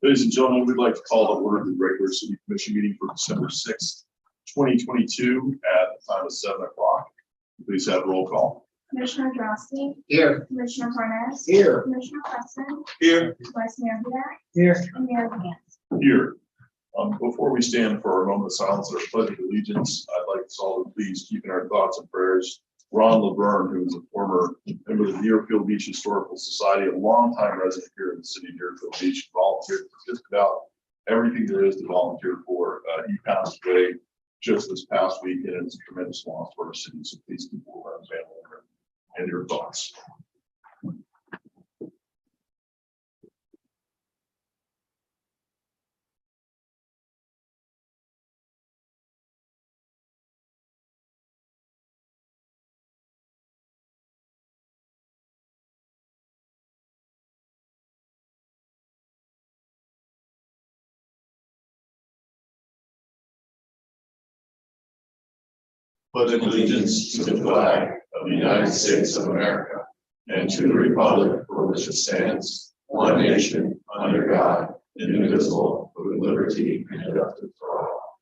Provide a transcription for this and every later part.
Ladies and gentlemen, we'd like to call to order the regular City Commission meeting for December 6th, 2022 at the time of 7 o'clock. Please have roll call. Commissioner Drosky. Here. Commissioner Parnas. Here. Commissioner Preston. Here. Vice Mayor Hudak. Here. And Mayor Vance. Here. Before we stand for our moment of silence or pledge of allegiance, I'd like us all to please keep in our thoughts and prayers Ron Laverne, who is a former member of the Deerfield Beach Historical Society, a longtime resident here in the city of Deerfield Beach, volunteered for just about everything there is to volunteer for. He passed away just this past week, and it's a tremendous loss for our city. So please keep our family and your thoughts. Pledge allegiance to the flag of the United States of America and to the republic for which it stands, one nation, under God, indivisible, with liberty and justice for all.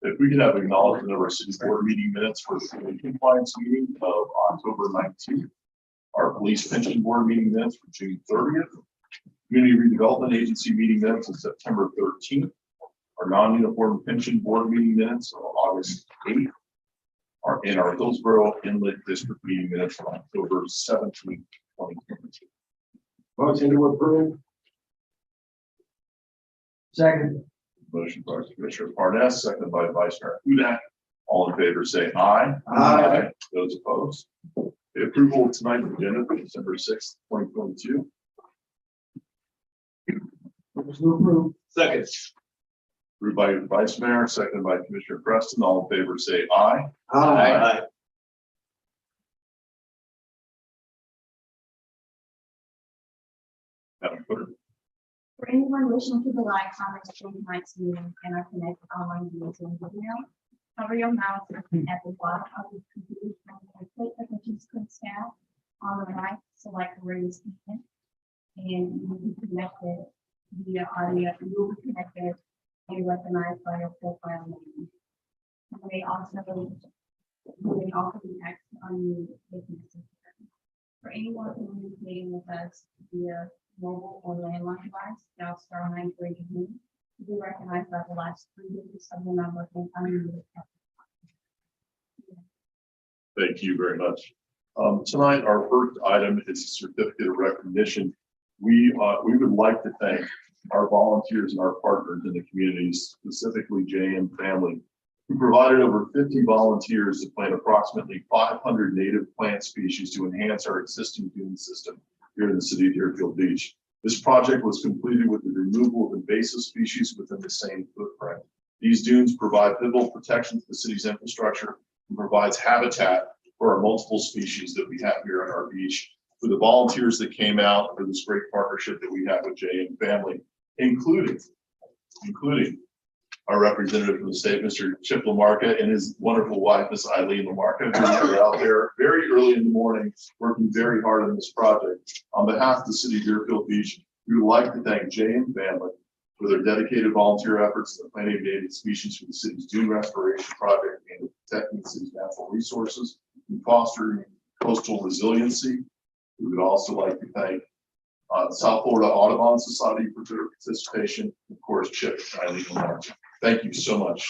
If we could have acknowledgement of our city board meeting minutes for the compliance meeting of October 19th, our police pension board meeting minutes for June 30th, Community Redevelopment Agency meeting minutes of September 13th, our non-uniform pension board meeting minutes of August 8th, our Hillsborough Inlet District meeting minutes of October 17th, 2022. Motion to approve. Second. Motion by Commissioner Parnas, seconded by Vice Mayor Hudak. All in favor say aye. Aye. Those opposed. The approval of tonight's agenda for December 6th, 2022. Motion to approve. Second. Approved by Vice Mayor, seconded by Commissioner Preston. All in favor say aye. Aye. Madam Clerk. For anyone wishing to provide comments during tonight's meeting and are connected online via Zoom video, cover your mouse at the bottom of the computer and click the participant tab. On the right, select raise hand, and you will be connected via audio. You will be connected and recognized by your profile name. You may also be active on your business. For anyone communicating with us via mobile or landline device, dial *9 to be recognized by the last 3 digits of the number and unmuted. Thank you very much. Tonight, our first item is a certificate of recognition. We would like to thank our volunteers and our partners in the community, specifically JM Family, who provided over 50 volunteers to plant approximately 500 native plant species to enhance our existing dune system here in the city of Deerfield Beach. This project was completed with the removal of invasive species within the same footprint. These dunes provide pivotal protection to the city's infrastructure and provides habitat for our multiple species that we have here on our beach. For the volunteers that came out, for this great partnership that we have with JM Family, including our representative from the state, Mr. Chip Lamarca, and his wonderful wife, Ms. Eileen Lamarca, who are out there very early in the morning, working very hard on this project. On behalf of the city of Deerfield Beach, we would like to thank JM Family for their dedicated volunteer efforts in the planting of native species for the city's dune restoration project and protecting the city's natural resources and fostering coastal resiliency. We would also like to thank South Florida Audubon Society for their participation. Of course, Chip and Eileen Lamarca. Thank you so much.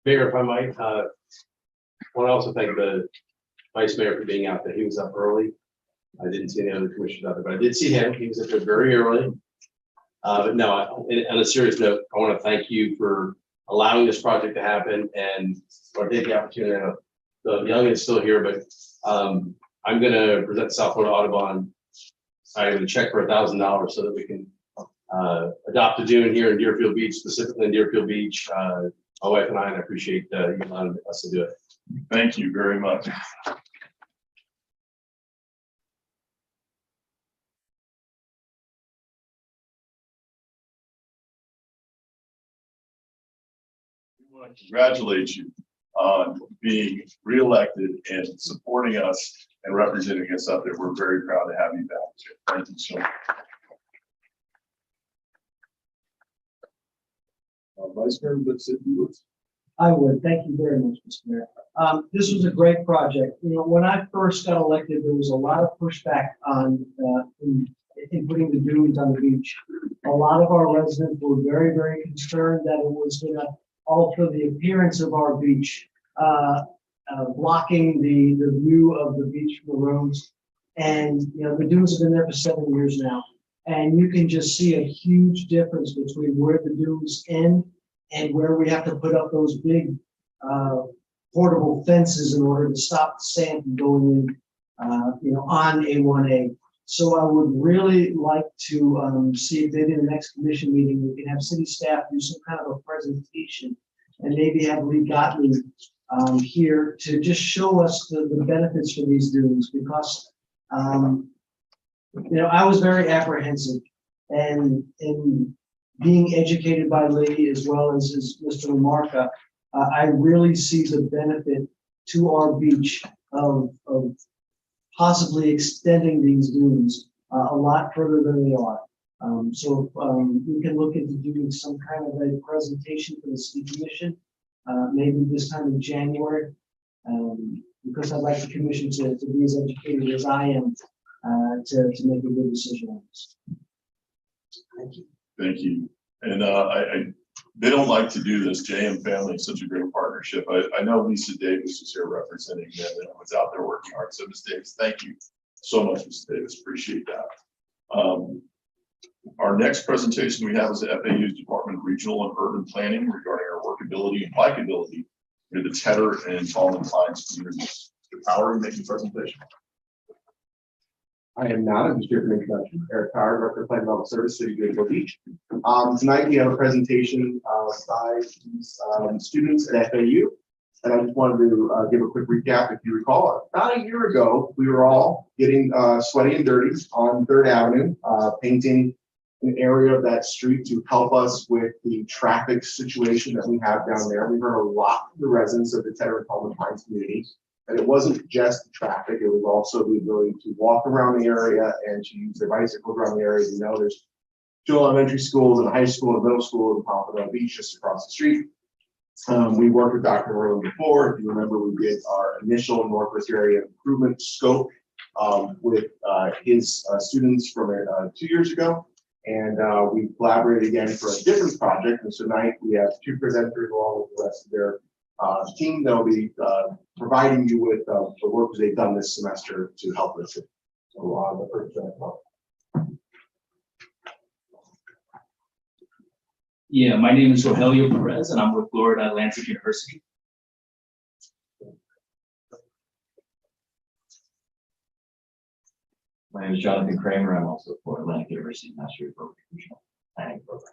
Mayor, if I might, want to also thank the vice mayor for being out there. He was up early. I didn't see any other commissioners out there, but I did see him. He was up there very early. But no, on a serious note, I want to thank you for allowing this project to happen and or take the opportunity. I know the young is still here, but I'm going to present South Florida Audubon. I'm going to check for $1,000 so that we can adopt a dune here in Deerfield Beach, specifically in Deerfield Beach. My wife and I appreciate you allowing us to do it. Thank you very much. We want to congratulate you on being reelected and supporting us and representing us up there. We're very proud to have you back. Thank you so much. Vice Mayor, let's sit you. I would. Thank you very much, Mr. Mayor. This was a great project. You know, when I first got elected, there was a lot of pushback on in putting the dunes on the beach. A lot of our residents were very, very concerned that it was going to alter the appearance of our beach, blocking the view of the beach from the roads. And you know, the dunes have been there for 7 years now, and you can just see a huge difference between where the dunes end and where we have to put up those big portable fences in order to stop the sand from going in, you know, on A1A. So I would really like to see if maybe in the next commission meeting, we can have city staff do some kind of a presentation and maybe have Lee Gottlieb here to just show us the benefits for these dunes, because, you know, I was very apprehensive, and in being educated by Lee as well as Mr. Lamarca, I really see the benefit to our beach of possibly extending these dunes a lot further than they are. So we can look into doing some kind of a presentation for the city commission, maybe this time in January, because I'd like the commission to be as educated as I am to make a good decision on this. Thank you. Thank you. And they don't like to do this. JM Family is such a great partnership. I know Lisa Davis is here representing them and was out there working hard. So Ms. Davis, thank you so much, Ms. Davis. Appreciate that. Our next presentation we have is the FAU's Department of Regional and Urban Planning regarding our workability and bikeability near the Tedder and Tallman Pines communities. Mr. Power, you making the presentation. I am not. I'm just here for an introduction. Eric Power, Director of Planning Development Service, City of Deerfield Beach. Tonight we have a presentation by these students at FAU, and I just wanted to give a quick recap. If you recall, about a year ago, we were all getting sweaty and dirty on 3rd Avenue, painting an area of that street to help us with the traffic situation that we have down there. We heard a lot from the residents of the Tedder and Tallman Pines community. And it wasn't just the traffic, it was also the ability to walk around the area and to use their bicycles around the area. You know, there's 2 elementary schools and a high school and a middle school in Pompano Beach just across the street. We worked with Dr. Merlin before. If you remember, we did our initial Northwest area improvement scope with his students from 2 years ago. And we collaborated again for a different project. And so tonight we have 2 presenters along with the rest of their team that will be providing you with the work that they've done this semester to help us. So the first Yeah, my name is Rogelio Perez, and I'm with Florida Atlantic University. My name is Jonathan Kramer. I'm also for Atlantic University Master of Regional Planning Program.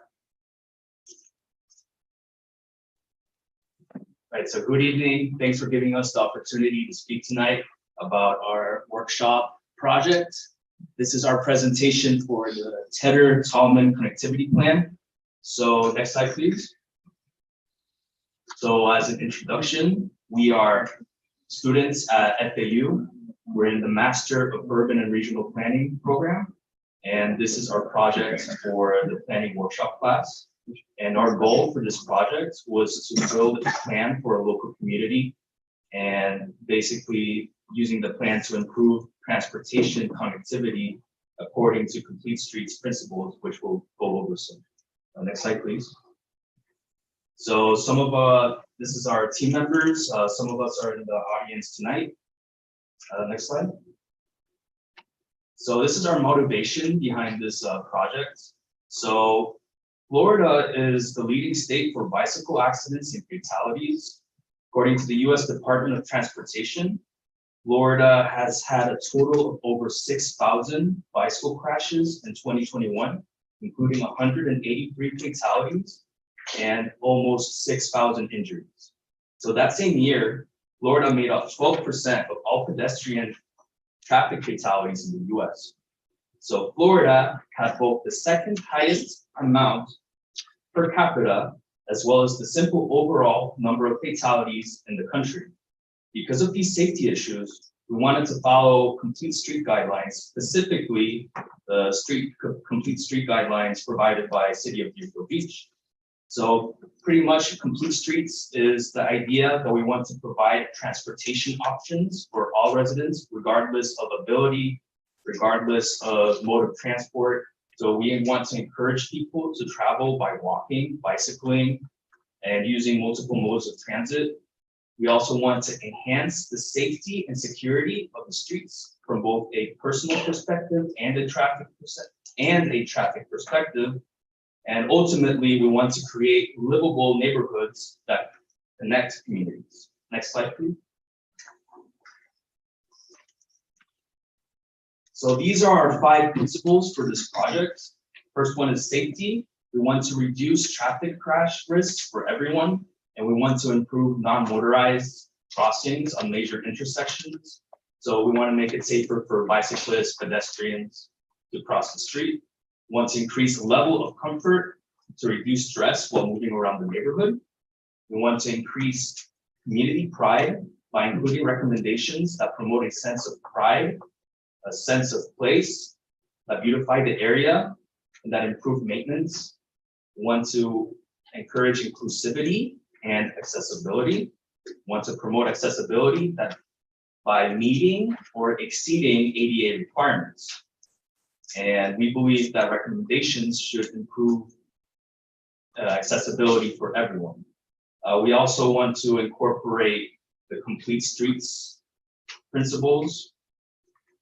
Right, so good evening. Thanks for giving us the opportunity to speak tonight about our workshop project. This is our presentation for the Tedder Tallman Connectivity Plan. So next slide, please. So as an introduction, we are students at FAU. We're in the Master of Urban and Regional Planning program. And this is our project for the planning workshop class. And our goal for this project was to build a plan for a local community and basically using the plan to improve transportation connectivity according to Complete Streets principles, which we'll go over soon. Next slide, please. So this is our team members. Some of us are in the audience tonight. Next slide. So this is our motivation behind this project. So Florida is the leading state for bicycle accidents and fatalities. According to the US Department of Transportation, Florida has had a total of over 6,000 bicycle crashes in 2021, including 183 fatalities and almost 6,000 injuries. So that same year, Florida made up 12% of all pedestrian traffic fatalities in the US. So Florida had both the second highest amount per capita, as well as the simple overall number of fatalities in the country. Because of these safety issues, we wanted to follow Complete Street guidelines, specifically the Complete Street guidelines provided by City of Deerfield Beach. So pretty much Complete Streets is the idea that we want to provide transportation options for all residents, regardless of ability, regardless of mode of transport. So we want to encourage people to travel by walking, bicycling, and using multiple modes of transit. We also want to enhance the safety and security of the streets from both a personal perspective and a traffic perspective. And ultimately, we want to create livable neighborhoods that connect communities. Next slide, please. So these are our 5 principles for this project. First one is safety. We want to reduce traffic crash risks for everyone, and we want to improve non-motorized crossings on major intersections. So we want to make it safer for bicyclists, pedestrians to cross the street. We want to increase the level of comfort to reduce stress while moving around the neighborhood. We want to increase community pride by including recommendations that promote a sense of pride, a sense of place, that beautify the area, and that improve maintenance. We want to encourage inclusivity and accessibility. We want to promote accessibility that by meeting or exceeding ADA requirements. And we believe that recommendations should improve accessibility for everyone. We also want to incorporate the Complete Streets principles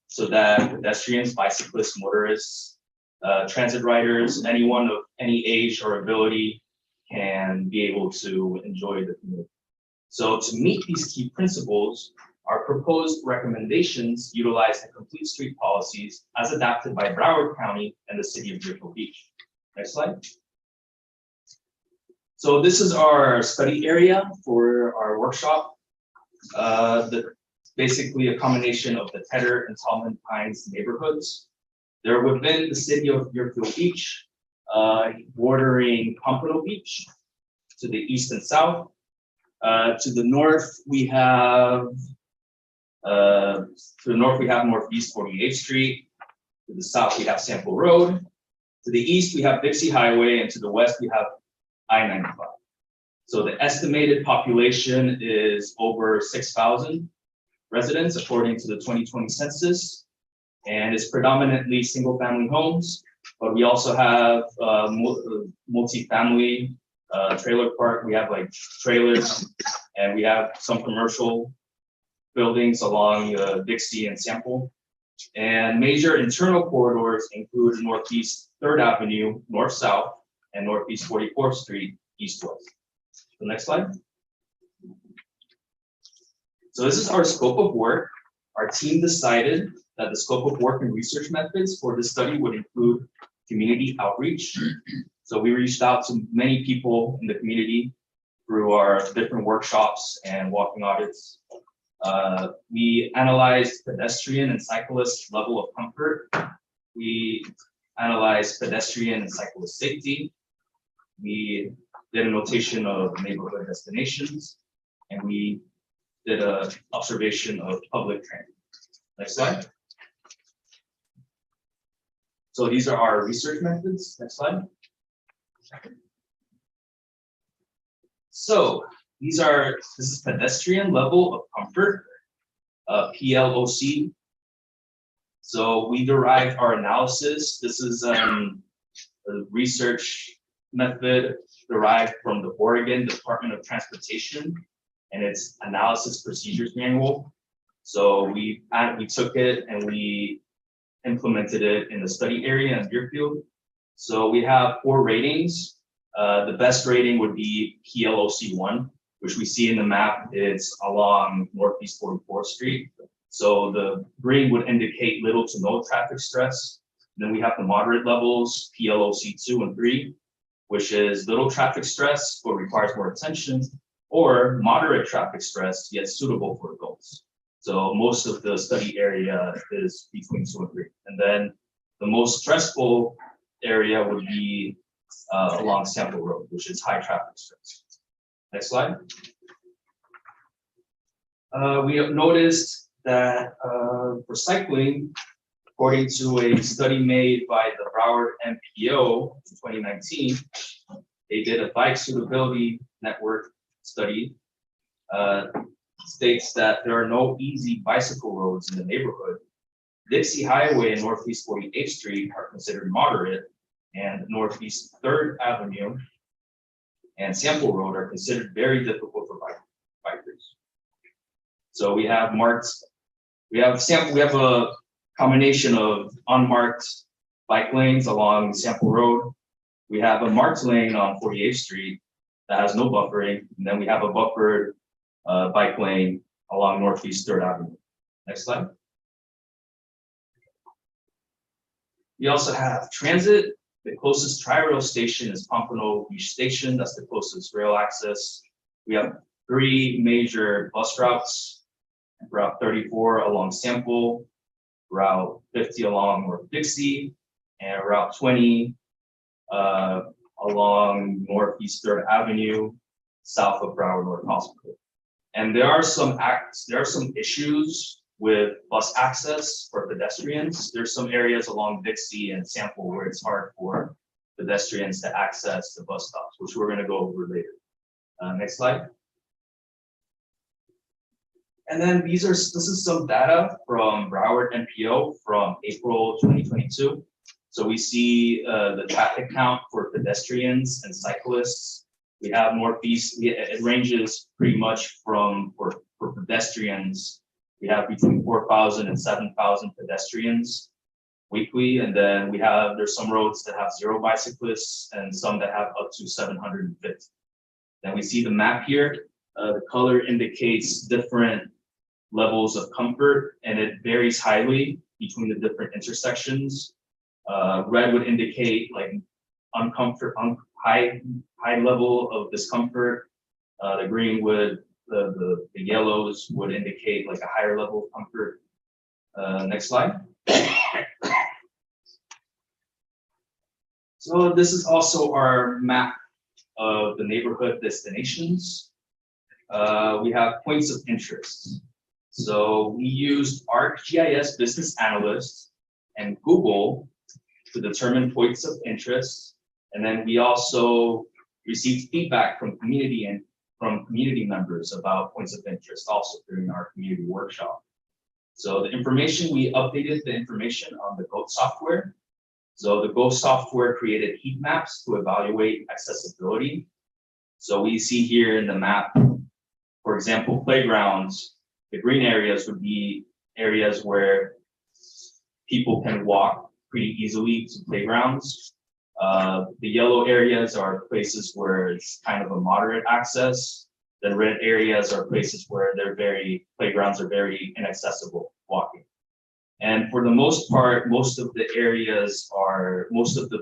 so that pedestrians, bicyclists, motorists, transit riders, anyone of any age or ability can be able to enjoy the community. So to meet these key principles, our proposed recommendations utilize the Complete Street policies as adapted by Broward County and the City of Deerfield Beach. Next slide. So this is our study area for our workshop. Basically a combination of the Tedder and Tallman Pines neighborhoods. They're within the City of Deerfield Beach, bordering Pompano Beach to the east and south. To the north, we have Northeast 48th Street. To the south, we have Sample Road. To the east, we have Dixie Highway, and to the west, we have I-95. So the estimated population is over 6,000 residents according to the 2020 census, and it's predominantly single-family homes, but we also have multi-family trailer park. We have like trailers, and we have some commercial buildings along Dixie and Sample. And major internal corridors include Northeast 3rd Avenue, north-south, and Northeast 44th Street, east-west. The next slide. So this is our scope of work. Our team decided that the scope of work and research methods for this study would include community outreach. So we reached out to many people in the community through our different workshops and walking audits. We analyzed pedestrian and cyclist level of comfort. We analyzed pedestrian and cyclist safety. We did a notation of neighborhood destinations, and we did an observation of public transit. Next slide. So these are our research methods. Next slide. So this is pedestrian level of comfort, PLOC. So we derived our analysis. This is a research method derived from the Oregon Department of Transportation and its analysis procedures manual. So we took it and we implemented it in the study area in Deerfield. So we have 4 ratings. The best rating would be PLOC 1, which we see in the map. It's along Northeast 44th Street. So the green would indicate little to no traffic stress. Then we have the moderate levels, PLOC 2 and 3, which is little traffic stress but requires more attention, or moderate traffic stress yet suitable for adults. So most of the study area is between 2 and 3. And then the most stressful area would be along Sample Road, which is high traffic stress. Next slide. We have noticed that for cycling, according to a study made by the Broward MPO in 2019, they did a bike suitability network study. States that there are no easy bicycle roads in the neighborhood. Dixie Highway and Northeast 48th Street are considered moderate, and Northeast 3rd Avenue and Sample Road are considered very difficult for bikers. So we have a combination of unmarked bike lanes along Sample Road. We have a marked lane on 48th Street that has no buffering, and then we have a buffered bike lane along Northeast 3rd Avenue. Next slide. We also have transit. The closest tri-rail station is Pompano Beach Station. That's the closest rail access. We have 3 major bus routes. Route 34 along Sample, Route 50 along North Dixie, and Route 20 along Northeast 3rd Avenue, south of Broward North Hospital. And there are some issues with bus access for pedestrians. There's some areas along Dixie and Sample where it's hard for pedestrians to access the bus stops, which we're going to go over later. Next slide. And then this is some data from Broward MPO from April 2022. So we see the traffic count for pedestrians and cyclists. We have Northeast, it ranges pretty much from, for pedestrians, we have between 4,000 and 7,000 pedestrians weekly. And then there's some roads that have 0 bicyclists and some that have up to 750. Then we see the map here. The color indicates different levels of comfort, and it varies highly between the different intersections. Red would indicate like high level of discomfort. The green the yellows would indicate like a higher level of comfort. Next slide. So this is also our map of the neighborhood destinations. We have points of interest. So we used ArcGIS Business Analyst and Google to determine points of interest. And then we also received feedback from community members about points of interest also during our community workshop. So the information, we updated the information on the GOAT software. So the GOAT software created heat maps to evaluate accessibility. So we see here in the map, for example, playgrounds. The green areas would be areas where people can walk pretty easily to playgrounds. The yellow areas are places where it's kind of a moderate access. The red areas are places where playgrounds are very inaccessible walking. And for the most part, most of the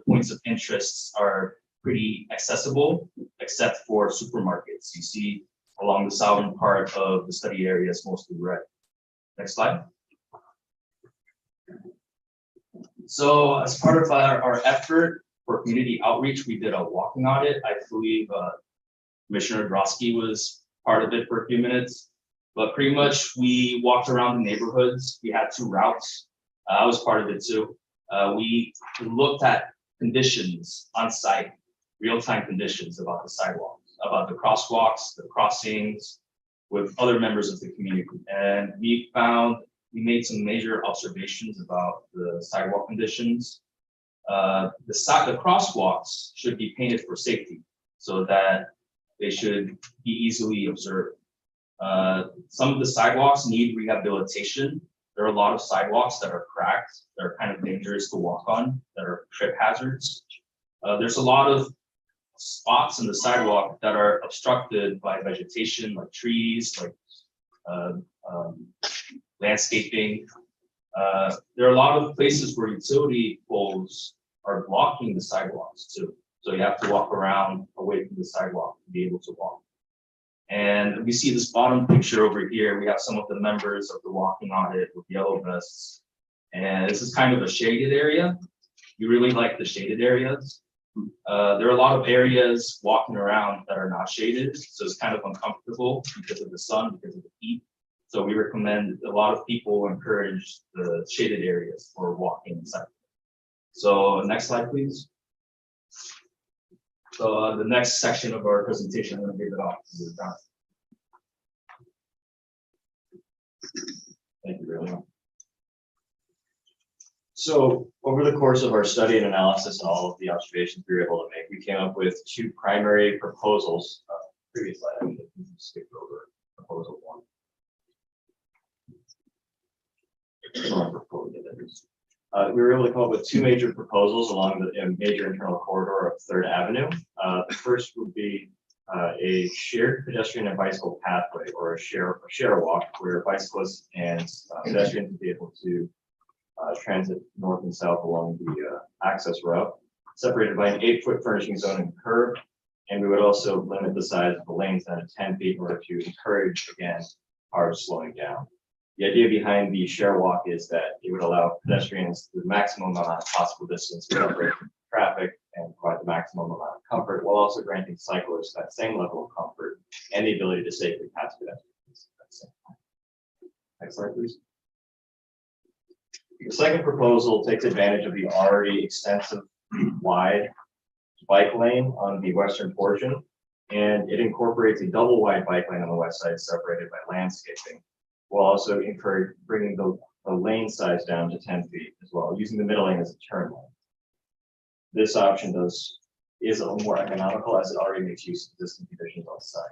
points of interest are pretty accessible, except for supermarkets. You see along the southern part of the study area is mostly red. Next slide. So as part of our effort for community outreach, we did a walking audit. I believe Commissioner Drosky was part of it for a few minutes, but pretty much we walked around the neighborhoods. We had 2 routes. I was part of it too. We looked at conditions on site, real-time conditions about the sidewalks. about the crosswalks, the crossings with other members of the community. And we made some major observations about the sidewalk conditions. The crosswalks should be painted for safety so that they should be easily observed. Some of the sidewalks need rehabilitation. There are a lot of sidewalks that are cracked, that are kind of dangerous to walk on, that are trip hazards. There's a lot of spots in the sidewalk that are obstructed by vegetation, like trees, like landscaping. There are a lot of places where utility poles are blocking the sidewalks too. So you have to walk around away from the sidewalk to be able to walk. And we see this bottom picture over here. We have some of the members of the walking audit with yellow vests. And this is kind of a shaded area. We really like the shaded areas. There are a lot of areas walking around that are not shaded. So it's kind of uncomfortable because of the sun, because of the heat. So we recommend a lot of people encourage the shaded areas for walking and cycling. So next slide, please. So the next section of our presentation, I'm going to give it off to John. Thank you, really. So over the course of our study and analysis and all of the observations we were able to make, we came up with two primary proposals. Previous slide, I think we skipped over proposal one. We were able to come up with two major proposals along the major internal corridor of 3rd Avenue. The first would be a shared pedestrian and bicycle pathway, or a share walk, where bicyclists and pedestrians would be able to transit north and south along the access route, separated by an 8-foot furnishing zone and curb. And we would also limit the size of the lanes down to 10 feet in order to encourage, again, cars slowing down. The idea behind the share walk is that it would allow pedestrians the maximum amount of possible distance to separate from traffic and provide the maximum amount of comfort, while also granting cyclists that same level of comfort and the ability to safely pass pedestrians. Next slide, please. The second proposal takes advantage of the already extensive wide bike lane on the western portion, and it incorporates a double wide bike lane on the west side separated by landscaping, while also bringing the lane size down to 10 feet as well, using the middle lane as a turn lane. This option is a little more economical as it already makes use of existing conditions on site.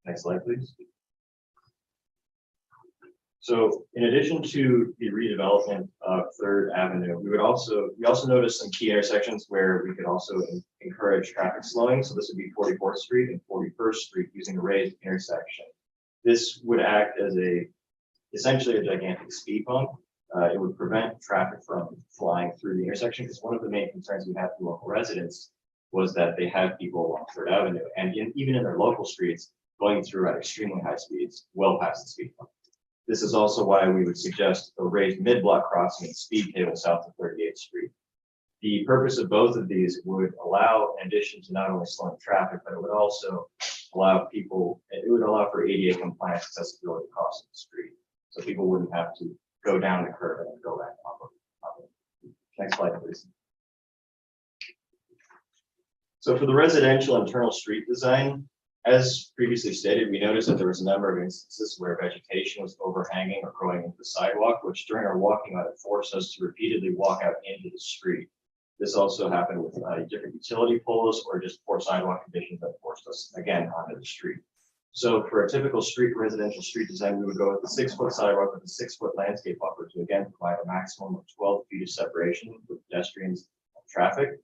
Next slide, please. So in addition to the redevelopment of 3rd Avenue, we also noticed some key intersections where we could also encourage traffic slowing. So this would be 44th Street and 41st Street using a raised intersection. This would act as essentially a gigantic speed bump. It would prevent traffic from flying through the intersection, because one of the main concerns we had from local residents was that they had people along 3rd Avenue and even in their local streets going through at extremely high speeds, well past the speed bump. This is also why we would suggest a raised mid-block crossing and speed table south of 38th Street. The purpose of both of these would allow, in addition to not only slowing traffic, but it would also allow for ADA compliance accessibility across the street. So people wouldn't have to go down the curb and go back up. Next slide, please. So for the residential internal street design, as previously stated, we noticed that there was a number of instances where vegetation was overhanging or growing into the sidewalk, which during our walking audit forced us to repeatedly walk out into the street. This also happened with different utility poles or just poor sidewalk conditions that forced us again onto the street. So for a typical residential street design, we would go with the 6-foot sidewalk with a 6-foot landscape buffer to again provide a maximum of 12 feet of separation with pedestrians and traffic.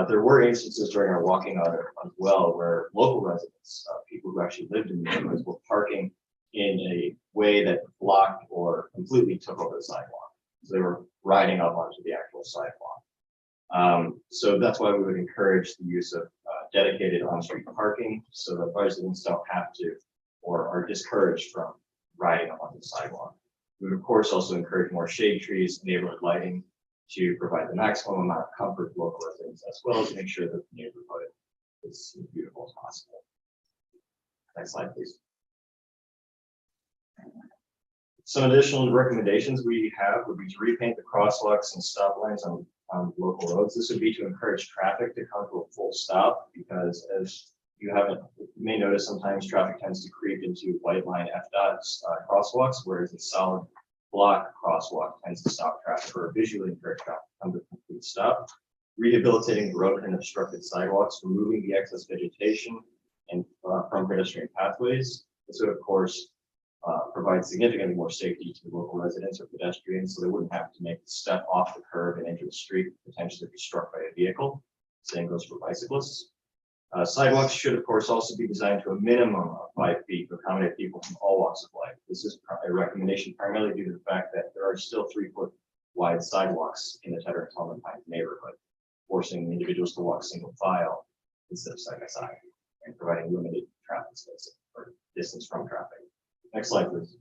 There were instances during our walking audit as well where local residents, people who actually lived in the neighborhoods, were parking in a way that blocked or completely took over the sidewalk. So they were riding up onto the actual sidewalk. So that's why we would encourage the use of dedicated on-street parking so that residents don't have to or are discouraged from riding up onto the sidewalk. We would of course also encourage more shade trees, neighborhood lighting to provide the maximum amount of comfort for local residents, as well as make sure that the neighborhood is as beautiful as possible. Next slide, please. Some additional recommendations we have would be to repaint the crosswalks and stop lines on local roads. This would be to encourage traffic to come to a full stop, because as You may notice sometimes traffic tends to creep into white line FDOT crosswalks, whereas a solid block crosswalk tends to stop traffic or visually impaired traffic come to a complete stop. Rehabilitating broken and obstructed sidewalks, removing the excess vegetation and from pedestrian pathways. This would, of course, provide significantly more safety to local residents or pedestrians, so they wouldn't have to make the step off the curb and into the street, potentially be struck by a vehicle. Same goes for bicyclists. Sidewalks should, of course, also be designed to a minimum of 5 feet to accommodate people from all walks of life. This is a recommendation primarily due to the fact that there are still 3-foot wide sidewalks in the Tedder Tallman Pines neighborhood, forcing individuals to walk single file instead of side by side, and providing limited traffic space or distance from traffic. Next slide, please.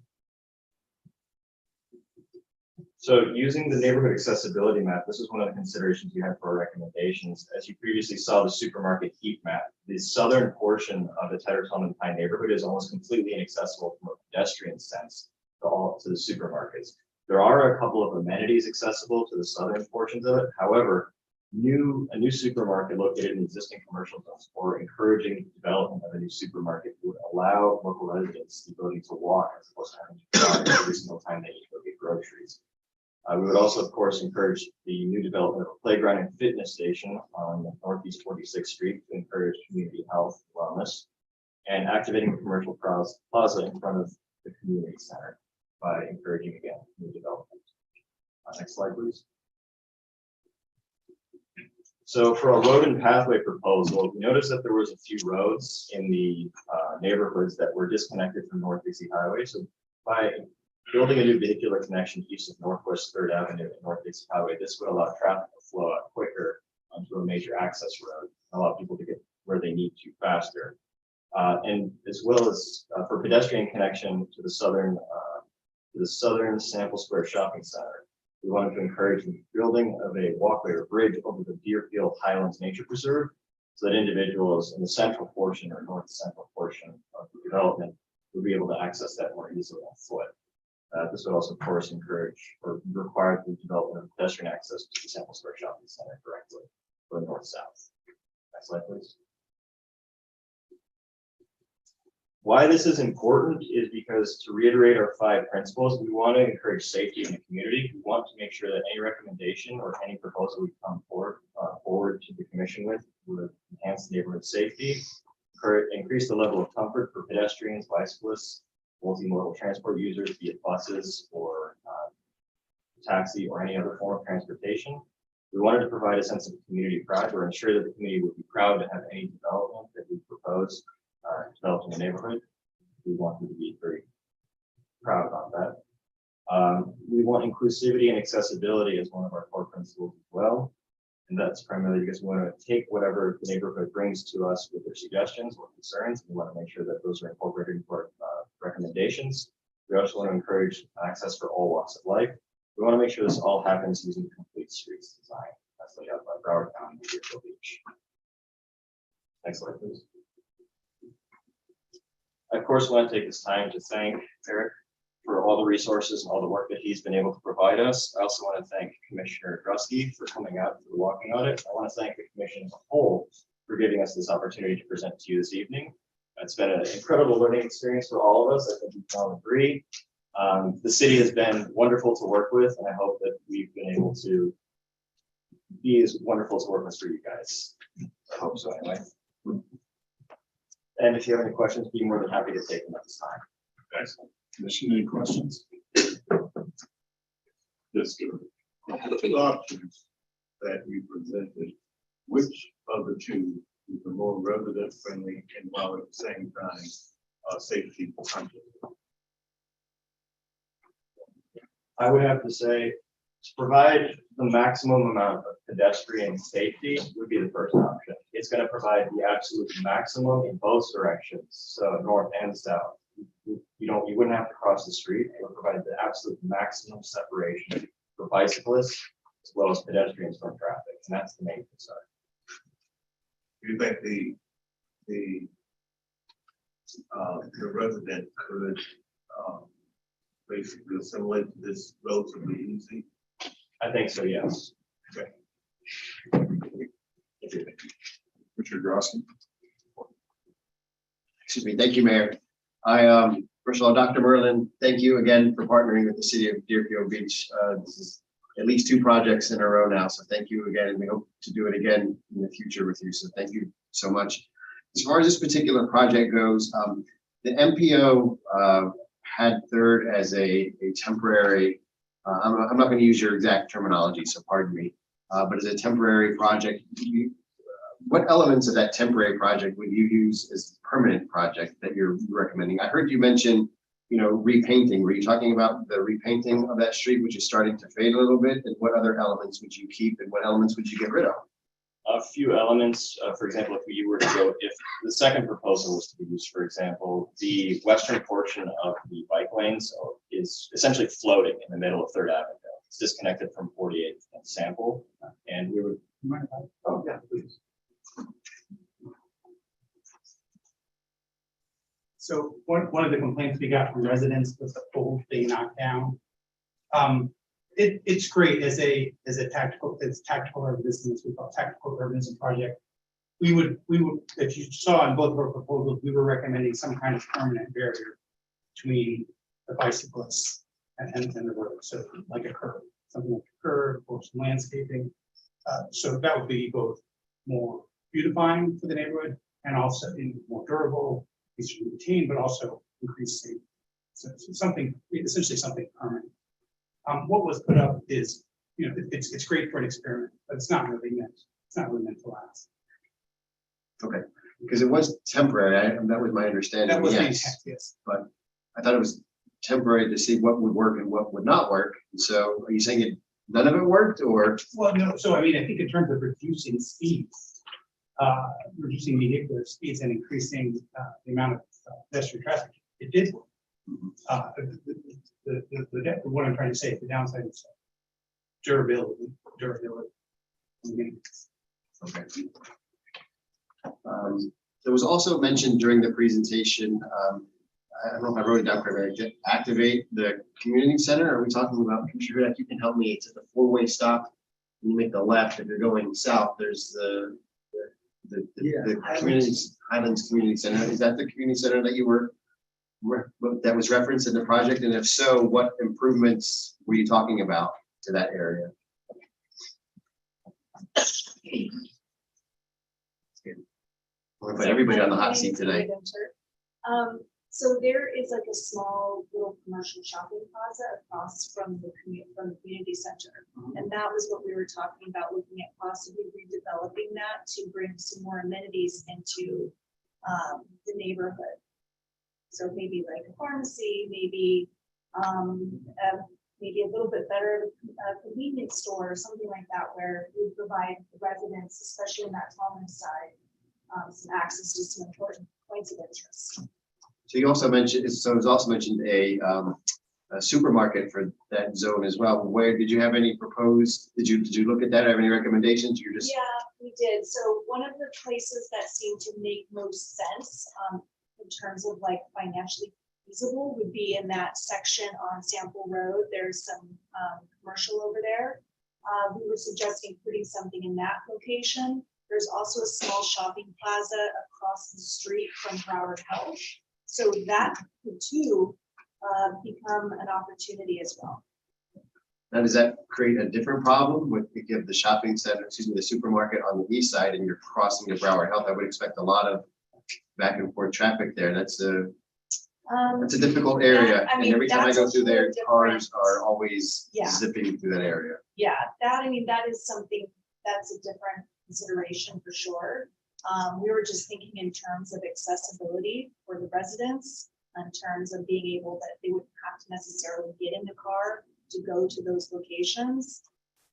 So using the neighborhood accessibility map, this is one of the considerations we had for our recommendations. As you previously saw the supermarket heat map, the southern portion of the Tedder Tallman Pine neighborhood is almost completely inaccessible from a pedestrian sense to the supermarkets. There are a couple of amenities accessible to the southern portions of it. However, a new supermarket located in existing commercial zones or encouraging development of a new supermarket would allow local residents the ability to walk as opposed to having to drive every single time they need to go get groceries. We would also, of course, encourage the new development of a playground and fitness station on Northeast 46th Street to encourage community health and wellness, and activating the commercial plaza in front of the community center by encouraging, again, new development. Next slide, please. So for a road and pathway proposal, we noticed that there was a few roads in the neighborhoods that were disconnected from North Dixie Highway. So by building a new vehicular connection east of Northwest 3rd Avenue and North Dixie Highway, this would allow traffic to flow out quicker onto a major access road, allow people to get where they need to faster. And as well as for pedestrian connection to the southern Sample Square Shopping Center. We wanted to encourage the building of a walkway or bridge over the Deerfield Highlands Nature Preserve so that individuals in the central portion or north central portion of the development would be able to access that more easily on foot. This would also, of course, encourage or require the development of pedestrian access to the Sample Square Shopping Center directly from north-south. Next slide, please. Why this is important is because, to reiterate our 5 principles, we want to encourage safety in the community. We want to make sure that any recommendation or any proposal we come forward to the commission with would enhance neighborhood safety, increase the level of comfort for pedestrians, bicyclists, multimodal transport users, be it buses or taxi or any other form of transportation. We wanted to provide a sense of community pride or ensure that the community would be proud to have any development that we propose developed in the neighborhood. We want them to be very proud about that. We want inclusivity and accessibility as one of our core principles as well. And that's primarily because we want to take whatever the neighborhood brings to us with their suggestions or concerns. We want to make sure that those are incorporated into our recommendations. We also want to encourage access for all walks of life. We want to make sure this all happens using complete streets design that's laid out by Broward County and Deerfield Beach. Next slide, please. I, of course, want to take this time to thank Eric for all the resources and all the work that he's been able to provide us. I also want to thank Commissioner Grusky for coming out for the walking audit. I want to thank the commission as a whole for giving us this opportunity to present to you this evening. It's been an incredible learning experience for all of us. I think we can all agree. The city has been wonderful to work with, and I hope that we've been able to be as wonderful to work with for you guys. I hope so anyway. And if you have any questions, be more than happy to take them at this time. Excellent. Commission, any questions? Yes, sir. Of the 2 options that you presented, which of the 2 is the more resident friendly and while at the same time safety conscious? I would have to say to provide the maximum amount of pedestrian safety would be the first option. It's going to provide the absolute maximum in both directions, so north and south. You wouldn't have to cross the street. It would provide the absolute maximum separation for bicyclists as well as pedestrians from traffic, and that's the main concern. Do you think the resident could basically assimilate this relatively easy? I think so, yes. Richard Grosky. excuse me, thank you, Mayor. First of all, Dr. Merlin, thank you again for partnering with the city of Deerfield Beach. This is at least 2 projects in a row now, so thank you again, and we hope to do it again in the future with you, so thank you so much. As far as this particular project goes, the MPO had Third as a temporary, I'm not going to use your exact terminology, so pardon me, but as a temporary project, what elements of that temporary project would you use as a permanent project that you're recommending? I heard you mention, repainting. Were you talking about the repainting of that street, which is starting to fade a little bit? And what other elements would you keep and what elements would you get rid of? A few elements, for example, if we were to go, if the second proposal was to be used, for example, the western portion of the bike lanes is essentially floating in the middle of Third Avenue. It's disconnected from 48th and Sample, and we would. Oh, yeah, please. So one of the complaints we got from residents was the pole being knocked down. It's great as a tactical urbanism, as we call tactical urbanism project. We would, if you saw in both of our proposals, we were recommending some kind of permanent barrier between the bicyclists and the road. So like a curb, something like a curb or some landscaping. So that would be both more beautifying for the neighborhood and also more durable, easier to maintain, but also increase safety. So something, essentially something permanent. What was put up is, it's great for an experiment, but it's not really meant to last. Okay, because it was temporary. That was my understanding. That was the yes, intent, yes. but I thought it was temporary to see what would work and what would not work. And so, are you saying none of it worked, or? Well, no. So I mean, I think in terms of reducing speeds, reducing vehicular speeds and increasing the amount of pedestrian traffic, it did work. What I'm trying to say, the downside is durability. Okay. There was also mentioned during the presentation, I don't know if I wrote it down correctly, activate the community center. Are we talking about, Commissioner Hudak, you can help me, it's at the 4-way stop. When you make the left, if you're going south, there's the Highlands Community Center. Is that the community center that you that was referenced in the project? And if so, what improvements were you talking about to that area? We're gonna put everybody on the hot seat today. So there is like a small little commercial shopping plaza across from the community center. And that was what we were talking about, looking at possibly redeveloping that to bring some more amenities into the neighborhood. So maybe like a pharmacy, maybe maybe a little bit better convenience store or something like that, where we provide the residents, especially in that Tallman side, some access to some important points of interest. So you also mentioned, so it was also mentioned a supermarket for that zone as well. Where did you have any proposed? Did you look at that? Have any recommendations? You're just. Yeah, we did. So one of the places that seemed to make most sense in terms of like financially feasible would be in that section on Sample Road. There's some commercial over there. We were suggesting putting something in that location. There's also a small shopping plaza across the street from Broward Health. So that could too become an opportunity as well. Now, does that create a different problem with if you have the shopping center, the supermarket on the east side and you're crossing to Broward Health? I would expect a lot of back and forth traffic there. That's a difficult area. And every time I go through there, cars are always zipping through that area. Yeah, that is something that's a different consideration for sure. We were just thinking in terms of accessibility for the residents, in terms of being able that they wouldn't have to necessarily get in the car to go to those locations.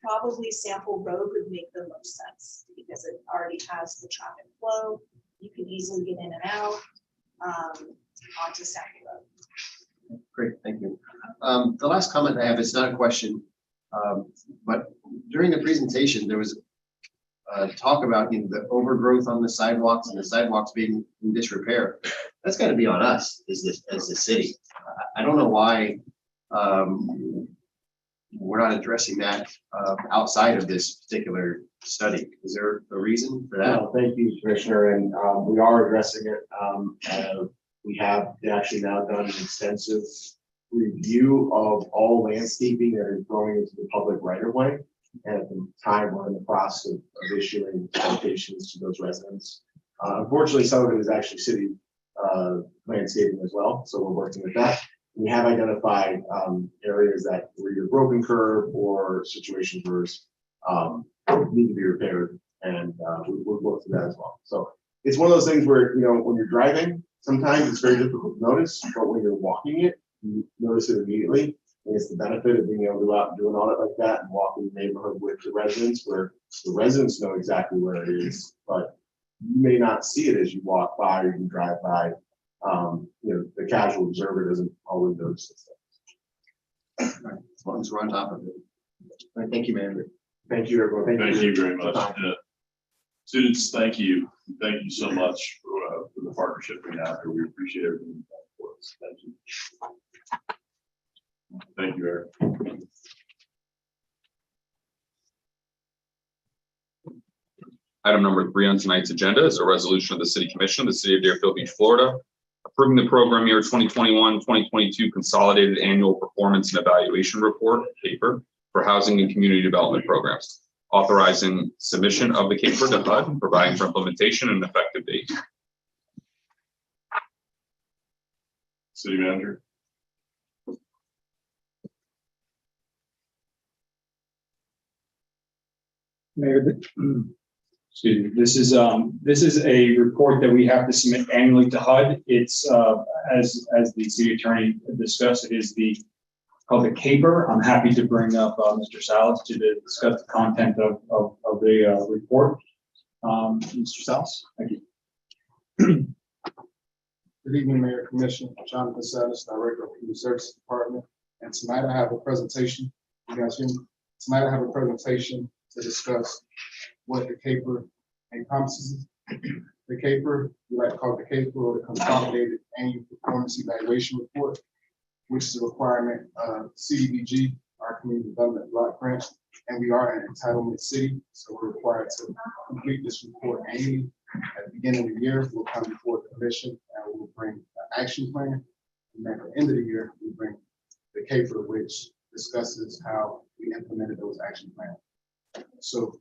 Probably Sample Road would make the most sense because it already has the traffic flow. You can easily get in and out onto Sample Road. Great, thank you. The last comment I have, it's not a question, but during the presentation, there was talk about the overgrowth on the sidewalks and the sidewalks being in disrepair. That's got to be on us as the city. I don't know why we're not addressing that outside of this particular study. Is there a reason for that? No, thank you, Commissioner, and we are addressing it. We have actually now done an extensive review of all landscaping that is growing into the public right of way. And at the time, we're in the process of issuing citations to those residents. Unfortunately, some of it is actually city landscaping as well, so we're working with that. We have identified areas that were either broken curb or situations where need to be repaired, and we'll go through that as well. So it's one of those things where, when you're driving, sometimes it's very difficult to notice, but when you're walking it, you notice it immediately. And it's the benefit of being able to go out and do an audit like that and walk in the neighborhood with the residents, where the residents know exactly where it is, but you may not see it as you walk by or you drive by. The casual observer doesn't always notice this stuff. As long as we're on top of it. All right, thank you, man. Thank you, everyone. Thank you very much. Students, thank you. Thank you so much for the partnership we have here. We appreciate everything you've done for us. Thank you. Thank you, Eric. Item number 3 on tonight's agenda is a resolution of the City Commission of the City of Deerfield Beach, Florida, approving the program year 2021-2022 Consolidated Annual Performance and Evaluation Report, CAPER, for housing and community development programs, authorizing submission of the CAPER to HUD and providing for implementation and effective date. City Manager. Mayor, excuse me, this is a report that we have to submit annually to HUD. It's as the city attorney discussed, it is called the CAPER. I'm happy to bring up Mr. Salas to discuss the content of the report. Mr. Salas, thank you. Good evening, Mayor, Commission. Jonathan Salas, Director of Human Services Department. And tonight I have a presentation. You guys hear me? Tonight I have a presentation to discuss what the CAPER encompasses. The CAPER, we like to call it the CAPER, or the Consolidated Annual Performance Evaluation Report, which is a requirement of CDBG, our Community Development Block Grant, and we are an entitlement city, so we're required to complete this report annually. At the beginning of the year, we'll come before the commission and we'll bring an action plan. And then at the end of the year, we bring the CAPER, which discusses how we implemented those action plans. So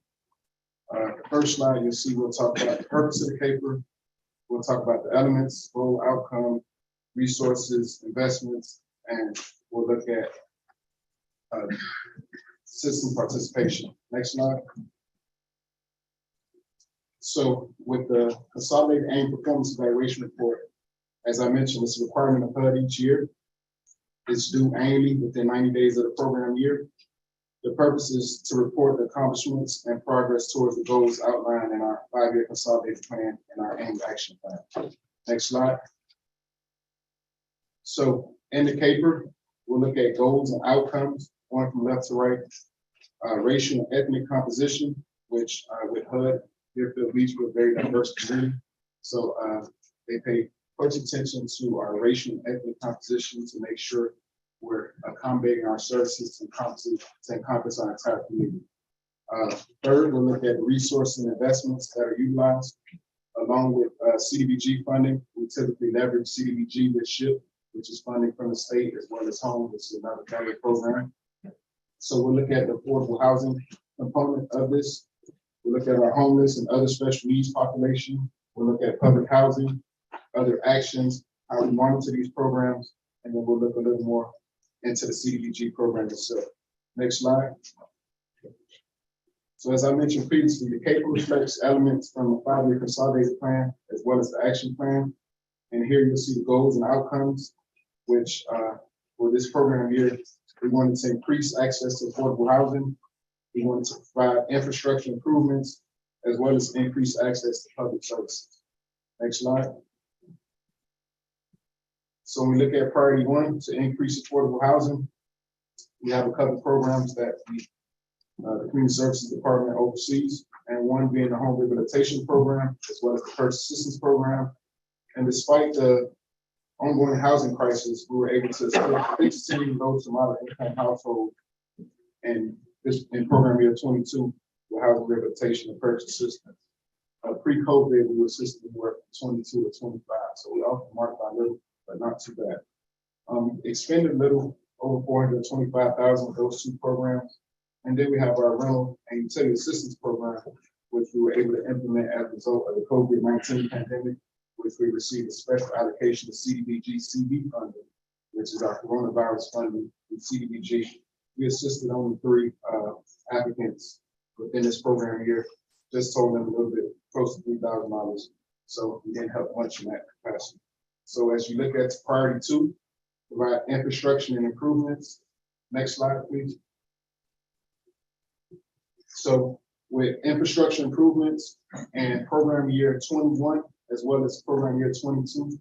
the first slide, you'll see we'll talk about the purpose of the CAPER. We'll talk about the elements, goal, outcome, resources, investments, and we'll look at citizen participation. Next slide. So with the Consolidated Annual Performance Evaluation Report, as I mentioned, it's a requirement of HUD each year. It's due annually within 90 days of the program year. The purpose is to report the accomplishments and progress towards the goals outlined in our 5-year consolidated plan and our annual action plan. Next slide. So in the CAPER, we'll look at goals and outcomes, going from left to right. Racial and ethnic composition, which with HUD, Deerfield Beach, we're a very diverse community. So they pay close attention to our racial and ethnic composition to make sure we're accommodating our services to encompass our entire community. Third, we'll look at resources and investments that are utilized. Along with CDBG funding, we typically leverage CDBG with SHIP, which is funding from the state, as well as HOME, which is another family program. So we'll look at the affordable housing component of this. We'll look at our homeless and other special needs population. We'll look at public housing, other actions, how we monitor these programs, and then we'll look a little more into the CDBG program itself. Next slide. So as I mentioned previously, the CAPER reflects elements from the 5-year consolidated plan, as well as the action plan. And here you'll see the goals and outcomes, which for this program year, we wanted to increase access to affordable housing. We wanted to provide infrastructure improvements, as well as increase access to public services. Next slide. So when we look at priority 1, to increase affordable housing, we have a couple of programs that the Community Services Department oversees, and one being the home rehabilitation program, as well as the purchase assistance program. And despite the ongoing housing crisis, we were able to still continue those to moderate income households And this, in program year 22, with housing rehabilitation and purchase assistance. Pre-COVID, we were assisting work 22 to 25, so we often marked by little, but not too bad. Expended little, over 425,000 of those two programs. And then we have our rental and utility assistance program, which we were able to implement as a result of the COVID-19 pandemic, which we received a special allocation of CDBG CB funding, which is our coronavirus funding with CDBG. We assisted only 3 applicants within this program year, just totaling a little bit close to $3,000. So we didn't help much in that capacity. So as you look at priority 2, provide infrastructure and improvements. Next slide, please. So with infrastructure improvements and program year 21, as well as program year 22,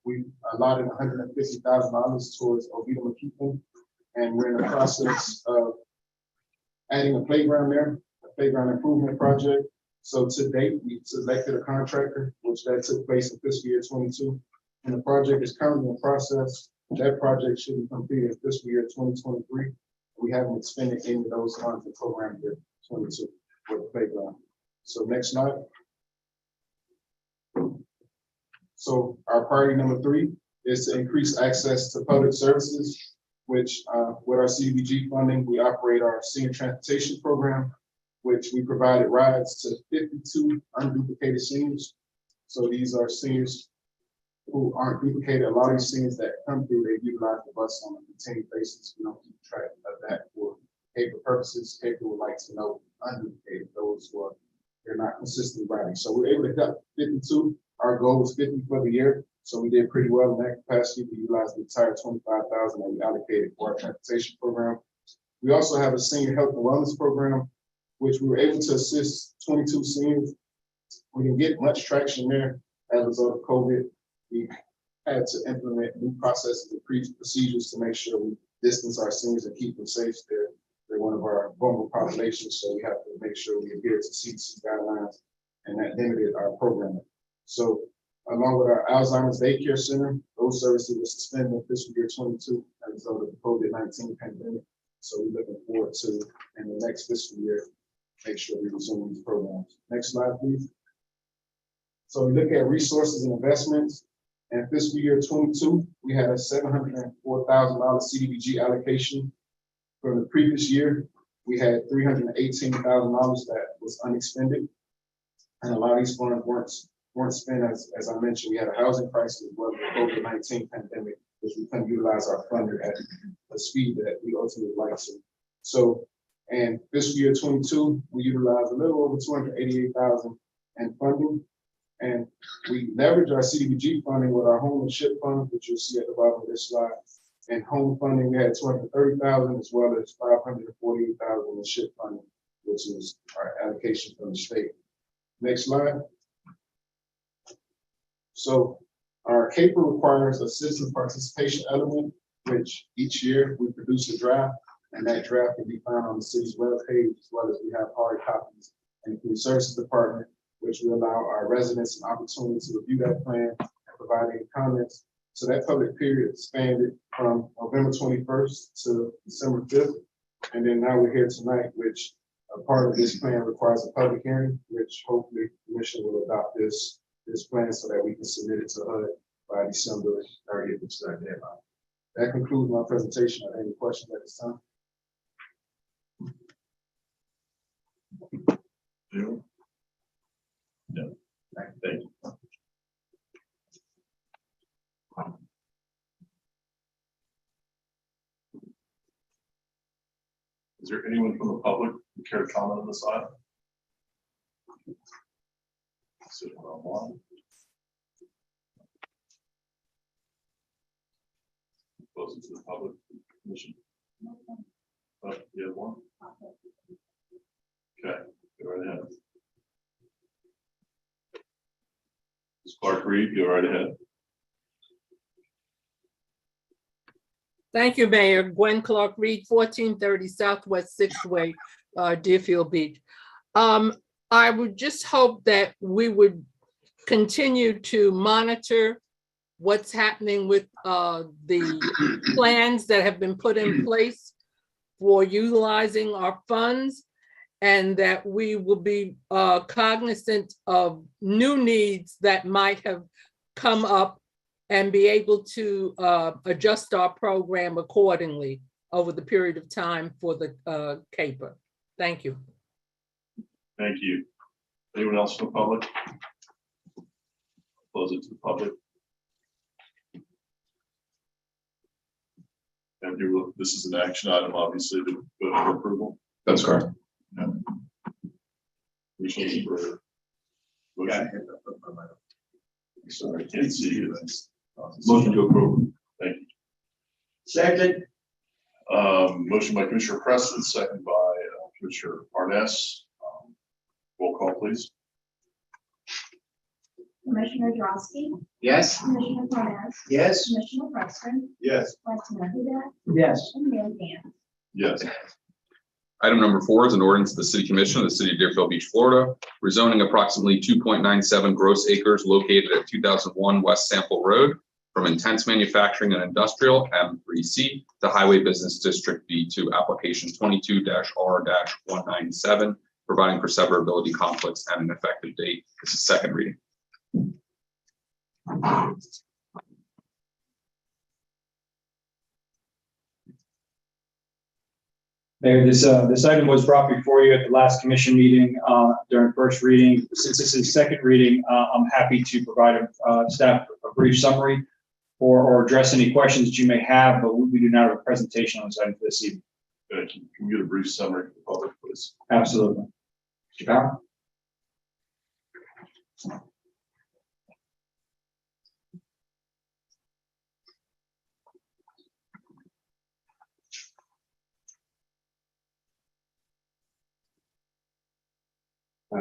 we allotted $150,000 towards Oviedo McKeithen, and we're in the process of adding a playground there, a playground improvement project. So to date, we selected a contractor, which that took place in fiscal year 22, and the project is currently in process. That project should be completed in fiscal year 2023. We haven't expended any of those funds in program year 22 for the playground. So next slide. So our priority number 3 is to increase access to public services, which with our CDBG funding, we operate our senior transportation program, which we provided rides to 52 unduplicated seniors. So these are seniors who aren't duplicated. A lot of these seniors that come through, they utilize the bus on a continued basis. We don't keep track of that for paper purposes. Paper would like to know unduplicated, those who are, they're not consistently riding. So we're able to help 52. Our goal was 50 for the year. So we did pretty well in that capacity. We utilized the entire 25,000 that we allocated for our transportation program. We also have a senior health and wellness program, which we were able to assist 22 seniors. We didn't get much traction there as a result of COVID. We had to implement new processes and procedures to make sure we distance our seniors and keep them safe. They're one of our vulnerable populations, so we have to make sure we adhere to CDC guidelines, and that limited our programming. So along with our Alzheimer's Daycare Center, those services were suspended in fiscal year 22 as a result of the COVID-19 pandemic. So we're looking forward to, in the next fiscal year, make sure we resume these programs. Next slide, please. So we look at resources and investments. In fiscal year 22, we had a $704,000 CDBG allocation. From the previous year, we had $318,000 that was unexpended. And a lot of these funds weren't spent, as I mentioned. We had a housing crisis as well as the COVID-19 pandemic, which we couldn't utilize our funder at the speed that we ultimately like to. So, in fiscal year 22, we utilized a little over $288,000 in funding. And we leverage our CDBG funding with our home and ship fund, which you'll see at the bottom of this slide. And home funding, we had $230,000 as well as $548,000 in ship funding, which is our allocation from the state. Next slide. So our CAPER requires a citizen participation element, which each year we produce a draft, and that draft can be found on the city's webpage, as well as we have hard copies in the Community Services Department, which will allow our residents an opportunity to review that plan and provide any comments. So that public period spanned from November 21st to December 5th. And then now we're here tonight, which a part of this plan requires a public hearing, which hopefully the commission will adopt this plan so that we can submit it to HUD by December 30th, which is our deadline. That concludes my presentation. Are there any questions at this time? No. Thank you. Is there anyone from the public who care to comment on this item? Close it to the public commission. You have one? Okay, go right ahead. Ms. Clark Reed, go right ahead. Thank you, Mayor. Gwen Clark Reed, 1430 Southwest 6th Way, Deerfield Beach. I would just hope that we would continue to monitor what's happening with the plans that have been put in place for utilizing our funds, and that we will be cognizant of new needs that might have come up and be able to adjust our program accordingly over the period of time for the CAPER. Thank you. Thank you. Anyone else from the public? Close it to the public. And this is an action item, obviously, to go for approval. That's correct. Motion for- Sorry, I can't see you. Motion to approve. Thank you. Second. Motion by Commissioner Preston, second by Commissioner Parnas. Roll call, please. Commissioner Drosky, Yes. Commissioner Parnas, Yes. Commissioner Preston, Yes. Vice Mayor Huda, Yes. and Mayor Dan. Yes. Item number 4 is an ordinance of the City Commission of the City of Deerfield Beach, Florida, rezoning approximately 2.97 gross acres located at 2001 West Sample Road from intense manufacturing and industrial M3C to Highway Business District B2, application 22-R-197, providing for severability conflicts and an effective date. This is second reading. Mayor, this item was brought before you at the last commission meeting during first reading. Since this is second reading, I'm happy to provide staff a brief summary or address any questions that you may have, but we do not have a presentation on this item for this evening. Thank you. Can we get a brief summary for the public, please? Absolutely. Mr. Powell?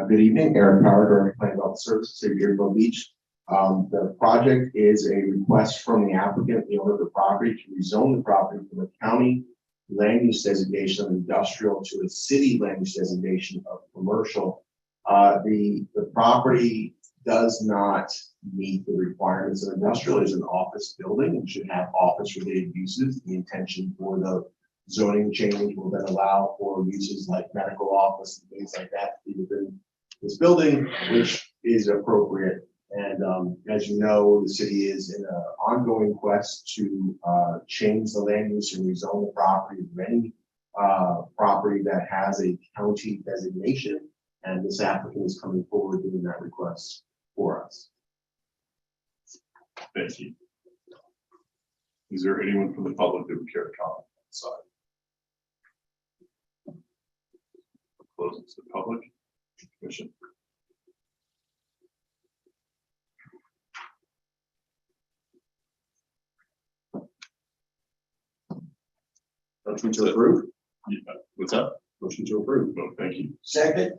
Good evening, Eric Power, Director of Planning Development Services, City of Deerfield Beach. The project is a request from the applicant, the owner of the property, to rezone the property from a county land use designation of industrial to a city land use designation of commercial. The property does not meet the requirements of industrial. It is an office building and should have office related uses. The intention for the zoning change will then allow for uses like medical office and things like that to be within this building, which is appropriate. And as you know, the city is in an ongoing quest to change the land use and rezone the property of any property that has a county designation. And this applicant is coming forward doing that request for us. Thank you. Is there anyone from the public that would care to comment on the side? Close it to the public. Commission. Motion to approve. Yeah. What's up? Motion to approve. Oh, thank you. Second.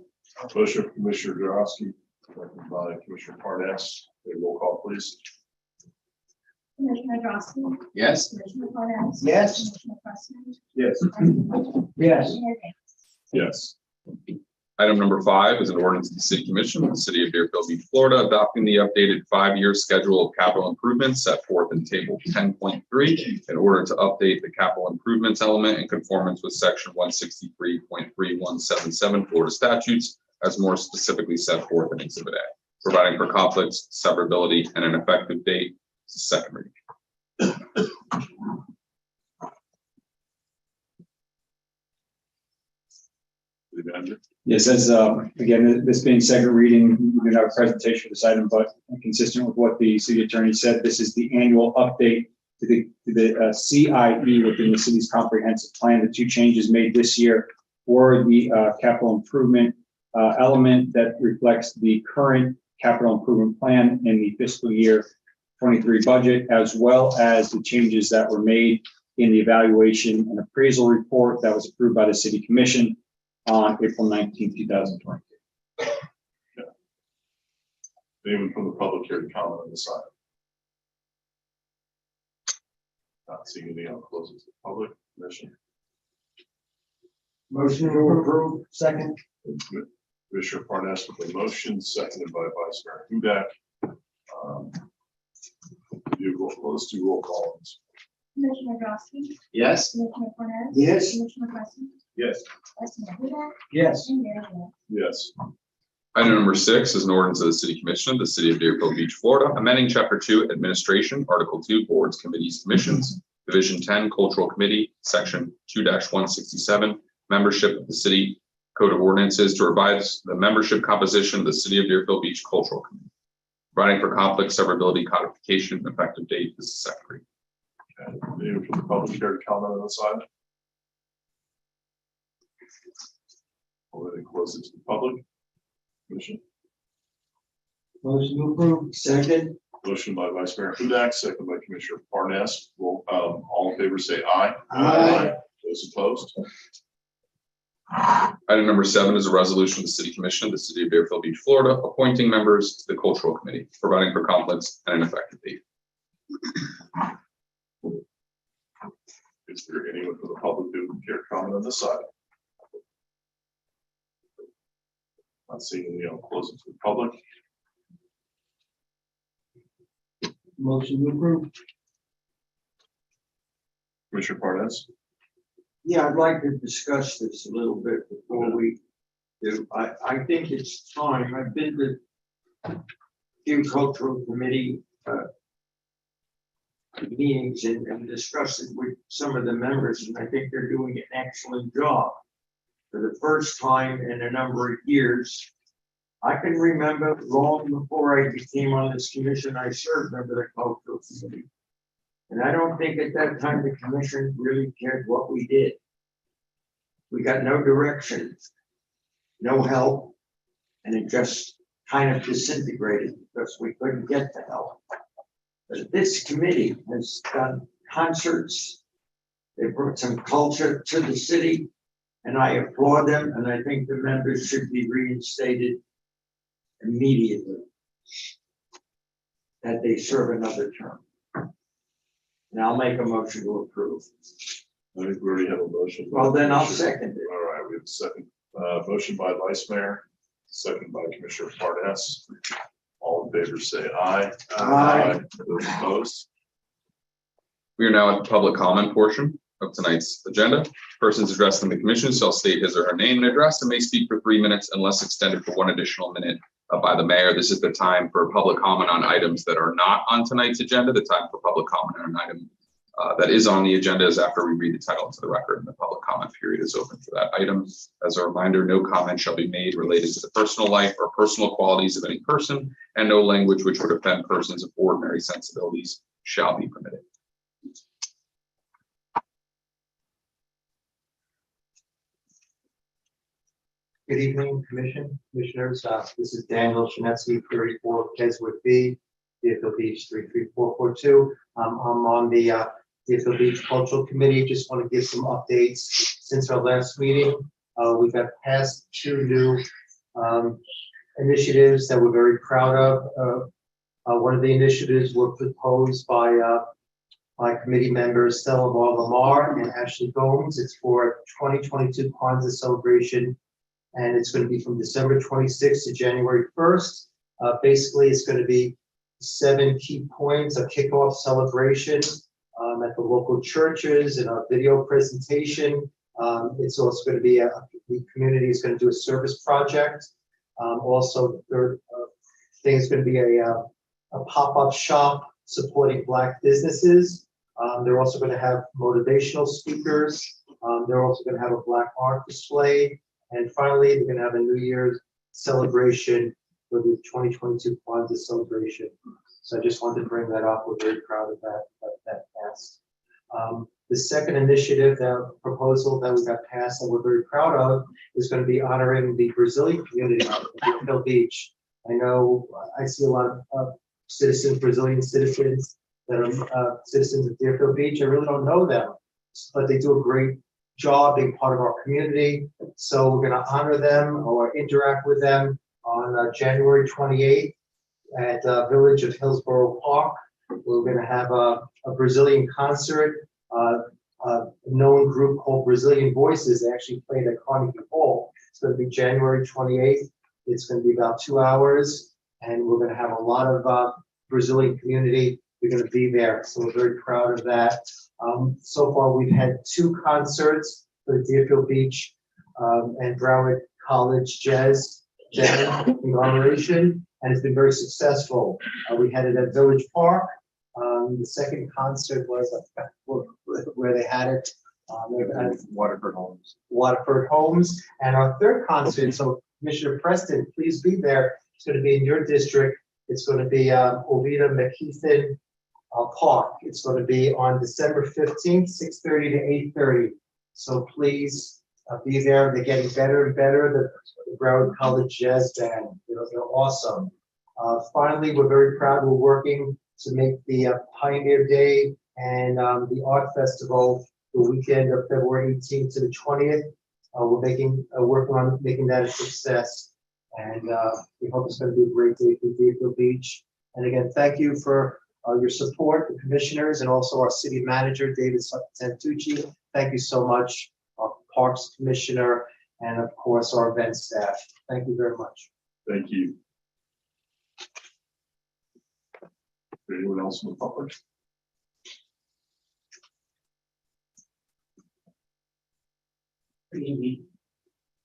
Motion from Commissioner Jarosky, second by Commissioner Parnas. Roll call, please. Commissioner Drosky, Yes. Commissioner Parnas. Yes. Commissioner Preston, Yes. Vice Mayor Yes. Mayor Dan. Yes. Item number 5 is an ordinance of the City Commission of the City of Deerfield Beach, Florida, adopting the updated 5-year schedule of capital improvements set forth in table 10.3 in order to update the capital improvements element in conformance with section 163.3177 Florida statutes, as more specifically set forth in Exhibit A, providing for conflicts, severability, and an effective date. This is second reading. City Manager. Yes, as again, this being second reading, we do have a presentation for this item, but consistent with what the city attorney said, this is the annual update to the CIE within the city's comprehensive plan. The 2 changes made this year for the capital improvement element that reflects the current capital improvement plan in the fiscal year 23 budget, as well as the changes that were made in the evaluation and appraisal report that was approved by the City Commission on April 19, 2022. Anyone from the public here to comment on this item? Not seeing anything else, closes the public. Commission. Motion to approve. Second. Commissioner Parnas with the motion, seconded by Vice Mayor Hudak. Let's do roll call. Commissioner Drosky, Yes. Commissioner Cornell. Yes. Commissioner Preston, Yes. Vice Mayor Huda, Yes. and Mayor Hill. Yes. Item number 6 is an ordinance of the City Commission of the City of Deerfield Beach, Florida, amending Chapter 2 Administration, Article 2 Boards, Committees, Commissions, Division 10 Cultural Committee, Section 2-167, Membership of the City Code of Ordinances to revise the membership composition of the City of Deerfield Beach Cultural Committee, providing for conflict, severability, codification, and effective date. This is second reading. Anyone from the public care to comment on this item? We'll then close it to the public. Commission. Motion to approve. Second. Motion by Vice Mayor Hudak, second by Commissioner Parnas. Will, all in favor say aye. Aye. Those opposed? Item number 7 is a resolution of the City Commission of the City of Deerfield Beach, Florida, appointing members to the Cultural Committee, providing for conflicts and an effective date. Is there anyone from the public who would care to comment on this item? Not seeing any, I'll close it to the public. Motion to approve. Commissioner Parnas. Yeah, I'd like to discuss this a little bit before we do. I think it's time. I've been to few cultural committee meetings and discussed it with some of the members, and I think they're doing an excellent job. For the first time in a number of years, I can remember long before I became on this commission, I served under the cultural committee. And I don't think at that time the commission really cared what we did. We got no direction, no help, and it just kind of disintegrated because we couldn't get the help. But this committee has done concerts. They brought some culture to the city, and I applaud them, and I think the members should be reinstated immediately, that they serve another term. And I'll make a motion to approve. I think we already have a motion. Well, then I'll second it. All right, we have a second, motion by Vice Mayor, second by Commissioner Parnas. All in favor, say aye. Aye. Those opposed? We are now at the public comment portion of tonight's agenda. Persons addressing the commission shall state his or her name and address and may speak for 3 minutes unless extended for 1 additional minute by the mayor. This is the time for public comment on items that are not on tonight's agenda. The time for public comment on an item that is on the agenda is after we read the title into the record, and the public comment period is open for that item. As a reminder, no comment shall be made related to the personal life or personal qualities of any person, and no language which would offend persons of ordinary sensibilities shall be permitted. Good evening, Commissioners. This is Daniel Shinetsky, 34 Keswick B, Deerfield Beach 33442. I'm on the Deerfield Beach Cultural Committee. Just want to give some updates since our last meeting. We got passed 2 new initiatives that we're very proud of. One of the initiatives were proposed by committee members Stella Lamar and Ashley Gomes. It's for 2022 Kwanzaa celebration, and it's going to be from December 26th to January 1st. Basically, it's going to be 7 key points, a kickoff celebration at the local churches and a video presentation. It's also going to be the community is going to do a service project. Also, the third thing is going to be a pop-up shop supporting Black businesses. They're also going to have motivational speakers. They're also going to have a Black art display. And finally, they're going to have a New Year's celebration for the 2022 Kwanzaa celebration. So I just wanted to bring that up. We're very proud of that passed. The second initiative, the proposal that we got passed and we're very proud of, is going to be honoring the Brazilian community of Deerfield Beach. I know I see a lot of Brazilian citizens that are citizens of Deerfield Beach. I really don't know them, but they do a great job being part of our community. So we're going to honor them or interact with them on January 28th at Village of Hillsborough Park. We're going to have a Brazilian concert, a known group called Brazilian Voices. They actually played at Carnegie Hall. It's going to be January 28th. It's going to be about 2 hours, and we're going to have a lot of Brazilian community you're going to be there. So we're very proud of that. So far, we've had 2 concerts for the Deerfield Beach and Broward College Jazz conglomeration, and it's been very successful. We had it at Village Park. The second concert was where they had it. Waterford Homes. Waterford Homes. And our third concert, so Commissioner Preston, please be there. It's going to be in your district. It's going to be Oviedo McKeithen Park. It's going to be on December 15th, 6:30 to 8:30. So please be there. They're getting better and better. The Broward College Jazz Band, they're awesome. Finally, we're very proud. We're working to make the Pioneer Day and the Art Festival the weekend of February 18th to the 20th. We're working on making that a success. And we hope it's going to be a great day for Deerfield Beach. And again, thank you for your support, the commissioners, and also our city manager, David Santucci. Thank you so much, our Parks Commissioner, and of course, our event staff. Thank you very much. Thank you. Anyone else in the public? Good evening.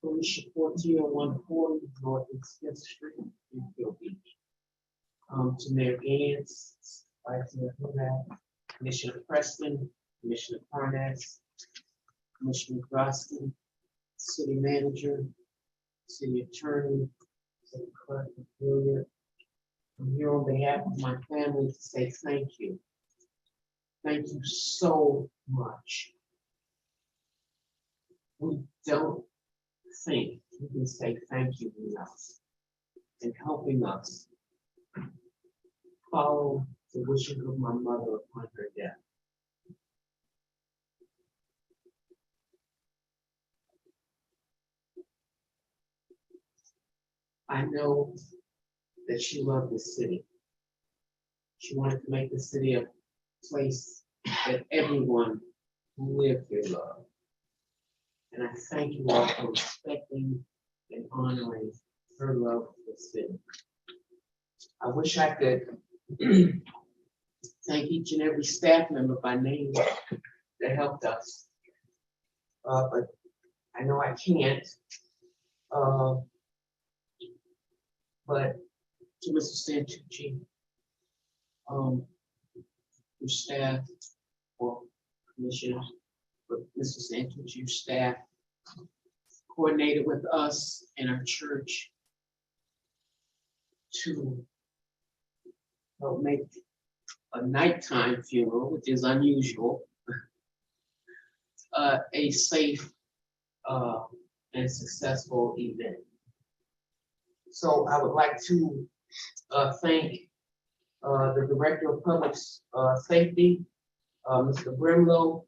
Felicia Portillo, 140 Northeast Fifth Street, Deerfield Beach. To Mayor Gantz, Vice Mayor Hudak, Commissioner Preston, Commissioner Parnas, Commissioner Grosky, City Manager, City Attorney, City Clerk, and Julia. I'm here on behalf of my family to say thank you. Thank you so much. We don't think we can say thank you enough in helping us follow the wishes of my mother upon her death. I know that she loved the city. She wanted to make the city a place that everyone who lived here loved. And I thank you all for respecting and honoring her love for the city. I wish I could thank each and every staff member by name that helped us. But I know I can't. But to Mr. Santucci, your staff, or Commissioner, but Mr. Santucci, your staff coordinated with us and our church to help make a nighttime funeral, which is unusual, a safe and successful event. So I would like to thank the Director of Public Safety, Mr. Brimlow,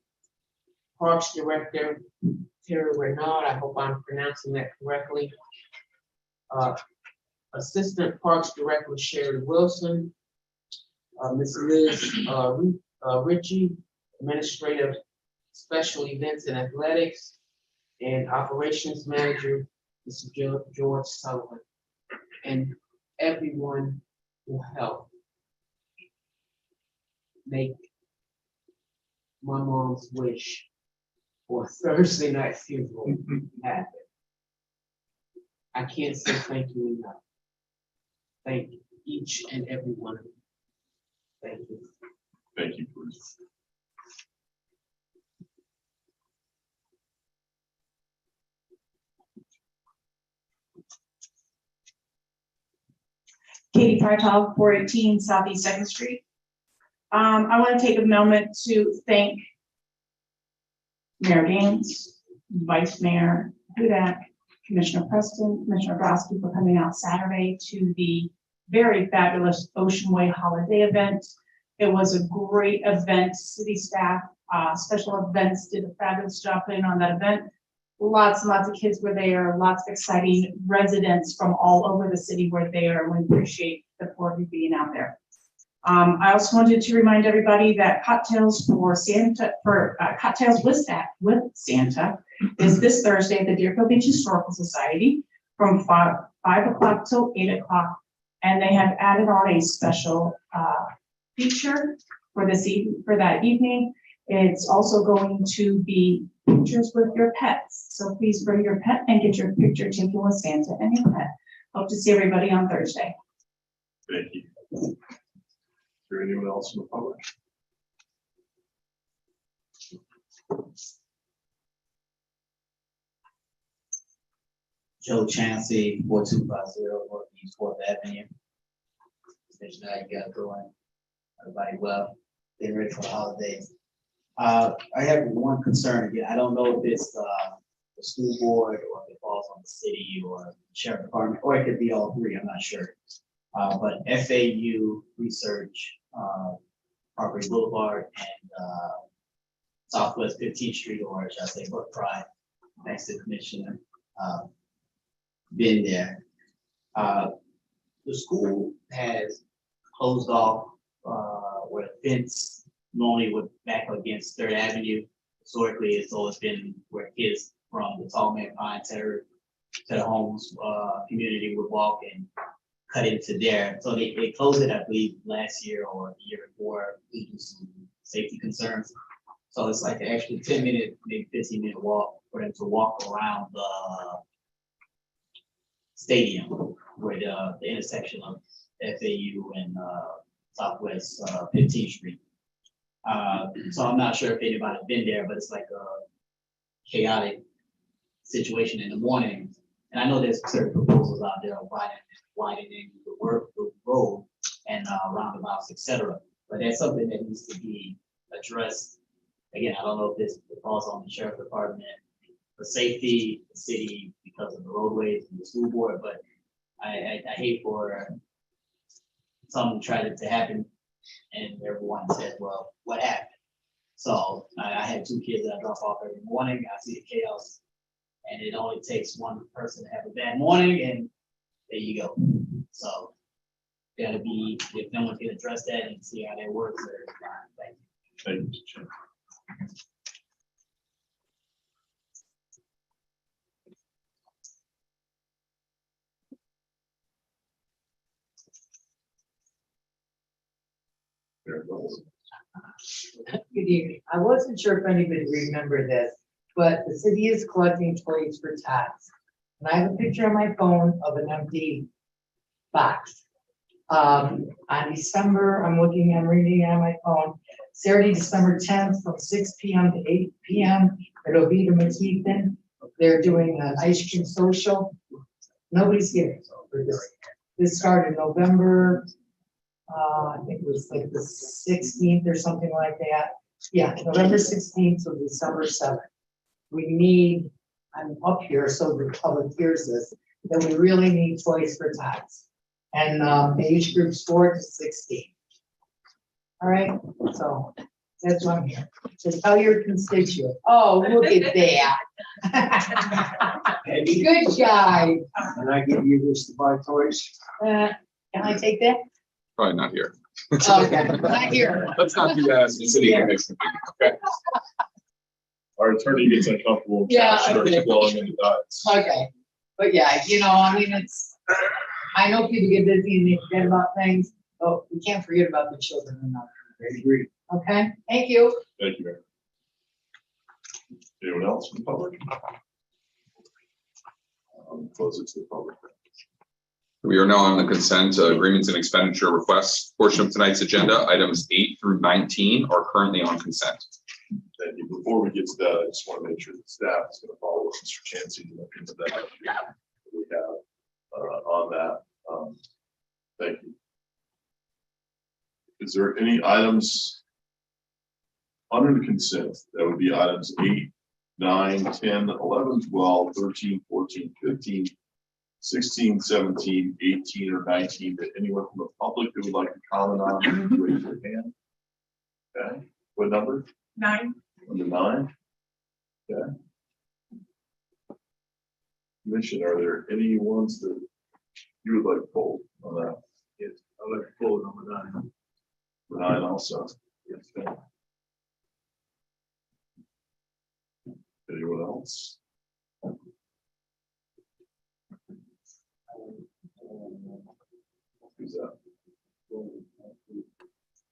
Parks Director Terry Renaud, I hope I'm pronouncing that correctly, Assistant Parks Director Sherry Wilson, Ms. Liz Ritchie, Administrative Special Events and Athletics, and Operations Manager, Mr. George Sullivan, and everyone who helped make my mom's wish for Thursday night funeral happen. I can't say thank you enough. Thank each and every one of you. Thank you. Thank you, Bruce. Katie Fartall, 418 Southeast 2nd Street. I want to take a moment to thank Mayor Gaines, Vice Mayor Hudak, Commissioner Preston, Commissioner Grosky for coming out Saturday to the very fabulous Ocean Way holiday event. It was a great event. City staff, special events did a fabulous job putting on that event. Lots and lots of kids were there, lots of exciting residents from all over the city were there, and we appreciate the four of you being out there. I also wanted to remind everybody that Cocktails for Santa, Cocktails with Santa is this Thursday at the Deerfield Beach Historical Society from 5 o'clock till 8 o'clock. And they have added on a special feature for for that evening. It's also going to be pictures with your pets. So please bring your pet and get your picture taken with Santa and your pet. Hope to see everybody on Thursday. Thank you. Is there anyone else in the public? Joe Chansey, 4250 Northeast Fourth Avenue. Station how you got going. Everybody well, getting ready for the holidays. I have one concern again. I don't know if it's the school board or if it falls on the city or sheriff department, or it could be all three, I'm not sure. But FAU research, Harvard Boulevard and Southwest 15th Street, or should I say Brook Pride, thanks to Commissioner, been there. The school has closed off where the fence normally would back against Third Avenue. Historically, it's always been where kids from the Tallman Pine to the homes community would walk and cut into there. So they closed it, I believe, last year or the year before due to some safety concerns. So it's like an extra 10-minute, maybe 15-minute walk for them to walk around the stadium where the intersection of FAU and Southwest 15th Street. So I'm not sure if anybody's been there, but it's like a chaotic situation in the morning. And I know there's certain proposals out there of widening the road and roundabouts, etc. But that's something that needs to be addressed. Again, I don't know if this falls on the sheriff department for safety, the city because of the roadways and the school board, but I hate for something tried to happen and everyone said, well, what happened? So I had 2 kids that I drop off every morning. I see the chaos and it only takes one person to have a bad morning and there you go. So gotta be, if no one can address that and see how that works, thank you. Thank you, Mr. Chairman. There it goes. Good evening. I wasn't sure if anybody remembered this, but the city is collecting toys for tots. And I have a picture on my phone of an empty box. On December, I'm reading on my phone, Saturday, December 10th from 6 p.m. to 8 p.m. at Oviedo McKeithen. They're doing an ice cream social. Nobody's here for this. This started November, I think it was like the 16th or something like that. Yeah, November 16th to December 7th. We need, I'm up here so the public hears this, that we really need toys for tots. And age groups 4 to 16. All right, so that's what I'm here. So tell your constituent. Oh, look at that. Good guy. And I give you this to buy toys. Can I take that? Probably not here. Okay, not here. Let's not do that as the city commission. Okay. Our attorney gets uncomfortable. And Yeah, starts okay. blowing in the dots. Okay, but yeah, I mean, I know people get busy and they forget about things, but we can't forget about the children enough. I agree. Okay, thank you. Thank you, Mayor. Anyone else from the public? Close it to the public. We are now on the consent agreements and expenditure requests portion of tonight's agenda. Items 8 through 19 are currently on consent. Thank you. Before we get to that, I just want to make sure that staff is going to follow what Mr. Chansey and look into that. We have on that. Thank you. Is there any items under the consent that would be items 8, 9, 10, 11, 12, 13, 14, 15, 16, 17, 18, or 19 that anyone from the public who would like to comment on, raise their hand? Okay, what number? 9. Number 9. Okay. Commission, are there any ones that you would like to pull on that? Yes, I'd like to pull number 9. Number 9 also. Yes. Okay. Anyone else? Who's that?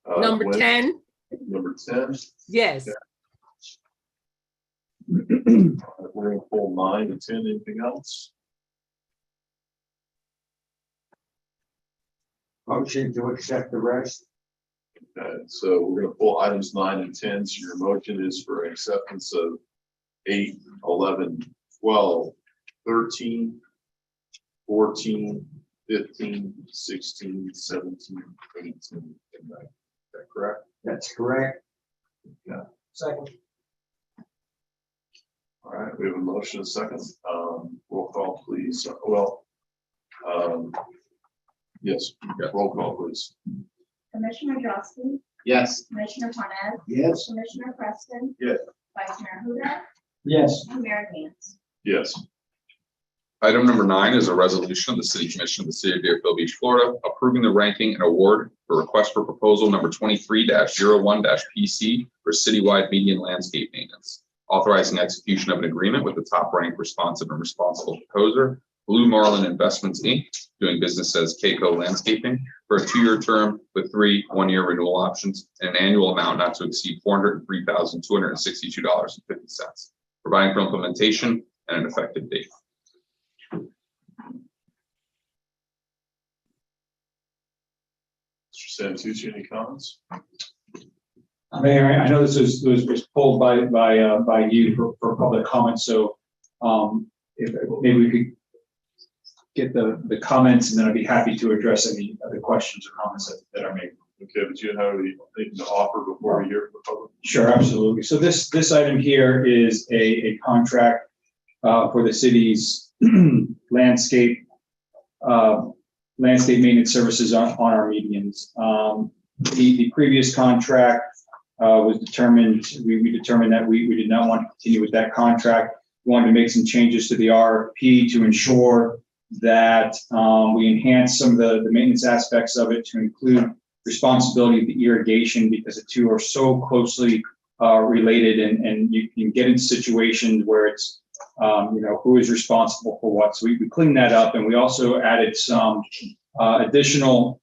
Number Gwen, 10, Number 10. yes. We're gonna pull 9 and 10. Anything else? Motion to accept the rest. Okay, so we're gonna pull items 9 and 10. So your motion is for acceptance of 8, 11, 12, 13, 14, 15, 16, 17, 18, and 19. Is that correct? That's correct. Yeah. Second. All right, we have a motion, a second. Roll call, please. Yes, roll call, please. Commissioner Drosky, Yes. Commissioner Parnas, Yes. Commissioner Preston. Yes. Vice Mayor Huda, Yes. and Mayor Gantz. Yes. Item number 9 is a resolution of the City Commission of the City of Deerfield Beach, Florida, approving the ranking and award for request for proposal number 23-01-PC for citywide median landscape maintenance, authorizing execution of an agreement with the top ranked responsive and responsible proposer, Blue Marlin Investments, Inc., doing business as Keiko Landscaping, for a 2-year term with 3 one-year renewal options and an annual amount not to exceed $403,262.50, providing for implementation and an effective date. Mr. Santucci, any comments? Mayor, I know this was pulled by you for public comment, so if maybe we could get the comments, and then I'd be happy to address any other questions or comments that are made. Okay, but you have anything to offer before we hear from the public? Sure, absolutely. So this item here is a contract for the city's landscape maintenance services on our medians. The previous contract was determined, we determined that we did not want to continue with that contract. We wanted to make some changes to the RFP to ensure that we enhance some of the maintenance aspects of it to include responsibility of the irrigation, because the two are so closely related, and you can get into situations where it's who is responsible for what. So we cleaned that up, and we also added some additional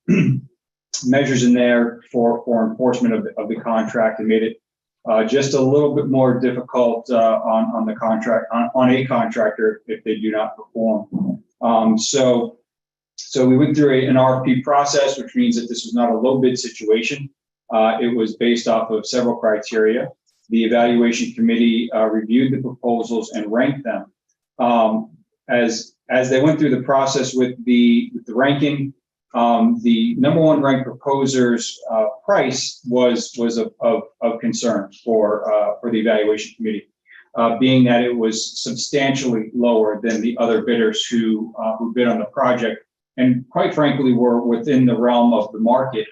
measures in there for enforcement of the contract, and made it just a little bit more difficult on the contract, on a contractor if they do not perform. So we went through an RFP process, which means that this was not a low bid situation. It was based off of several criteria. The evaluation committee reviewed the proposals and ranked them. As they went through the process with the ranking, the number 1 ranked proposer's price was of concern for the evaluation committee, being that it was substantially lower than the other bidders who bid on the project, and quite frankly were within the realm of the market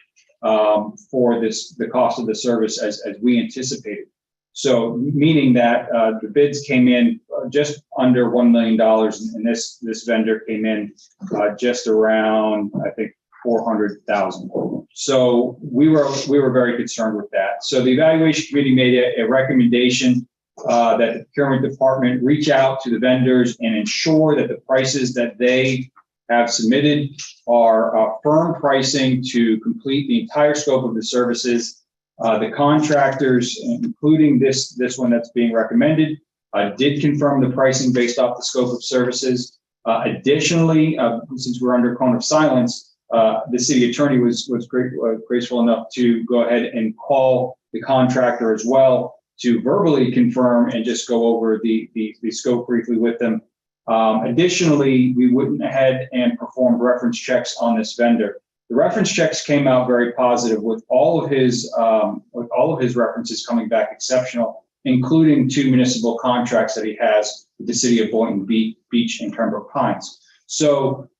for the cost of the service as we anticipated. So meaning that the bids came in just under $1 million, and this vendor came in just around, I think, $400,000. So we were very concerned with that. So the evaluation committee made a recommendation that the procurement department reach out to the vendors and ensure that the prices that they have submitted are firm pricing to complete the entire scope of the services. The contractors, including this one that's being recommended, did confirm the pricing based off the scope of services. Additionally, since we're under cone of silence, the city attorney was graceful enough to go ahead and call the contractor as well to verbally confirm and just go over the scope briefly with them. Additionally, we went ahead and performed reference checks on this vendor. The reference checks came out very positive, with all of his references coming back exceptional, including 2 municipal contracts that he has with the city of Boynton Beach and Pembroke Pines. So,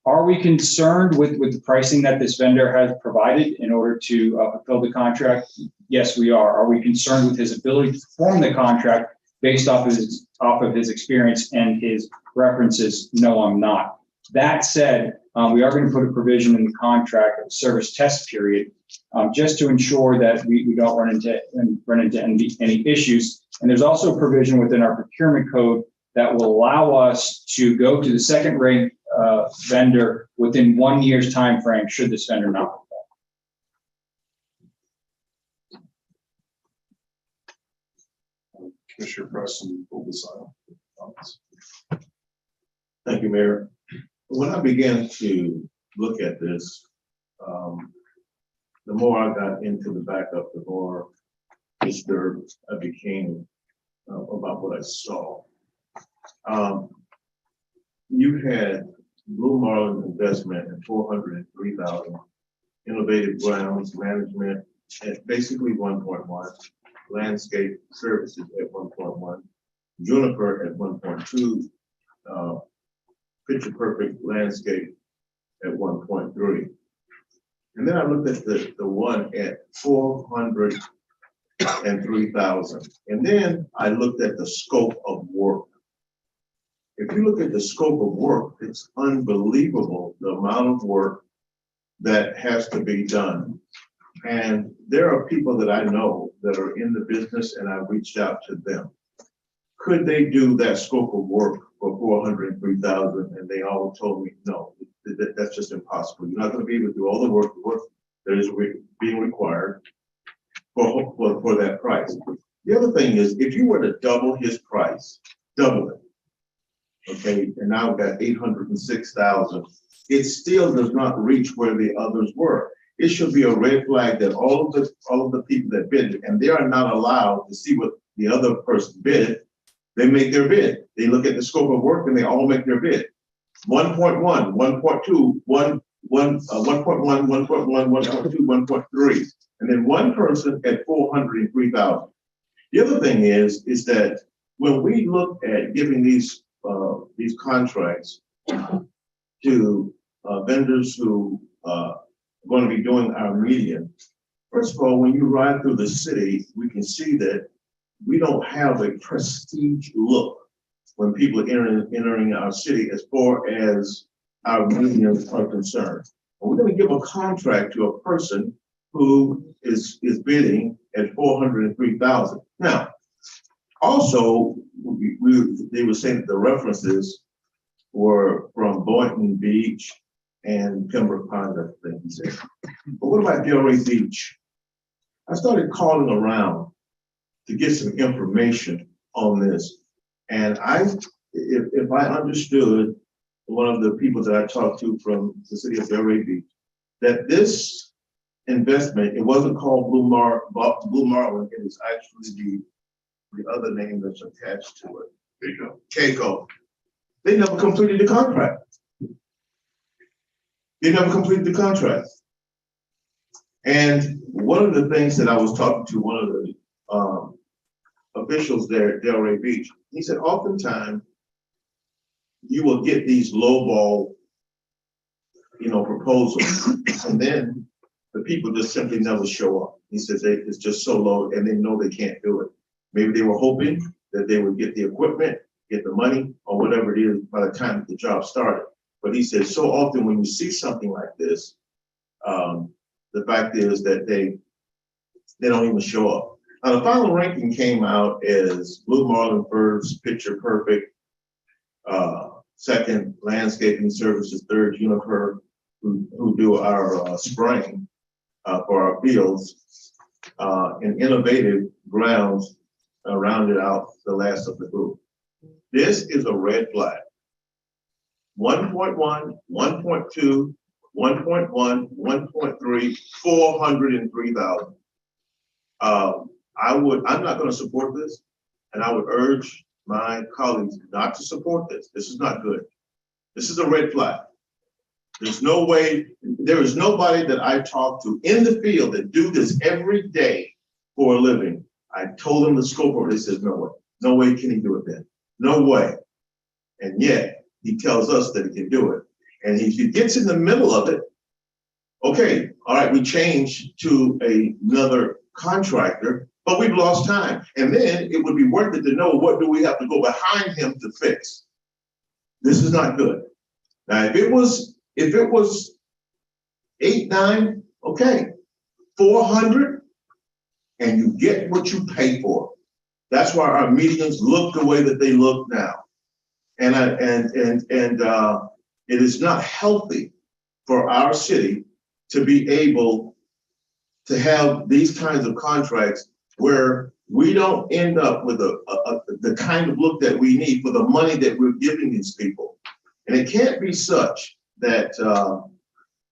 are we concerned with the pricing that this vendor has provided in order to fulfill the contract? Yes, we are. Are we concerned with his ability to perform the contract based off of his experience and his references? No, I'm not. That said, we are going to put a provision in the contract of a service test period, just to ensure that we don't run into any issues. And there's also a provision within our procurement code that will allow us to go to the second-ranked vendor within 1 year's time frame should this vendor not perform. Commissioner Preston will decide. Thank you, Mayor. When I began to look at this, the more I got into the backup, the more disturbed I became about what I saw. You had Blue Marlin investment at 403,000, Innovative Grounds Management at basically 1.1, Landscape Services at 1.1, Juniper at 1.2, Picture Perfect Landscape at 1.3. And then I looked at the one at 403,000. And then I looked at the scope of work. If you look at the scope of work, it's unbelievable the amount of work that has to be done. And there are people that I know that are in the business, and I reached out to them. Could they do that scope of work for 403,000? And they all told me, no, that's just impossible. You're not going to be able to do all the work that is being required for that price. The other thing is, if you were to double his price, double it, okay, and now we've got 806,000, it still does not reach where the others were. It should be a red flag that all of the people that bid, and they are not allowed to see what the other person bid. They make their bid. They look at the scope of work and they all make their bid. 1.1, 1.2, 1.1, 1.1, 1.2, 1.3, and then one person at 403,000. The other thing is that when we look at giving these contracts to vendors who are going to be doing our median, first of all, when you ride through the city, we can see that we don't have a prestige look when people are entering our city as far as our medians are concerned. And we're going to give a contract to a person who is bidding at 403,000. Now, also, they were saying that the references were from Boynton Beach and Pembroke Pines, I think he said. But what about Delray Beach? I started calling around to get some information on this. And if I understood one of the people that I talked to from the city of Delray Beach, that this investment, it wasn't called Blue Marlin, it was actually the other name that's attached to it. Keiko. They never completed the contract. And one of the things that I was talking to one of the officials there at Delray Beach, he said, oftentimes you will get these lowball, proposals, and then the people just simply never show up. He says it's just so low, and they know they can't do it. Maybe they were hoping that they would get the equipment, get the money, or whatever it is by the time the job started. But he said so often when you see something like this, the fact is that they don't even show up. Now, the final ranking came out as Blue Marlin first, Picture Perfect, second, Landscaping Services, third, Juniper, who do our spraying for our fields, and Innovative Grounds rounded out the last of the group. This is a red flag. 1.1, 1.2, 1.1, 1.3, 403,000. I'm not going to support this, and I would urge my colleagues not to support this. This is not good. This is a red flag. There's no way, there is nobody that I talk to in the field that do this every day for a living. I told them the scope of it. He says, no way can he do it then. No way. And yet he tells us that he can do it. And if he gets in the middle of it, okay, all right, we change to another contractor, but we've lost time. And then it would be worth it to know what do we have to go behind him to fix. This is not good. Now, if it was 8, 9, okay, 400, and you get what you pay for. That's why our medians look the way that they look now. And it is not healthy for our city to be able to have these kinds of contracts where we don't end up with the kind of look that we need for the money that we're giving these people. And it can't be such that,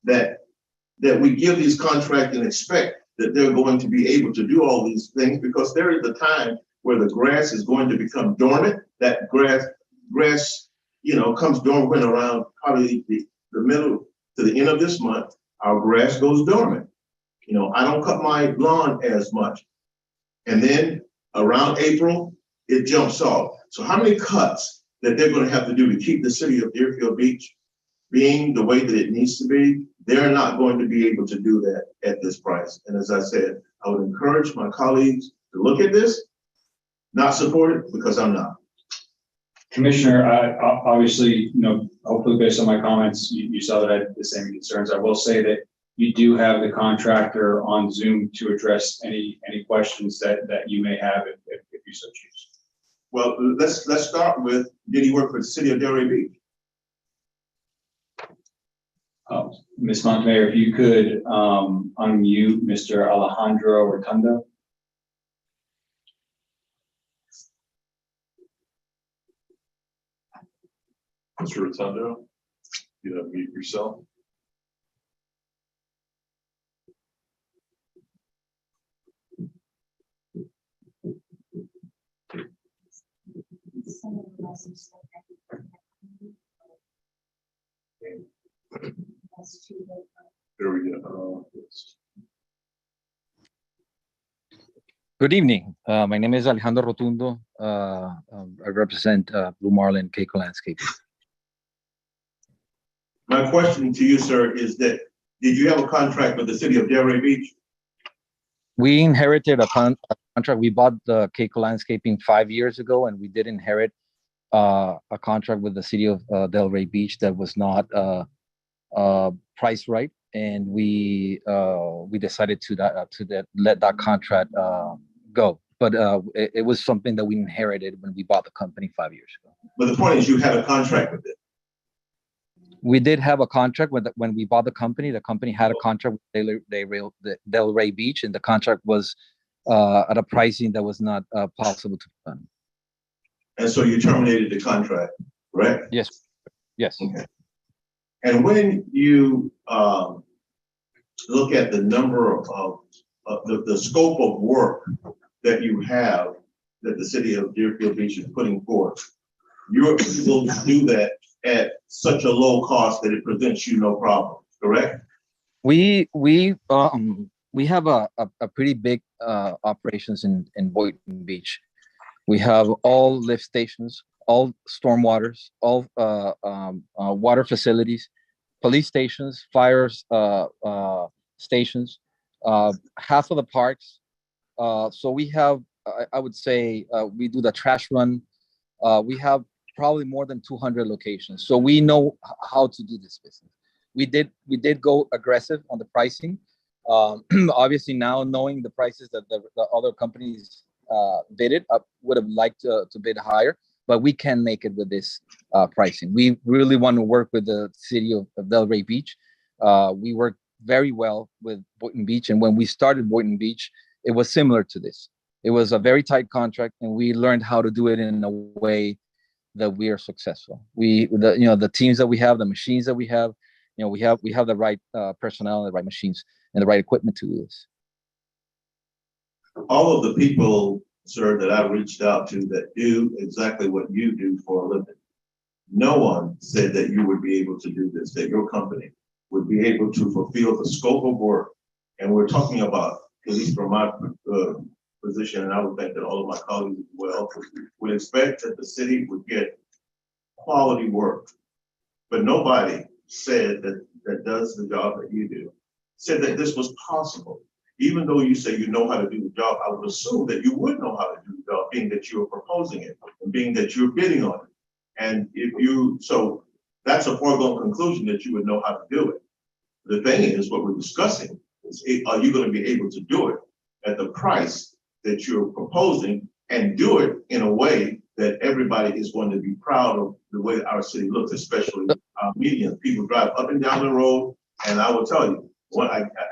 that we give these contracts and expect that they're going to be able to do all these things, because there is a time where the grass is going to become dormant. That grass, comes dormant around probably the middle to the end of this month. Our grass goes dormant. I don't cut my lawn as much. And then around April, it jumps off. So how many cuts that they're going to have to do to keep the city of Deerfield Beach being the way that it needs to be? They're not going to be able to do that at this price. And as I said, I would encourage my colleagues to look at this, not support it, because I'm not. Commissioner, obviously, hopefully based on my comments, you saw that I had the same concerns. I will say that you do have the contractor on Zoom to address any questions that you may have if you so choose. Well, let's start with, did he work for the city of Delray Beach? Ms. Montemayor, if you could unmute Mr. Alejandro Rotundo. Mr. Rotundo, you know, mute yourself. There we go. Good evening. My name is Alejandro Rotundo. I represent Blue Marlin Keiko Landscape. My question to you, sir, is that, did you have a contract with the city of Delray Beach? We inherited a contract. We bought the Keiko Landscaping 5 years ago, and we did inherit a contract with the city of Delray Beach that was not priced right, and we decided to let that contract go. But it was something that we inherited when we bought the company 5 years ago. But the point is, you had a contract with it. We did have a contract when we bought the company. The company had a contract with Delray Beach, and the contract was at a pricing that was not possible to be done. And so you terminated the contract, right? Yes. Yes. Okay. And when you look at the number of the scope of work that you have, that the city of Deerfield Beach is putting forth, you're able to do that at such a low cost that it presents you no problem, correct? We have a pretty big operations in Boynton Beach. We have all lift stations, all storm waters, all water facilities, police stations, fires stations, half of the parks. So we have, I would say, we do the trash run. We have probably more than 200 locations. So we know how to do this business. We did go aggressive on the pricing. Obviously now knowing the prices that the other companies bidded, I would have liked to bid higher, but we can make it with this pricing. We really want to work with the city of Delray Beach. We work very well with Boynton Beach. And when we started Boynton Beach, it was similar to this. It was a very tight contract, and we learned how to do it in a way that we are successful. The teams that we have, the machines that we have, we have the right personnel, and the right machines, and the right equipment to do this. All of the people, sir, that I reached out to that do exactly what you do for a living, no one said that you would be able to do this, that your company would be able to fulfill the scope of work. And we're talking about, at least from my position, and I would think that all of my colleagues as well, would expect that the city would get quality work. But nobody said that does the job that you do, said that this was possible. Even though you say you know how to do the job, I would assume that you would know how to do the job, being that you are proposing it, and being that you're bidding on it. And so that's a foregone conclusion that you would know how to do it. The thing is, what we're discussing is, are you going to be able to do it at the price that you're proposing, and do it in a way that everybody is going to be proud of the way our city looks, especially our medians. People drive up and down the road, and I will tell you,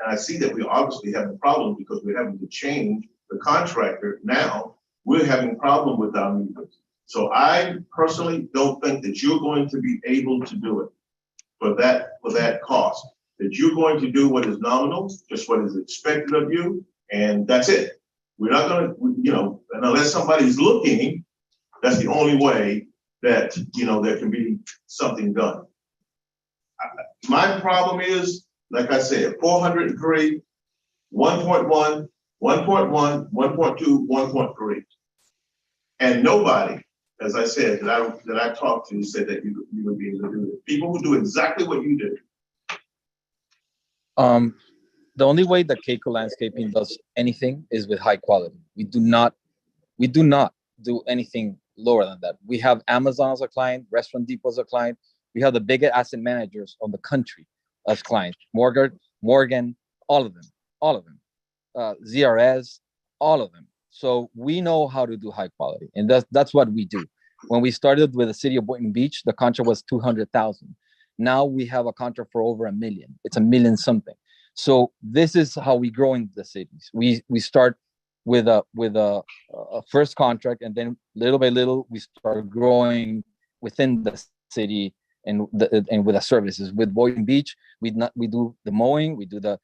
I see that we obviously have a problem because we're having to change the contractor, now we're having a problem with our meters. So I personally don't think that you're going to be able to do it for that cost. That you're going to do what is nominal, just what is expected of you, and that's it. We're not gonna, and unless somebody's looking, that's the only way that, there can be something done. My problem is, like I said, 403, 1.1, 1.1, 1.2, 1.3. And nobody, as I said, that I talked to said that you would be able to do it. People who do exactly what you did. The only way that Keiko Landscaping does anything is with high quality. We do not do anything lower than that. We have Amazon as a client, Restaurant Depot as a client. We have the biggest asset managers of the country as clients. Morgan, all of them. ZRS, all of them. So we know how to do high quality, and that's what we do. When we started with the city of Boynton Beach, the contract was 200,000. Now we have a contract for over $1 million. It's $1 million something. So this is how we grow in the cities. We start with a first contract, and then little by little we start growing within the city and with the services. With Boynton Beach, we do the mowing, we do the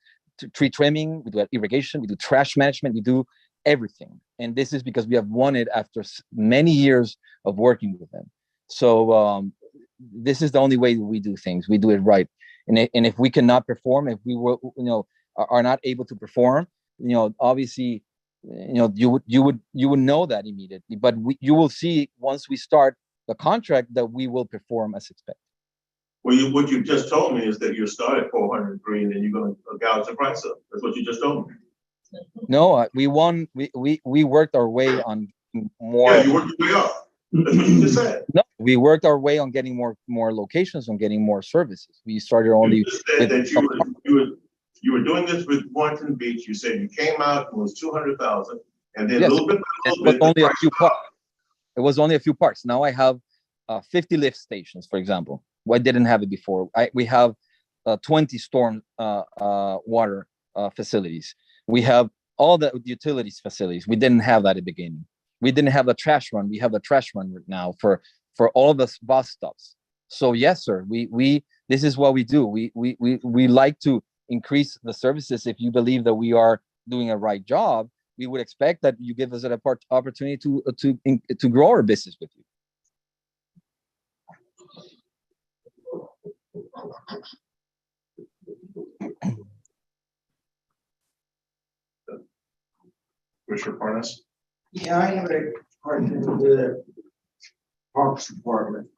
tree trimming, we do irrigation, we do trash management, we do everything. And this is because we have won it after many years of working with them. So this is the only way we do things. We do it right. And if we cannot perform, if we will, are not able to perform, obviously, you would know that immediately. But you will see once we start the contract that we will perform as expected. Well, what you just told me is that you start at 403 and then you're going to gouge the price up. That's what you just told me. No, we won. We worked our way on more. Yeah, you worked your way up. That's what you just said. No, we worked our way on getting more locations, on getting more services. We started only. You just said that you were doing this with Boynton Beach. You said you came out and it was 200,000, and then Yes, a little bit. it was only a few parts. It was only a few parts. Now I have 50 lift stations, for example. I didn't have it before. We have 20 storm water facilities. We have all the utilities facilities. We didn't have that at the beginning. We didn't have the trash run. We have the trash run right now for all the bus stops. So yes, sir. This is what we do. We like to increase the services. If you believe that we are doing a right job, we would expect that you give us an opportunity to grow our business with you. Commissioner Parnas? Yeah, I have a question to the Parks Department.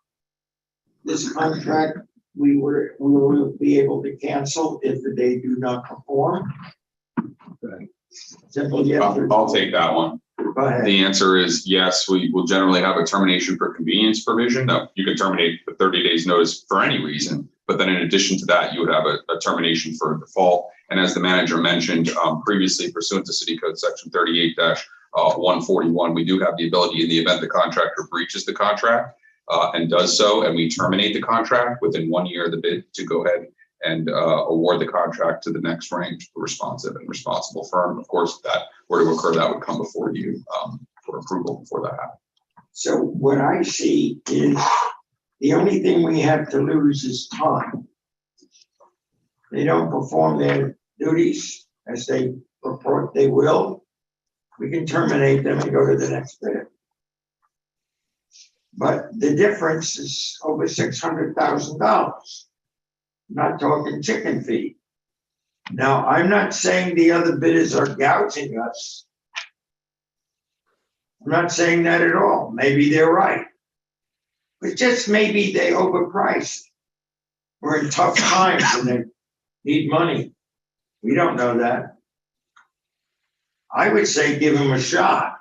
This contract, we will be able to cancel if they do not perform. Simple yes or no. I'll take that one. Go ahead. The answer is yes. We will generally have a termination for convenience provision. Now, you can terminate with 30 days notice for any reason, but then in addition to that, you would have a termination for default. And as the manager mentioned previously, pursuant to City Code Section 38-141, we do have the ability, in the event the contractor breaches the contract and does so, and we terminate the contract within 1 year of the bid, to go ahead and award the contract to the next ranked responsive and responsible firm. Of course, if that were to occur, that would come before you for approval before that happens. So what I see is the only thing we have to lose is time. They don't perform their duties as they report they will. We can terminate them and go to the next bidder. But the difference is over $600,000. Not talking chicken feed. Now, I'm not saying the other bidders are gouging us. I'm not saying that at all. Maybe they're right. But just maybe they overpriced. We're in tough times and they need money. We don't know that. I would say give them a shot.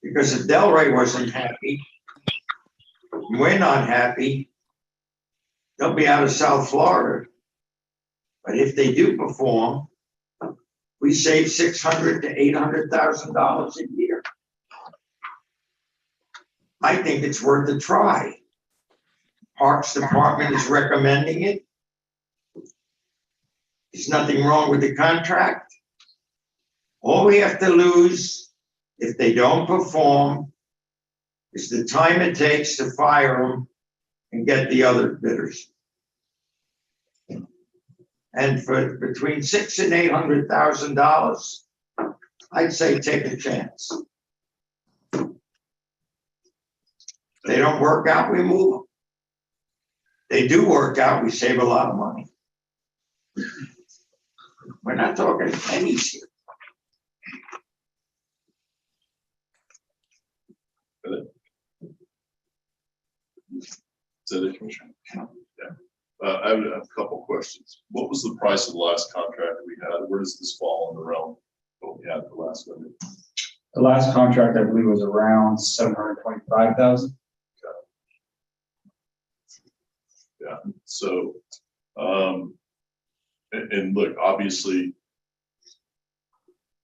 Because if Delray wasn't happy, we're not happy, they'll be out of South Florida. But if they do perform, we save $600,000 to $800,000 a year. I think it's worth a try. Parks Department is recommending it. There's nothing wrong with the contract. All we have to lose if they don't perform is the time it takes to fire them and get the other bidders. And for between $600,000 and $800,000, I'd say take a chance. If they don't work out, we move them. They do work out, we save a lot of money. We're not talking pennies here. Is that it, Commissioner? Yeah. I have a couple questions. What was the price of the last contract we had? Where does this fall in the realm of what we had the last one? The last contract, I believe, was around 725,000. Yeah, so, and look, obviously,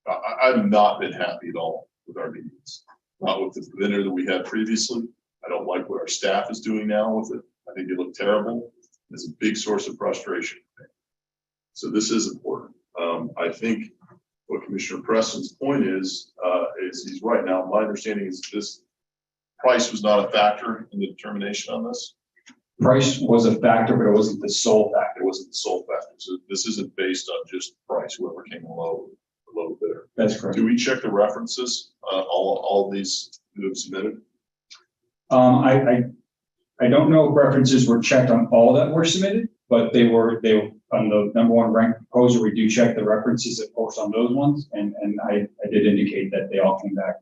I've not been happy at all with our meetings. Not with the vendor that we had previously. I don't like what our staff is doing now with it. I think they look terrible. It's a big source of frustration. So this is important. I think what Commissioner Preston's point is he's right. Now, my understanding is this price was not a factor in the determination on this. Price was a factor, but it wasn't the sole factor. It wasn't the sole factor. So this isn't based on just price, whoever came low bidder. That's correct. Do we check the references, all of these who have submitted? I don't know if references were checked on all that were submitted, but they were on the number one ranked proposer. We do check the references, of course, on those ones, and I did indicate that they all came back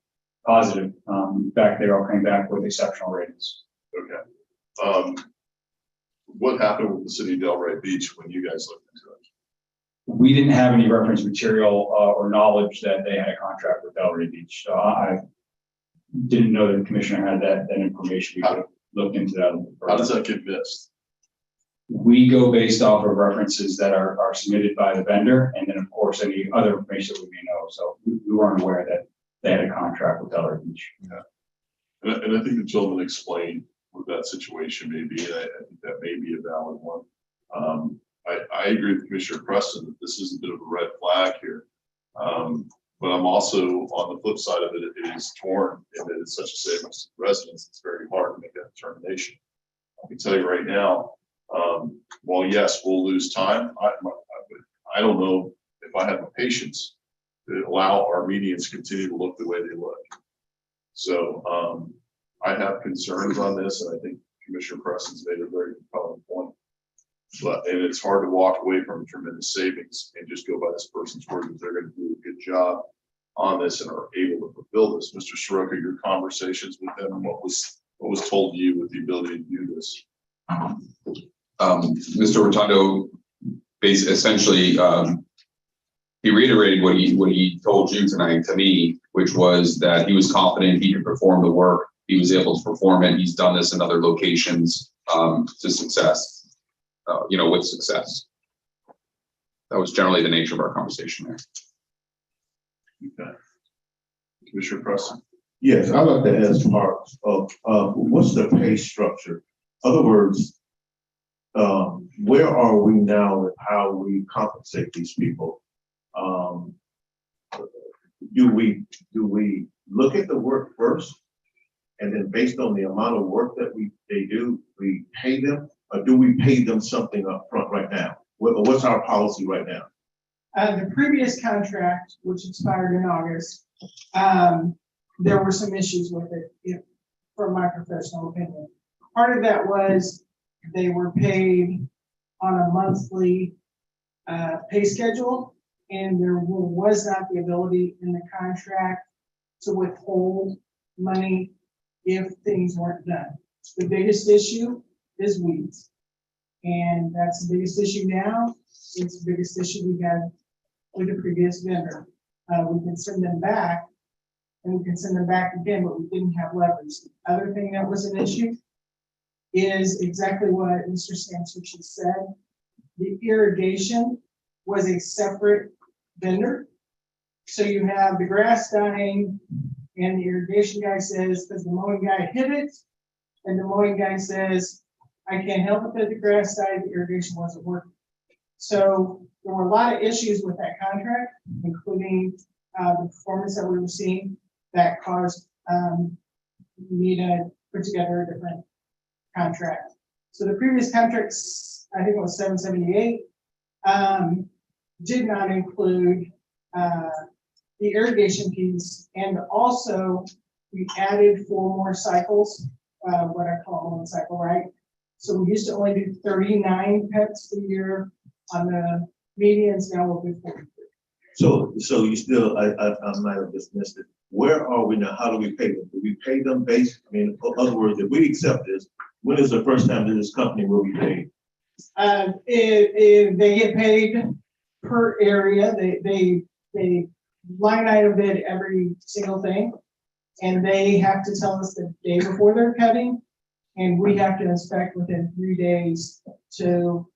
positive. In fact, they all came back with exceptional ratings. Okay. What happened with the city of Delray Beach when you guys looked into it? We didn't have any reference material or knowledge that they had a contract with Delray Beach. So I didn't know that the commissioner had that information. We could have looked into that. How does that get missed? We go based off of references that are submitted by the vendor, and then of course any other information that we may know. So we weren't aware that they had a contract with Delray Beach. Yeah. And I think the gentleman explained what that situation may be, and I think that may be a valid one. I agree with Commissioner Preston that this is a bit of a red flag here. But I'm also, on the flip side of it, it is torn, and it is such a savings to residents, it's very hard to make that determination. I can tell you right now, while yes, we'll lose time, I don't know if I have the patience to allow our medians to continue to look the way they look. So I have concerns on this, and I think Commissioner Preston's made a very compelling point. And it's hard to walk away from tremendous savings and just go by this person's word that they're going to do a good job on this and are able to fulfill this. Mr. Soroka, your conversations with them, what was told to you with the ability to do this? Mr. Rotundo essentially he reiterated what he told you tonight to me, which was that he was confident he could perform the work. He was able to perform it. He's done this in other locations to success. With success. That was generally the nature of our conversation there. Okay. Commissioner Preston. Yes, I'd like to ask Mark of what's the pay structure? In other words, where are we now with how we compensate these people? Do we look at the work first, and then based on the amount of work that they do, we pay them? Or do we pay them something up front right now? What's our policy right now? The previous contract, which expired in August, there were some issues with it, from my professional opinion. Part of that was they were paid on a monthly pay schedule, and there was not the ability in the contract to withhold money if things weren't done. The biggest issue is weeds. And that's the biggest issue now. It's the biggest issue we had with the previous vendor. We can send them back, and we can send them back again, but we didn't have leverage. The other thing that was an issue is exactly what Mr. Sansucci said. The irrigation was a separate vendor. So you have the grass dying, and the irrigation guy says, because the mowing guy hit it, and the mowing guy says, I can't help it that the grass died, the irrigation wasn't working. So there were a lot of issues with that contract, including the performance that we were seeing, that caused, me to put together a different contract. So the previous contracts, I think it was 778, did not include, the irrigation piece, and also we added 4 more cycles, what I call one cycle, right? So we used to only do 39 pets a year on the medians, now we'll do 43. So you still, I might have just missed it. Where are we now? How do we pay them? Do we pay them based, I mean, in other words, if we accept this, when is the first time that this company will be paid? If they get paid per area, they line item bid every single thing. And they have to tell us the day before they're cutting, and we have to inspect within 3 days to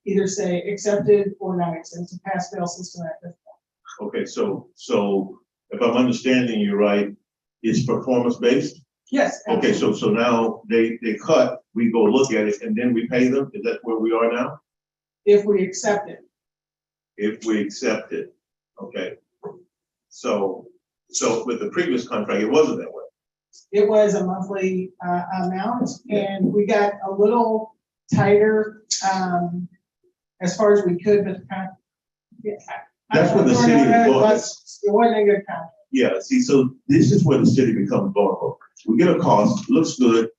either say accepted or not accepted. It's a pass-fail system at this point. Okay, so if I'm understanding you right, it's performance-based? Yes. Okay, so now they cut, we go look at it, and then we pay them? Is that where we are now? If we accept it. If we accept it, okay. So with the previous contract, it wasn't that way. It was a monthly amount, and we got a little tighter as far as we could, but That's what the city is going. It wasn't a good contract. Yeah, see, so this is where the city becomes vulnerable. We get a cost, looks good,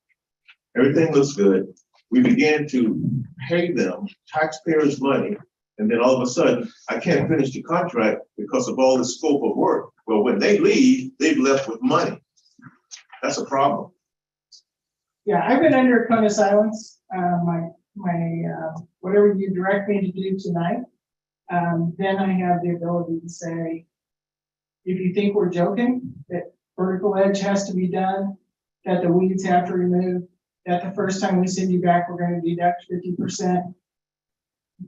everything looks good. We begin to pay them taxpayers' money, and then all of a sudden, I can't finish the contract because of all the scope of work. Well, when they leave, they've left with money. That's a problem. Yeah, I've been under a cone of silence. Whatever you direct me to do tonight, then I have the ability to say, if you think we're joking, that vertical edge has to be done, that the weeds have to remove, that the first time we send you back, we're going to deduct 50%.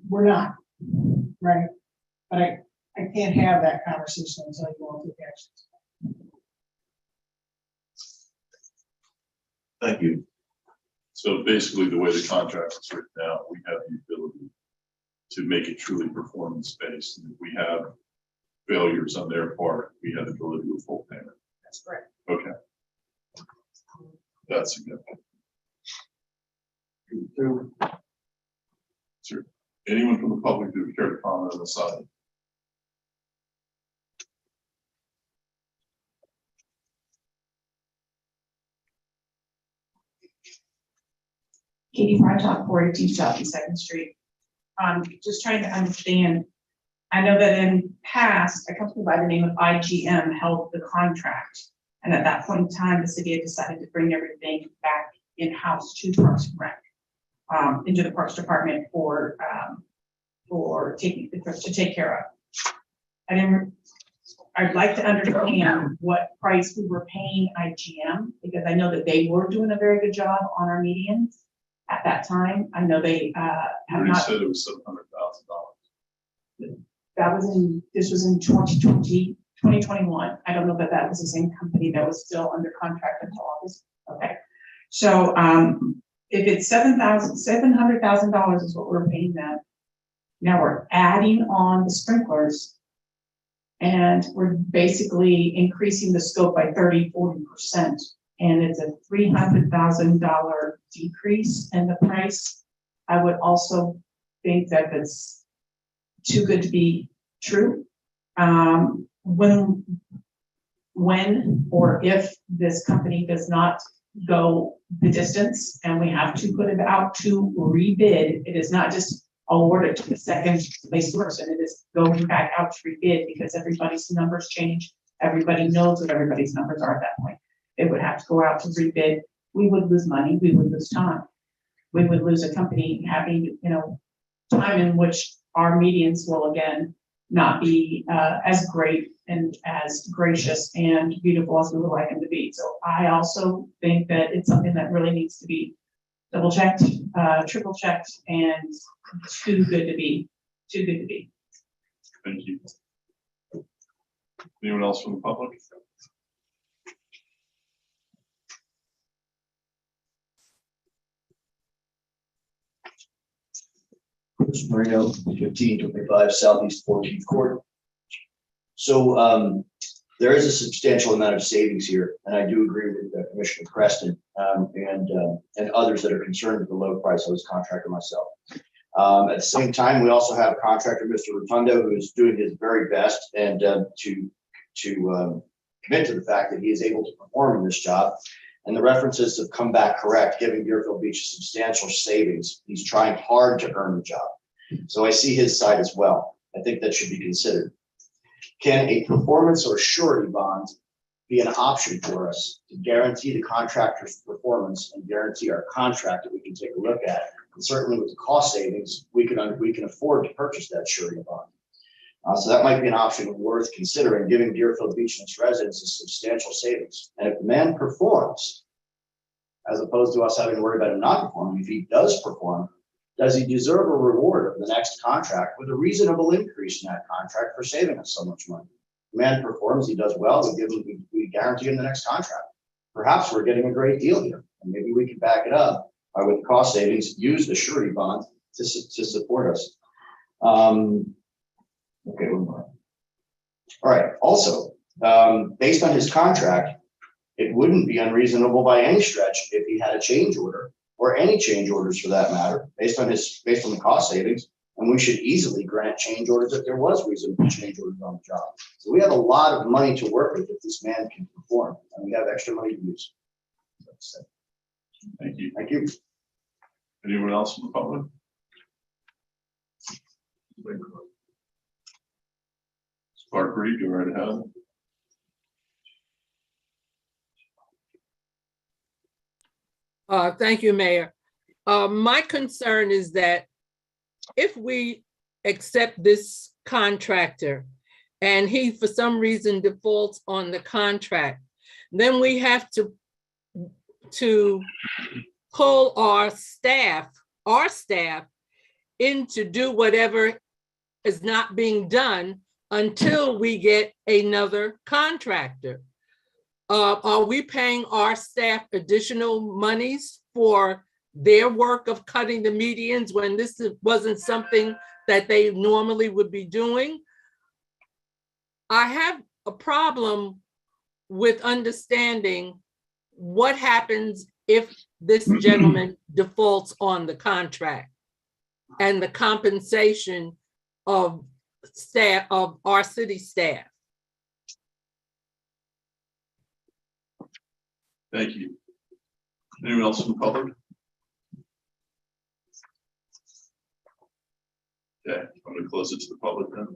We're not, right? But I can't have that conversation until you won't take action. Thank you. So basically, the way the contract is written now, we have the ability to make it truly performance-based. And if we have failures on their part, we have the ability to full payment. That's correct. Okay. That's significant. Sure. Anyone from the public who would care to comment on the side? Katie Freitag, 418 Southeast Second Street. Just trying to understand, I know that in past, a company by the name of IGM held the contract. And at that point in time, the city had decided to bring everything back in-house to Parks and Rec, into the Parks Department to take care of. I'd like to understand what price we were paying IGM, because I know that they were doing a very good job on our medians at that time. I know they have You not. said it was $700,000. This was in 2021. I don't know that that was the same company that was still under contract until August. Okay. So if it's $700,000 is what we're paying them. Now we're adding on the sprinklers, and we're basically increasing the scope by 40%. And it's a $300,000 decrease in the price. I would also think that it's too good to be true. When or if this company does not go the distance and we have to put it out to rebid, it is not just awarded to the second place person. It is going back out to rebid because everybody's numbers change. Everybody knows what everybody's numbers are at that point. It would have to go out to rebid. We would lose money. We would lose time. We would lose a company having, time in which our medians will again not be as great and as gracious and beautiful as we would like them to be. So I also think that it's something that really needs to be double checked, triple checked, and too good to be. Too good to be. Thank you. Anyone else from the public? Chris Marino, 1525 Southeast 14th Court. So there is a substantial amount of savings here, and I do agree with Commissioner Preston and others that are concerned with the low price. I was a contractor myself. At the same time, we also have contractor Mr. Rotundo, who is doing his very best and to commit to the fact that he is able to perform in this job. And the references have come back correct, giving Deerfield Beach substantial savings. He's trying hard to earn the job. So I see his side as well. I think that should be considered. Can a performance or surety bond be an option for us to guarantee the contractor's performance and guarantee our contract that we can take a look at? And certainly with the cost savings, we can afford to purchase that surety bond. So that might be an option worth considering, giving Deerfield Beach and its residents a substantial savings. And if the man performs, as opposed to us having to worry about him not performing, if he does perform, does he deserve a reward of the next contract with a reasonable increase in that contract for saving us so much money? The man performs, he does well, we guarantee him the next contract. Perhaps we're getting a great deal here, and maybe we can back it up with cost savings, use the surety bond to support us. Okay, one more. All right, also, based on his contract, it wouldn't be unreasonable by any stretch if he had a change order, or any change orders for that matter, based on the cost savings, and we should easily grant change orders if there was reasonable change orders on the job. So we have a lot of money to work with if this man can perform, and we have extra money to use. Thank you. Thank you. Anyone else from the public? Clark Reed, go right ahead. Thank you, Mayor. My concern is that if we accept this contractor and he, for some reason, defaults on the contract, then we have to pull our staff in to do whatever is not being done until we get another contractor. Are we paying our staff additional monies for their work of cutting the medians when this wasn't something that they normally would be doing? I have a problem with understanding what happens if this gentleman defaults on the contract and the compensation of staff, of our city staff. Thank you. Anyone else from the public? Okay, I'm going to close it to the public then.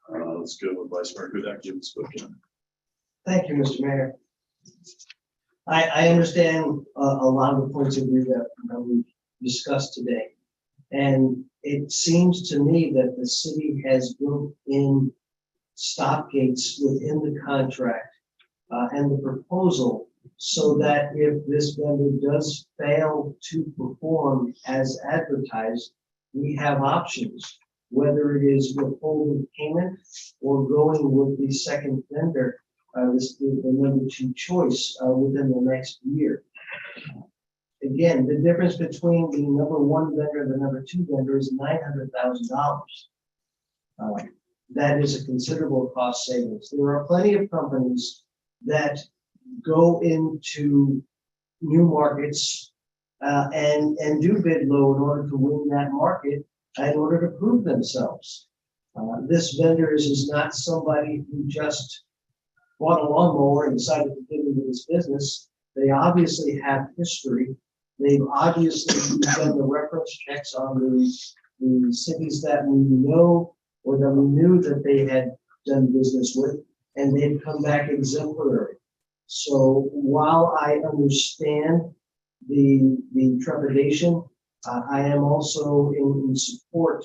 Let's go with Vice Mayor Hudak. Give us spoken. Thank you, Mr. Mayor. I understand a lot of the points of view that we've discussed today. And it seems to me that the city has built in stop gates within the contract and the proposal so that if this vendor does fail to perform as advertised, we have options, whether it is withholding payment or going with the second vendor, the number two choice within the next year. Again, the difference between the number one vendor and the number two vendor is $900,000. That is a considerable cost savings. There are plenty of companies that go into new markets and do bid low in order to win that market, in order to prove themselves. This vendor is not somebody who just bought a lawnmower and decided to get into this business. They obviously have history. They've obviously done the reference checks on the cities that we know or that we knew that they had done business with, and they've come back exemplary. So while I understand the trepidation, I am also in support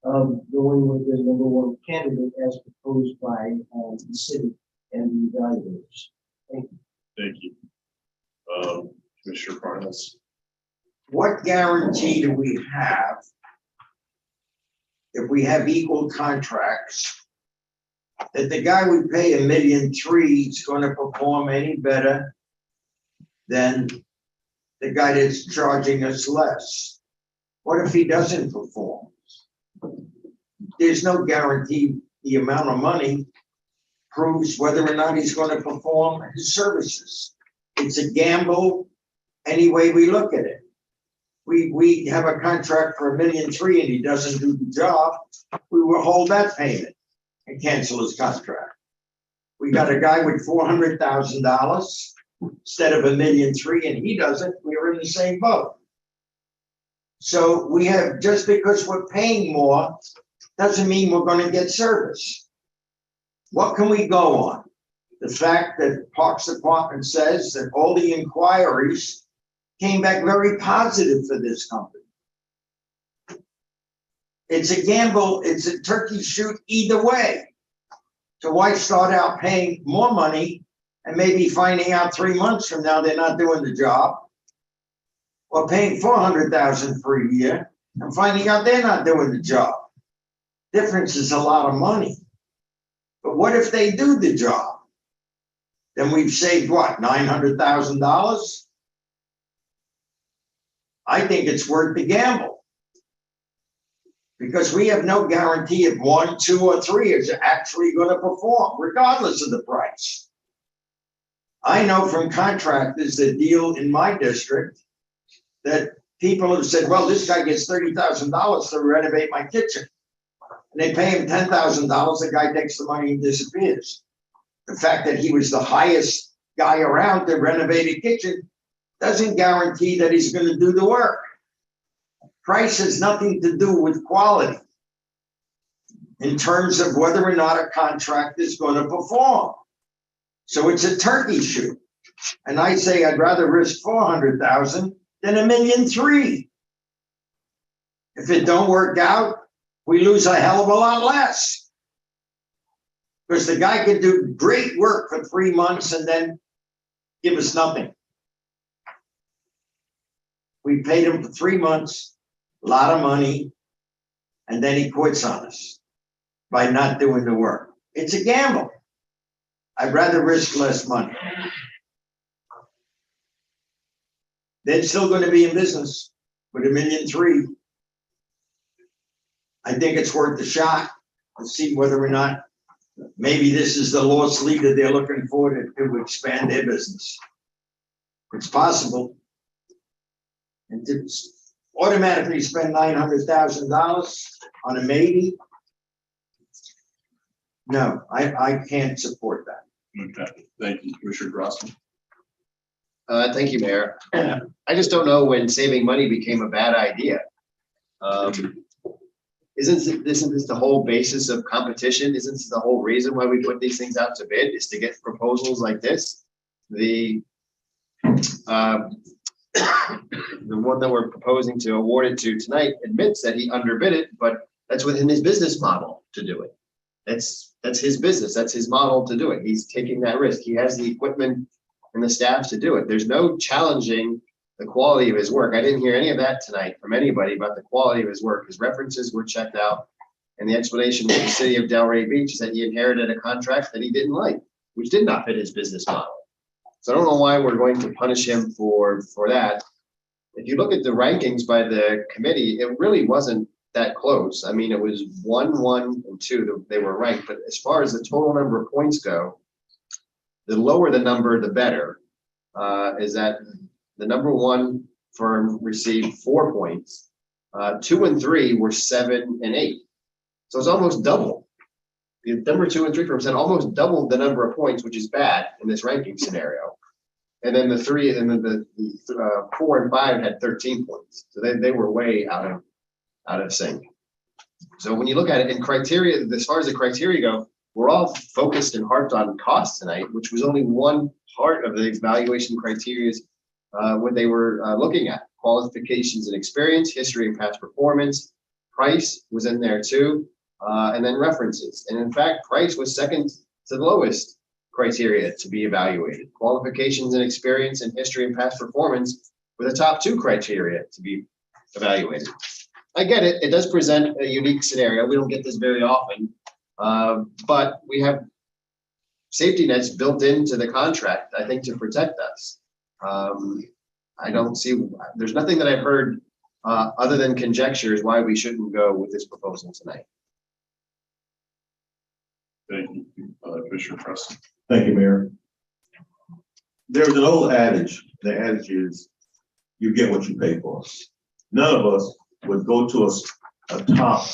of going with the number one candidate as proposed by the city and the evaluators. Thank you. Thank you. Commissioner Parnas. What guarantee do we have if we have equal contracts that the guy we pay $1.3 million is going to perform any better than the guy that's charging us less? What if he doesn't perform? There's no guarantee the amount of money proves whether or not he's gonna perform his services. It's a gamble any way we look at it. We have a contract for $1.3 million and he doesn't do the job, we will hold that payment and cancel his contract. We got a guy with $400,000 instead of $1.3 million and he doesn't, we're in the same boat. So we have, just because we're paying more, doesn't mean we're gonna get service. What can we go on? The fact that Parks Department says that all the inquiries came back very positive for this company. It's a gamble, it's a turkey shoot either way. So why start out paying more money and maybe finding out 3 months from now they're not doing the job? Or paying $400,000 for a year and finding out they're not doing the job. Difference is a lot of money. But what if they do the job? Then we've saved what, $900,000? I think it's worth the gamble. Because we have no guarantee if 1, 2, or 3 is actually going to perform, regardless of the price. I know from contractors that deal in my district that people have said, well, this guy gets $30,000 to renovate my kitchen. And they pay him $10,000, the guy takes the money and disappears. The fact that he was the highest guy around to renovate a kitchen doesn't guarantee that he's going to do the work. Price has nothing to do with quality in terms of whether or not a contract is going to perform. So it's a turkey shoot. And I say I'd rather risk $400,000 than $1.3 million. If it don't work out, we lose a hell of a lot less. Because the guy could do great work for 3 months and then give us nothing. We paid him for 3 months, a lot of money, and then he quits on us by not doing the work. It's a gamble. I'd rather risk less money. They're still going to be in business with $1.3 million. I think it's worth a shot to see whether or not maybe this is the lost leader they're looking for to expand their business. It's possible. And to automatically spend $900,000 on a maybe, no, I can't support that. Okay, thank you, Commissioner Grossman. Thank you, Mayor. I just don't know when saving money became a bad idea. Isn't this the whole basis of competition? Isn't this the whole reason why we put these things out to bid, is to get proposals like this? The one that we're proposing to award it to tonight admits that he underbid it, but that's within his business model to do it. That's his business. That's his model to do it. He's taking that risk. He has the equipment and the staff to do it. There's no challenging the quality of his work. I didn't hear any of that tonight from anybody about the quality of his work. His references were checked out. And the explanation with the city of Delray Beach is that he inherited a contract that he didn't like, which did not fit his business model. So I don't know why we're going to punish him for that. If you look at the rankings by the committee, it really wasn't that close. I mean, it was 1, 1, and 2 they were ranked. But as far as the total number of points go, the lower the number, the better. Is that the number 1 firm received 4 points. 2 and 3 were 7 and 8. So it's almost double. The number 2 and 3 firms had almost doubled the number of points, which is bad in this ranking scenario. And then the 3 and then the 4 and 5 had 13 points. So they were way out of sync. So when you look at it in criteria, as far as the criteria go, we're all focused and harped on cost tonight, which was only one part of the evaluation criteria what they were looking at. Qualifications and experience, history and past performance, price was in there too, and then references. And in fact, price was second to the lowest criteria to be evaluated. Qualifications and experience and history and past performance were the top 2 criteria to be evaluated. I get it. It does present a unique scenario. We don't get this very often, but we have safety nets built into the contract, I think, to protect us. I don't see, there's nothing that I've heard other than conjectures why we shouldn't go with this proposal tonight. Thank you. Commissioner Preston. Thank you, Mayor. There's an old adage, the adage is, you get what you pay for. None of us would go to a top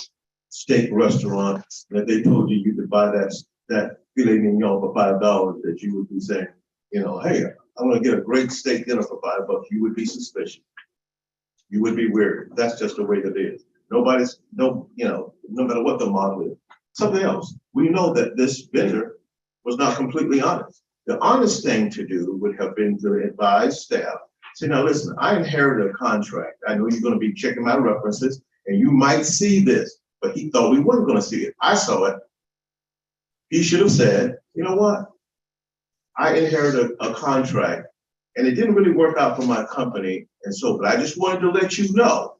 steak restaurant that they told you could buy that filet mignon for $5, that you would be saying, you know, hey, I want to get a great steak dinner for $5. You would be suspicious. You would be weird. That's just the way that it is. No matter what the model is. Something else, we know that this vendor was not completely honest. The honest thing to do would have been to advise staff, say, now listen, I inherited a contract. I know you're going to be checking my references and you might see this, but he thought we weren't going to see it. I saw it. He should have said, you know what? I inherited a contract and it didn't really work out for my company. And so, but I just wanted to let you know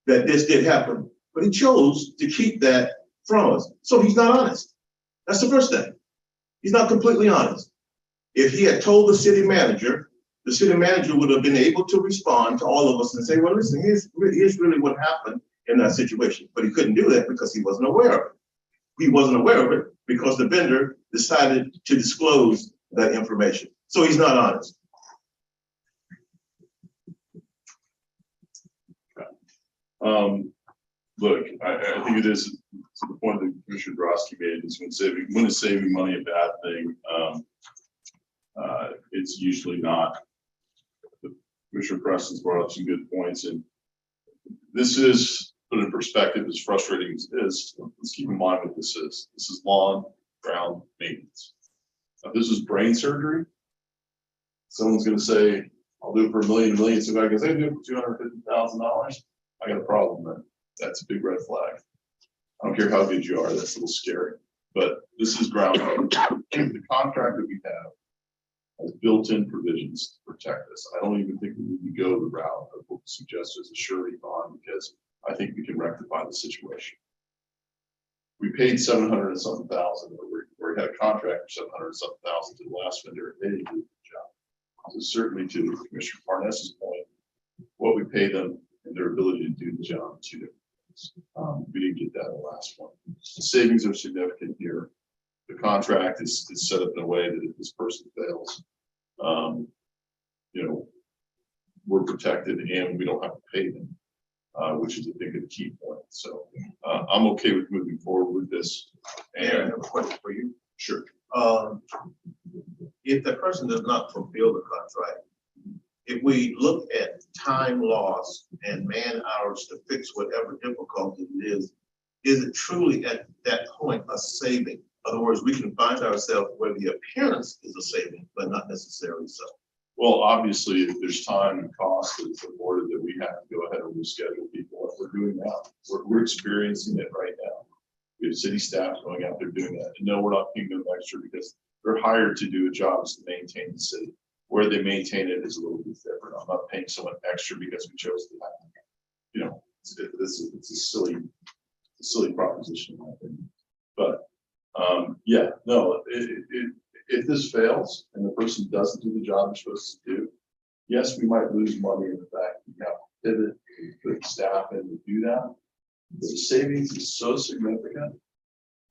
that this did happen. But he chose to keep that from us. So he's not honest. That's the first thing. He's not completely honest. If he had told the city manager would have been able to respond to all of us and say, well, listen, here's really what happened in that situation. But he couldn't do that because he wasn't aware of it. He wasn't aware of it because the vendor decided to disclose that information. So he's not honest. Look, I think it is to the point that Commissioner Drosky made, is when is saving money a bad thing? It's usually not. Commissioner Preston's brought up some good points, and this is, put in perspective, as frustrating as it is, let's keep in mind what this is. This is lawn ground maintenance. If this is brain surgery, someone's gonna say, I'll do it for $1 million. So I can say, do it for $250,000. I got a problem then. That's a big red flag. I don't care how good you are, that's a little scary. But this is ground. The contract that we have has built-in provisions to protect us. I don't even think we need to go the route of what we suggest as a surety bond, because I think we can rectify the situation. We paid 700 and something thousand, or we had a contract for 700 and something thousand to the last vendor. They didn't do the job. So certainly to Commissioner Parness's point, what we pay them and their ability to do the job, two different things. We didn't get that in the last one. The savings are significant here. The contract is set up in a way that if this person fails, we're protected and we don't have to pay them, which is, I think, a key point. So I'm okay with moving forward with this. And I have a question for you. Sure. If the person does not fulfill the contract, if we look at time lost and man hours to fix whatever difficulty it is it truly at that point a saving? In other words, we can find ourselves where the appearance is a saving, but not necessarily so. Well, obviously, if there's time and cost that's afforded, that we have to go ahead and reschedule people, what we're doing now. We're experiencing it right now. We have city staff going out there doing that. And no, we're not paying them extra because they're hired to do a job to maintain the city. Where they maintain it is a little bit different. I'm not paying someone extra because we chose to have, it's a silly proposition in my opinion. But if this fails and the person doesn't do the job they're supposed to do, yes, we might lose money in the fact that we have to pivot, put staff in to do that. The savings is so significant,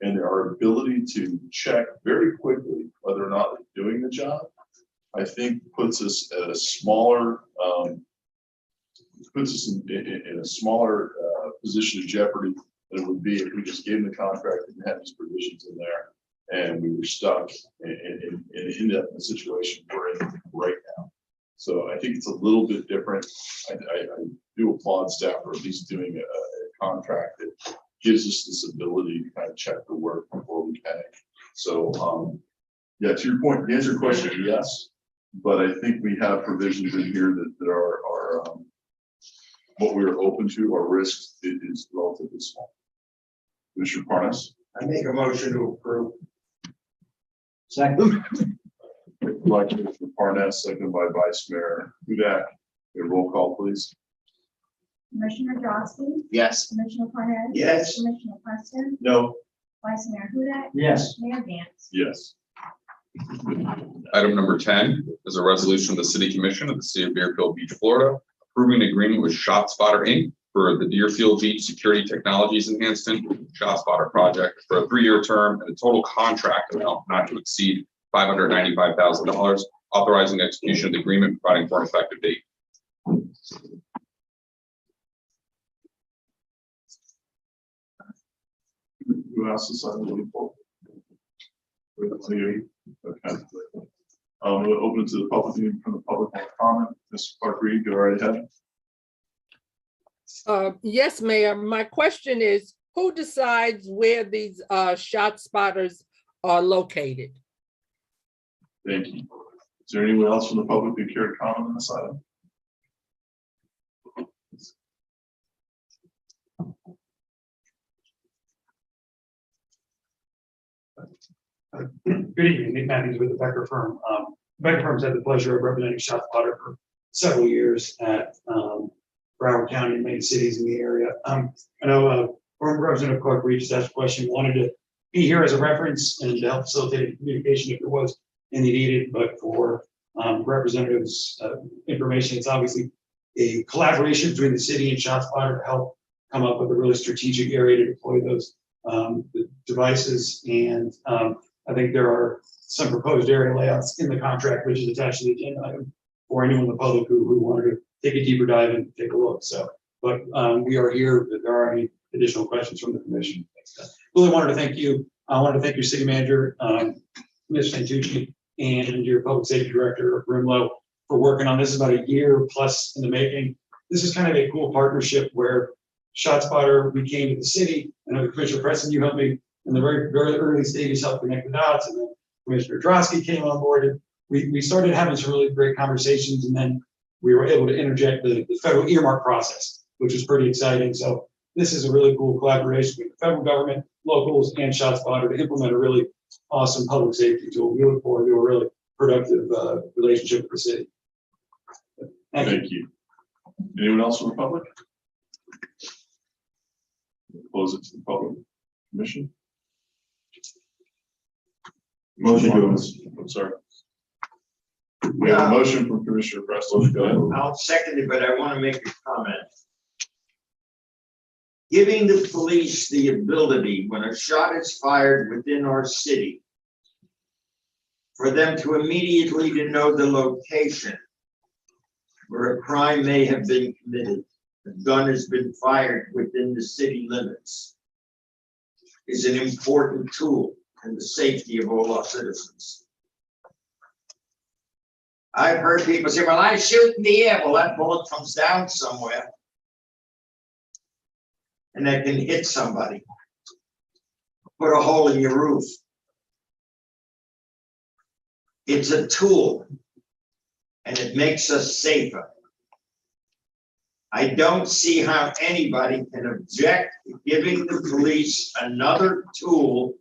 and our ability to check very quickly whether or not they're doing the job, I think puts us at a smaller, in a smaller position of jeopardy than it would be if we just gave them the contract and had these provisions in there and we were stuck and ended up in a situation we're in right now. So I think it's a little bit different. I do applaud staff for at least doing a contract that gives us this ability to kind of check the work before we pay. So to your point, to answer your question, yes. But I think we have provisions in here that are what we're open to. Our risk is relatively small. Commissioner Parnas? I make a motion to approve. Second. Like Commissioner Parnas, seconded by Vice Mayor Hudak. A roll call, please. Commissioner Drosky? Yes. Commissioner Parnas? Yes. Commissioner Preston? No. Vice Mayor Hudak? Yes. Mayor Gantz? Yes. Item number 10 is a resolution of the City Commission of the City of Deerfield Beach, Florida, approving an agreement with ShotSpotter Inc. for the Deerfield Beach Security Technologies Enhancement ShotSpotter project for a 3-year term and a total contract amount not to exceed $595,000, authorizing execution of the agreement, providing for an effective date. Who asked this item to be pulled? Okay. We'll open it to the public, from the public comment. Mr. Clark Reed, go right ahead. Yes, Mayor. My question is, who decides where these shot spotters are located? Thank you. Is there anyone else from the public who care to comment on this item? Good evening, Nick Matthews with the Becker Firm. Becker Firm's had the pleasure of representing ShotSpotter for several years at Broward County and many cities in the area. I know former Representative Clark Reed just asked a question, wanted to be here as a reference and to help facilitate communication if there was any needed, but for representatives' information, it's obviously a collaboration between the city and ShotSpotter to help come up with a really strategic area to deploy those devices. And I think there are some proposed area layouts in the contract, which is attached to the agenda item for anyone in the public who wanted to take a deeper dive and take a look. So, but we are here if there are any additional questions from the commission. Really wanted to thank you. I wanted to thank your city manager, Ms. Santucci, and your public safety director, Grimlow, for working on this about a year plus in the making. This is kind of a cool partnership where ShotSpotter, we came to the city. I know Commissioner Preston, you helped me in the very, very early stages, help connect the dots, and then Commissioner Drosky came on board, and we started having some really great conversations, and then we were able to interject the federal earmark process, which was pretty exciting. So this is a really cool collaboration with the federal government, locals, and ShotSpotter to implement a really awesome public safety tool. We look forward to a really productive relationship with the city. Thank you. Anyone else from the public? Close it to the public commission. Motion goes. I'm sorry. We have a motion from Commissioner Preston. Go ahead. I'll second it, but I want to make a comment. Giving the police the ability, when a shot is fired within our city, for them to immediately to know the location where a crime may have been committed, a gun has been fired within the city limits, is an important tool in the safety of all our citizens. I've heard people say, well, I shoot in the air. Well, that bullet comes down somewhere and that can hit somebody, put a hole in your roof. It's a tool and it makes us safer. I don't see how anybody can object to giving the police another tool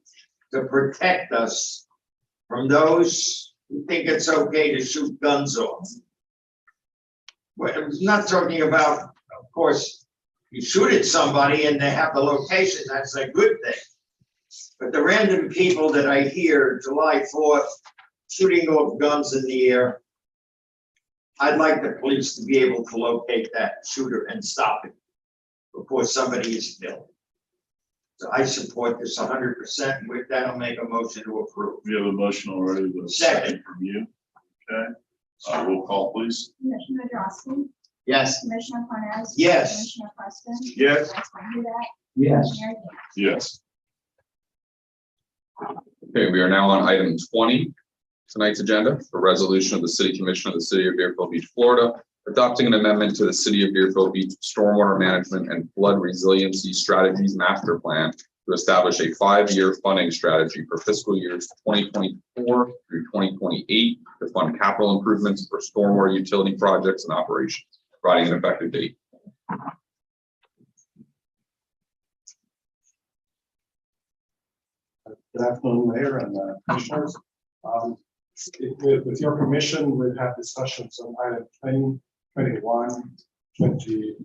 to protect us from those who think it's okay to shoot guns off. Well, I'm not talking about, of course, you shoot at somebody and they have the location, that's a good thing. But the random people that I hear July 4th shooting off guns in the air, I'd like the police to be able to locate that shooter and stop it before somebody is killed. So I support this 100%. With that, I'll make a motion to approve. We have a motion already with a second from you. Okay. Roll call, please. Commissioner Drosky? Yes. Commissioner Parnas? Yes. Commissioner Preston? Yes. Vice Mayor Hudak? Yes. Mayor Dan? Yes. Okay, we are now on item 20, tonight's agenda, a resolution of the City Commission of the City of Deerfield Beach, Florida, adopting an amendment to the City of Deerfield Beach Stormwater Management and Flood Resiliency Strategies Master Plan to establish a 5-year funding strategy for fiscal years 2024 through 2028 to fund capital improvements for stormwater utility projects and operations, providing an effective date. Good afternoon, Mayor and Commissioners. With your permission, we'll have discussions on item 20, 21, 20,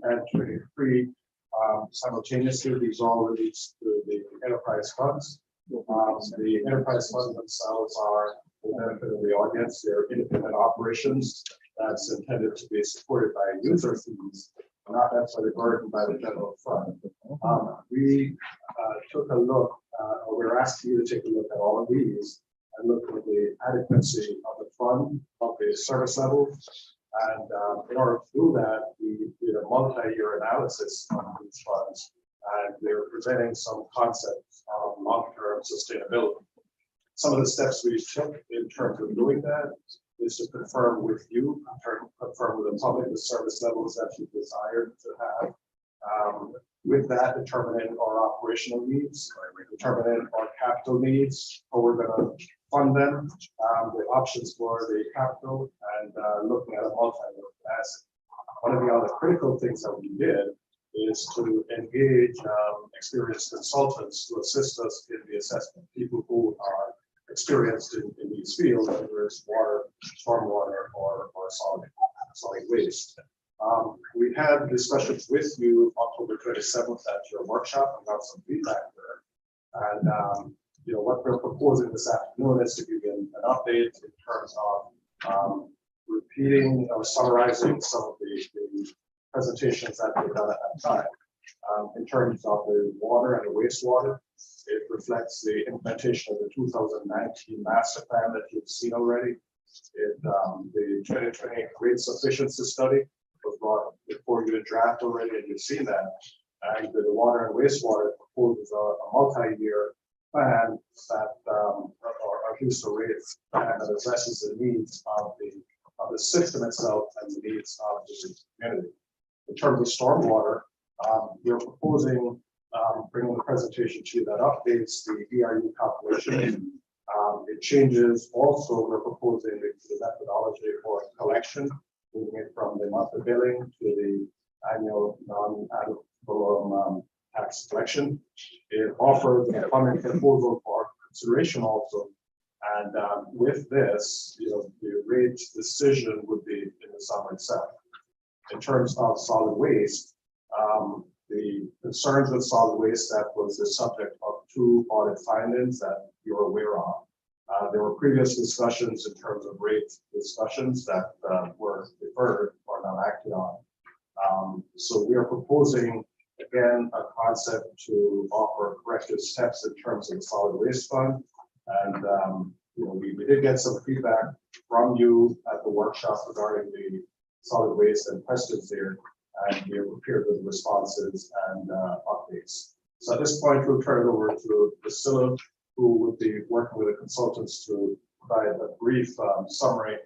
and 23. Simultaneously, these all relates to the enterprise funds. The enterprise funds themselves are, for the benefit of the audience, they're independent operations that's intended to be supported by user fees not necessarily burdened by the general fund. We took a look, or we're asking you to take a look at all of these and look at the adequacy of the fund, of the service level. And in order to do that, we did a multi-year analysis on these funds, and we're presenting some concepts of long-term sustainability. Some of the steps we took in terms of doing that is to confirm with you, confirm with the public the service levels that you desire to have. With that, determining our operational needs, determining our capital needs, how we're going to fund them, the options for the capital, and looking at a multi-year asset. One of the other critical things that we did is to engage experienced consultants to assist us in the assessment, people who are experienced in these fields, whether it's water, stormwater, or solid waste. We had discussions with you October 27th at your workshop and got some feedback there. And what we're proposing this afternoon is to give you an update in terms of repeating or summarizing some of the presentations that we've done at that time. In terms of the water and the wastewater, it reflects the implementation of the 2019 master plan that you've seen already. The 2020 rate sufficiency study was brought before you in draft already, and you've seen that. And the water and wastewater proposes a multi-year plan that, or at least a rate plan that addresses the needs of the system itself and the needs of the community. In terms of stormwater, we're proposing bringing the presentation to you that updates the ERU calculation. It changes also, we're proposing the methodology for collection, moving it from the monthly billing to the annual non-ad tax collection. It offers a funding proposal for consideration also. And with this, the rate decision would be in the summer itself. In terms of solid waste, the concerns with solid waste, that was the subject of 2 audit findings that you're aware of. There were previous discussions in terms of rate discussions that were deferred or not acted on. So we are proposing, again, a concept to offer corrective steps in terms of the solid waste fund. And we did get some feedback from you at the workshop regarding the solid waste and questions there, and we are prepared with responses and updates. So at this point, we'll turn it over to Priscilla, who will be working with the consultants to provide a brief summary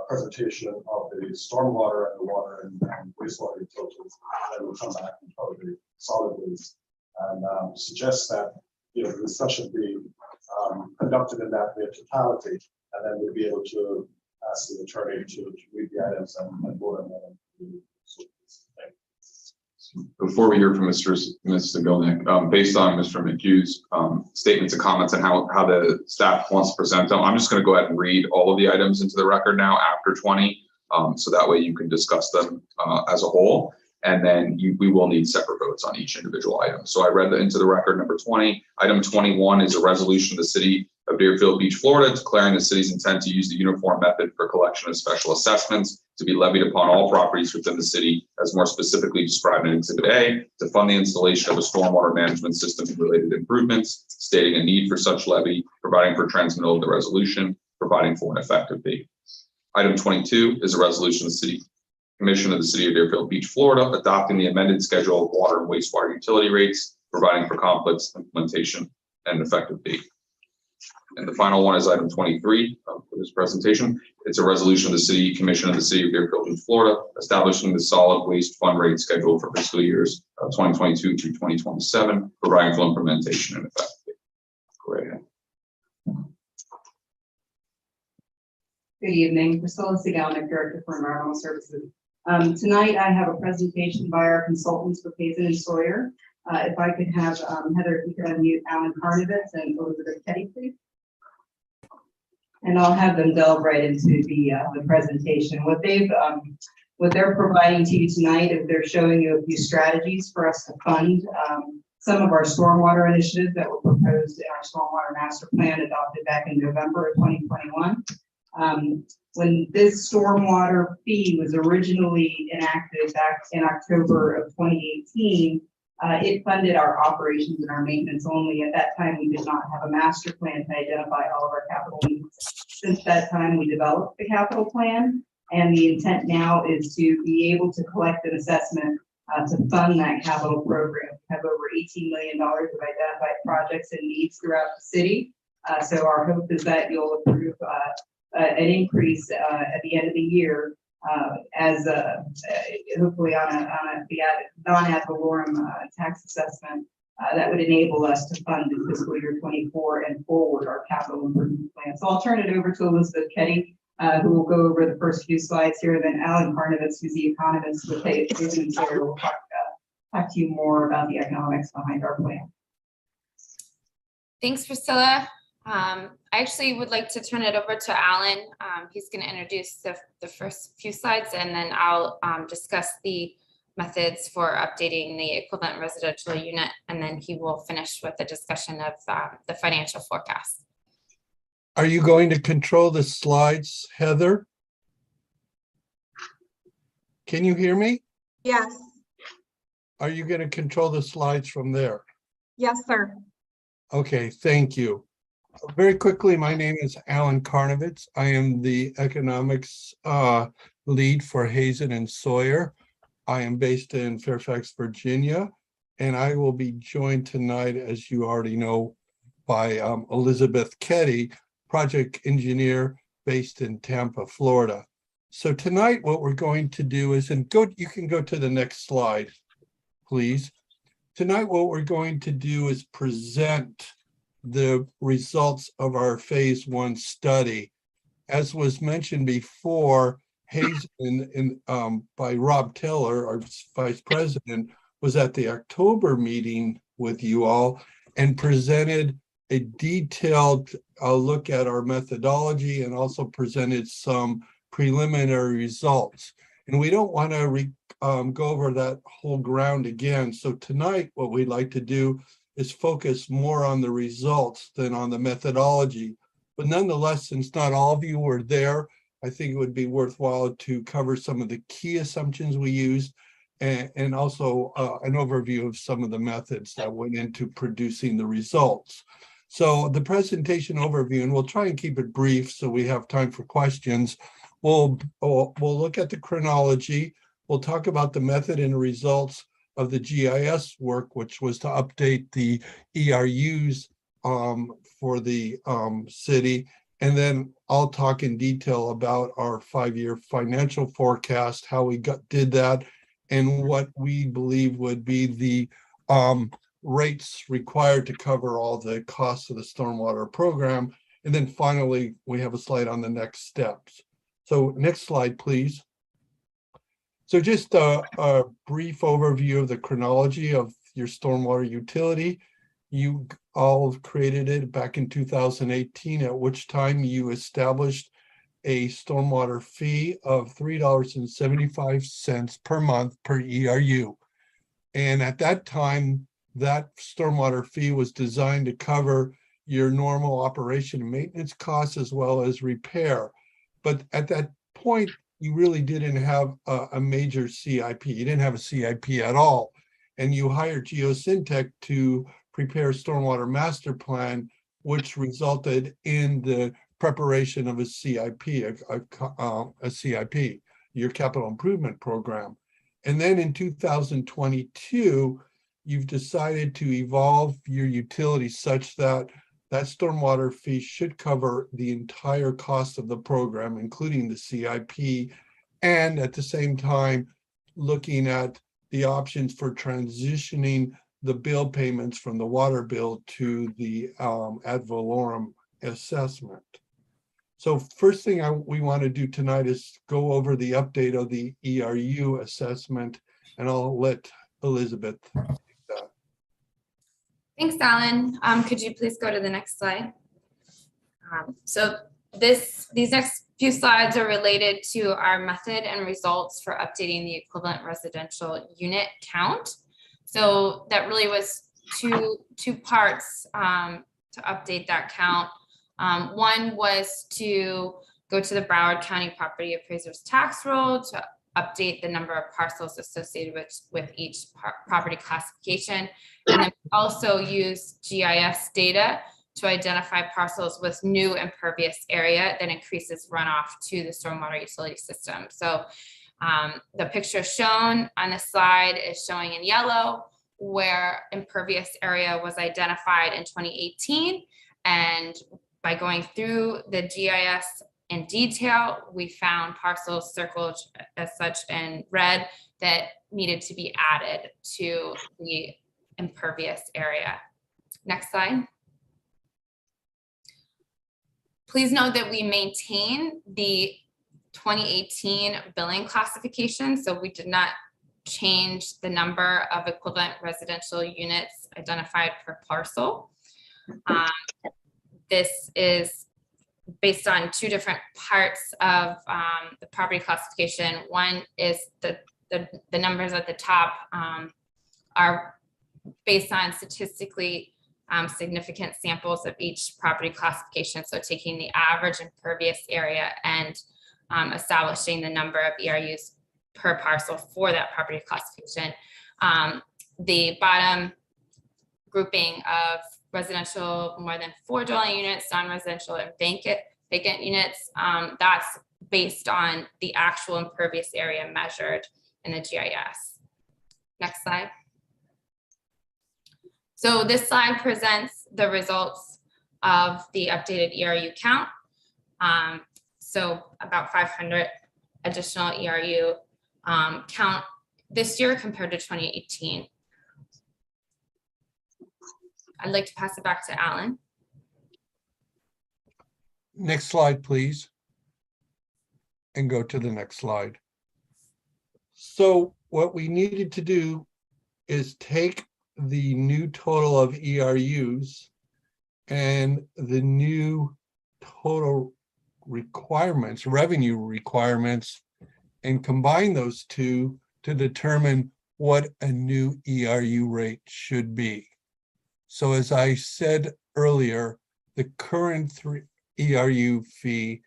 presentation of the stormwater and the water and wastewater utilities. Then we'll come back and cover the solid waste and suggest that the discussion be conducted in that totality, and then we'll be able to ask the attorney to read the items and vote on them. Before we hear from Mr. Gilnick, based on Mr. McHugh's statements and comments on how the staff wants to present them, I'm just going to go ahead and read all of the items into the record now after 20, so that way you can discuss them as a whole, and then we will need separate votes on each individual item. So I read into the record number 20. Item 21 is a resolution of the City of Deerfield Beach, Florida, declaring the city's intent to use the uniform method for collection of special assessments to be levied upon all properties within the city, as more specifically described in Exhibit A, to fund the installation of a stormwater management system and related improvements, stating a need for such levy, providing for transmittal of the resolution, providing for an effective date. Item 22 is a resolution of the City Commission of the City of Deerfield Beach, Florida, adopting the amended schedule of water and wastewater utility rates, providing for complex implementation and effective date. And the final one is item 23 for this presentation. It's a resolution of the City Commission of the City of Deerfield Beach, Florida, establishing the solid waste fund rate schedule for fiscal years 2022 to 2027, providing for implementation and effective date. Go right ahead. Good evening, Priscilla Sigalnik, Director for Environmental Services. Tonight I have a presentation by our consultants for Payson and Sawyer. If I could have Heather, if you could unmute Alan Karnowitz and Elizabeth Ketty, please. And I'll have them delve right into the presentation. What they're providing to you tonight is they're showing you a few strategies for us to fund some of our stormwater initiatives that were proposed in our stormwater master plan adopted back in November of 2021. When this stormwater fee was originally enacted back in October of 2018, it funded our operations and our maintenance only. At that time, we did not have a master plan to identify all of our capital needs. Since that time, we developed the capital plan, and the intent now is to be able to collect an assessment to fund that capital program. We have over $18 million of identified projects and needs throughout the city. So our hope is that you'll approve an increase at the end of the year as hopefully on the non-ad valorem tax assessment that would enable us to fund in fiscal year 24 and forward our capital improvement plan. So I'll turn it over to Elizabeth Ketty, who will go over the first few slides here, and then Alan Karnovitz, who's the economist with Hazen and Sawyer, will talk to you more about the economics behind our plan. Thanks, Priscilla. I actually would like to turn it over to Alan. He's going to introduce the first few slides, and then I'll discuss the methods for updating the equivalent residential unit, and then he will finish with a discussion of the financial forecast. Are you going to control the slides, Heather? Can you hear me? Yes, Are you going to control the slides from there? yes, sir. Okay, thank you. Very quickly, my name is Alan Karnovitz. I am the economics lead for Hazen and Sawyer. I am based in Fairfax, Virginia, and I will be joined tonight, as you already know, by Elizabeth Ketty, project engineer based in Tampa, Florida. So tonight, what we're going to do is, you can go to the next slide, please. Tonight, what we're going to do is present the results of our phase 1 study. As was mentioned before, Hazen by Rob Taylor, our vice president, was at the October meeting with you all and presented a detailed look at our methodology and also presented some preliminary results. And we don't want to go over that whole ground again. So tonight, what we'd like to do is focus more on the results than on the methodology. But nonetheless, since not all of you were there, I think it would be worthwhile to cover some of the key assumptions we used and also an overview of some of the methods that went into producing the results. So the presentation overview, and we'll try and keep it brief so we have time for questions. We'll look at the chronology. We'll talk about the method and results of the GIS work, which was to update the ERUs for the city. And then I'll talk in detail about our 5-year financial forecast, how we did that, and what we believe would be the rates required to cover all the costs of the stormwater program. And then finally, we have a slide on the next steps. So next slide, please. So just a brief overview of the chronology of your stormwater utility. You all created it back in 2018, at which time you established a stormwater fee of $3.75 per month per ERU. And at that time, that stormwater fee was designed to cover your normal operation and maintenance costs as well as repair. But at that point, you really didn't have a major CIP. You didn't have a CIP at all. And you hired Geosyntec to prepare a stormwater master plan, which resulted in the preparation of a CIP, your capital improvement program. And then in 2022, you've decided to evolve your utility such that that stormwater fee should cover the entire cost of the program, including the CIP, and at the same time, looking at the options for transitioning the bill payments from the water bill to the ad valorem assessment. So first thing we want to do tonight is go over the update of the ERU assessment, and I'll let Elizabeth take that. Thanks, Alan. Could you please go to the next slide? So these next few slides are related to our method and results for updating the equivalent residential unit count. So that really was two parts to update that count. One was to go to the Broward County Property Appraiser's tax roll to update the number of parcels associated with each property classification. And then also use GIS data to identify parcels with new impervious area that increases runoff to the stormwater utility system. So the picture shown on the slide is showing in yellow where impervious area was identified in 2018. And by going through the GIS in detail, we found parcels circled as such in red that needed to be added to the impervious area. Next slide. Please note that we maintain the 2018 billing classification, so we did not change the number of equivalent residential units identified per parcel. This is based on two different parts of the property classification. One is the numbers at the top are based on statistically significant samples of each property classification. So taking the average impervious area and establishing the number of ERUs per parcel for that property classification. The bottom grouping of residential more than 4 dwelling units, non-residential and vacant units, that's based on the actual impervious area measured in the GIS. Next slide. So this slide presents the results of the updated ERU count. So about 500 additional ERU count this year compared to 2018. I'd like to pass it back to Alan. Next slide, please. And go to the next slide. So what we needed to do is take the new total of ERUs and the new total requirements, revenue requirements, and combine those two to determine what a new ERU rate should be. So as I said earlier, the current ERU fee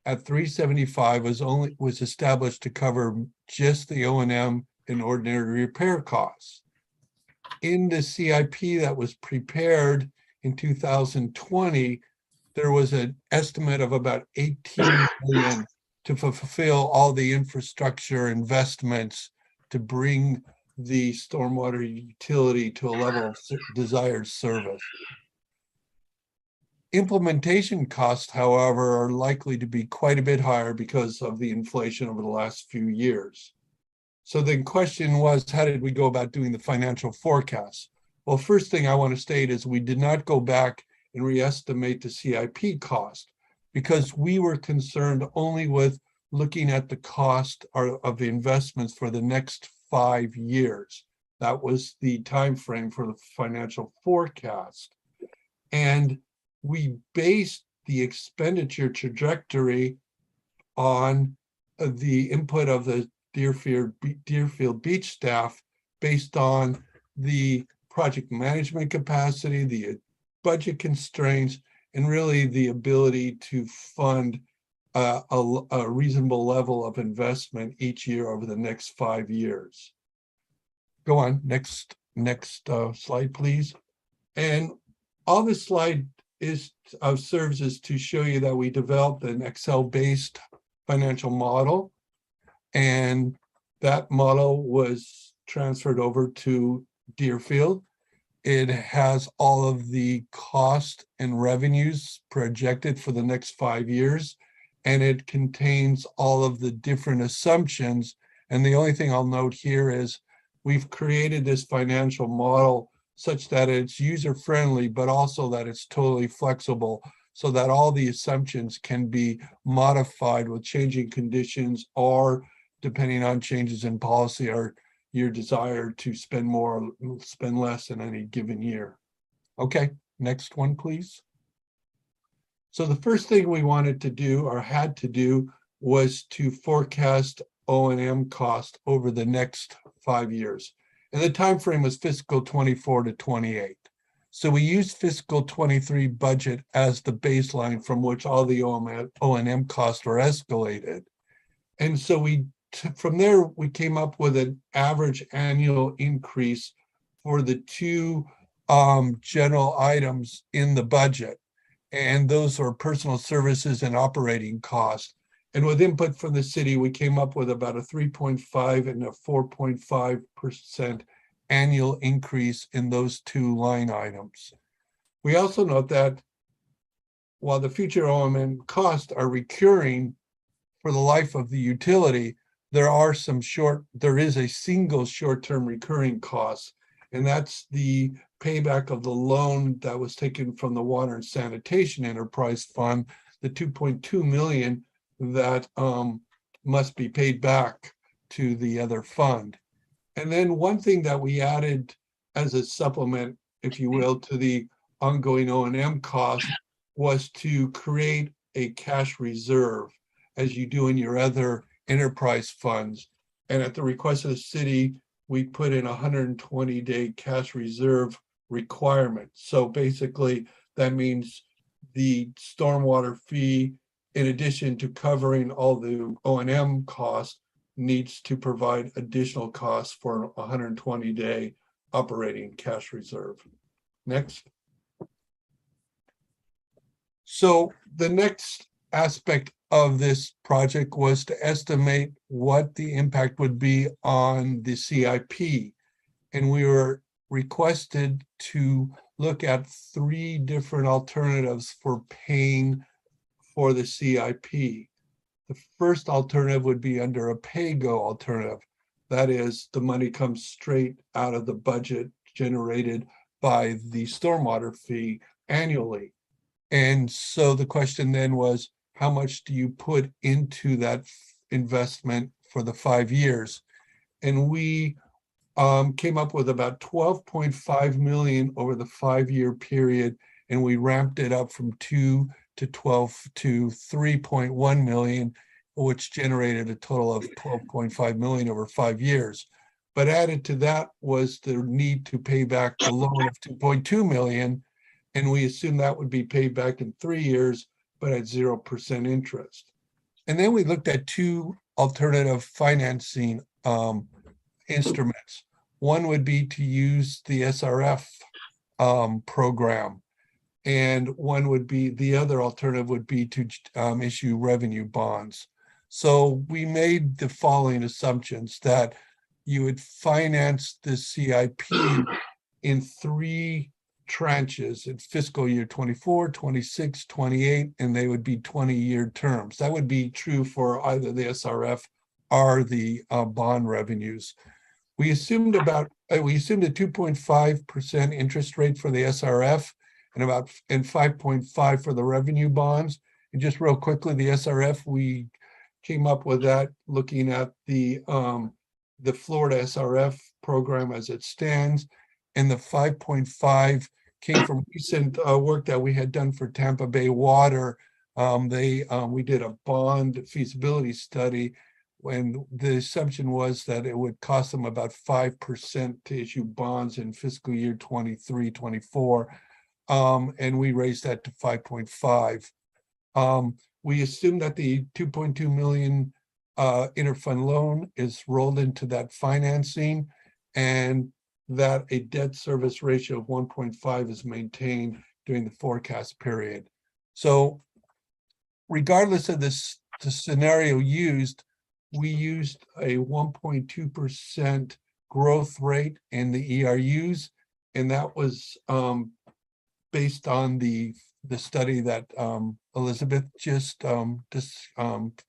at $375 was established to cover just the O&M and ordinary repair costs. In the CIP that was prepared in 2020, there was an estimate of about 18 million to fulfill all the infrastructure investments to bring the stormwater utility to a level of desired service. Implementation costs, however, are likely to be quite a bit higher because of the inflation over the last few years. So the question was, how did we go about doing the financial forecast? Well, first thing I want to state is we did not go back and reestimate the CIP cost because we were concerned only with looking at the cost of the investments for the next 5 years. That was the time frame for the financial forecast. And we based the expenditure trajectory on the input of the Deerfield Beach staff based on the project management capacity, the budget constraints, and really the ability to fund a reasonable level of investment each year over the next 5 years. Go on, next slide, please. And all this slide serves as to show you that we developed an Excel-based financial model, and that model was transferred over to Deerfield. It has all of the cost and revenues projected for the next 5 years, and it contains all of the different assumptions. And the only thing I'll note here is we've created this financial model such that it's user-friendly, but also that it's totally flexible so that all the assumptions can be modified with changing conditions or depending on changes in policy or your desire to spend more or spend less in any given year. Okay, next one, please. So the first thing we wanted to do or had to do was to forecast O&M cost over the next 5 years. And the time frame was fiscal 24 to 28. So we used fiscal 23 budget as the baseline from which all the O&M costs are escalated. And so from there, we came up with an average annual increase for the two general items in the budget. And those are personal services and operating costs. And with input from the city, we came up with about a 3.5 and a 4.5% annual increase in those two line items. We also note that while the future O&M costs are recurring for the life of the utility, there is a single short-term recurring cost, and that's the payback of the loan that was taken from the Water and Sanitation Enterprise Fund, the 2.2 million that must be paid back to the other fund. And then one thing that we added as a supplement, if you will, to the ongoing O&M cost was to create a cash reserve, as you do in your other enterprise funds. And at the request of the city, we put in a 120-day cash reserve requirement. So basically, that means the stormwater fee, in addition to covering all the O&M costs, needs to provide additional costs for a 120-day operating cash reserve. Next. So the next aspect of this project was to estimate what the impact would be on the CIP. And we were requested to look at 3 different alternatives for paying for the CIP. The first alternative would be under a pay-go alternative. That is, the money comes straight out of the budget generated by the stormwater fee annually. And so the question then was, how much do you put into that investment for the 5 years? And we came up with about 12.5 million over the 5-year period, and we ramped it up from 2 to 12 to 3.1 million, which generated a total of 12.5 million over 5 years. But added to that was the need to pay back the loan of 2.2 million, and we assumed that would be paid back in 3 years, but at 0% interest. And then we looked at 2 alternative financing instruments. One would be to use the SRF program, and one would be, the other alternative would be to issue revenue bonds. So we made the following assumptions: that you would finance the CIP in 3 tranches in fiscal year 24, 26, 28, and they would be 20-year terms. That would be true for either the SRF or the bond revenues. We assumed a 2.5% interest rate for the SRF and 5.5 for the revenue bonds. And just real quickly, the SRF, we came up with that looking at the Florida SRF program as it stands, and the 5.5 came from recent work that we had done for Tampa Bay Water. We did a bond feasibility study when the assumption was that it would cost them about 5% to issue bonds in fiscal year 23, 24. And we raised that to 5.5. We assume that the 2.2 million interfund loan is rolled into that financing, and that a debt service ratio of 1.5 is maintained during the forecast period. So regardless of the scenario used, we used a 1.2% growth rate in the ERUs, and that was based on the study that Elizabeth just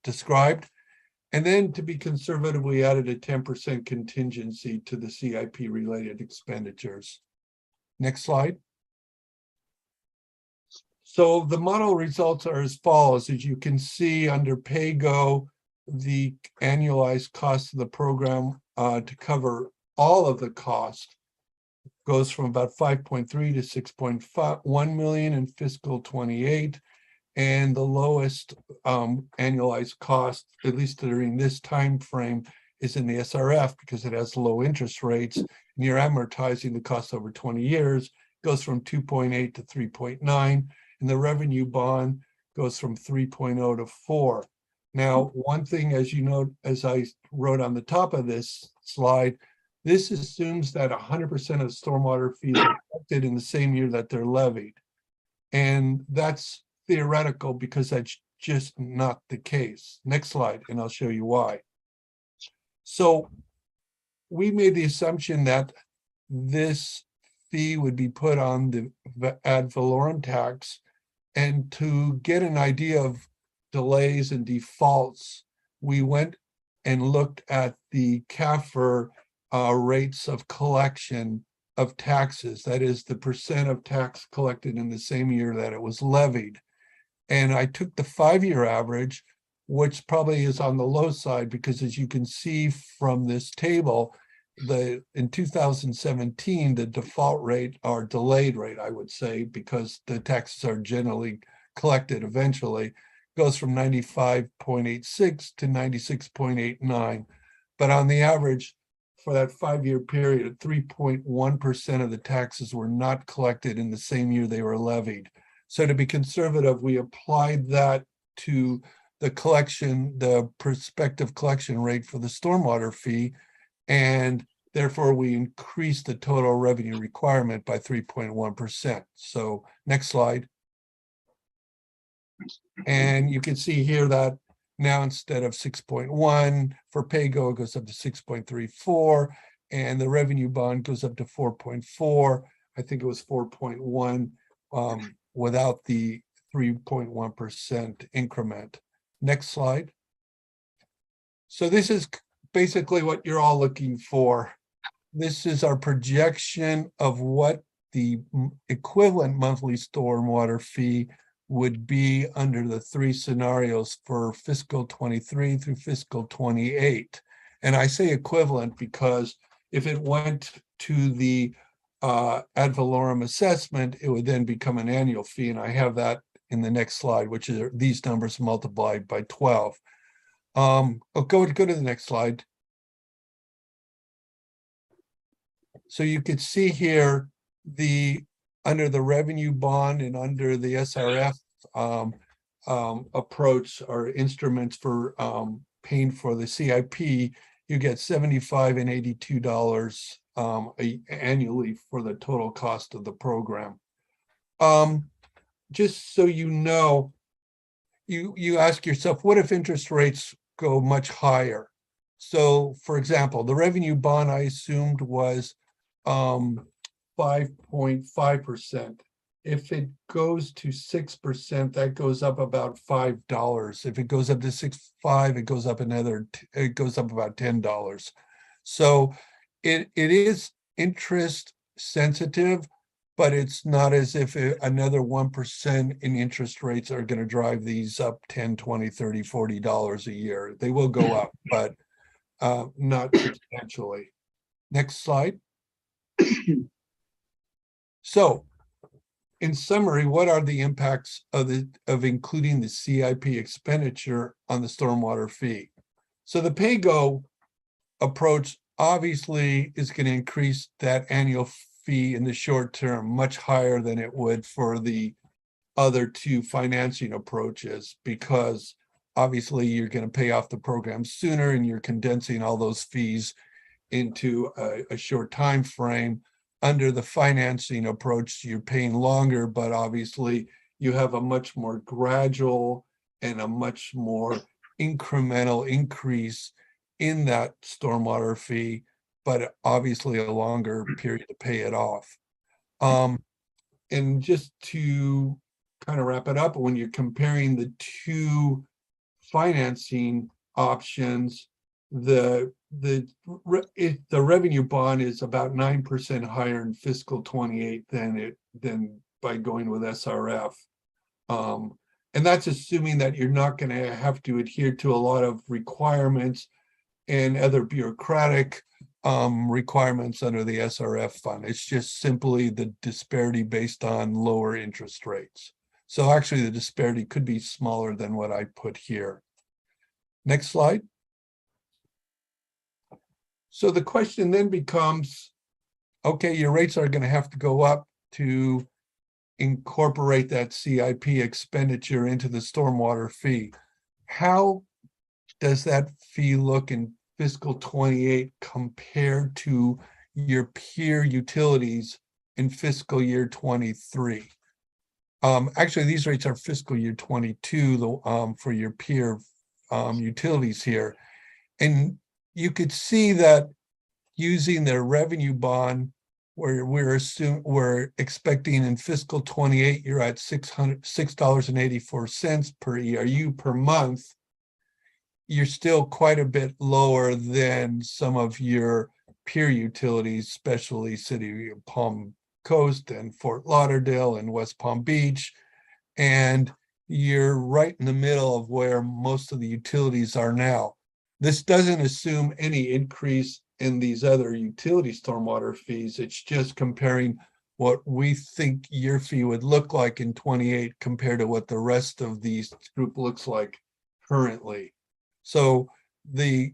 described. And then, to be conservative, we added a 10% contingency to the CIP related expenditures. Next slide. So the model results are as follows. As you can see under PAYGO, the annualized cost of the program to cover all of the cost goes from about 5.3 to 6.1 million in fiscal 28. And the lowest annualized cost, at least during this time frame, is in the SRF because it has low interest rates, and you're amortizing the cost over 20 years, goes from 2.8 to 3.9, and the revenue bond goes from 3.0 to 4. Now, one thing, as you know, as I wrote on the top of this slide, this assumes that 100% of stormwater fees are collected in the same year that they're levied. And that's theoretical because that's just not the case. Next slide, and I'll show you why. So we made the assumption that this fee would be put on the ad valorem tax, and to get an idea of delays and defaults, we went and looked at the CAFR rates of collection of taxes. That is the percent of tax collected in the same year that it was levied. And I took the 5-year average, which probably is on the low side, because as you can see from this table, in 2017, the default rate, or delayed rate, I would say, because the taxes are generally collected eventually, goes from 95.86 to 96.89. But on the average, for that 5-year period, 3.1% of the taxes were not collected in the same year they were levied. So to be conservative, we applied that to the collection, the prospective collection rate for the stormwater fee, and therefore we increased the total revenue requirement by 3.1%. So next slide. And you can see here that now instead of 6.1 for PAYGO, it goes up to 6.34, and the revenue bond goes up to 4.4. I think it was 4.1 without the 3.1% increment. Next slide. So this is basically what you're all looking for. This is our projection of what the equivalent monthly stormwater fee would be under the 3 scenarios for fiscal 23 through fiscal 28. And I say equivalent because if it went to the ad valorem assessment, it would then become an annual fee. And I have that in the next slide, which is these numbers multiplied by 12. I'll go to the next slide. So you could see here under the revenue bond and under the SRF approach or instruments for paying for the CIP, you get $75 and $82 annually for the total cost of the program. Just so you know, you ask yourself, what if interest rates go much higher? So for example, the revenue bond I assumed was 5.5%. If it goes to 6%, that goes up about $5. If it goes up to 6.5, it goes up about $10. So it is interest sensitive, but it's not as if another 1% in interest rates are going to drive these up $10, $20, $30, $40 a year. They will go up, but not substantially. Next slide. So, in summary, what are the impacts of including the CIP expenditure on the stormwater fee? So the PAYGO approach obviously is going to increase that annual fee in the short term much higher than it would for the other 2 financing approaches, because obviously you're going to pay off the program sooner and you're condensing all those fees into a short time frame. Under the financing approach, you're paying longer, but obviously you have a much more gradual and a much more incremental increase in that stormwater fee, but obviously a longer period to pay it off. And just to kind of wrap it up, when you're comparing the 2 financing options, the revenue bond is about 9% higher in fiscal 28 than by going with SRF. And that's assuming that you're not going to have to adhere to a lot of requirements and other bureaucratic requirements under the SRF fund. It's just simply the disparity based on lower interest rates. So actually the disparity could be smaller than what I put here. Next slide. So the question then becomes, okay, your rates are going to have to go up to incorporate that CIP expenditure into the stormwater fee. How does that fee look in fiscal 28 compared to your peer utilities in fiscal year 23? Actually, these rates are fiscal year 22, for your peer utilities here. And you could see that using their revenue bond, where we're expecting in fiscal 28, you're at $6.84 per ERU per month. You're still quite a bit lower than some of your peer utilities, especially City of Palm Coast and Fort Lauderdale and West Palm Beach. And you're right in the middle of where most of the utilities are now. This doesn't assume any increase in these other utility stormwater fees. It's just comparing what we think your fee would look like in 28 compared to what the rest of these group looks like currently. So it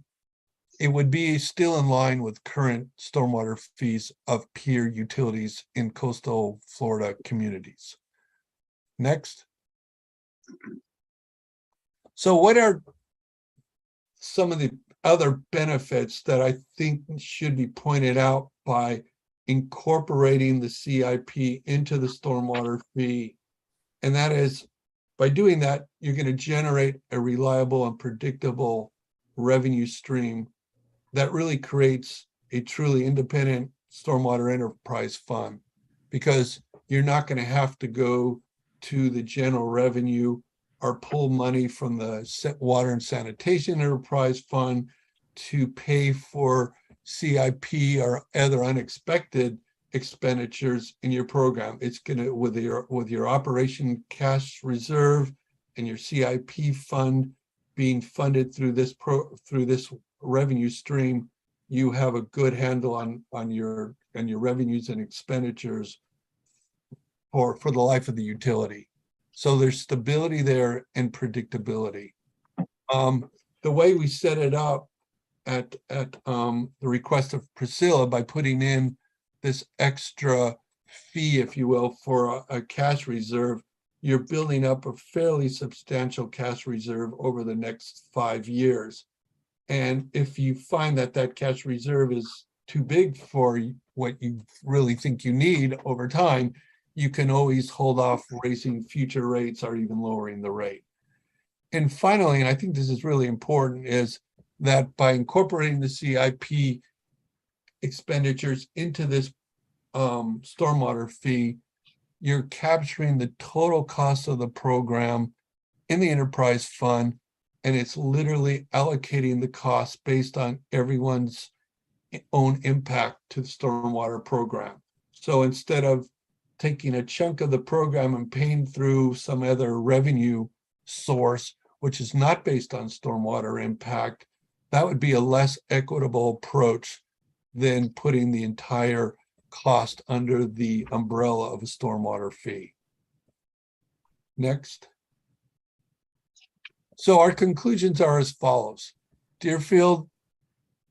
would be still in line with current stormwater fees of peer utilities in coastal Florida communities. Next. So what are some of the other benefits that I think should be pointed out by incorporating the CIP into the stormwater fee? And that is, by doing that, you're going to generate a reliable and predictable revenue stream that really creates a truly independent stormwater enterprise fund, because you're not going to have to go to the general revenue or pull money from the water and sanitation enterprise fund to pay for CIP or other unexpected expenditures in your program. It's gonna, with your operation cash reserve and your CIP fund being funded through this revenue stream, you have a good handle on your revenues and expenditures for the life of the utility. So there's stability there and predictability. The way we set it up at the request of Priscilla, by putting in this extra fee, if you will, for a cash reserve, you're building up a fairly substantial cash reserve over the next 5 years. And if you find that that cash reserve is too big for what you really think you need over time, you can always hold off raising future rates or even lowering the rate. And finally, and I think this is really important, is that by incorporating the CIP expenditures into this stormwater fee, you're capturing the total cost of the program in the enterprise fund, and it's literally allocating the cost based on everyone's own impact to the stormwater program. So instead of taking a chunk of the program and paying through some other revenue source, which is not based on stormwater impact, that would be a less equitable approach than putting the entire cost under the umbrella of a stormwater fee. Next. So our conclusions are as follows. Deerfield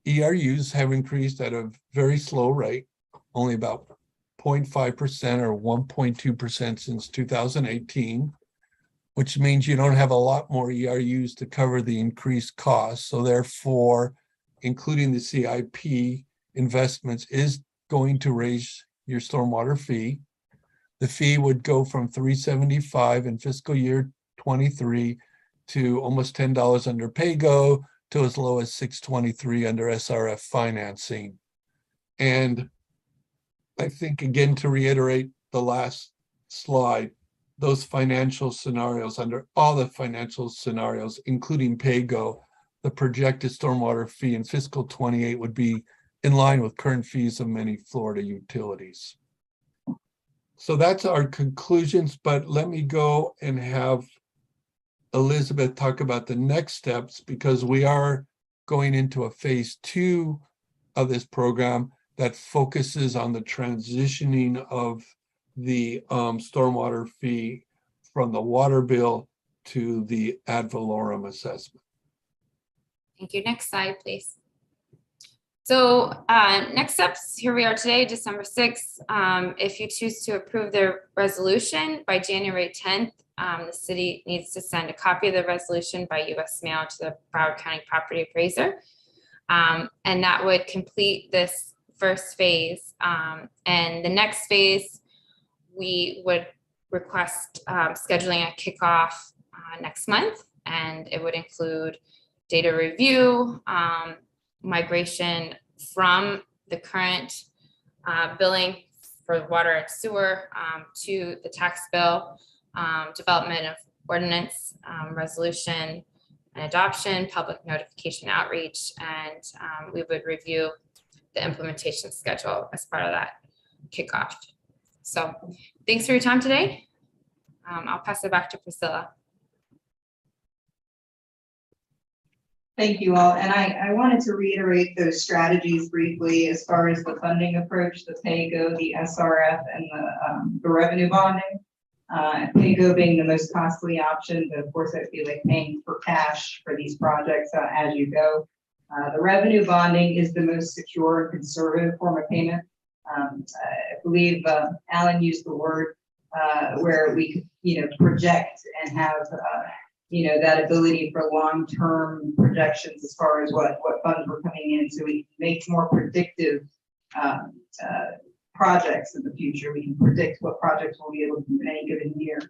ERUs have increased at a very slow rate, only about 0.5% or 1.2% since 2018, which means you don't have a lot more ERUs to cover the increased costs. So therefore, including the CIP investments is going to raise your stormwater fee. The fee would go from $375 in fiscal year 23 to almost $10 under PAYGO to as low as $623 under SRF financing. And I think, again, to reiterate the last slide, those financial scenarios, under all the financial scenarios, including PAYGO, the projected stormwater fee in fiscal 28 would be in line with current fees of many Florida utilities. So that's our conclusions, but let me go and have Elizabeth talk about the next steps, because we are going into a phase 2 of this program that focuses on the transitioning of the stormwater fee from the water bill to the ad valorem assessment. Thank you. Next slide, please. So next steps, here we are today, December 6th. If you choose to approve the resolution by January 10th, the city needs to send a copy of the resolution by US mail to the Broward County Property Appraiser. And that would complete this first phase. And the next phase, we would request scheduling a kickoff next month, and it would include data review, migration from the current billing for water and sewer to the tax bill, development of ordinance, resolution and adoption, public notification outreach, and we would review the implementation schedule as part of that kickoff. So thanks for your time today. I'll pass it back to Priscilla. Thank you all. And I wanted to reiterate those strategies briefly as far as the funding approach, the PAYGO, the SRF, and the revenue bonding. PAYGO being the most costly option, but of course, I feel like paying for cash for these projects as you go. The revenue bonding is the most secure and conservative form of payment. I believe Alan used the word where we could, project and have that ability for long-term projections as far as what funds were coming in, so we can make more predictive projects in the future. We can predict what projects we'll be able to do in any given year.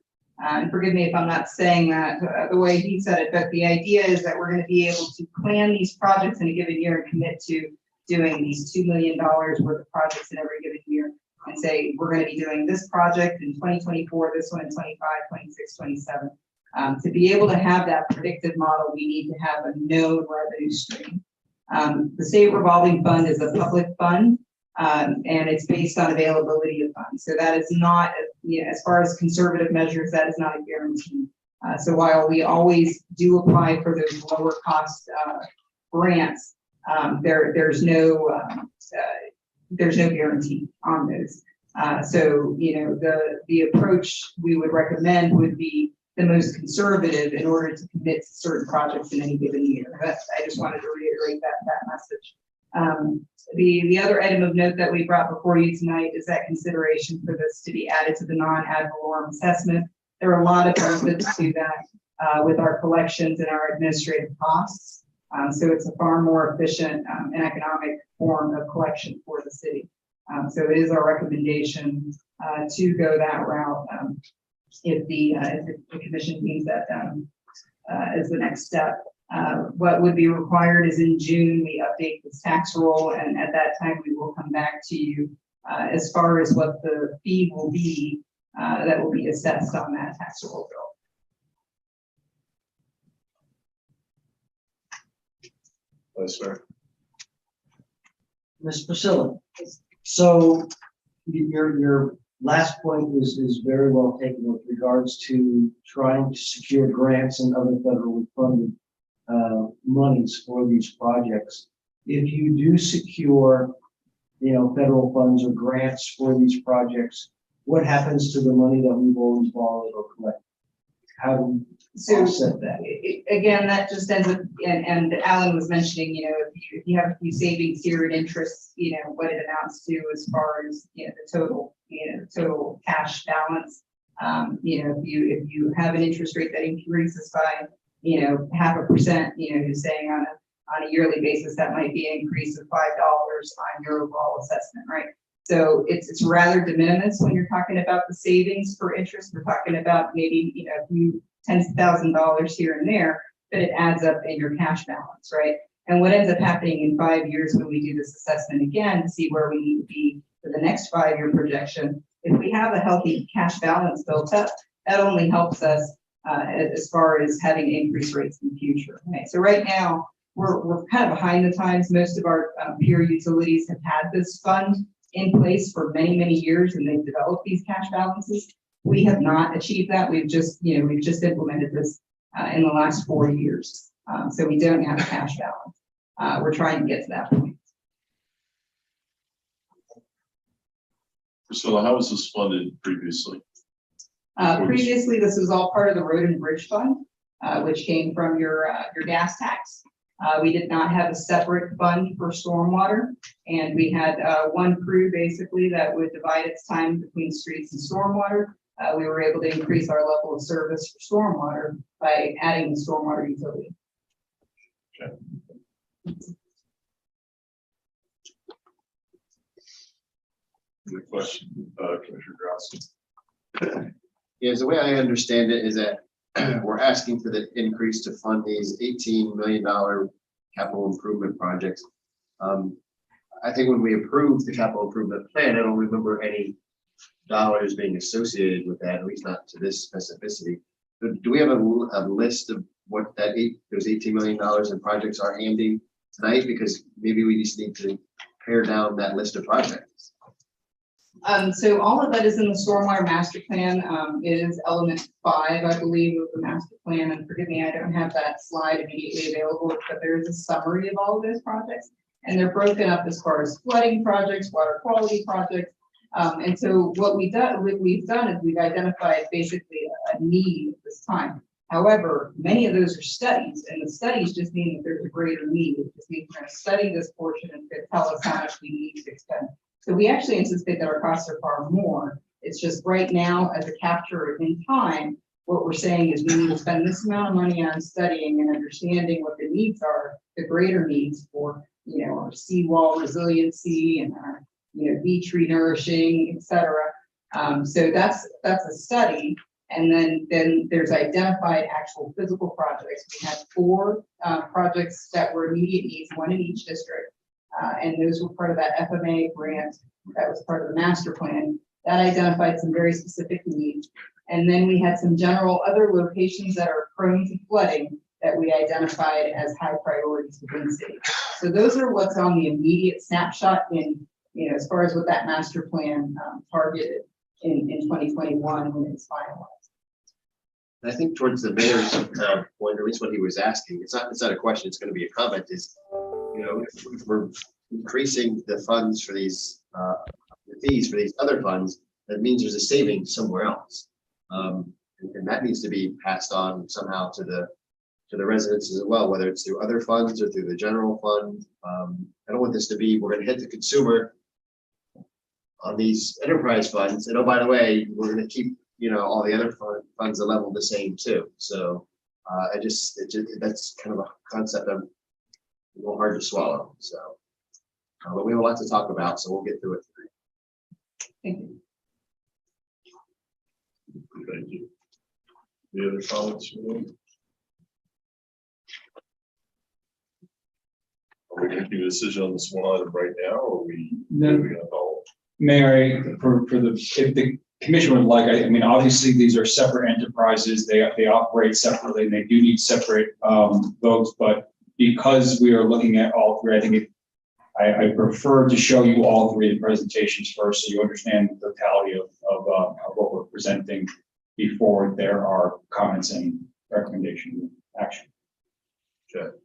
And forgive me if I'm not saying that the way he said it, but the idea is that we're going to be able to plan these projects in a given year and commit to doing these $2 million worth of projects in every given year, and say we're going to be doing this project in 2024, this one in 25, 26, 27. To be able to have that predictive model, we need to have a known revenue stream. The state revolving fund is a public fund, and it's based on availability of funds. So that is not, as far as conservative measures, that is not a guarantee. So while we always do apply for those lower cost grants, there's no guarantee on those. So the approach we would recommend would be the most conservative in order to commit to certain projects in any given year. I just wanted to reiterate that message. The other item of note that we brought before you tonight is that consideration for this to be added to the non-ad valorem assessment. There are a lot of benefits to that with our collections and our administrative costs. So it's a far more efficient and economic form of collection for the city. So it is our recommendation to go that route if the commission deems that as the next step. What would be required is in June, we update this tax roll, and at that time, we will come back to you as far as what the fee will be that will be assessed on that tax roll bill. Vice Mayor. Ms. Priscilla, so your last point is very well taken with regards to trying to secure grants and other federally funded monies for these projects. If you do secure, federal funds or grants for these projects, what happens to the money that we've always borrowed or collected? How do you offset that? Again, that just ends up, and Alan was mentioning, if you have a few savings here and interest, what it amounts to as far as the total cash balance. If you have an interest rate that increases by 0.5%, you're saying on a yearly basis, that might be an increase of $5 on your overall assessment, right? So it's rather de minimis when you're talking about the savings for interest. We're talking about maybe a few tens of thousands of dollars here and there, but it adds up in your cash balance, right? And what ends up happening in 5 years when we do this assessment again to see where we need to be for the next 5-year projection, if we have a healthy cash balance built up, that only helps us as far as having increased rates in the future. Right? So right now, we're kind of behind the times. Most of our peer utilities have had this fund in place for many, many years, and they've developed these cash balances. We have not achieved that. We've just implemented this in the last 4 years. So we don't have a cash balance. We're trying to get to that point. Priscilla, how was this funded previously? Previously, this was all part of the Road and Bridge Fund, which came from your gas tax. We did not have a separate fund for stormwater, and we had one crew basically that would divide its time between streets and stormwater. We were able to increase our level of service for stormwater by adding the stormwater utility. Good question, Commissioner Grassi. Yes, the way I understand it is that we're asking for the increase to fund these $18 million capital improvement projects. I think when we approved the capital improvement plan, I don't remember any dollars being associated with that, at least not to this specificity. Do we have a list of what those $18 million in projects are handy tonight? Because maybe we just need to pare down that list of projects. So all of that is in the stormwater master plan. It is element 5, I believe, of the master plan. And forgive me, I don't have that slide immediately available, but there is a summary of all of those projects. And they're broken up as far as flooding projects, water quality projects. And so what we've done is we've identified basically a need at this time. However, many of those are studies, and the studies just mean that there's a greater need. It just means we're going to study this portion and tell us how much we need to expend. So we actually anticipate that our costs are far more. It's just right now, as a capture in time, what we're saying is we need to spend this amount of money on studying and understanding what the needs are, the greater needs for, our seawall resiliency and our, beach renourishing, et cetera. So that's a study. And then there's identified actual physical projects. We had 4 projects that were immediate needs, 1 in each district. And those were part of that FMA grant that was part of the master plan that identified some very specific needs. And then we had some general other locations that are prone to flooding that we identified as high priorities within the city. So those are what's on the immediate snapshot in, as far as what that master plan targeted in 2021 when it's finalized. I think towards the mayor's point, or at least what he was asking, it's not a question, it's going to be a comment, is, if we're increasing the funds for these, the fees for these other funds, that means there's a savings somewhere else. And that needs to be passed on somehow to the residents as well, whether it's through other funds or through the general fund. I don't want this to be, we're going to hit the consumer on these enterprise funds, and oh, by the way, we're going to keep, all the other funds a level the same too. So that's kind of a concept I'm a little hard to swallow. So, but we have a lot to talk about, so we'll get through it tonight. Thank you. Thank you. Any other comments from you? Are we making a decision on this one item right now, or are we? Mayor, if the commission would like, I mean, obviously, these are separate enterprises. They operate separately, and they do need separate votes. But because we are looking at all 3, I think I prefer to show you all 3 presentations first, so you understand the totality of what we're presenting before there are comments and recommendation action. Okay.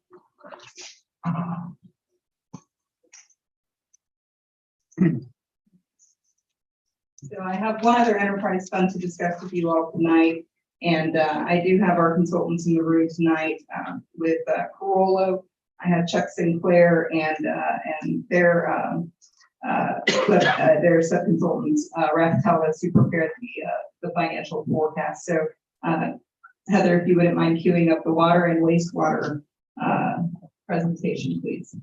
So I have one other enterprise fund to discuss with you all tonight. And I do have our consultants in the room tonight with Corolla. I have Chuck Sinclair and their sub-consultants, Raftellus, who prepared the financial forecast. So Heather, if you wouldn't mind queuing up the water and wastewater presentation, please.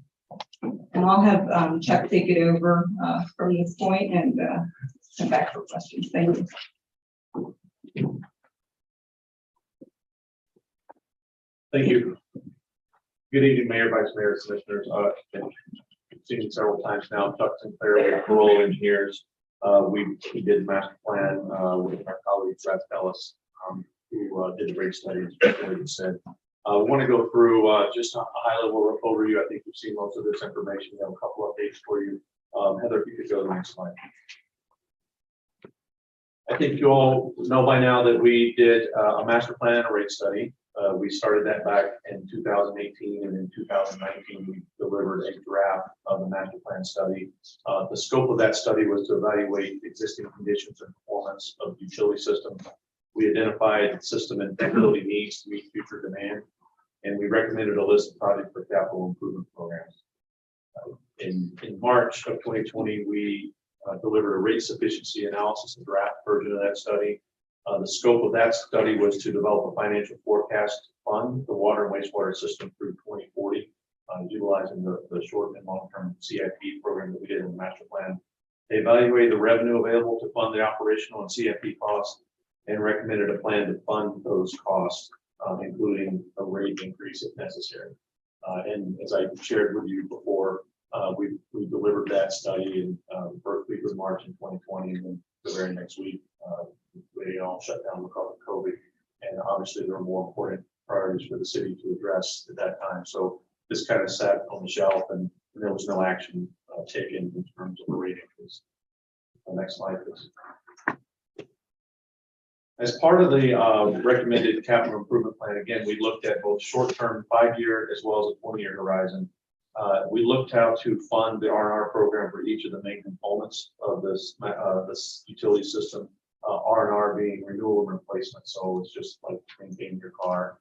And I'll have Chuck take it over from this point and come back for questions. Thank you. Thank you. Good evening, Mayor, Vice Mayor, Commissioners. I've seen it several times now. Chuck Sinclair with Rural Engineers. We did the master plan with our colleague Brad Ellis, who did the rate studies, like you said. We want to go through just a high-level overview. I think you've seen most of this information. We have a couple updates for you. Heather, if you could go to the next slide. I think you all know by now that we did a master plan and a rate study. We started that back in 2018, and in 2019, we delivered a draft of the master plan study. The scope of that study was to evaluate existing conditions and performance of the utility system. We identified system and integrity needs to meet future demand. And we recommended a list of projects for capital improvement programs. In March of 2020, we delivered a rate sufficiency analysis and draft version of that study. The scope of that study was to develop a financial forecast to fund the water and wastewater system through 2040, utilizing the short and long-term CIP program that we did in the master plan. They evaluated the revenue available to fund the operational and CIP costs and recommended a plan to fund those costs, including a rate increase if necessary. And as I shared with you before, we delivered that study in first week of March in 2020, and then the very next week, we all shut down because of COVID. And obviously there were more important priorities for the city to address at that time. So this kind of sat on the shelf and there was no action taken in terms of a rate increase. Next slide, please. As part of the recommended capital improvement plan, again, we looked at both short-term 5-year as well as a 20-year horizon. We looked how to fund the R&R program for each of the main components of this utility system. R&R being renewal and replacement, so it's just like maintaining your car.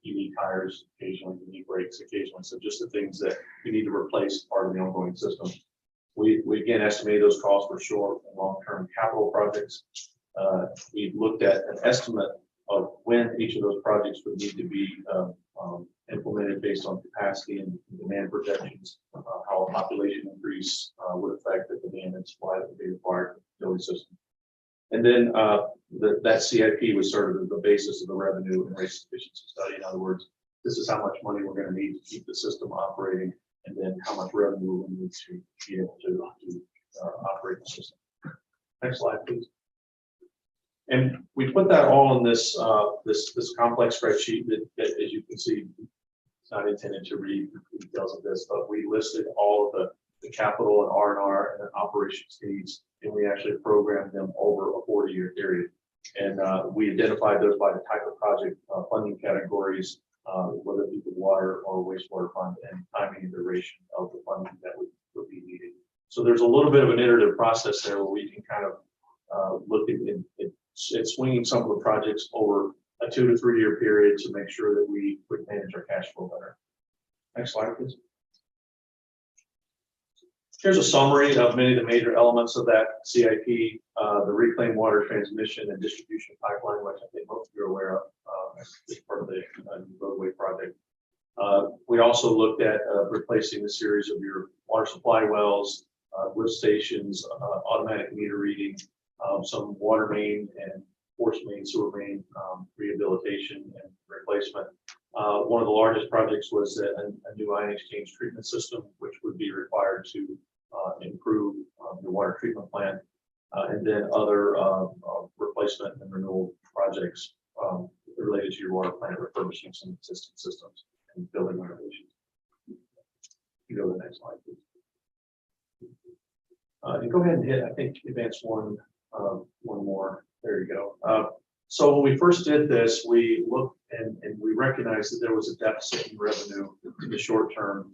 You need tires occasionally, you need brakes occasionally, so just the things that you need to replace part of the ongoing system. We again estimated those costs for short and long-term capital projects. We looked at an estimate of when each of those projects would need to be implemented based on capacity and demand projections, how a population increase would affect the demand and supply that would be required for the utility system. And then that CIP was sort of the basis of the revenue and rate sufficiency study. In other words, this is how much money we're going to need to keep the system operating, and then how much revenue we need to be able to operate the system. Next slide, please. And we put that all in this this complex spreadsheet that, as you can see, it's not intended to read the details of this, but we listed all of the capital and R&R and operations needs, and we actually programmed them over a 40-year period. And we identified those by the type of project funding categories, whether it be the water or wastewater fund, and timing and duration of the funding that would be needed. So there's a little bit of an iterative process there where we can kind of look at swinging some of the projects over a 2 to 3 year period to make sure that we would manage our cash flow better. Next slide, please. Here's a summary of many of the major elements of that CIP, the reclaimed water transmission and distribution pipeline, which I think most of you are aware of as part of the roadway project. We also looked at replacing a series of your water supply wells, lift stations, automatic meter reading, some water main and force main, sewer main rehabilitation and replacement. One of the largest projects was a new ion exchange treatment system, which would be required to improve the water treatment plant, and then other replacement and renewal projects related to your water plant, refurbishing some existing systems and building renovations. You go to the next slide, please. And go ahead and hit, I think, advance one more. There you go. So when we first did this, we looked and we recognized that there was a deficit in revenue in the short term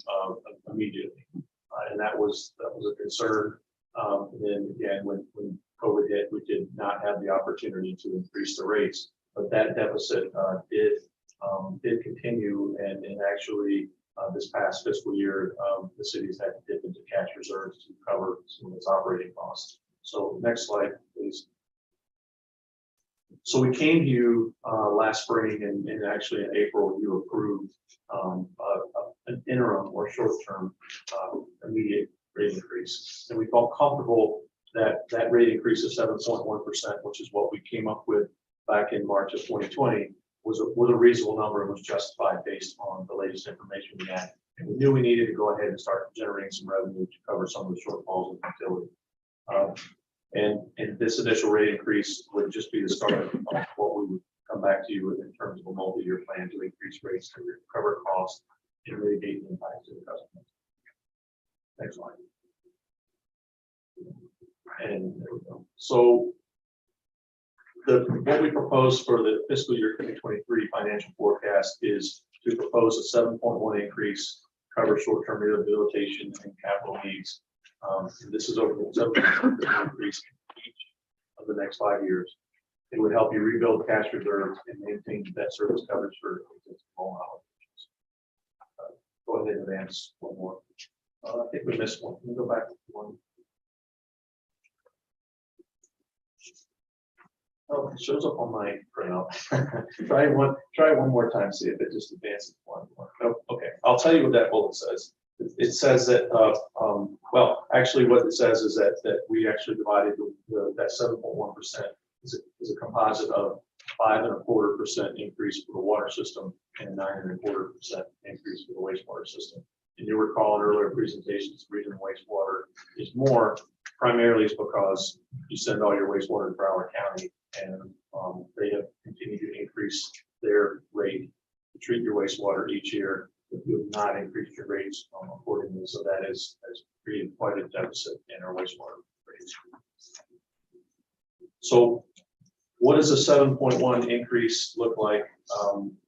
immediately. And that was a concern. Then again, when COVID hit, we did not have the opportunity to increase the rates, but that deficit did continue, and actually this past fiscal year, the city's had to dip into cash reserves to cover some of its operating costs. So next slide, please. So we came to you last spring, and actually in April, you approved an interim or short-term immediate rate increase. And we felt comfortable that that rate increase of 7.1%, which is what we came up with back in March of 2020, was a reasonable number and was justified based on the latest information we had. And we knew we needed to go ahead and start generating some revenue to cover some of the shortfalls in utility. And this initial rate increase would just be the start of what we would come back to you with in terms of a multi-year plan to increase rates to recover costs and mitigate the impact to the customers. Next slide. And there we go. So what we propose for the fiscal year 2023 financial forecast is to propose a 7.1 increase, cover short-term rehabilitation and capital needs. And this is over the 7% increase in each of the next 5 years. It would help you rebuild cash reserves and maintain debt service coverage for existing home Go ahead and advance one more. I think we missed one. Can we go back to one? Oh, it shows up on my printout. Try one more time, see if it just advances one more. Oh, okay, I'll tell you what that bullet says. It says that, well, actually what it says is that we actually divided that 7.1% is a composite of 5.25% increase for the water system and 9.25% increase for the wastewater system. And you recall in earlier presentations, the reason wastewater is more primarily is because you send all your wastewater to Broward County, and they have continued to increase their rate to treat your wastewater each year. But you have not increased your rates accordingly, so that has created quite a deficit in our wastewater rates. So what does a 7.1 increase look like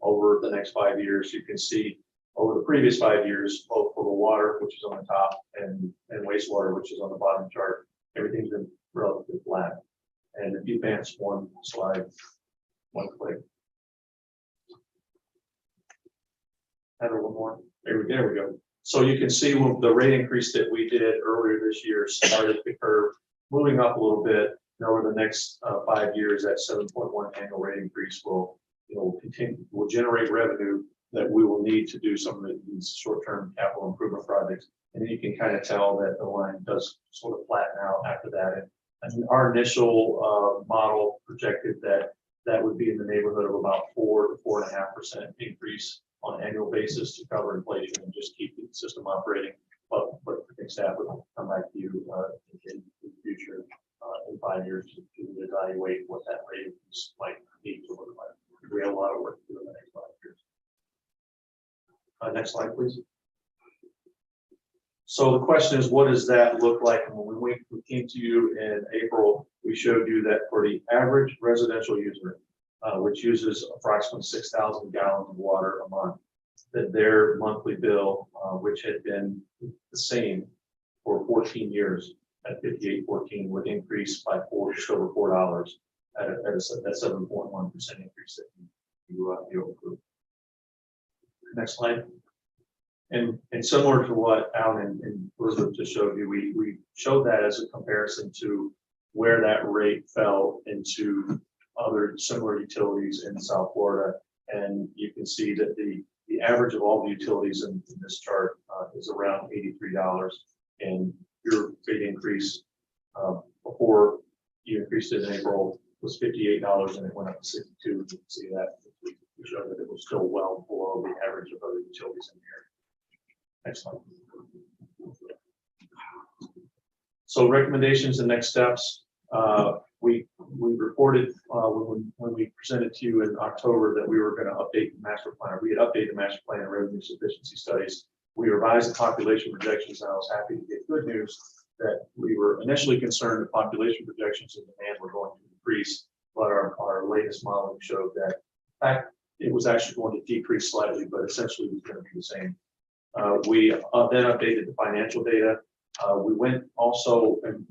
over the next 5 years? You can see over the previous 5 years, both for the water, which is on the top, and wastewater, which is on the bottom chart, everything's been relatively flat. And if you advance one slide, one click. Heather, one more. There we go. So you can see the rate increase that we did earlier this year started the curve moving up a little bit. And over the next 5 years, that 7.1 annual rate increase will generate revenue that we will need to do some of these short-term capital improvement projects. And then you can kind of tell that the line does sort of flatten out after that. And our initial model projected that would be in the neighborhood of about 4 to 4.5% increase on an annual basis to cover inflation and just keep the system operating. But I think staff will come back to you in the future in 5 years to evaluate what that rate increase might need to look like. We have a lot of work to do in the next 5 years. Next slide, please. So the question is, what does that look like? And when we came to you in April, we showed you that for the average residential user, which uses approximately 6,000 gallons of water a month, that their monthly bill, which had been the same for 14 years at $58.14, would increase by just over $4 at a 7.1% increase that you approved. Next slide. And similar to what Alan and Elizabeth just showed you, we showed that as a comparison to where that rate fell into other similar utilities in South Florida. And you can see that the average of all the utilities in this chart is around $83. And your rate increase before you increased it in April was $58, and it went up to $62. You can see that we showed that it was still well below the average of other utilities in here. Next slide. So recommendations and next steps. We reported when we presented to you in October that we were going to update the master plan. We had updated the master plan and revenue sufficiency studies. We revised the population projections, and I was happy to get good news that we were initially concerned that population projections and demand were going to increase, but our latest modeling showed that in fact it was actually going to decrease slightly, but essentially it was going to be the same. We then updated the financial data. We went also and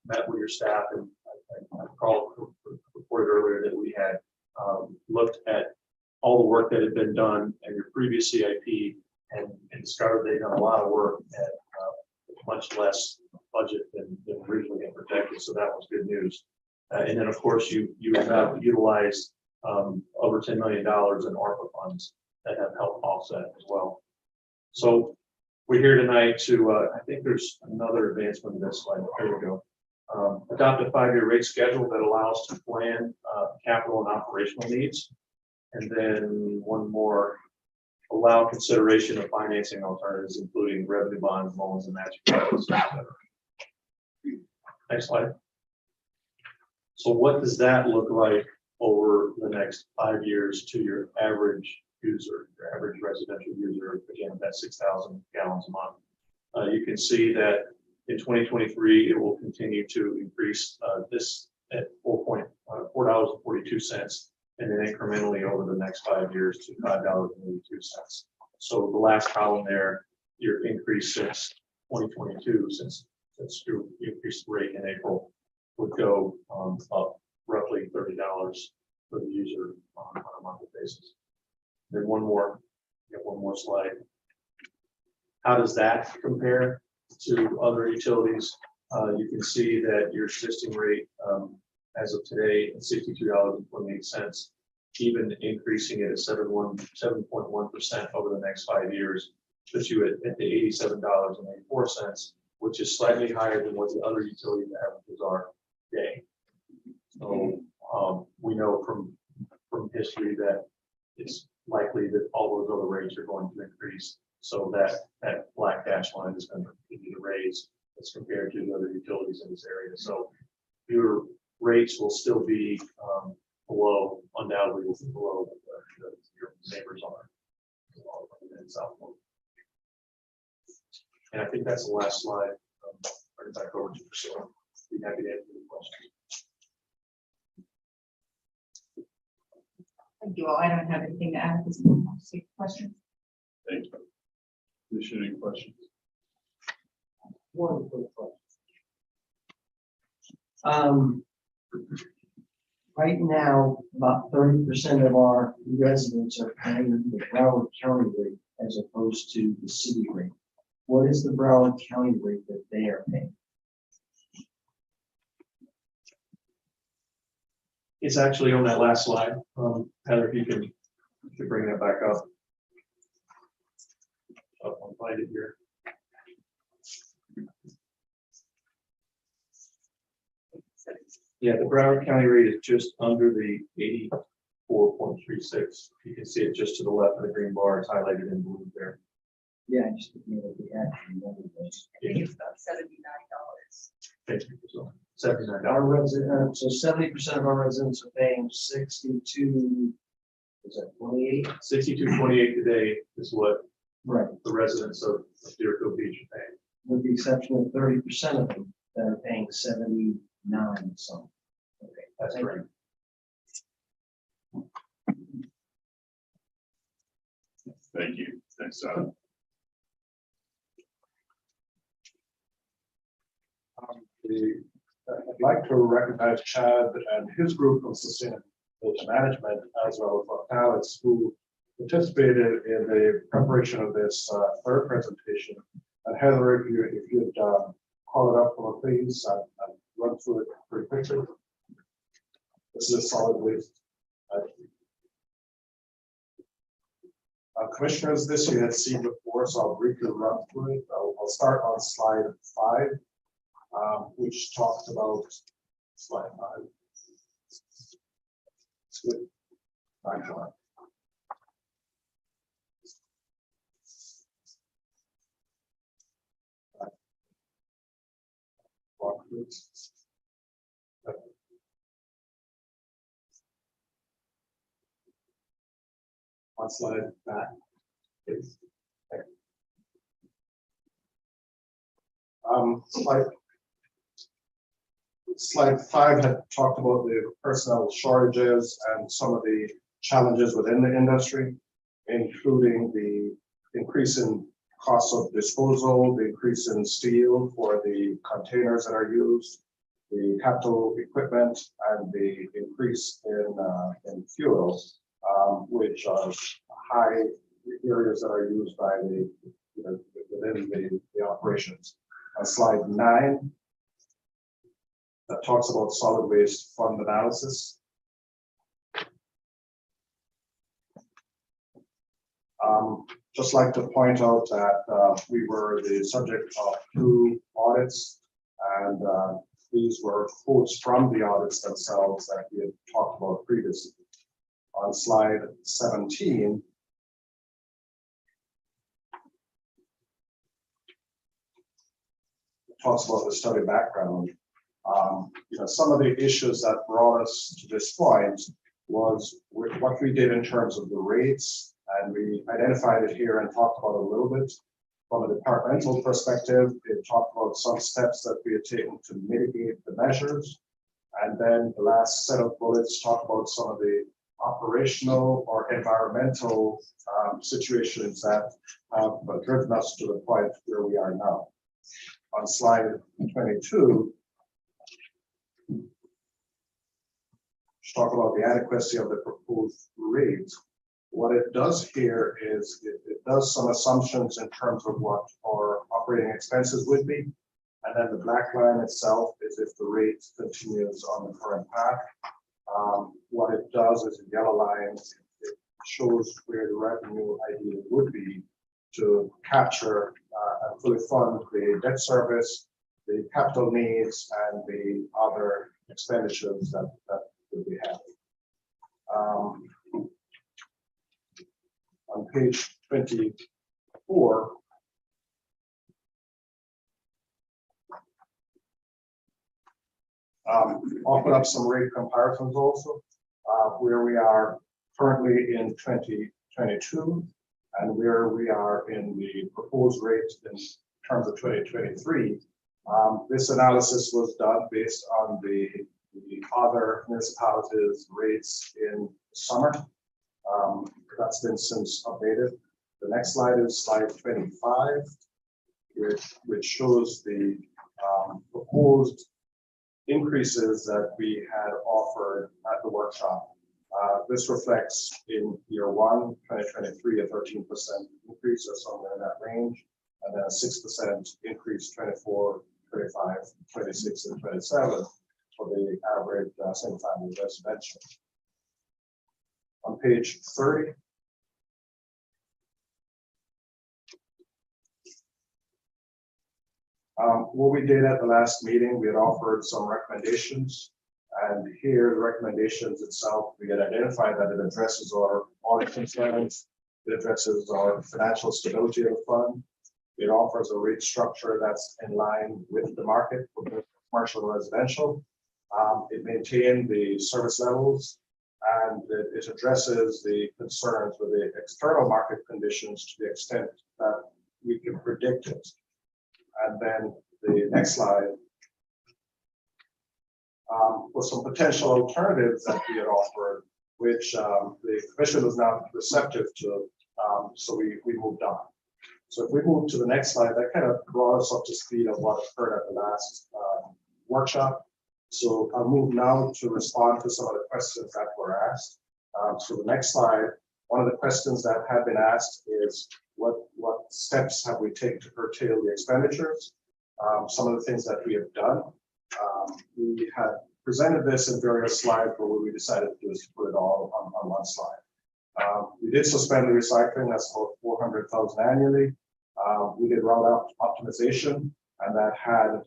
met with your staff, and I reported earlier that we had looked at all the work that had been done in your previous CIP and discovered they'd done a lot of work at much less budget than originally projected. So that was good news. And then of course you have utilized over $10 million in ARPA funds that have helped offset as well. So we're here tonight to, I think there's another advancement in this slide. There we go. Adopt a 5-year rate schedule that allows to plan capital and operational needs. And then one more, allow consideration of financing alternatives, including revenue bonds, loans, and matching funds, etc. Next slide. So what does that look like over the next 5 years to your average user, your average residential user, again, that's 6,000 gallons a month? You can see that in 2023, it will continue to increase this at $4.42, and then incrementally over the next 5 years to $5.82. So the last column there, your increase since 2022, since you increased the rate in April, would go up roughly $30 for the user on a monthly basis. Then one more slide. How does that compare to other utilities? You can see that your existing rate, as of today, $62.28, even increasing it at 7.1% over the next 5 years, puts you at the $87.84, which is slightly higher than what the other utility averages are today. So we know from history that it's likely that all those other rates are going to increase. So that black dash line is going to continue to raise as compared to the other utilities in this area. So your rates will still be below, undoubtedly will be below what your neighbors are. In Southport. And I think that's the last slide. Turn it back over to Priscilla. Be happy to answer any questions. Thank you all. I don't have anything to add at this point. I'll take questions. Thank you. Commissioner, any questions? One quick question. Right now, about 30% of our residents are paying the Broward County rate as opposed to the city rate. What is the Broward County rate that they are paying? It's actually on that last slide. Heather, if you can bring that back up. I'll find it here. Yeah, the Broward County rate is just under the 84.36. You can see it just to the left of the green bar. It's highlighted in blue there. Yeah, I just didn't know the actual number. I think it's about $79. Thank you. So $79. Our resident, so 70% of our residents are paying 62. Is that 28? 62.28 today is what Right. the residents of Deerfield Beach are paying. With the exception of 30% of them that are paying 79 something. Okay, That's right. Thank you. Thanks, I'd like to recognize Chad and his group of sustainability management, as well as Alex, who participated in the preparation of this third presentation. And Heather, if you'd call it up for me, please, and run through it pretty quickly. This is a solid waste. Commissioners, this you had seen before, so I'll briefly run through it. I'll start on slide 5. Which talked about slide 5. It's good. Excellent. One slide back, please. Slide 5 had talked about the personnel shortages and some of the challenges within the industry, including the increase in cost of disposal, the increase in steel for the containers that are used, the capital equipment, and the increase in fuel, which are high areas that are used by the within the operations. On slide 9, that talks about solid waste fund analysis. Just like to point out that we were the subject of 2 audits, and these were quotes from the audits themselves that we had talked about previously. On slide 17, it talks about the study background. Some of the issues that brought us to this point was what we did in terms of the rates, and we identified it here and talked about it a little bit. From a departmental perspective, it talked about some steps that we had taken to mitigate the measures. And then the last set of bullets talk about some of the operational or environmental situations that have driven us to the point where we are now. On slide 22, talk about the adequacy of the proposed rates. What it does here is it does some assumptions in terms of what our operating expenses would be. And then the black line itself is if the rate continues on the current path. What it does is in yellow lines, it shows where the revenue ideally would be to capture and fully fund the debt service, the capital needs, and the other expenditures that we have. On page 24, I'll put up some rate comparisons also, where we are currently in 2022 and where we are in the proposed rate in terms of 2023. This analysis was done based on the other municipalities' rates in the summer. That's been since updated. The next slide is slide 25, which shows the proposed increases that we had offered at the workshop. This reflects in year one, 2023, a 13% increase or somewhere in that range, and then a 6% increase 24, 25, 26, and 27 for the average single-family residential. On page 30, what we did at the last meeting, we had offered some recommendations, and here the recommendations itself, we had identified that it addresses our audit concerns, it addresses our financial stability of the fund, it offers a rate structure that's in line with the market for both commercial and residential. It maintained the service levels, and it addresses the concerns with the external market conditions to the extent that we can predict it. And then the next slide was some potential alternatives that we had offered, which the commission was not receptive to, so we moved on. So if we move to the next slide, that kind of brought us up to speed of what occurred at the last workshop. So I'll move now to respond to some of the questions that were asked. So the next slide, one of the questions that had been asked is what steps have we taken to curtail the expenditures? Some of the things that we have done. We had presented this in various slides, but what we decided to do is to put it all on one slide. We did suspend the recycling, that's about 400,000 annually. We did route optimization, and that had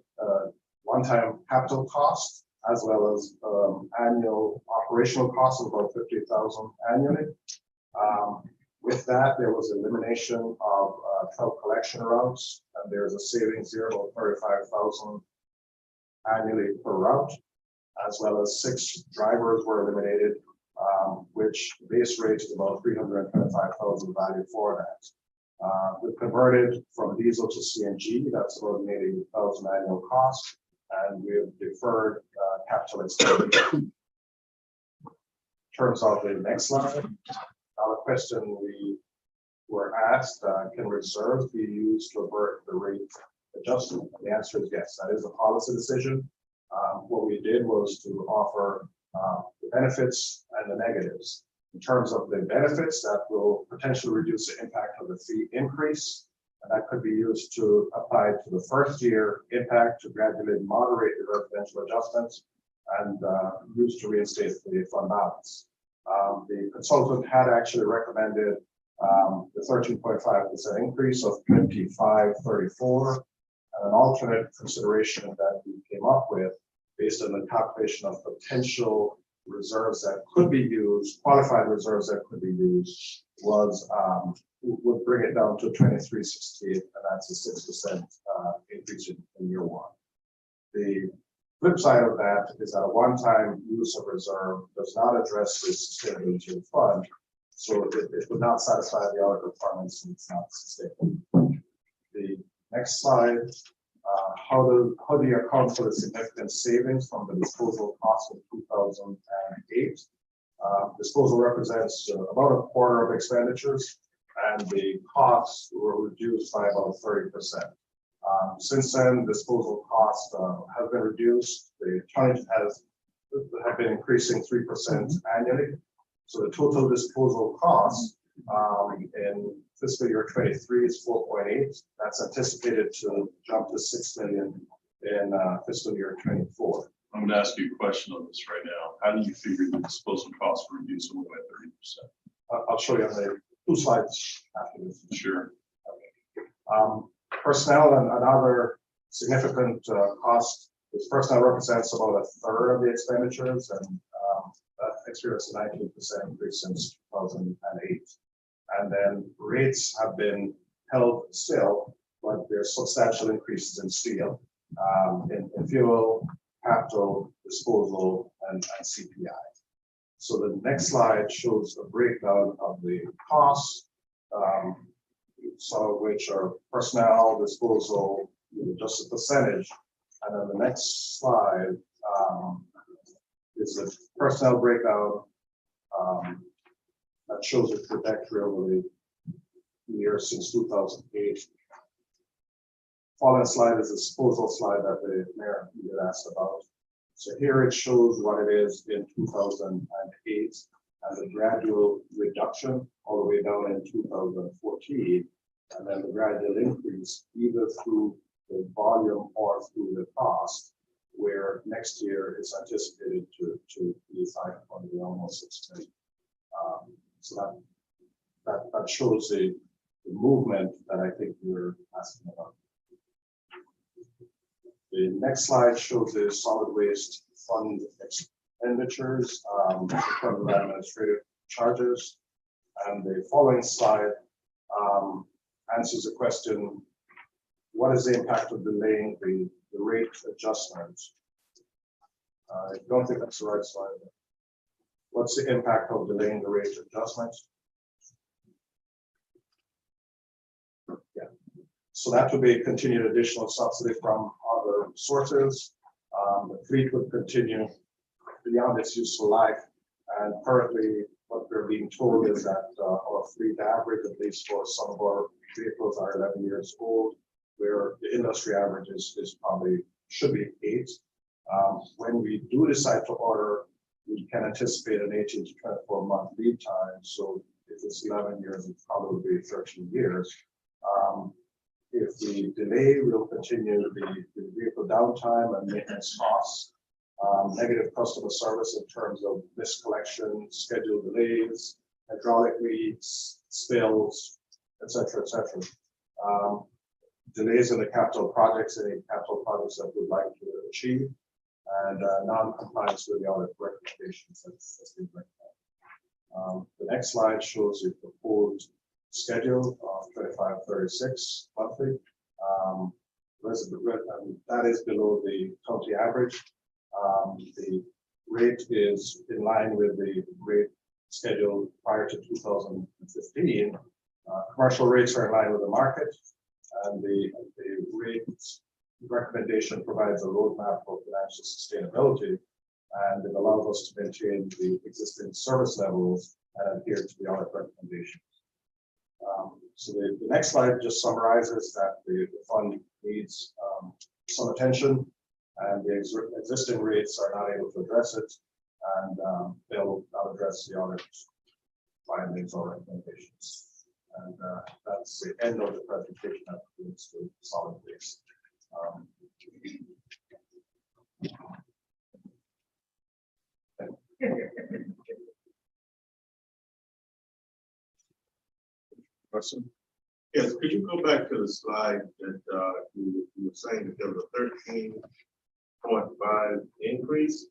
one-time capital costs as well as annual operational costs of about 50,000 annually. With that, there was elimination of 12 collection routes, and there's a savings here of 35,000 annually per route, as well as 6 drivers were eliminated, which base rate is about 325,000 value for that. We've converted from diesel to CNG, that's about an 80,000 annual cost, and we've deferred capital expenditure. In terms of the next slide, another question we were asked, can reserves be used to avert the rate adjustment? And the answer is yes, that is a policy decision. What we did was to offer the benefits and the negatives. In terms of the benefits, that will potentially reduce the impact of the fee increase, and that could be used to apply to the first year impact to gradually moderate the residential adjustments and used to reinstate the fund balance. The consultant had actually recommended the 13.5% increase of 2534, and an alternate consideration that we came up with based on the calculation of potential reserves that could be used, qualified reserves that could be used, was would bring it down to 2368, and that's a 6% increase in year one. The flip side of that is that a one-time use of reserve does not address the sustainability of the fund, so it would not satisfy the audit requirements and it's not sustainable. The next slide, how do you account for the significant savings from the disposal cost of 2008? Disposal represents about a quarter of expenditures, and the costs were reduced by about 30%. Since then, disposal costs have been reduced. The tonnage have been increasing 3% annually. So the total disposal costs In fiscal year 23 is 4.8. That's anticipated to jump to 6 million in fiscal year 24. I'm gonna ask you a question on this right now. How do you figure the disposal costs were reduced only by 30%? I'll show you on the 2 slides after this. Sure. Personnel and other significant costs. This personnel represents about a third of the expenditures, and that experienced a 19% increase since 2008. And then rates have been held still, but there's substantial increases in steel, in fuel, capital, disposal, and CPI. So the next slide shows a breakdown of the costs, some of which are personnel, disposal, just a percentage. And then the next slide is the personnel breakdown that shows the trajectory over the years since 2008. Following slide is the disposal slide that the mayor asked about. So here it shows what it is in 2008 and the gradual reduction all the way down in 2014, and then the gradual increase either through the volume or through the cost, where next year is anticipated to be 5.1 almost 6 million. So that shows the movement that I think you're asking about. The next slide shows the solid waste fund expenditures from the administrative charges. And the following slide answers the question, what is the impact of delaying the rate adjustments? I don't think that's the right slide. What's the impact of delaying the rate adjustments? Yeah. So that would be continued additional subsidy from other sources. The fleet would continue beyond its useful life. And currently, what we're being told is that our fleet average, at least for some of our vehicles, are 11 years old, where the industry average is probably should be 8. When we do decide to order, we can anticipate an 18 to 24 month lead time. So if it's 11 years, it probably will be 13 years. If we delay, we'll continue the vehicle downtime and maintenance costs, negative customer service in terms of miscollection, schedule delays, hydraulic leaks, spills, etc., etc. Delays in the capital projects, any capital projects that we'd like to achieve, and non-compliance with the audit recommendations that's been recommended. The next slide shows the proposed schedule of 2536 monthly. That is below the county average. The rate is in line with the rate scheduled prior to 2015. Commercial rates are in line with the market, and the rate recommendation provides a roadmap for financial sustainability, and it allows us to maintain the existing service levels and adhere to the audit recommendations. So the next slide just summarizes that the fund needs some attention, and the existing rates are not able to address it, and they'll not address the audit findings or recommendations. And that's the end of the presentation that leads to solid waste. Question? Yes, could you go back to the slide that you were saying that there was a 13.5 increase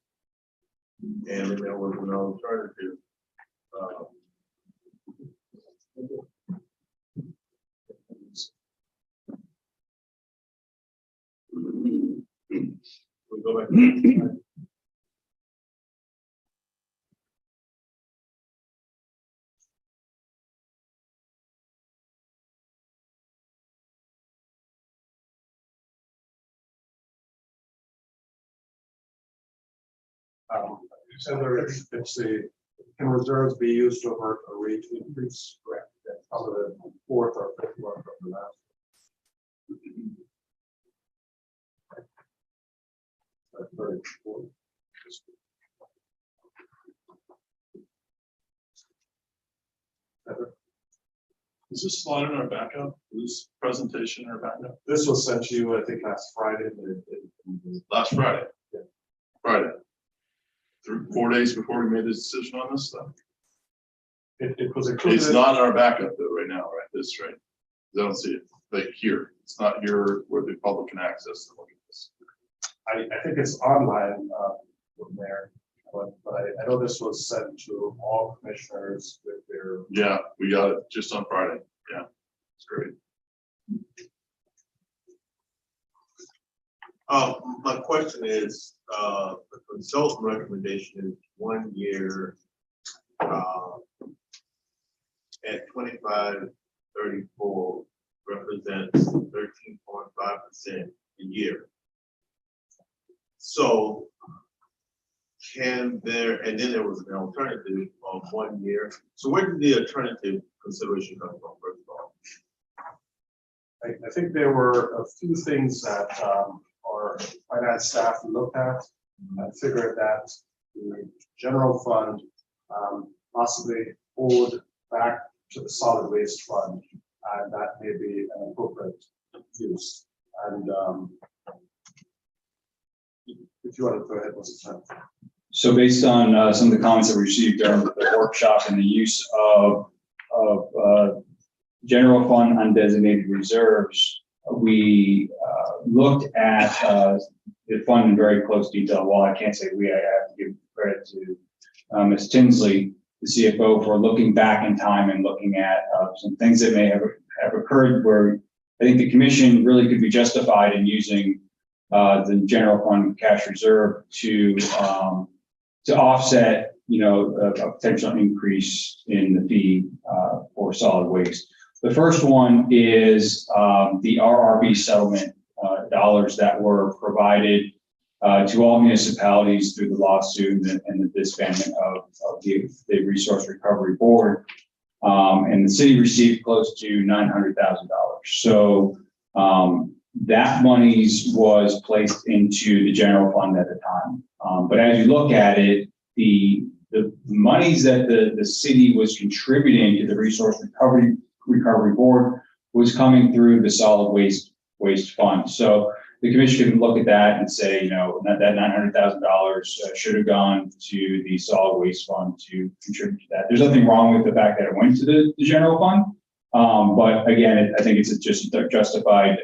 and then there was an alternative. We go back to the slide. So there is, can reserves be used to avert a rate increase? Correct. That's probably the fourth or fifth one from the last. Very important. Is this slide in our backup? This presentation in our backup? This was sent to you, I think, last Friday. Last Friday? Yeah. Friday. 4 days before we made the decision on this stuff? It was included. It's not in our backup though, right now, right? This, right? I don't see it, like here. It's not here where the public can access to look at this. I think it's online from there, but I know this was sent to all commissioners with their. Yeah, we got it just on Friday. Yeah, it's great. My question is, the consultant recommendation is 1 year, at 25.34 represents 13.5% a year. So can there, and then there was an alternative of 1 year. So where did the alternative consideration come from, first of all? I think there were a few things that our finance staff looked at and figured that the general fund possibly owed back to the solid waste fund, and that may be an appropriate use. And if you want to go ahead, Mr. Chairman. So based on some of the comments that we received during the workshop and the use of general fund undesignated reserves, we looked at the fund in very close detail. Well, I can't say we, I have to give credit to Ms. Tinsley, the CFO, for looking back in time and looking at some things that may have occurred where I think the commission really could be justified in using the general fund cash reserve to offset, a potential increase in the fee for solid waste. The first one is the RRB settlement dollars that were provided to all municipalities through the lawsuit and the disbandment of the Resource Recovery Board. And the city received close to $900,000. So that monies was placed into the general fund at the time. But as you look at it, the monies that the city was contributing to the Resource Recovery Board was coming through the solid waste fund. So the commission can look at that and say, that $900,000 should have gone to the solid waste fund to contribute to that. There's nothing wrong with the fact that it went to the general fund. But again, I think it's just a justified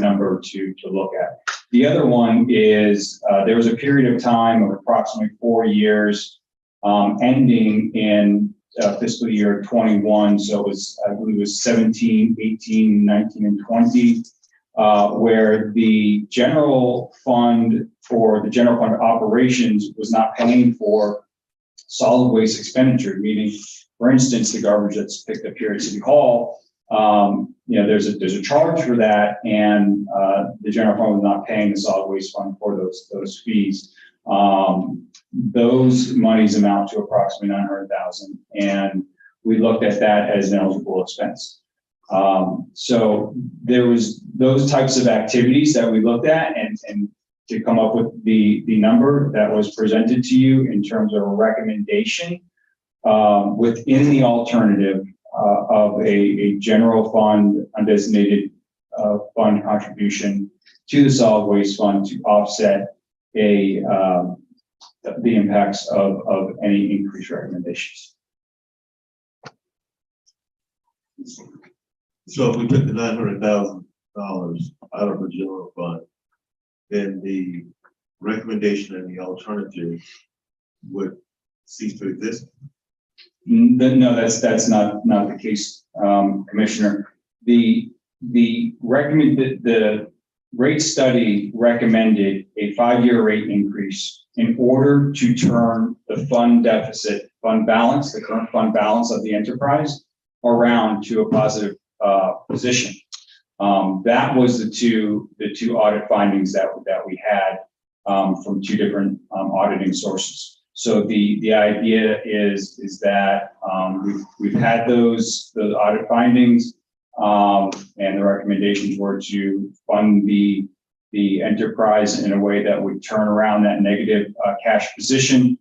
number to look at. The other one is there was a period of time of approximately 4 years ending in fiscal year 21. So it was, I believe it was 17, 18, 19, and 20, where the general fund for the general fund operations was not paying for solid waste expenditure, meaning, for instance, the garbage that's picked up here at City Hall, there's a charge for that, and the general fund was not paying the solid waste fund for those fees. Those monies amount to approximately $900,000, and we looked at that as an eligible expense. So there was those types of activities that we looked at, and to come up with the number that was presented to you in terms of a recommendation within the alternative of a general fund undesignated fund contribution to the solid waste fund to offset the impacts of any increased recommendations. So if we took the $900,000 out of the general fund, then the recommendation and the alternative would cease to exist? No, that's not the case, Commissioner. The rate study recommended a 5-year rate increase in order to turn the fund deficit, the current fund balance of the enterprise around to a positive position. That was the two audit findings that we had from two different auditing sources. So the idea is that we've had those audit findings, and the recommendations were to fund the enterprise in a way that would turn around that negative cash position.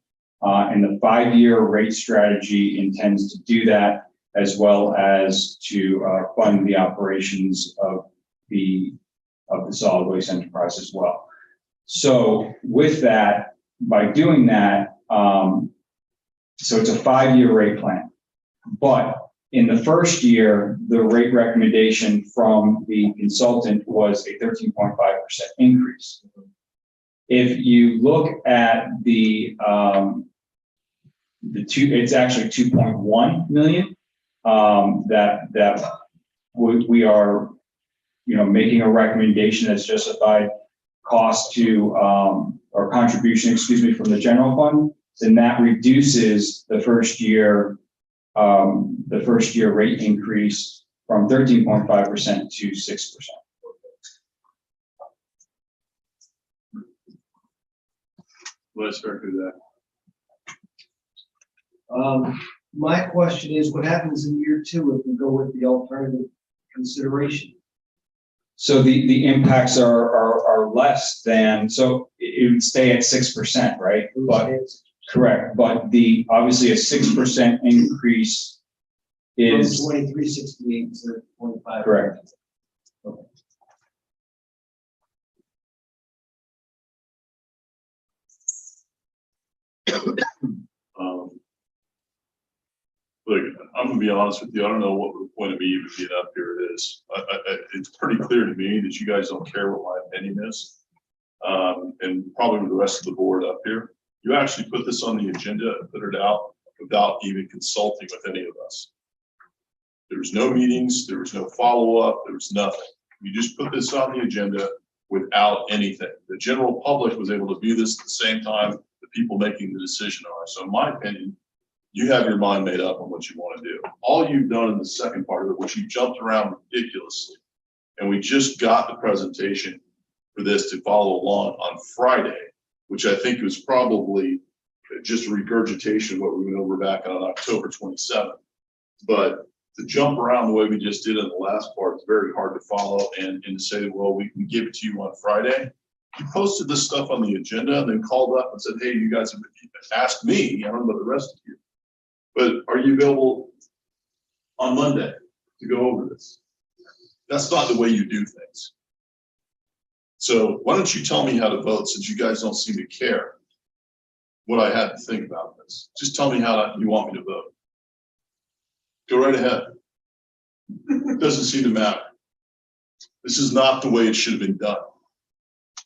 And the 5-year rate strategy intends to do that, as well as to fund the operations of the solid waste enterprise as well. So with that, by doing that, so it's a 5-year rate plan. But in the first year, the rate recommendation from the consultant was a 13.5% increase. If you look at it's actually 2.1 million that we are, making a recommendation that's justified cost to or contribution, excuse me, from the general fund. Then that reduces the first year rate increase from 13.5% to 6%. Let's start with that. My question is, what happens in year 2 if we go with the alternative consideration? So the impacts are less than, so it would stay at 6%, right? But correct, but obviously a 6% increase is 2368 to 25. correct. Look, I'm gonna be honest with you. I don't know what the point of me even being up here is. It's pretty clear to me that you guys don't care what my opinion is. And probably with the rest of the board up here. You actually put this on the agenda and put it out without even consulting with any of us. There was no meetings, there was no follow-up, there was nothing. You just put this on the agenda without anything. The general public was able to view this at the same time the people making the decision are. So in my opinion, you have your mind made up on what you want to do. All you've done in the second part of it, which you jumped around ridiculously, and we just got the presentation for this to follow along on Friday, which I think was probably just a regurgitation of what we went over back on October 27th. But to jump around the way we just did in the last part is very hard to follow, and to say, well, we can give it to you on Friday. You posted this stuff on the agenda and then called up and said, hey, you guys have asked me, I don't know about the rest of you, but are you available on Monday to go over this? That's not the way you do things. So why don't you tell me how to vote, since you guys don't seem to care what I had to think about this? Just tell me how you want me to vote. Go right ahead. It doesn't seem to matter. This is not the way it should have been done.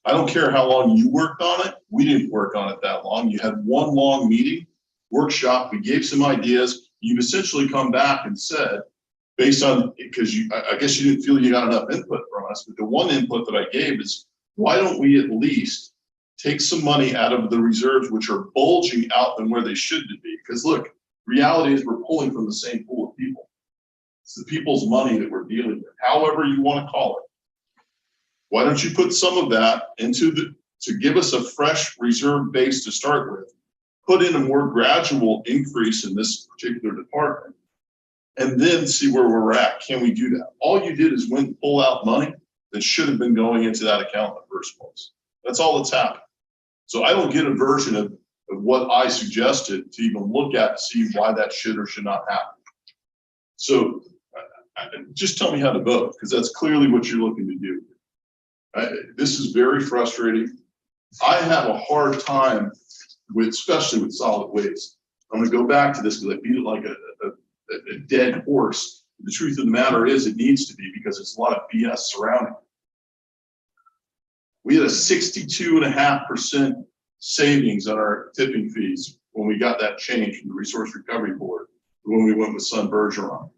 I don't care how long you worked on it. We didn't work on it that long. You had one long meeting, workshop. We gave some ideas. You've essentially come back and said, based on, because I guess you didn't feel you got enough input from us, but the one input that I gave is, why don't we at least take some money out of the reserves, which are bulging out than where they should be? Because look, reality is we're pulling from the same pool of people. It's the people's money that we're dealing with, however you want to call it. Why don't you put some of that to give us a fresh reserve base to start with, put in a more gradual increase in this particular department, and then see where we're at. Can we do that? All you did is went and pull out money that should have been going into that account in the first place. That's all that's happened. So I don't get a version of what I suggested to even look at to see why that should or should not happen. So just tell me how to vote, because that's clearly what you're looking to do. This is very frustrating. I have a hard time with, especially with solid waste. I'm going to go back to this because I beat it like a dead horse. The truth of the matter is it needs to be, because there's a lot of BS surrounding it. We had a 62.5% savings on our tipping fees when we got that change from the Resource Recovery Board when we went with Sun Bergeron.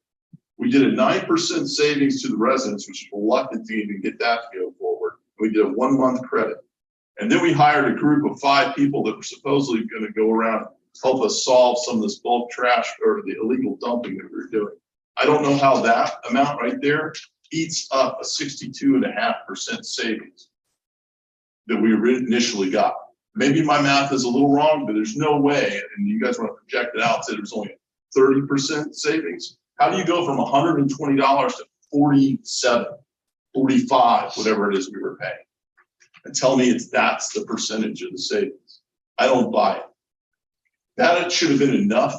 We did a 9% savings to the residents, which is reluctant to even get that to go forward. We did a 1-month credit. And then we hired a group of 5 people that were supposedly going to go around and help us solve some of this bulk trash or the illegal dumping that we were doing. I don't know how that amount right there eats up a 62.5% savings that we initially got. Maybe my math is a little wrong, but there's no way, and you guys want to project it out, say there's only 30% savings. How do you go from $120 to $47, $45, whatever it is we were paying? And tell me that's the percentage of the savings. I don't buy it. That should have been enough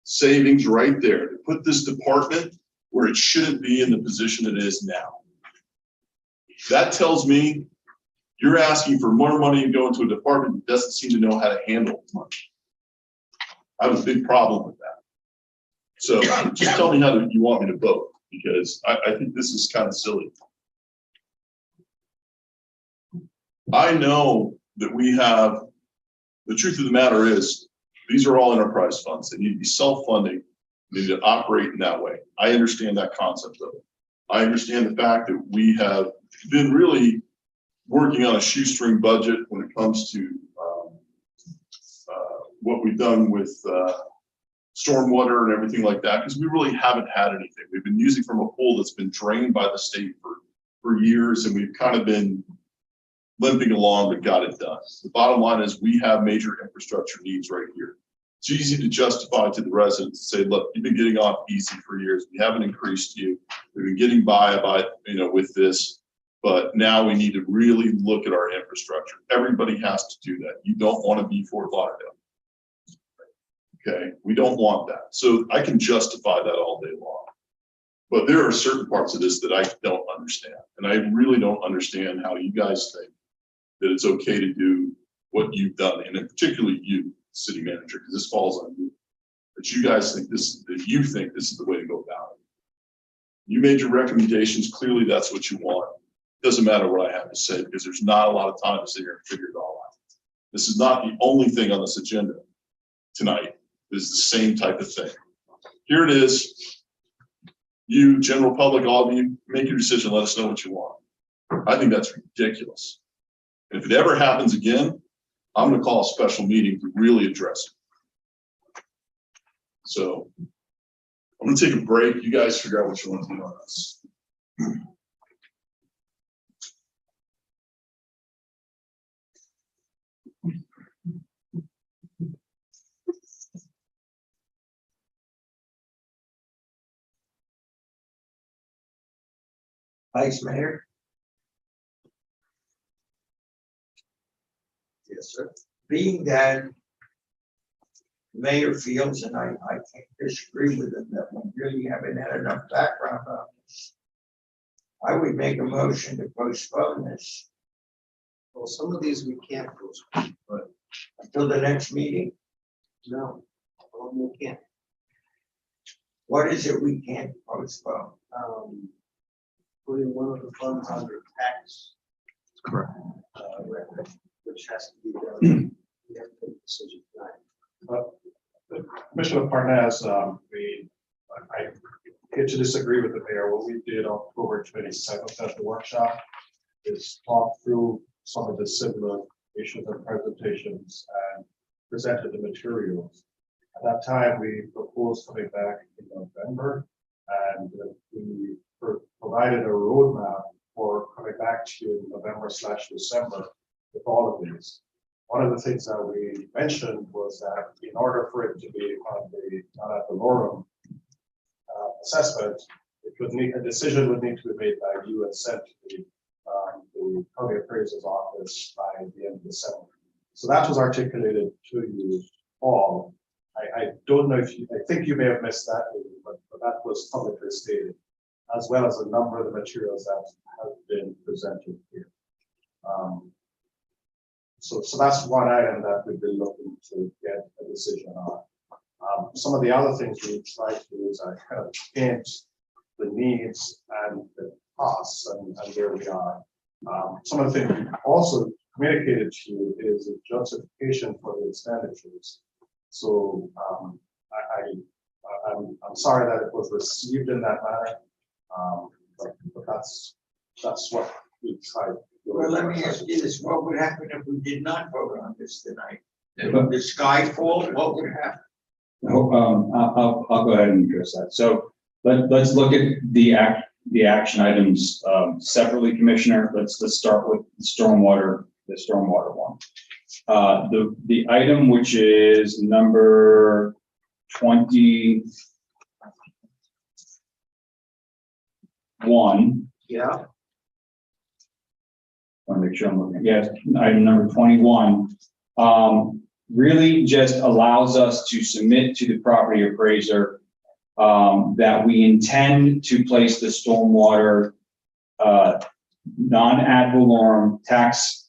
savings right there to put this department where it shouldn't be in the position it is now. That tells me you're asking for more money to go into a department that doesn't seem to know how to handle money. I have a big problem with that. So just tell me how you want me to vote, because I think this is kind of silly. I know that we have, the truth of the matter is, these are all enterprise funds. They need to be self-funding. They need to operate in that way. I understand that concept of it. I understand the fact that we have been really working on a shoestring budget when it comes to what we've done with stormwater and everything like that, because we really haven't had anything. We've been using from a pool that's been drained by the state for years, and we've kind of been limping along, but got it done. The bottom line is we have major infrastructure needs right here. It's easy to justify to the residents to say, look, you've been getting off easy for years. We haven't increased you. We've been getting by with this, but now we need to really look at our infrastructure. Everybody has to do that. You don't want to be Fort Lauderdale. Okay, we don't want that. So I can justify that all day long. But there are certain parts of this that I don't understand. And I really don't understand how you guys think that it's okay to do what you've done, and in particularly you, city manager, because this falls on you. That you guys think this is the way to go about it. You made your recommendations. Clearly that's what you want. Doesn't matter what I have to say, because there's not a lot of time to sit here and figure it all out. This is not the only thing on this agenda tonight. This is the same type of thing. Here it is. You, general public, all of you, make your decision. Let us know what you want. I think that's ridiculous. And if it ever happens again, I'm going to call a special meeting to really address it. So I'm going to take a break. You guys figure out what you want to do on this. Vice Mayor? Yes, sir. Being that Mayor feels, and I can't disagree with him, that we really haven't had enough background on this, I would make a motion to postpone this. Well, some of these we can't postpone, but Until the next meeting? no, we can't. What is it we can't postpone? Putting one of the funds under tax. Correct. Record, which has to be done. We have to make a decision tonight. Commissioner Parnas, I get to disagree with the mayor. What we did on October 27th at the workshop is talk through some of the similar issues and presentations and presented the materials. At that time, we proposed coming back in November, and we provided a roadmap for coming back to November/December with all of these. One of the things that we mentioned was that in order for it to be on the ad valorem assessment, a decision would need to be made by you and sent to the county appraiser's office by the end of December. So that was articulated to you all. I don't know if I think you may have missed that, but that was publicly stated, as well as a number of the materials that have been presented here. So that's one item that we've been looking to get a decision on. Some of the other things we try to do is kind of paint the needs and the costs and where we are. Some of the things we also communicated to you is a justification for the expenditures. So I'm sorry that it was received in that manner, but that's what we tried. Well, let me ask you this, what would happen if we did not vote on this tonight? If the sky fall, what would happen? I'll go ahead and address that. So let's look at the action items separately, Commissioner. Let's start with the stormwater one. The item which is number 21. Yeah. Want to make sure I'm looking. Yes, item number 21. really just allows us to submit to the property appraiser that we intend to place the stormwater non-ad valorem tax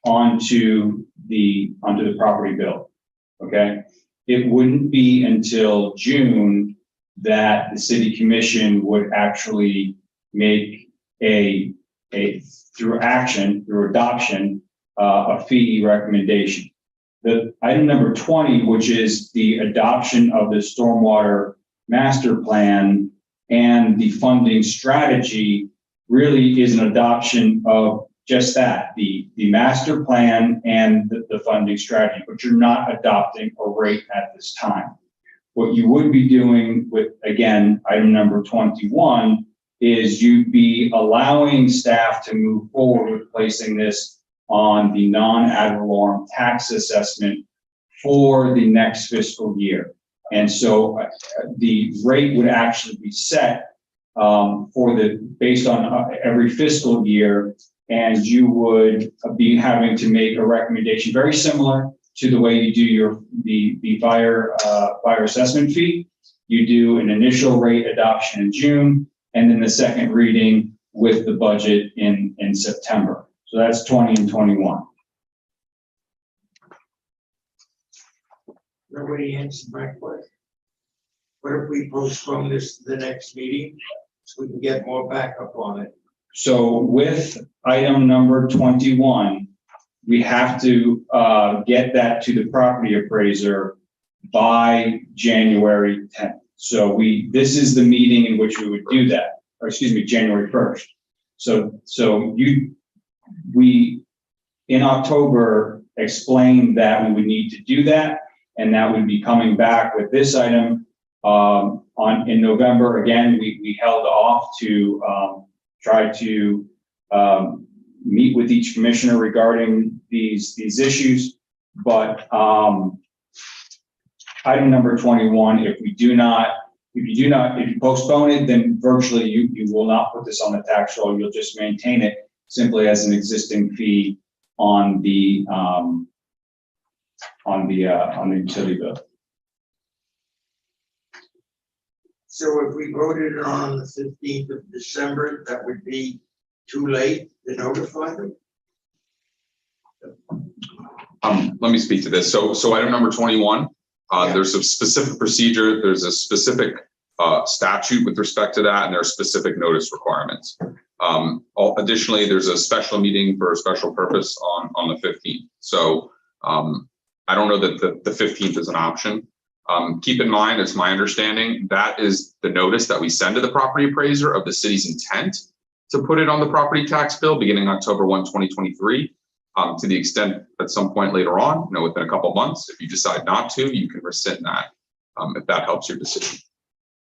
onto the property bill. Okay, it wouldn't be until June that the city commission would actually make through adoption, a fee recommendation. The item number 20, which is the adoption of the stormwater master plan and the funding strategy, really is an adoption of just that, the master plan and the funding strategy, but you're not adopting a rate at this time. What you would be doing with, again, item number 21, is you'd be allowing staff to move forward with placing this on the non-ad valorem tax assessment for the next fiscal year. And so the rate would actually be set based on every fiscal year, and you would be having to make a recommendation very similar to the way you do the fire assessment fee. You do an initial rate adoption in June, and then the second reading with the budget in September. So that's 20 and 21. Nobody answered my question. What if we postpone this to the next meeting so we can get more backup on it? So with item number 21, we have to get that to the property appraiser by January 10th. So this is the meeting in which we would do that, or excuse me, January 1st. So we in October explained that we would need to do that, and that would be coming back with this item in November. Again, we held off to try to meet with each commissioner regarding these issues, but item number 21, if you postpone it, then virtually you will not put this on the tax roll. You'll just maintain it simply as an existing fee on the utility bill. So if we voted on the 15th of December, that would be too late to notify them? Let me speak to this. So item number 21, there's a specific procedure, there's a specific statute with respect to that, and there are specific notice requirements. Additionally, there's a special meeting for a special purpose on the 15th. So I don't know that the 15th is an option. Keep in mind, it's my understanding, that is the notice that we send to the property appraiser of the city's intent to put it on the property tax bill beginning October 1, 2023. To the extent at some point later on, within a couple of months, if you decide not to, you can rescind that, if that helps your decision.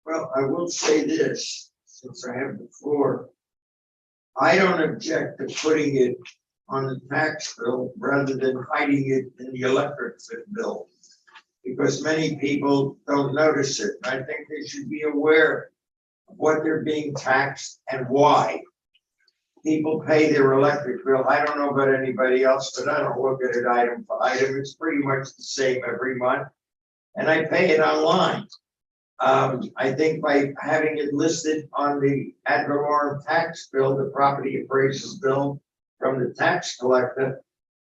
Well, I will say this, since I have the floor. I don't object to putting it on the tax bill rather than hiding it in the electric bill, because many people don't notice it. I think they should be aware of what they're being taxed and why. People pay their electric bill. I don't know about anybody else, but I don't look at it item for item. It's pretty much the same every month, and I pay it online. I think by having it listed on the ad valorem tax bill, the property appraiser's bill from the tax collector,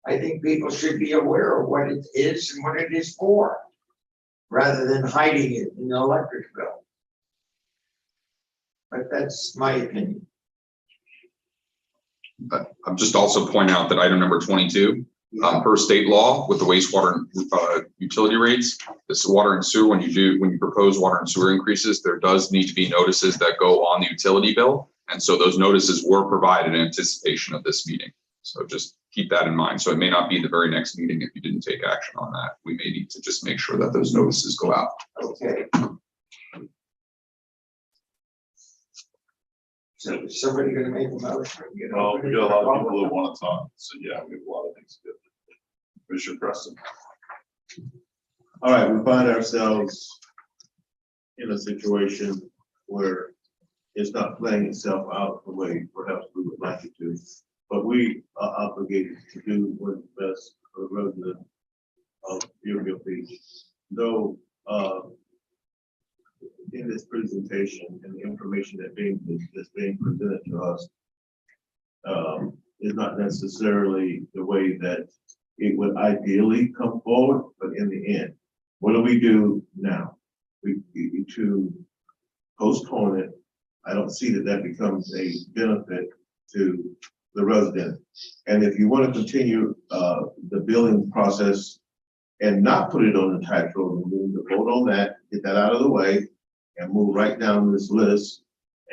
I think people should be aware of what it is and what it is for, rather than hiding it in the electric bill. But that's my opinion. But I'm just also point out that item number 22, per state law with the wastewater utility rates, this water and sewer, when you propose water and sewer increases, there does need to be notices that go on the utility bill. And so those notices were provided in anticipation of this meeting. So just keep that in mind. So it may not be the very next meeting if you didn't take action on that. We may need to just make sure that those notices go out. Okay. So is somebody gonna make a motion? Well, we got a lot of people that want to talk, so yeah, we have a lot of things to do. Commissioner Preston. All right, we find ourselves in a situation where it's not playing itself out the way perhaps we would like it to, but we are obligated to do what's best for the resident of Deerfield Beach. Though, in this presentation and the information that's being presented to us, is not necessarily the way that it would ideally come forward, but in the end, what do we do now? We to postpone it. I don't see that that becomes a benefit to the resident. And if you want to continue the billing process and not put it on the tax roll, we need to vote on that, get that out of the way, and move right down this list,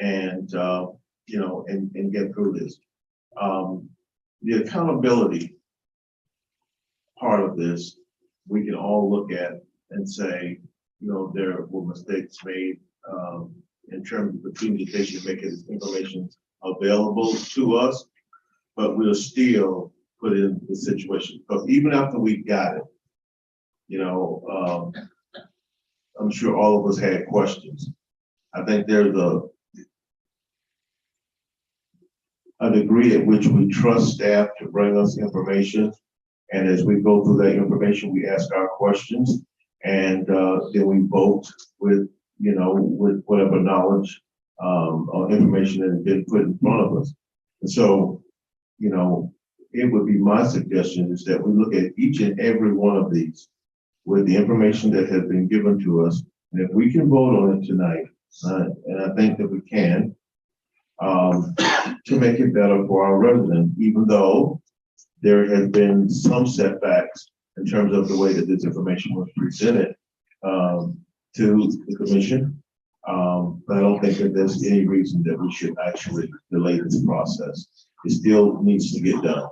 and you know, and get through this. The accountability part of this, we can all look at and say, you know, there were mistakes made in terms of the communication, making this information available to us, but we'll still put in the situation. Because even after we got it, you know, I'm sure all of us had questions. I think there's a degree at which we trust staff to bring us information. And as we go through that information, we ask our questions, and then we vote with, you know, with whatever knowledge or information that has been put in front of us. And so, you know, it would be my suggestion is that we look at each and every one of these with the information that has been given to us. And if we can vote on it tonight, and I think that we can, to make it better for our residents, even though there has been some setbacks in terms of the way that this information was presented to the commission. But I don't think that there's any reason that we should actually delay this process. It still needs to get done.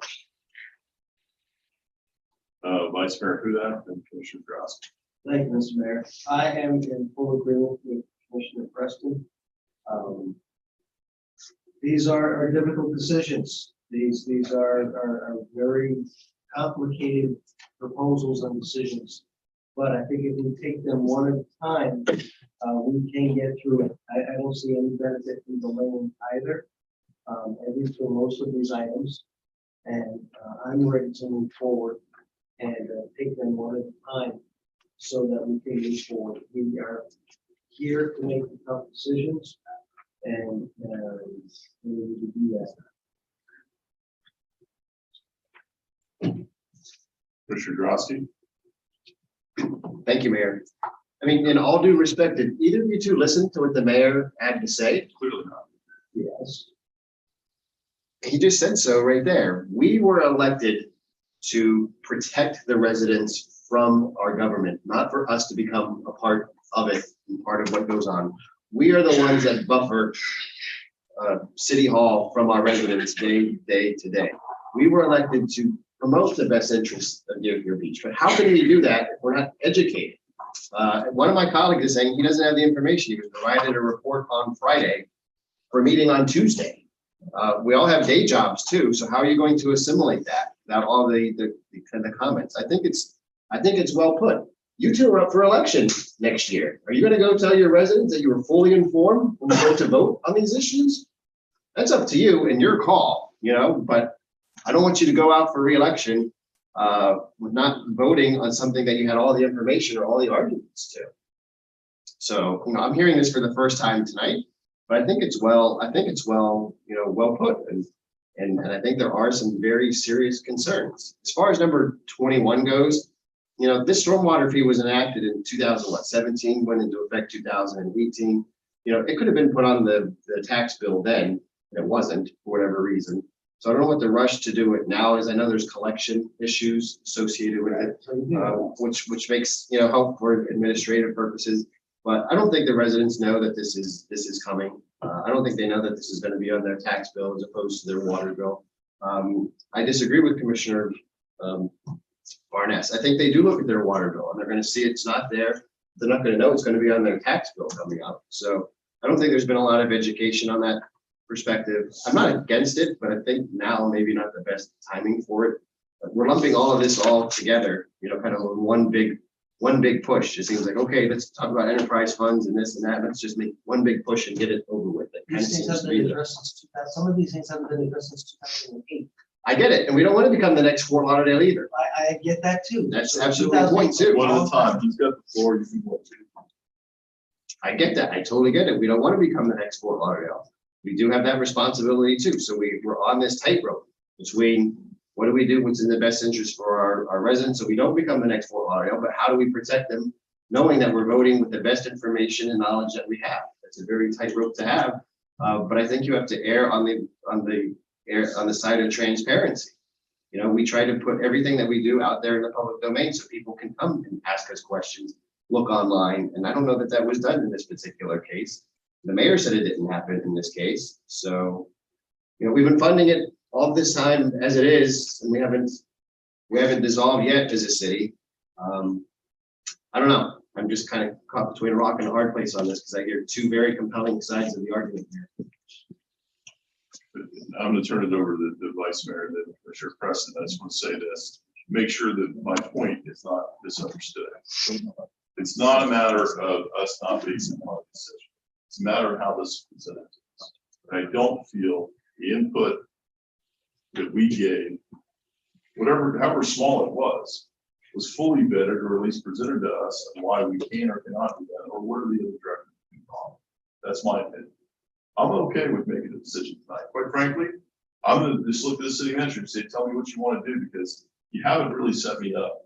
Vice Mayor Hudak and Commissioner Gross. Thank you, Mr. Mayor. I am in full agreement with Commissioner Preston. These are difficult decisions. These are very complicated proposals and decisions. But I think if we take them one at a time, we can get through it. I don't see any benefit in delaying either, at least for most of these items. And I'm ready to move forward and take them one at a time so that we can move forward. We are here to make the tough decisions, and we need to do that. Commissioner Drosky. Thank you, Mayor. I mean, in all due respect, did either of you two listen to what the mayor had to say? Clearly not. Yes. He just said so right there. We were elected to protect the residents from our government, not for us to become a part of it and part of what goes on. We are the ones that buffer City Hall from our residents day to day. We were elected to promote the best interests of Deerfield Beach, but how can we do that if we're not educated? One of my colleagues is saying he doesn't have the information. He was provided a report on Friday for a meeting on Tuesday. We all have day jobs too, so how are you going to assimilate that without all the kind of comments? I think it's well put. You two are up for election next year. Are you going to go tell your residents that you were fully informed when you go to vote on these issues? That's up to you and your call, you know, but I don't want you to go out for re-election with not voting on something that you had all the information or all the arguments to. So, you know, I'm hearing this for the first time tonight, but I think it's well, you know, well put. And I think there are some very serious concerns. As far as number 21 goes, you know, this stormwater fee was enacted in 2017, went into effect 2018. You know, it could have been put on the tax bill then, and it wasn't for whatever reason. So I don't know what the rush to do it now is. I know there's collection issues associated with it, which makes, you know, help for administrative purposes. But I don't think the residents know that this is coming. I don't think they know that this is going to be on their tax bill as opposed to their water bill. I disagree with Commissioner Barnes. I think they do look at their water bill and they're going to see it's not there. They're not going to know it's going to be on their tax bill coming up. So I don't think there's been a lot of education on that perspective. I'm not against it, but I think now maybe not the best timing for it. But we're lumping all of this all together, you know, kind of one big push. It seems like, okay, let's talk about enterprise funds and this and that. Let's just make one big push and get it over with. Some of these things haven't been addressed since 2008. I get it, and we don't want to become the next Fort Lauderdale either. I get that too. That's So absolutely the point too. One at a time. He's got the floor. You can go. I get that. I totally get it. We don't want to become the next Fort Lauderdale. We do have that responsibility too. So we're on this tightrope between what do we do, what's in the best interest for our residents, so we don't become the next Fort Lauderdale, but how do we protect them, knowing that we're voting with the best information and knowledge that we have? It's a very tight rope to have, but I think you have to err on the side of transparency. You know, we try to put everything that we do out there in the public domain so people can come and ask us questions, look online, and I don't know that that was done in this particular case. The mayor said it didn't happen in this case, so you know, we've been funding it all this time as it is, and we haven't dissolved yet as a city. I don't know. I'm just kind of caught between a rock and a hard place on this because I hear two very compelling sides of the argument here. I'm going to turn it over to the vice mayor, then Commissioner Preston. I just want to say this, make sure that my point is not misunderstood. It's not a matter of us not basing on a decision. It's a matter of how this is presented. I don't feel the input that we gave, however small it was fully vetted or at least presented to us and why we can or cannot do that, or what are the other directions we can follow. That's my opinion. I'm okay with making a decision tonight. Quite frankly, I'm gonna just look at the city manager and say, tell me what you want to do, because you haven't really set me up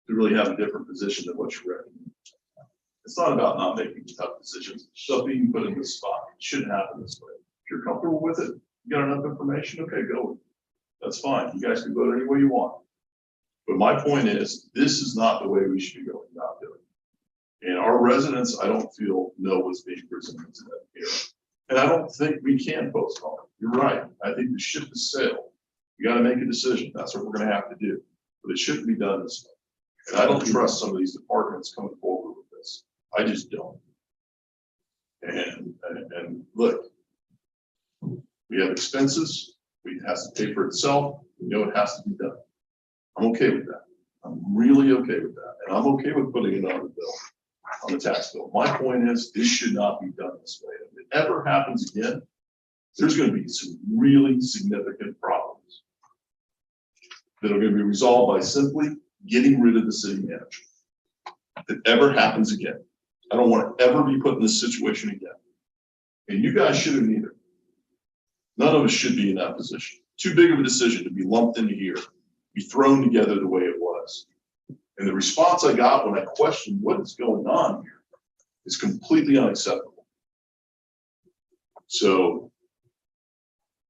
to really have a different position than what you're recommending. It's not about not making tough decisions. Stuff being put in this spot. It shouldn't happen this way. If you're comfortable with it, you got enough information, okay, go with it. That's fine. You guys can vote any way you want. But my point is, this is not the way we should be going about doing it. And our residents, I don't feel know what's being presented to them here. And I don't think we can postpone it. You're right. I think the ship has sailed. We got to make a decision. That's what we're going to have to do. But it shouldn't be done this way. And I don't trust some of these departments coming forward with this. I just don't. And look, we have expenses. It has to pay for itself. We know it has to be done. I'm okay with that. I'm really okay with that. And I'm okay with putting it on the bill, on the tax bill. My point is, this should not be done this way. If it ever happens again, there's going to be some really significant problems that are going to be resolved by simply getting rid of the city manager. If it ever happens again, I don't want to ever be put in this situation again. And you guys shouldn't either. None of us should be in that position. Too big of a decision to be lumped into here, be thrown together the way it was. And the response I got when I questioned what is going on here is completely unacceptable. So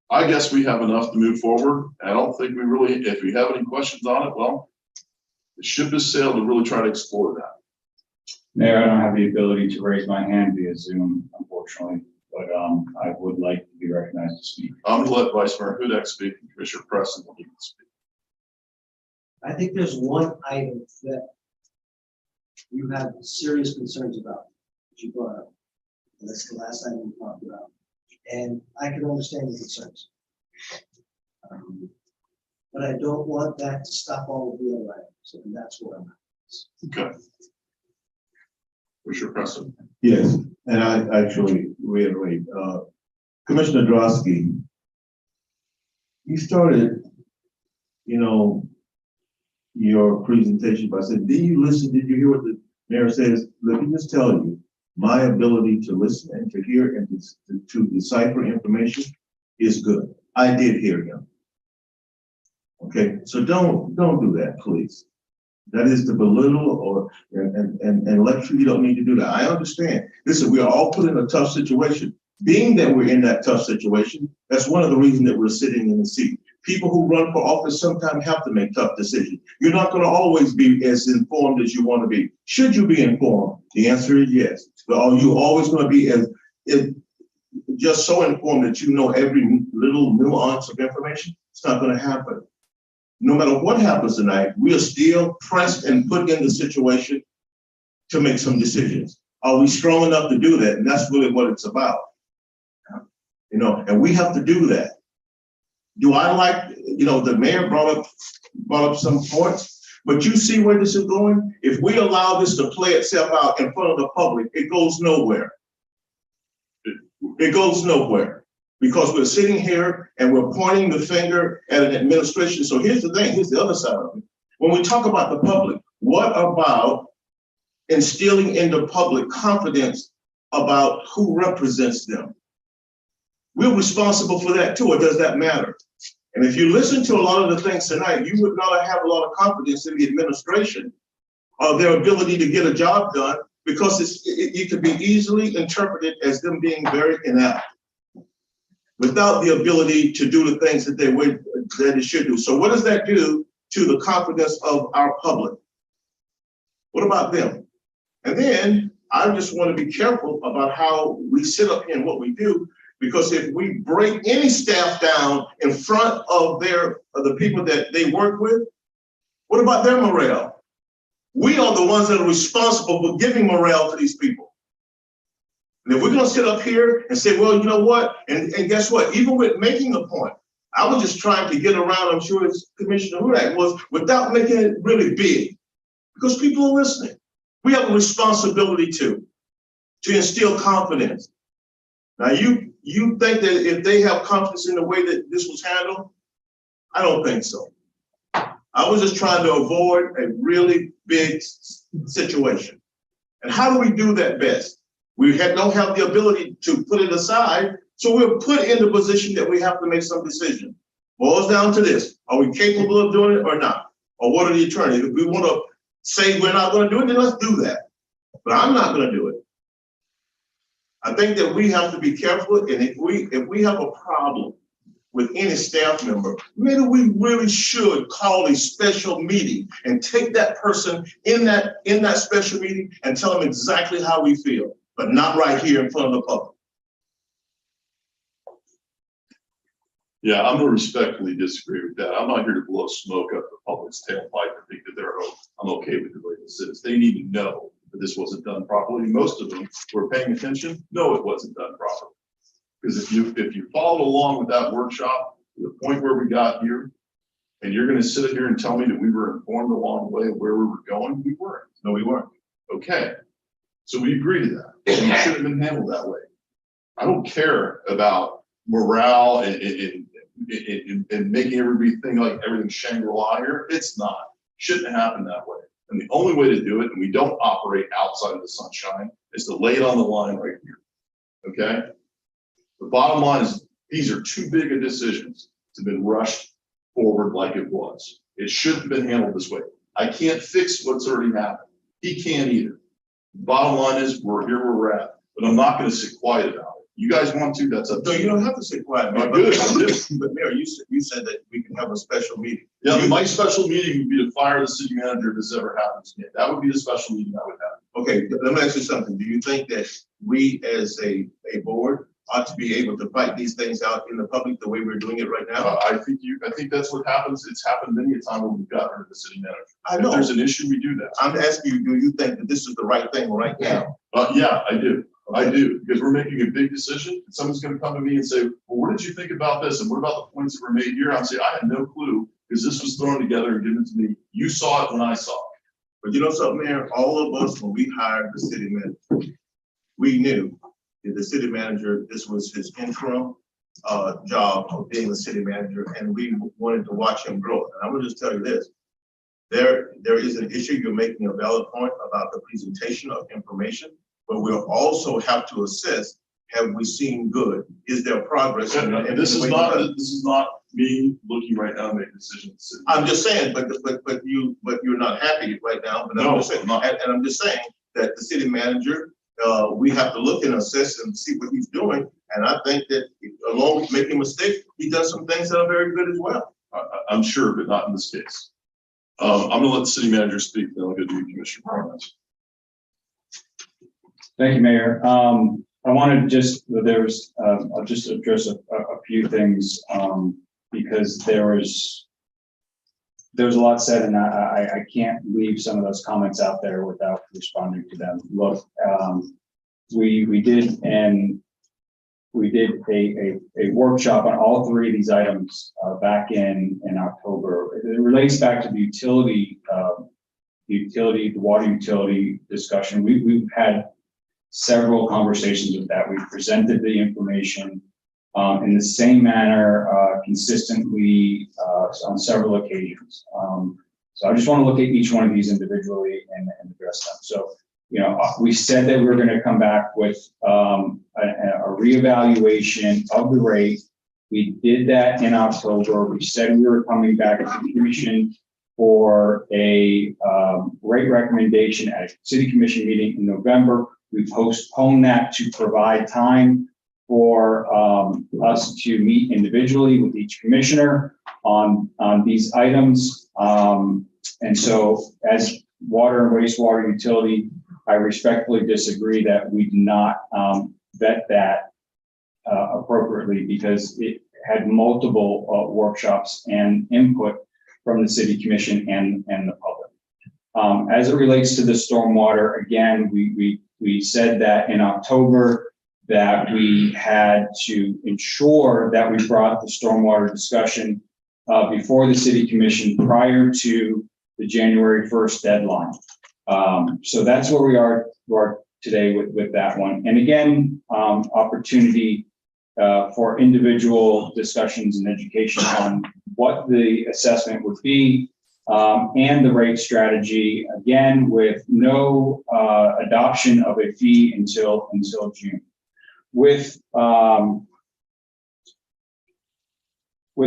I guess we have enough to move forward. I don't think we really, if we have any questions on it, well, the ship has sailed to really try to explore that. Mayor, I don't have the ability to raise my hand via Zoom, unfortunately, but I would like to be recognized to speak. I'm gonna let Vice Mayor Hudak speak and Commissioner Preston will speak. I think there's one item that you have serious concerns about, that you brought up. And that's the last item we talked about. And I can understand the concerns. But I don't want that to stop all of the other items, and that's where I'm at. Okay. Commissioner Preston. Yes, and I actually reiterate, Commissioner Drosky, you started, your presentation by saying, did you listen? Did you hear what the mayor says? Let me just tell you, my ability to listen and to hear and to decipher information is good. I did hear him. Okay, so don't do that, please. That is to belittle and lecture. You don't need to do that. I understand. Listen, we are all put in a tough situation. Being that we're in that tough situation, that's one of the reasons that we're sitting in the seat. People who run for office sometimes have to make tough decisions. You're not going to always be as informed as you want to be. Should you be informed? The answer is yes. But are you always going to be as just so informed that you know every little nuance of information? It's not going to happen. No matter what happens tonight, we are still pressed and put in the situation to make some decisions. Are we strong enough to do that? And that's really what it's about. And we have to do that. Do I like, the mayor brought up some points, but you see where this is going? If we allow this to play itself out in front of the public, it goes nowhere. It goes nowhere because we're sitting here and we're pointing the finger at an administration. So here's the thing, here's the other side of it. When we talk about the public, what about instilling in the public confidence about who represents them? We're responsible for that too, or does that matter? And if you listen to a lot of the things tonight, you would not have a lot of confidence in the administration of their ability to get a job done, because it could be easily interpreted as them being very inept without the ability to do the things that they should do. So what does that do to the confidence of our public? What about them? And then I just want to be careful about how we sit up here and what we do, because if we break any staff down in front of the people that they work with, what about their morale? We are the ones that are responsible for giving morale to these people. And if we're going to sit up here and say, well, you know what? And guess what? Even with making a point, I was just trying to get around, I'm sure as Commissioner Hudak was, without making it really big, because people are listening. We have a responsibility to instill confidence. Now, you think that if they have confidence in the way that this was handled? I don't think so. I was just trying to avoid a really big situation. And how do we do that best? We don't have the ability to put it aside, so we're put in the position that we have to make some decision. Boils down to this: are we capable of doing it or not? Or what are the alternatives? If we want to say we're not going to do it, then let's do that. But I'm not going to do it. I think that we have to be careful, and if we have a problem with any staff member, maybe we really should call a special meeting and take that person in that special meeting and tell them exactly how we feel, but not right here in front of the public. Yeah, I'm gonna respectfully disagree with that. I'm not here to blow smoke up the public's tailpipe and think that I'm okay with the way this is. They need to know that this wasn't done properly. Most of them who are paying attention know it wasn't done properly. Because if you followed along with that workshop to the point where we got here, and you're gonna sit here and tell me that we were informed along the way of where we were going, we weren't. No, we weren't. Okay, so we agree to that. And it should have been handled that way. I don't care about morale and making everybody think like everything's Shangri-La here. It's not. Shouldn't happen that way. And the only way to do it, and we don't operate outside of the sunshine, is to lay it on the line right here. Okay? The bottom line is these are too big of decisions to have been rushed forward like it was. It shouldn't have been handled this way. I can't fix what's already happened. He can't either. The bottom line is we're here where we're at, but I'm not going to sit quiet about it. You guys want to, that's up to No, you. you don't have to sit quiet, man. Good. But Mayor, you said that we can have a special meeting. Yeah, my special meeting would be to fire the city manager if this ever happens again. That would be the special meeting I would have. Okay, let me ask you something. Do you think that we as a board ought to be able to fight these things out in the public the way we're doing it right now? I think that's what happens. It's happened many a time when we've got rid of the city manager. I know. If there's an issue, we do that. I'm asking you, do you think that this is the right thing right now? Yeah, I do. I do, because we're making a big decision. And someone's going to come to me and say, well, what did you think about this? And what about the points that were made here? I'm saying, I had no clue, because this was thrown together and given to me. You saw it when I saw it. But you know something, Mayor? All of us, when we hired the city manager, we knew that the city manager, this was his interim job of being the city manager, and we wanted to watch him grow. And I'm gonna just tell you this. There is an issue. You're making a valid point about the presentation of information, but we'll also have to assess, have we seen good? Is there progress? And this is not me looking right now to make decisions. I'm just saying, but you're not happy right now. But No, I'm just saying, and I'm just saying that the city manager, we have to look and assess and see what he's doing. And I think that along with making mistakes, he does some things that are very good as well. I'm sure, but not in this case. I'm gonna let the city manager speak, then I'll go to you, Commissioner Parnas. Thank you, Mayor. I wanted to I'll just address a few things, because there was a lot said, and I can't leave some of those comments out there without responding to them. Look, we did a workshop on all three of these items back in October. It relates back to the water utility discussion. We've had several conversations with that. We've presented the information in the same manner consistently on several occasions. So I just want to look at each one of these individually and address them. So, we said that we were going to come back with a reevaluation of the rate. We did that in October. We said we were coming back to the commission for a rate recommendation at a city commission meeting in November. We postponed that to provide time for us to meet individually with each commissioner on these items. And so as water and wastewater utility, I respectfully disagree that we do not vet that appropriately, because it had multiple workshops and input from the city commission and the public. As it relates to the stormwater, again, we said that in October that we had to ensure that we brought the stormwater discussion before the city commission prior to the January 1st deadline. So that's where we are today with that one. And again, opportunity for individual discussions and education on what the assessment would be, and the rate strategy, again, with no adoption of a fee until June. With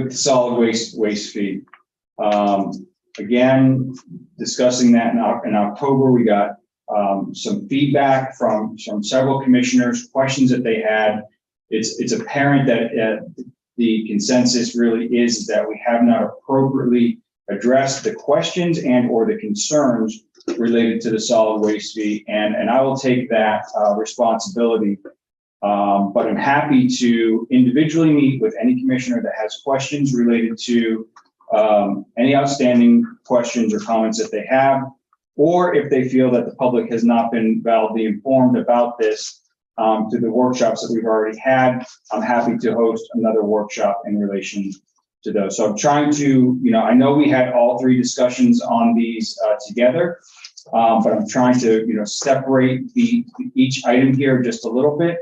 solid waste fee. Again, discussing that in October, we got some feedback from several commissioners, questions that they had. It's apparent that the consensus really is that we have not appropriately addressed the questions and or the concerns related to the solid waste fee, and I will take that responsibility. But I'm happy to individually meet with any commissioner that has questions related to any outstanding questions or comments that they have, or if they feel that the public has not been validly informed about this to the workshops that we've already had. I'm happy to host another workshop in relation to those. So I'm trying to, I know we had all three discussions on these together, but I'm trying to, separate each item here just a little bit.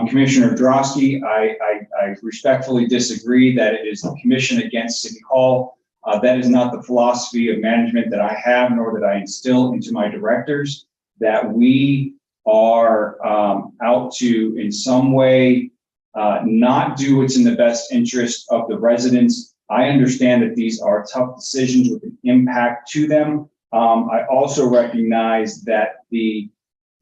Commissioner Drosky, I respectfully disagree that it is the commission against City Hall. That is not the philosophy of management that I have, nor that I instill into my directors, that we are out to in some way not do what's in the best interest of the residents. I understand that these are tough decisions with an impact to them. I also recognize that the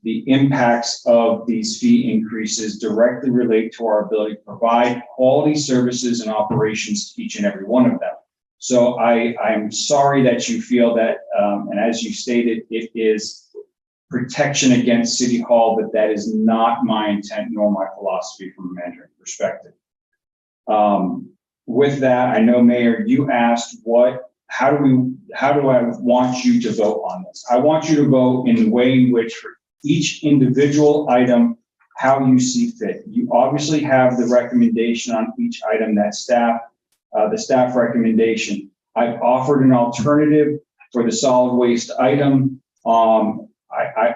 impacts of these fee increases directly relate to our ability to provide quality services and operations to each and every one of them. So I'm sorry that you feel that, and as you stated, it is protection against City Hall, but that is not my intent nor my philosophy from a management perspective. With that, I know, Mayor, you asked how do I want you to vote on this? I want you to vote in the way in which for each individual item, how you see fit. You obviously have the recommendation on each item that the staff recommendation. I've offered an alternative for the solid waste item,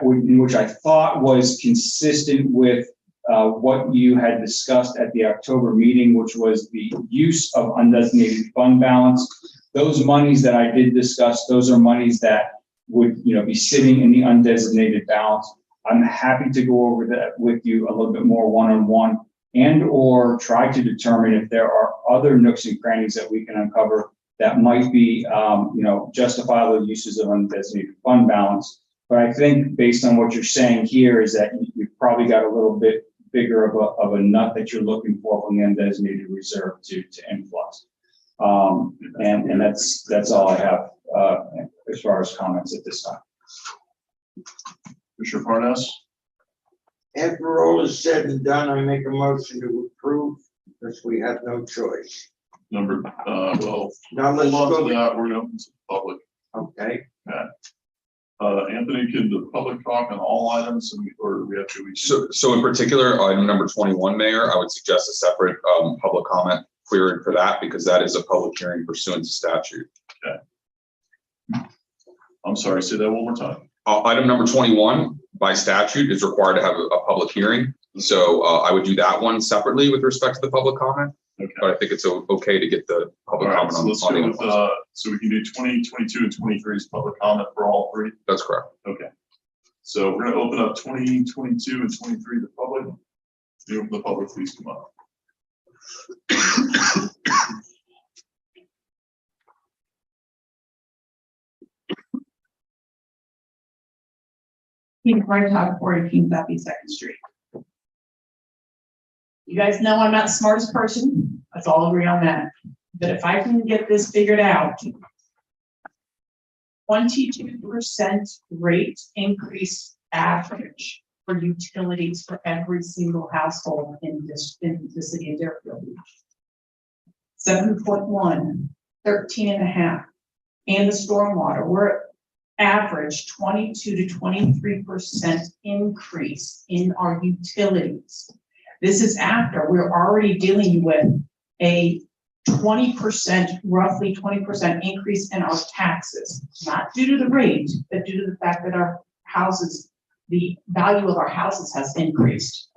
which I thought was consistent with what you had discussed at the October meeting, which was the use of undesignated fund balance. Those monies that I did discuss, those are monies that would be sitting in the undesignated balance. I'm happy to go over that with you a little bit more one-on-one, and or try to determine if there are other nooks and crannies that we can uncover that might be justifiable uses of undesignated fund balance. But I think based on what you're saying here is that you've probably got a little bit bigger of a nut that you're looking for from the undesignated reserve to influx. And that's all I have as far as comments at this time. Commissioner Parnas? After all is said and done, I make a motion to approve because we have no choice. Now let's go to that. We're going to open to the public. Okay. Anthony, can the public talk on all items, or do we have to? So in particular, item number 21, Mayor, I would suggest a separate public comment query for that, because that is a public hearing pursuant to statute. Okay. I'm sorry, say that one more time. Item number 21 by statute is required to have a public hearing. So I would do that one separately with respect to the public comment. Okay. But I think it's okay to get the public comment So on let's the go other with ones. So we can do 20, 22, and 23 as public comment for all three? That's correct. Okay. So we're gonna open up 20, 22, and 23 to the public. The public, please come up. Peter Breithaupt, 418 Southeast Second Street. You guys know I'm not the smartest person. Let's all agree on that. But if I can get this figured out, 22% rate increase average for utilities for every single household in the city of Deerfield Beach. 7.1, 13.5, and the stormwater, we're average 22 to 23% increase in our utilities. This is after we're already dealing with a 20%, roughly 20% increase in our taxes, not due to the rate, but due to the fact that our houses, the value of our houses has increased.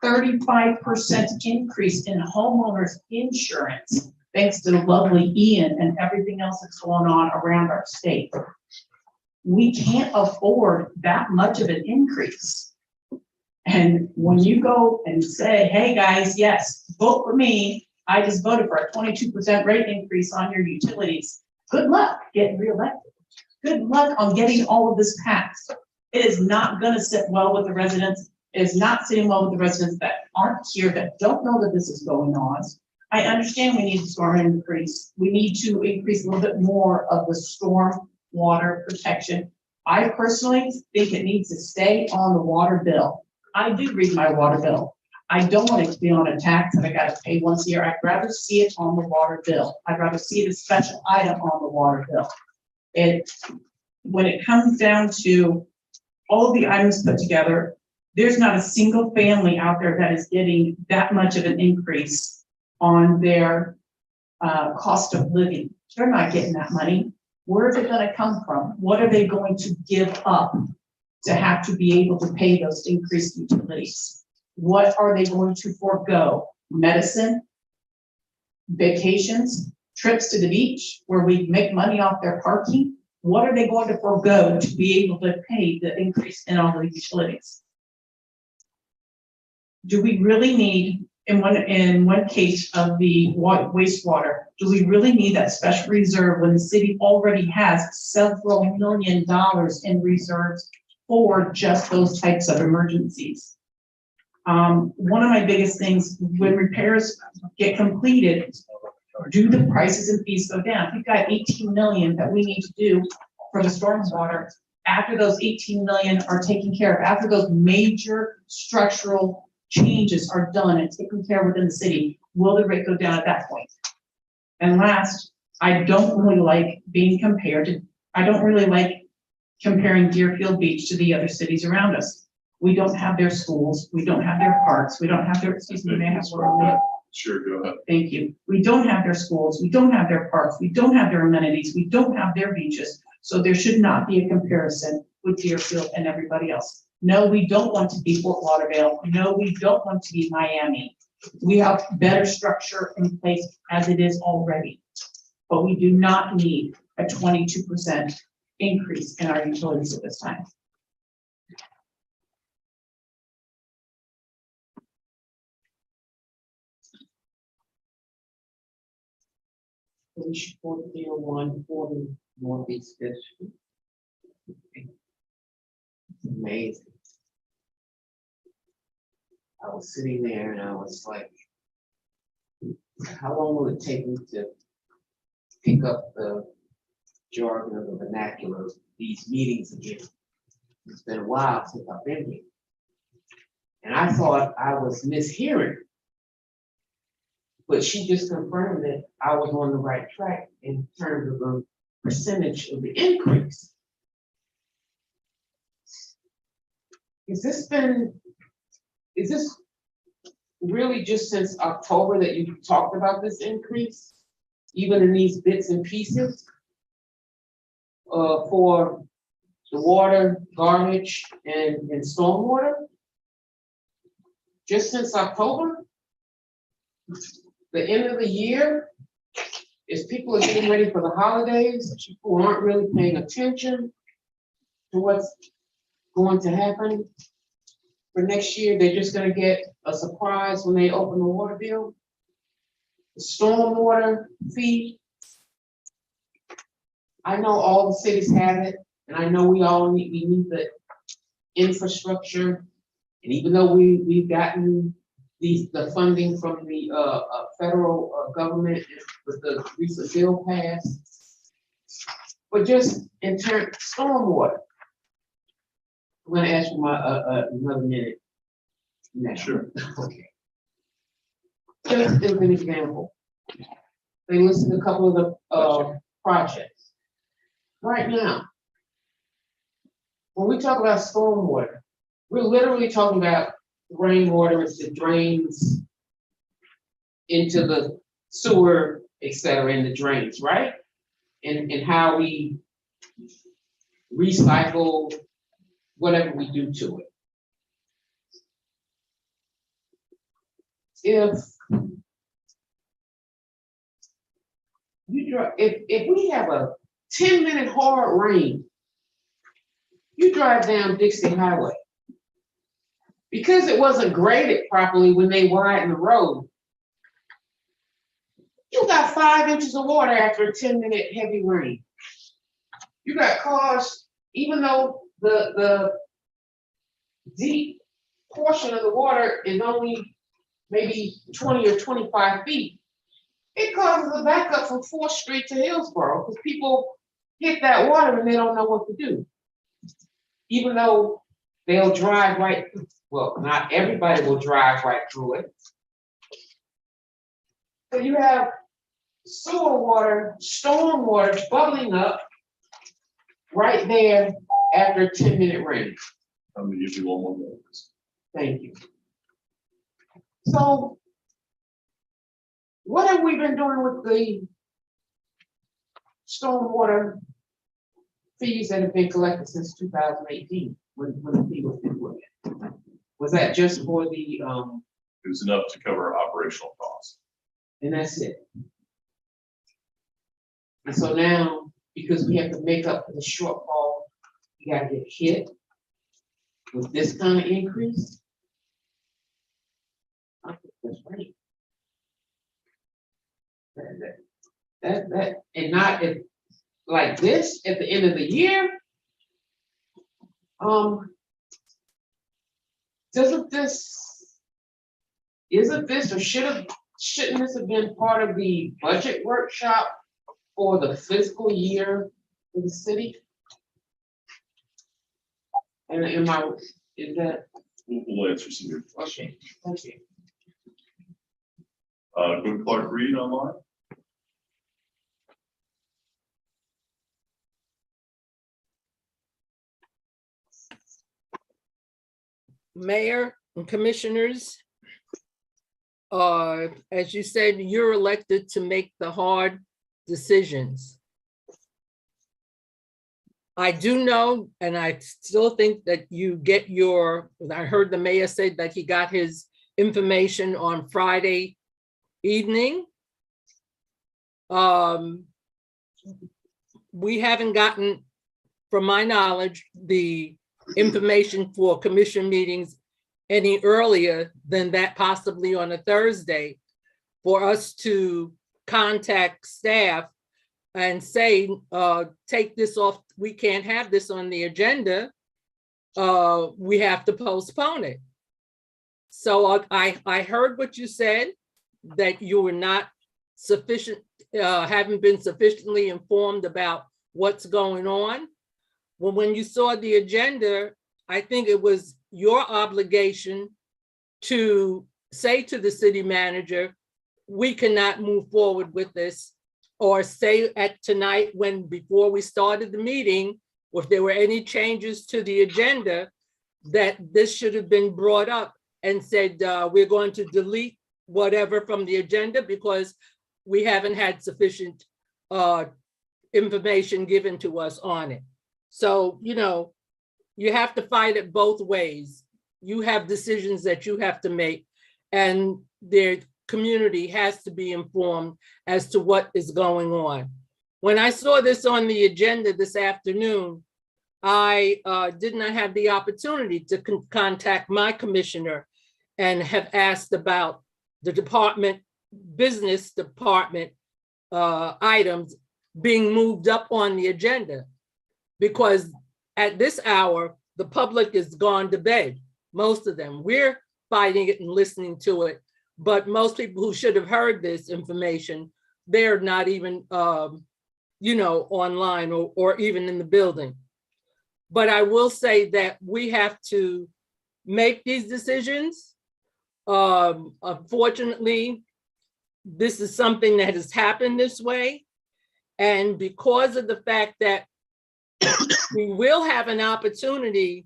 35% increase in homeowners insurance, thanks to the lovely Ian and everything else that's going on around our state. We can't afford that much of an increase. And when you go and say, hey guys, yes, vote for me, I just voted for a 22% rate increase on your utilities. Good luck getting reelected. Good luck on getting all of this passed. It is not going to sit well with the residents. It is not sitting well with the residents that aren't here, that don't know that this is going on. I understand we need storm increase. We need to increase a little bit more of the storm water protection. I personally think it needs to stay on the water bill. I do read my water bill. I don't want it to be on a tax that I got to pay once a year. I'd rather see it on the water bill. I'd rather see it a special item on the water bill. When it comes down to all of the items put together, there's not a single family out there that is getting that much of an increase on their cost of living. They're not getting that money. Where is it going to come from? What are they going to give up to have to be able to pay those increased utilities? What are they going to forego? Medicine, vacations, trips to the beach where we make money off their parking? What are they going to forego to be able to pay the increase in all the utilities? Do we really need, in one case of the wastewater, do we really need that special reserve when the city already has several $1 million in reserves for just those types of emergencies? One of my biggest things, when repairs get completed, do the prices and fees go down? We've got 18 million that we need to do for the stormwater. After those 18 million are taken care of, after those major structural changes are done and taken care of within the city, will the rate go down at that point? And last, I don't really like being compared to, I don't really like comparing Deerfield Beach to the other cities around us. We don't have their schools, we don't have their parks, we don't have their, excuse me, may I have one? Sure, go ahead. Thank you. We don't have their schools, we don't have their parks, we don't have their amenities, we don't have their beaches. So there should not be a comparison with Deerfield and everybody else. No, we don't want to be Fort Lauderdale. No, we don't want to be Miami. We have better structure in place as it is already. But we do not need a 22% increase in our utilities at this time. Page 4140 Northeast Fifth Street. It's amazing. I was sitting there and I was like, how long will it take me to pick up the jargon of the vernacular of these meetings again? It's been a while since I've been here. And I thought I was mishearing. But she just confirmed that I was on the right track in terms of the percentage of the increase. Is this really just since October that you talked about this increase? Even in these bits and pieces? For the water, garbage, and stormwater? Just since October? The end of the year, is people are getting ready for the holidays, people aren't really paying attention to what's going to happen for next year. They're just gonna get a surprise when they open the water bill. The stormwater fee. I know all the cities have it, and I know we need the infrastructure. And even though we've gotten the funding from the federal government with the recent bill passed, but just in terms stormwater. I'm gonna ask you another minute now. Sure. Okay. Just as an example, they listed a couple of the projects. Right now, when we talk about stormwater, we're literally talking about rainwater as it drains into the sewer, et cetera, in the drains, right? And how we recycle whatever we do to it. If we have a 10-minute hard rain, you drive down Dixie Highway. Because it wasn't graded properly when they widened the road, you got 5 inches of water after a 10-minute heavy rain. You got cars, even though the deep portion of the water is only maybe 20 or 25 feet, it causes a backup from 4th Street to Hillsborough because people hit that water and they don't know what to do. Even though they'll drive right, well, not everybody will drive right through it. So you have sewer water, storm water bubbling up right there after a 10-minute rain. I'm gonna give you one more minute. Thank you. So what have we been doing with the stormwater fees that have been collected since 2018, when the fee was implemented? Was that just for the, It was enough to cover operational costs. and that's it? And so now, because we have to make up for the shortfall, we gotta get hit with this kind of increase? I think that's right. That, and not if, like this, at the end of the year. Isn't this or shouldn't this have been part of the budget workshop for the fiscal year for the city? And is that? We'll answer some of your questions. Okay. Go to Clark Reed online. Mayor and commissioners, as you said, you're elected to make the hard decisions. I do know, and I still think that you get I heard the mayor say that he got his information on Friday evening. We haven't gotten, from my knowledge, the information for commission meetings any earlier than that, possibly on a Thursday, for us to contact staff and say, take this off, we can't have this on the agenda. We have to postpone it. So I heard what you said, that you were not haven't been sufficiently informed about what's going on. Well, when you saw the agenda, I think it was your obligation to say to the city manager, we cannot move forward with this, or say at tonight, before we started the meeting, if there were any changes to the agenda, that this should have been brought up and said, we're going to delete whatever from the agenda because we haven't had sufficient information given to us on it. So, you have to fight it both ways. You have decisions that you have to make, and there community has to be informed as to what is going on. When I saw this on the agenda this afternoon, I did not have the opportunity to contact my commissioner and have asked about the business department items being moved up on the agenda. Because at this hour, the public is gone to bed, most of them. We're fighting it and listening to it, but most people who should have heard this information, they're not even, online or even in the building. But I will say that we have to make these decisions. Unfortunately, this is something that has happened this way. And because of the fact that we will have an opportunity,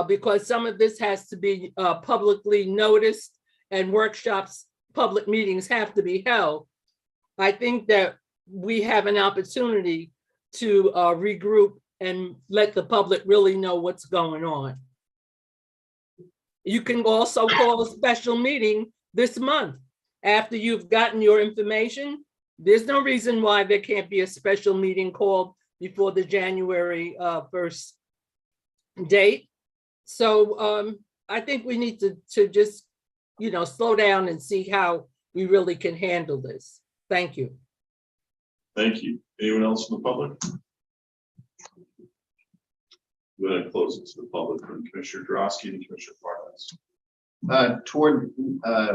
because some of this has to be publicly noticed and workshops, public meetings have to be held. I think that we have an opportunity to regroup and let the public really know what's going on. You can also call a special meeting this month after you've gotten your information. There's no reason why there can't be a special meeting called before the January 1st date. So I think we need to just, slow down and see how we really can handle this. Thank you. Thank you. Anyone else from the public? Go ahead and close it to the public from Commissioner Drosky and Commissioner Parnas. Toward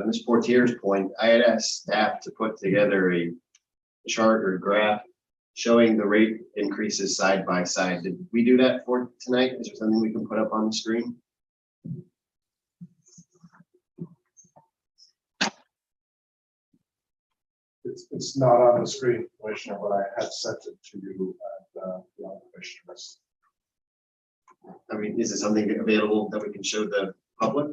Ms. Portier's point, I had asked staff to put together a chart or graph showing the rate increases side by side. Did we do that for tonight? Is there something we can put up on the screen? It's not on the screen, Commissioner, but I had sent it to you and the other commissioners. I mean, is it something available that we can show the public?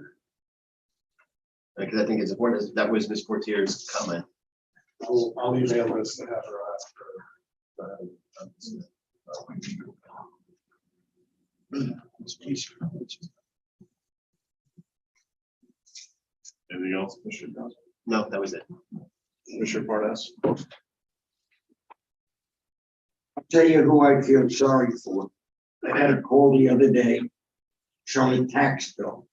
Because I think it's important. That was Ms. Portier's comment. I'll email this to have her ask her. Anything else, Commissioner Drosky? No, that was it. Commissioner Parnas? I'll tell you who I feel sorry for. I had a call the other day showing a tax bill.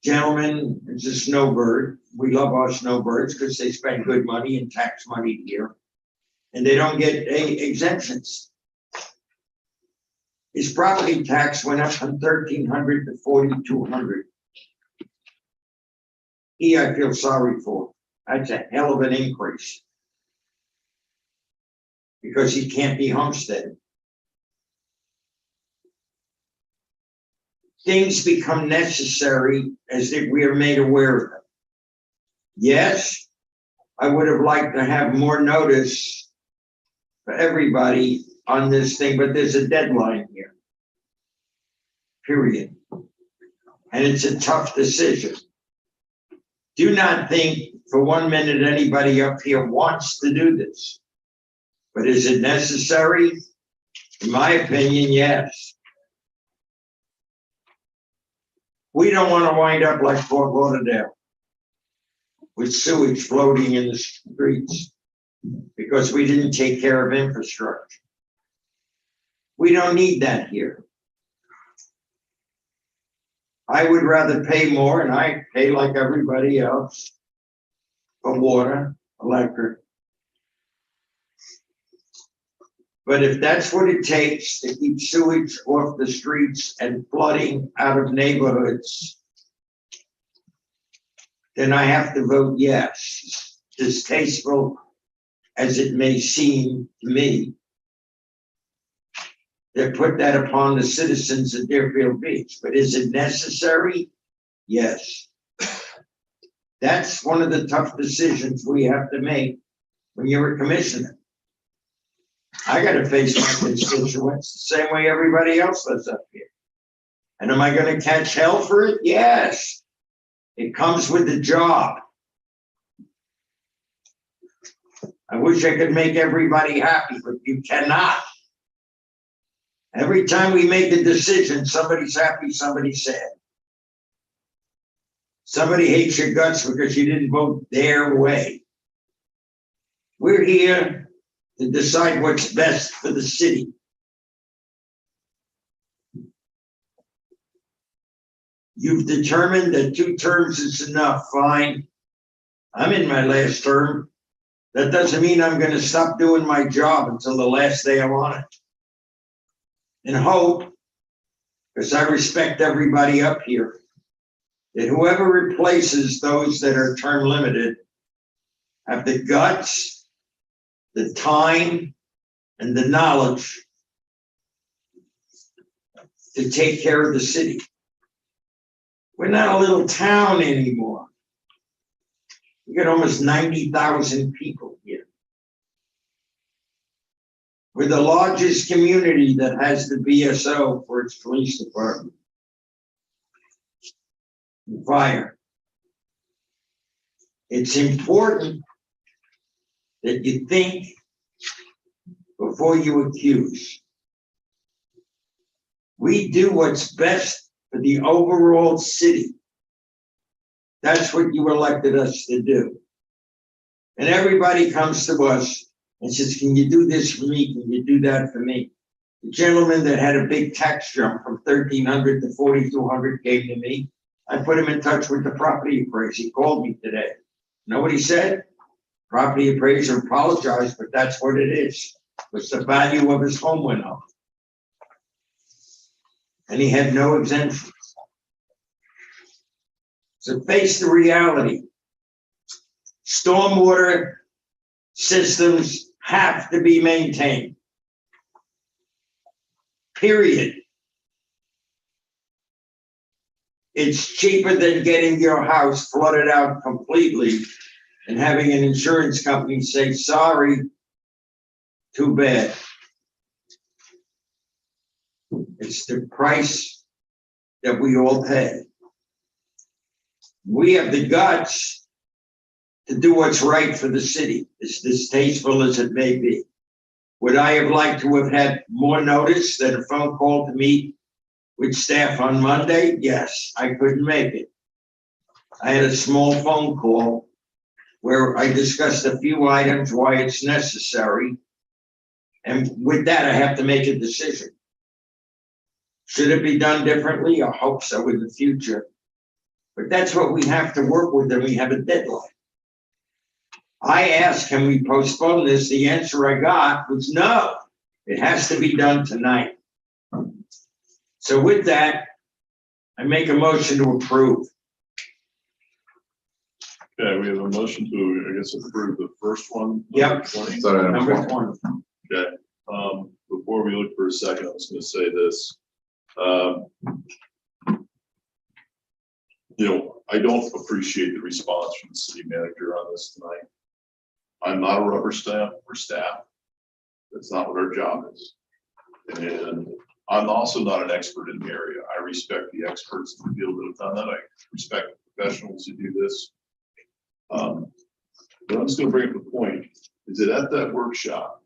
Gentlemen, it's a snowbird. We love our snowbirds because they spend good money and tax money here. And they don't get exemptions. His property tax went up from 1,300 to 4,200. I feel sorry for. That's a hell of an increase. Because he can't be homesteaded. Things become necessary as if we are made aware of them. Yes, I would have liked to have more notice for everybody on this thing, but there's a deadline here. Period. And it's a tough decision. Do not think for 1 minute anybody up here wants to do this. But is it necessary? In my opinion, yes. We don't want to wind up like Fort Lauderdale with sewage floating in the streets because we didn't take care of infrastructure. We don't need that here. I would rather pay more, and I pay like everybody else for water, electric. But if that's what it takes to keep sewage off the streets and flooding out of neighborhoods, then I have to vote yes, distasteful as it may seem to me. They put that upon the citizens of Deerfield Beach, but is it necessary? Yes. That's one of the tough decisions we have to make when you're a commissioner. I got to face my constituents the same way everybody else does up here. And am I going to catch hell for it? Yes. It comes with the job. I wish I could make everybody happy, but you cannot. Every time we make a decision, somebody's happy, somebody's sad. Somebody hates your guts because you didn't vote their way. We're here to decide what's best for the city. You've determined that 2 terms is enough, fine. I'm in my last term. That doesn't mean I'm gonna stop doing my job until the last day I'm on it. And hope, because I respect everybody up here, that whoever replaces those that are term limited have the guts, the time, and the knowledge to take care of the city. We're not a little town anymore. We got almost 90,000 people here. We're the largest community that has the BSO for its police department. And fire. It's important that you think before you accuse. We do what's best for the overall city. That's what you elected us to do. And everybody comes to us and says, can you do this for me? Can you do that for me? The gentleman that had a big tax jump from 1,300 to 4,200 came to me. I put him in touch with the property appraiser. He called me today. Know what he said? Property appraiser apologized, but that's what it is. Because the value of his home went up. And he had no exemptions. So face the reality. Stormwater systems have to be maintained. Period. It's cheaper than getting your house flooded out completely and having an insurance company say, sorry, too bad. It's the price that we all pay. We have the guts to do what's right for the city, as distasteful as it may be. Would I have liked to have had more notice than a phone call to meet with staff on Monday? Yes, I couldn't make it. I had a small phone call where I discussed a few items, why it's necessary. And with that, I have to make a decision. Should it be done differently? I hope so in the future. But that's what we have to work with, and we have a deadline. I asked, can we postpone this? The answer I got was no, it has to be done tonight. So with that, I make a motion to approve. Okay, we have a motion to, I guess, approve the first one. Yep. 20. Number 20. Okay, before we look for a second, I was gonna say this. You know, I don't appreciate the response from the city manager on this tonight. I'm not a rubber stamp for staff. That's not what our job is. And I'm also not an expert in the area. I respect the experts in the field that have done that. I respect the professionals who do this. But I'm just gonna bring up the point, is that at that workshop,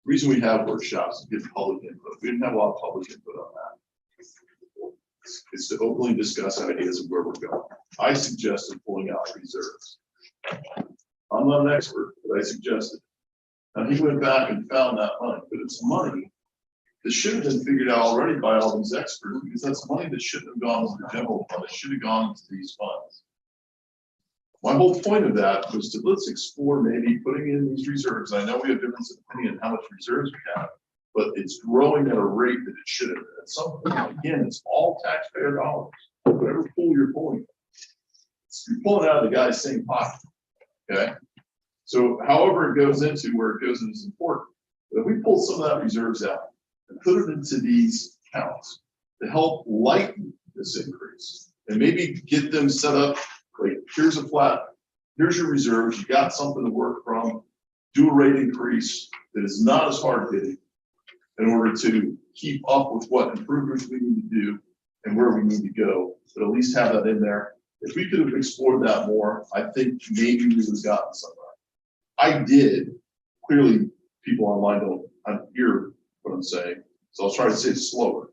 the reason we have workshops is to get public input. We didn't have a lot of public input on that. It's to openly discuss ideas of where we're going. I suggested pulling out reserves. I'm not an expert, but I suggested. And he went back and found that money, but it's money that should have been figured out already by all these experts, because that's money that shouldn't have gone to the general fund. It should have gone to these funds. My whole point of that was to let's explore maybe putting in these reserves. I know we have difference of opinion on how much reserves we have, but it's growing at a rate that it should have. At some point, again, it's all taxpayer dollars. Whatever pool you're pulling, you're pulling out of the guy's same pocket. Okay, so however it goes into where it goes in is important. But if we pull some of that reserves out and put it into these accounts to help lighten this increase and maybe get them set up. Like, here's a flat, here's your reserves, you got something to work from, do a rate increase that is not as hard hitting in order to keep up with what improvements we need to do and where we need to go, but at least have that in there. If we could have explored that more, I think maybe we would have gotten somewhere. I did. Clearly, people online don't hear what I'm saying, so I'll try to say it slower.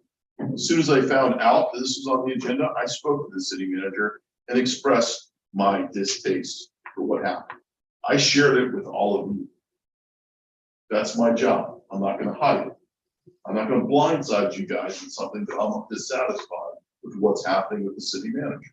As soon as I found out that this was on the agenda, I spoke to the city manager and express my distaste for what happened. I shared it with all of you. That's my job. I'm not gonna hide it. I'm not gonna blindside you guys with something that I'm dissatisfied with what's happening with the city manager.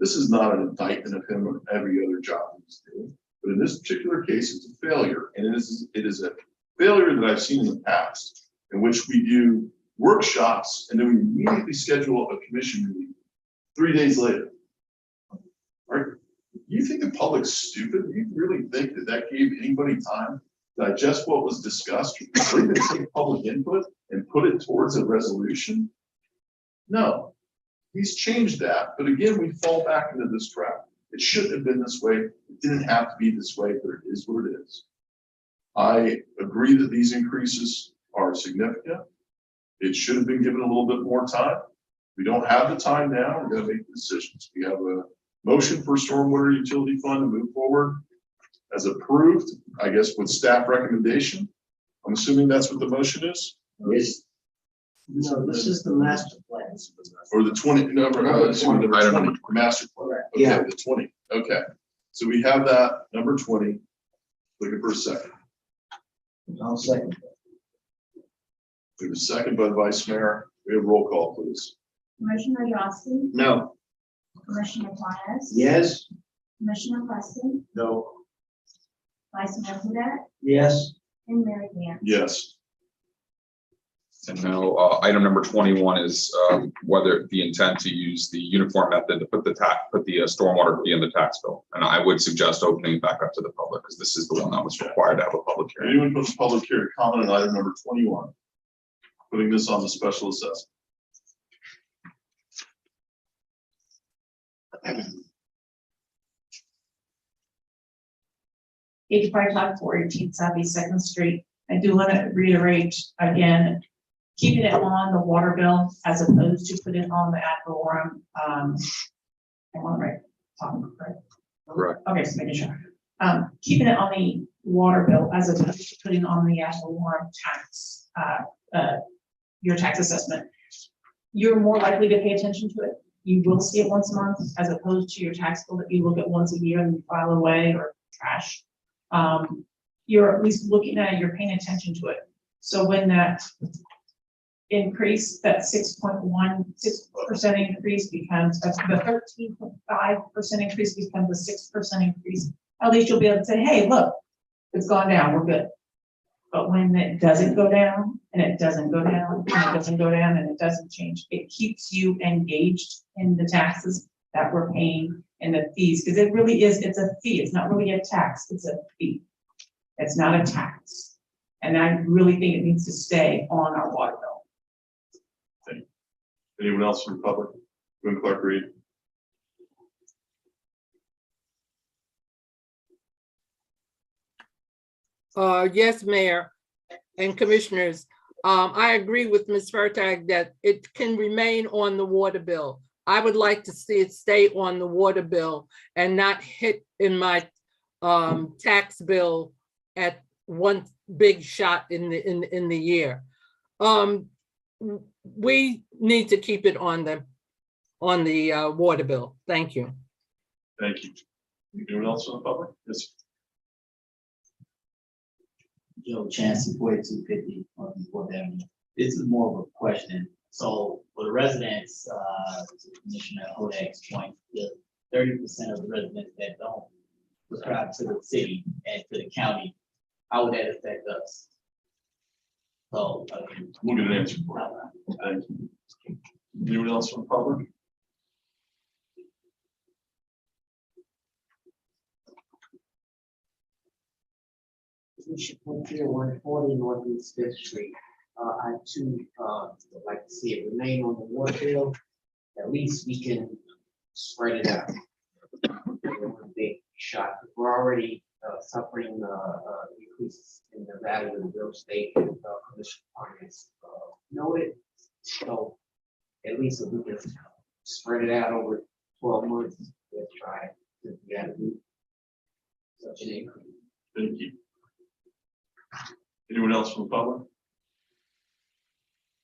This is not an indictment of him or every other job he's doing, but in this particular case, it's a failure. And it is a failure that I've seen in the past, in which we do workshops and then we immediately schedule a commission meeting 3 days later. You think the public's stupid? You really think that that gave anybody time to digest what was discussed, or even take public input and put it towards a resolution? No, he's changed that. But again, we fall back into this trap. It shouldn't have been this way. It didn't have to be this way, but it is what it is. I agree that these increases are significant. It should have been given a little bit more time. We don't have the time now. We're going to make decisions. We have a motion for stormwater utility fund to move forward as approved, I guess, with staff recommendation. I'm assuming that's what the motion is? Yes. No, this is the master plan. Or the 20, no, Item number 20, master plan. Okay, Yeah. the 20, okay. So we have that, number 20. Looking for a second. I'll second. We have a second by the vice mayor. We have roll call, please. Commissioner Yossi, No. Commissioner Fires. Yes. Commissioner Preston, No. Vice Mayor Huda, Yes. and Mayor Dan. Yes. And now, item number 21 is whether the intent to use the uniform method to put the stormwater fee in the tax bill. And I would suggest opening it back up to the public, because this is the one that was required to have a public hearing. Anyone from the public here to comment on item number 21? Putting this on the special assessment. 85-418 Southeast Second Street. I do want to reiterate again, keeping it on the water bill as opposed to putting it on the ad valorem. I want to write, correct? Correct. Okay, so making sure. Keeping it on the water bill as opposed to putting on the ad valorem tax, your tax assessment. You're more likely to pay attention to it. You will see it once a month as opposed to your tax bill that you look at once a year and you file away or trash. You're at least looking at it, you're paying attention to it. So when that increase, that 6.16% increase becomes, the 13.5% increase becomes a 6% increase, at least you'll be able to say, hey, look, it's gone down, we're good. But when it doesn't go down, and it doesn't go down, and it doesn't go down, and it doesn't change, it keeps you engaged in the taxes that we're paying and the fees, because it really is, it's a fee. It's not really a tax, it's a fee. It's not a tax. And I really think it needs to stay on our water bill. Thank you. Anyone else from the public? Gwen Clark Reed. Yes, Mayor and Commissioners. I agree with Ms. Fertag that it can remain on the water bill. I would like to see it stay on the water bill and not hit in my tax bill at one big shot in the year. We need to keep it on the water bill. Thank you. Thank you. Anyone else from the public? Yes. Joe Chancellor, 4250 on Newport Avenue. This is more of a question. So for the residents, Commissioner Hodak's point, the 30% of the residents that don't subscribe to the city and to the county, how would that affect us? So we'll get an answer for that. Thank you. Anyone else from the public? We should put here 140 Northeast Fifth Street. I too would like to see it remain on the water bill. At least we can spread it out. One big shot. We're already suffering increases in the value of the real estate. Commission finance noted. So at least if we can spread it out over 12 months, let's try to get it. Such an increase. Thank you. Anyone else from the public?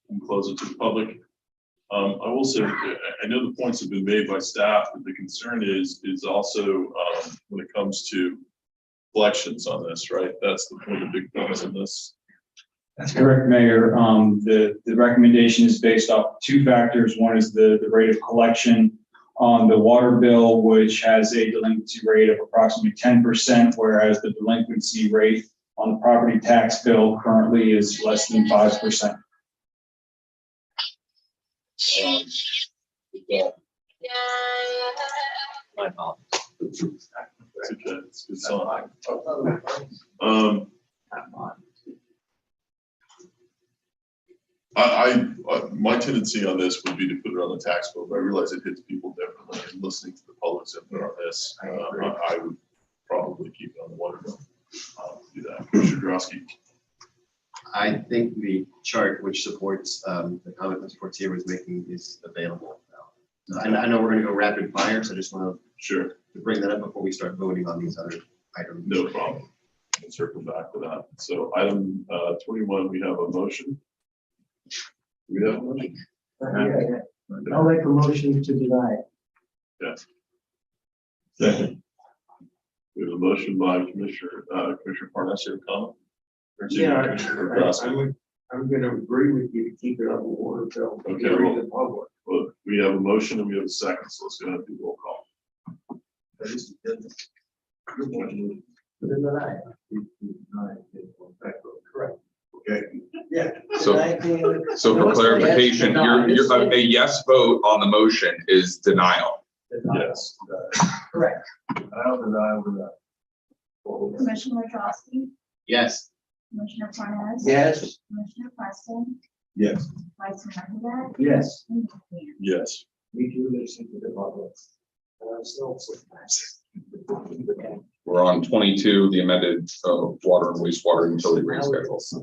And close it to the public. I will say, I know the points have been made by staff, but the concern is also, when it comes to collections on this, right? That's the point of big points in this. That's correct, Mayor. The recommendation is based off two factors. One is the rate of collection on the water bill, which has a delinquency rate of approximately 10%, whereas the delinquency rate on the property tax bill currently is less than 5%. My fault. It's okay, it's a good song. My tendency on this would be to put it on the tax bill, but I realize it hits people differently. And listening to the public's input on this, I would probably keep it on the water bill. Do that. Commissioner Drosky. I think the chart which supports the comment Mr. Portier was making is available now. I know we're going to go rapid fire, so I just want to bring that up before we start voting on these other items. No problem. We'll circle back to that. So item 21, we have a motion. Do we have a motion? I'll make a motion to deny. Yes. Second. We have a motion by Commissioner Parnas, your comment? Yeah, I'm gonna agree with you to keep it on the water bill. Okay, Agree with the public. well, we have a motion and we have a second, so let's go ahead and do roll call. Correct. Okay. Yeah. So for clarification, a yes vote on the motion is denial. Yes. Correct. Commissioner Drosky, Yes. Commissioner Parnas. Yes. Commissioner Preston, Yes. Vice Mayor Huda. Yes. and Mayor Dan. Yes. We do listen to the public. Still sometimes. We're on 22, the amended water and wastewater utility rate schedules.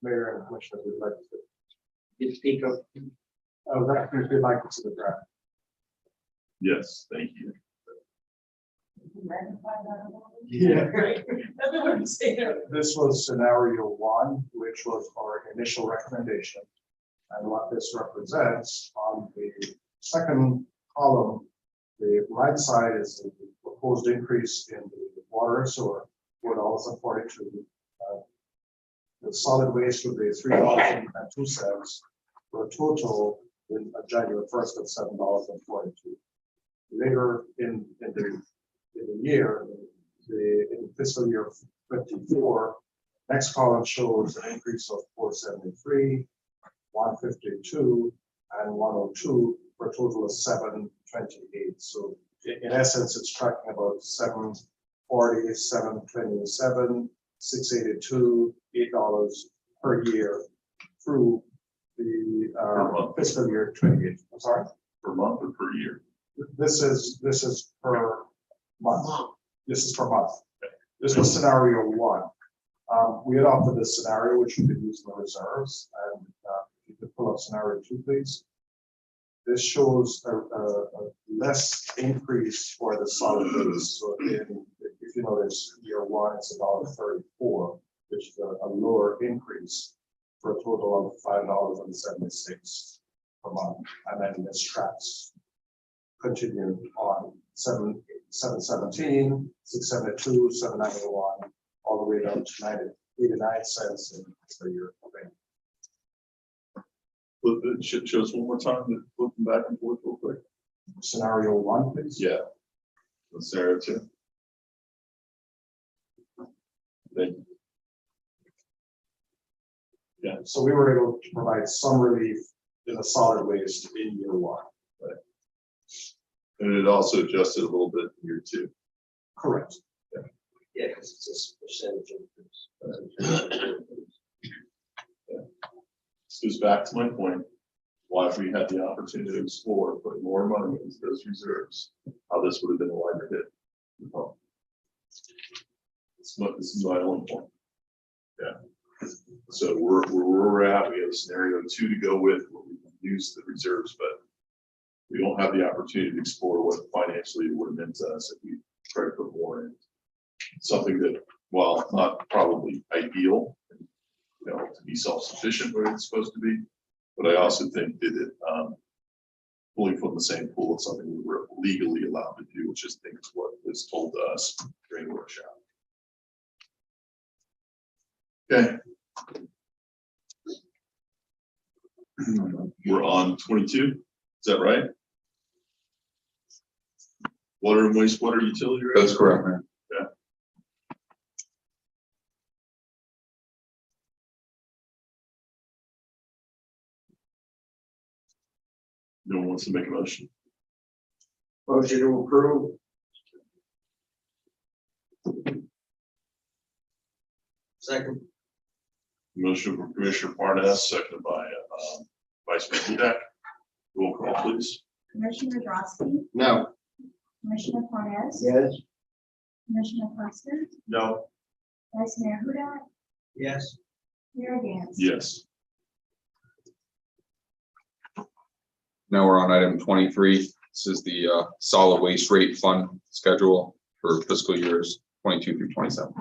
Mayor and Commissioner, we'd like to. You speak up. Oh, that, we'd like to see the draft. Yes, thank you. Yeah. This was scenario one, which was our initial recommendation. And what this represents on the second column, the right side is the proposed increase in the water and sewer, $4.42. The solid waste would be $3.02 for a total in January 1st of $7.42. Later in the year, in fiscal year 54, next column shows an increase of 473, 152, and 102 for a total of 728. So in essence, it's tracking about 740, 727, 682, $8 per year through the fiscal year 28. I'm sorry, per month or per year? This is per month. This is per month. This was scenario one. We adopted this scenario, which we could use in the reserves, and if you could pull up scenario two, please. This shows a less increase for the solid waste. So if you notice, year one, it's $1.34, which is a lower increase for a total of $5.76 per month. And then this tracks continued on 717, 672, 791, all the way down to 89 cents in the year. Show us one more time, looking back and forth real quick. Scenario one, please. Yeah. Scenario two. Thank you. Yeah, so we were able to provide some relief in the solid waste in year one. Right. And it also adjusted a little bit in year two. Correct. Yeah, because it's just percentage increase. This goes back to my point, why if we had the opportunity to explore putting more money into those reserves, how this would have been a lighter hit. This is my only point. Yeah. So where we're at, we have scenario two to go with, where we can use the reserves, but we don't have the opportunity to explore what financially it would have meant to us if we tried to put more in. Something that, while not probably ideal, to be self-sufficient where it's supposed to be, but I also think that it pulling from the same pool is something we were legally allowed to do, which is think is what was told to us during the workshop. Okay. We're on 22, is that right? Water and wastewater utility rate? That's correct, Mayor. Yeah. No one wants to make a motion. Motion to approve. Second. Motion from Commissioner Parnas, seconded by Vice Mayor Hudak. Roll call, please. Commissioner Drosky, No. Commissioner Parnas. Yes. Commissioner Preston, No. Vice Mayor Huda, Yes. Mayor Gantz. Yes. Now we're on item 23. This is the solid waste rate fund schedule for fiscal years 22 through 27.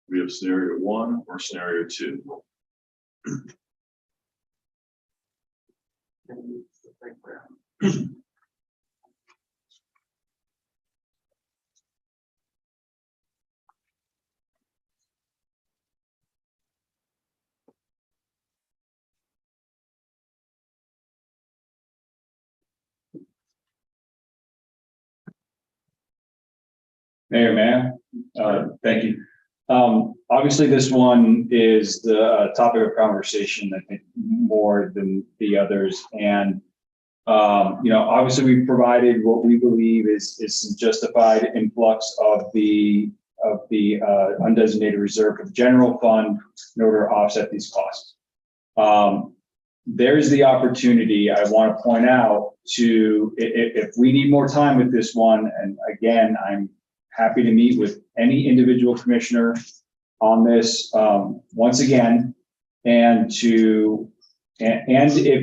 We have scenario 1 or scenario 2. Mayor, thank you. Obviously, this one is the topic of conversation, I think, more than the others. And, obviously, we've provided what we believe is some justified influx of the undesignated reserve for the general fund in order to offset these costs. There's the opportunity, I want to point out, to, if we need more time with this one, and again, I'm happy to meet with any individual commissioner on this once again, and if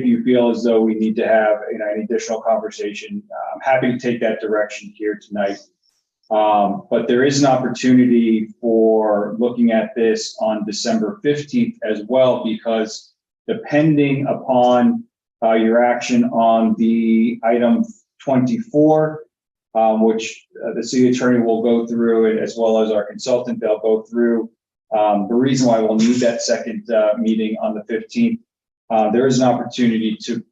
you feel as though we need to have an additional conversation, I'm happy to take that direction here tonight. But there is an opportunity for looking at this on December 15th as well, because depending upon your action on the item 24, which the city attorney will go through, and as well as our consultant, they'll go through. The reason why we'll need that second meeting on the 15th, there is an opportunity to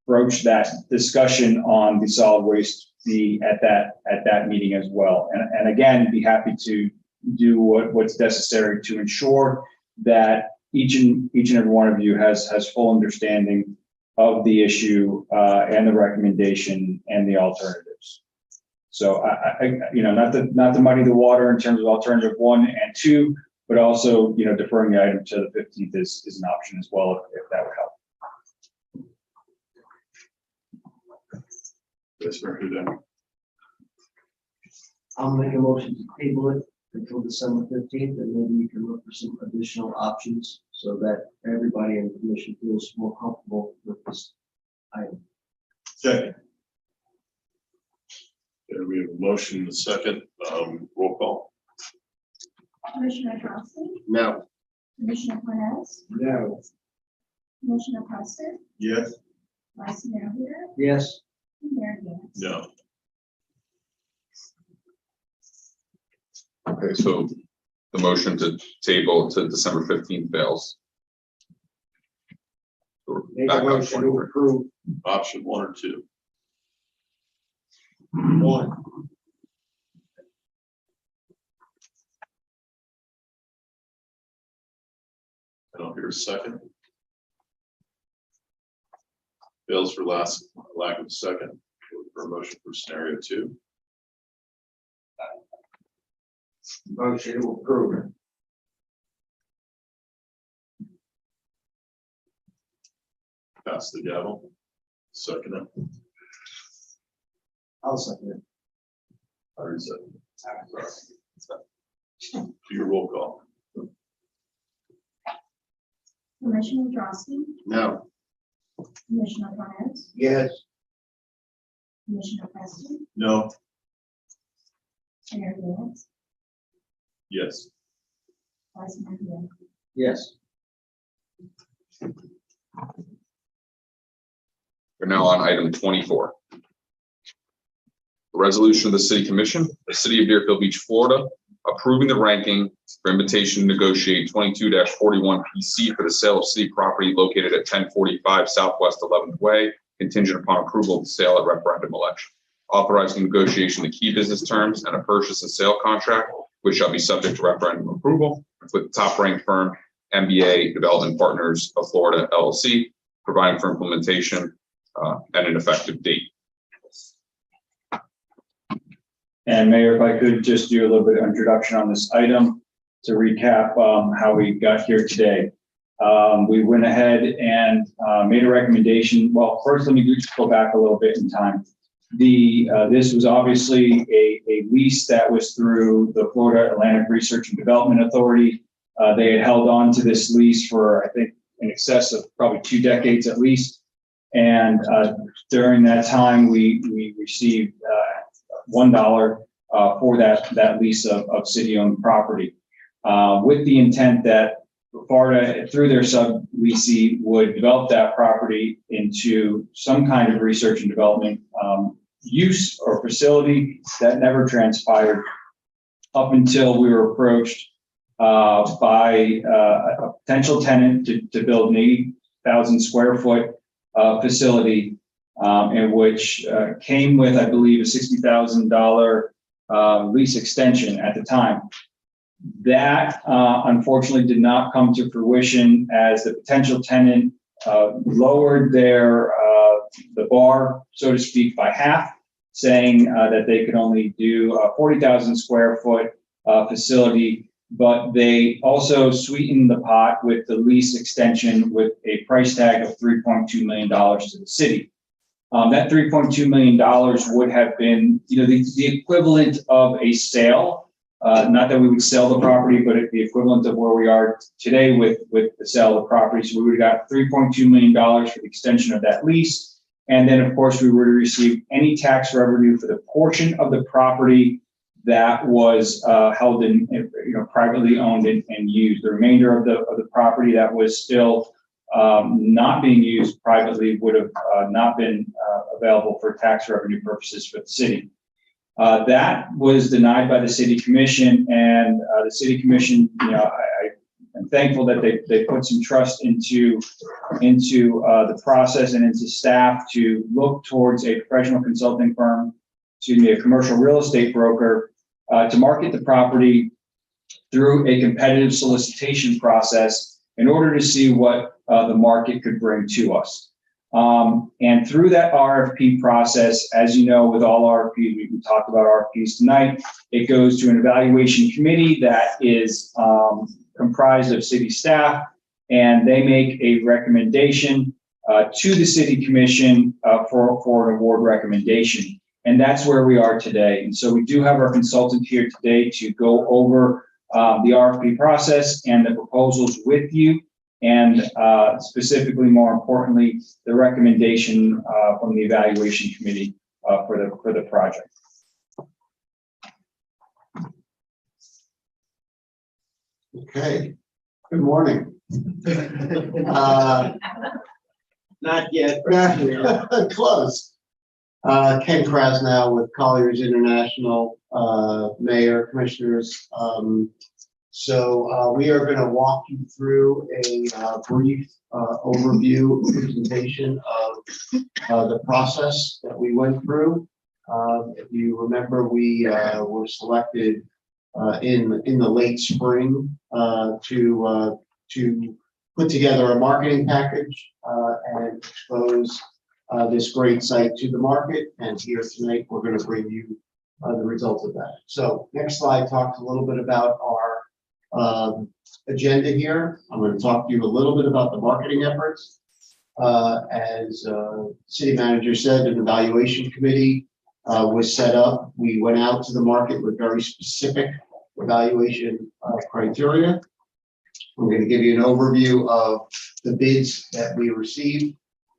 broach that discussion on the solid waste fee at that meeting as well. And again, be happy to do what's necessary to ensure that each and every one of you has full understanding of the issue and the recommendation and the alternatives. So not to muddy the water in terms of alternative 1 and 2, but also, deferring the item to the 15th is an option as well, if that would help. Yes, Mayor Hudak. I'll make a motion to table it until December 15th, and maybe you can look for some additional options so that everybody in the commission feels more comfortable with this item. Second. And we have a motion and a second. Roll call. Commissioner Drosky, No. Commissioner Parnas, No. Commissioner Preston, Yes. Vice Mayor Huda, Yes. Mayor Gantz. No. Okay, so the motion to table to December 15th fails. So we're Make back a on motion to 23. approve. Option 1 or 2. 1. I don't hear a second. Fails for lack of a second. For a motion for scenario 2. Motion to approve. Pass the gavel. Second it. I'll second it. I already said. Sorry. Do your roll call. Commissioner Drosky, No. Commissioner Morales, Yes. Commissioner Preston, No. Mayor Gantz, Yes. Vice Mayor Hill. Yes. We're now on item 24. A resolution of the City Commission, the City of Deerfield Beach, Florida, approving the ranking for invitation to negotiate 22-41 PC for the sale of city property located at 1045 Southwest 11th Way, contingent upon approval of the sale at referendum election. Authorizing negotiation of the key business terms and a purchase and sale contract, which shall be subject to referendum approval with top-ranked firm MBA Development Partners of Florida LLC, providing for implementation and an effective date. And Mayor, if I could just do a little bit of introduction on this item to recap how we got here today. We went ahead and made a recommendation. Well, first, let me just go back a little bit in time. This was obviously a lease that was through the Florida Atlantic Research and Development Authority. They had held on to this lease for, I think, in excess of probably 2 decades at least. And during that time, we received $1 for that lease of city-owned property, with the intent that Florida, through their sub-leasee, would develop that property into some kind of research and development use or facility. That never transpired up until we were approached by a potential tenant to build an 80,000 square foot facility, in which came with, I believe, a $60,000 lease extension at the time. That unfortunately did not come to fruition, as the potential tenant lowered the bar, so to speak, by half, saying that they could only do a 40,000 square foot facility, but they also sweetened the pot with the lease extension with a price tag of $3.2 million to the city. That $3.2 million would have been, the equivalent of a sale. Not that we would sell the property, but the equivalent of where we are today with the sale of the property. So we would have got $3.2 million for the extension of that lease. And then, of course, we were to receive any tax revenue for the portion of the property that was held in, privately owned and used. The remainder of the property that was still not being used privately would have not been available for tax revenue purposes for the city. That was denied by the City Commission, and the City Commission, I'm thankful that they put some trust into the process and into staff to look towards a professional consulting firm, a commercial real estate broker, to market the property through a competitive solicitation process in order to see what the market could bring to us. And through that RFP process, as you know, with all RFPs, we talked about RFPs tonight, it goes to an evaluation committee that is comprised of city staff, and they make a recommendation to the City Commission for an award recommendation. And that's where we are today. And so we do have our consultant here today to go over the RFP process and the proposals with you, and specifically, more importantly, the recommendation from the evaluation committee for the project. Okay, good morning. Not yet. Close. Ken Krasnow with Colliers International, Mayor, Commissioners. So we are going to walk you through a brief overview presentation of the process that we went through. If you remember, we were selected in the late spring to put together a marketing package and expose this great site to the market. And here tonight, we're going to bring you the results of that. So next slide talks a little bit about our agenda here. I'm going to talk to you a little bit about the marketing efforts. As City Manager said, an evaluation committee was set up. We went out to the market with very specific evaluation criteria. I'm going to give you an overview of the bids that we received,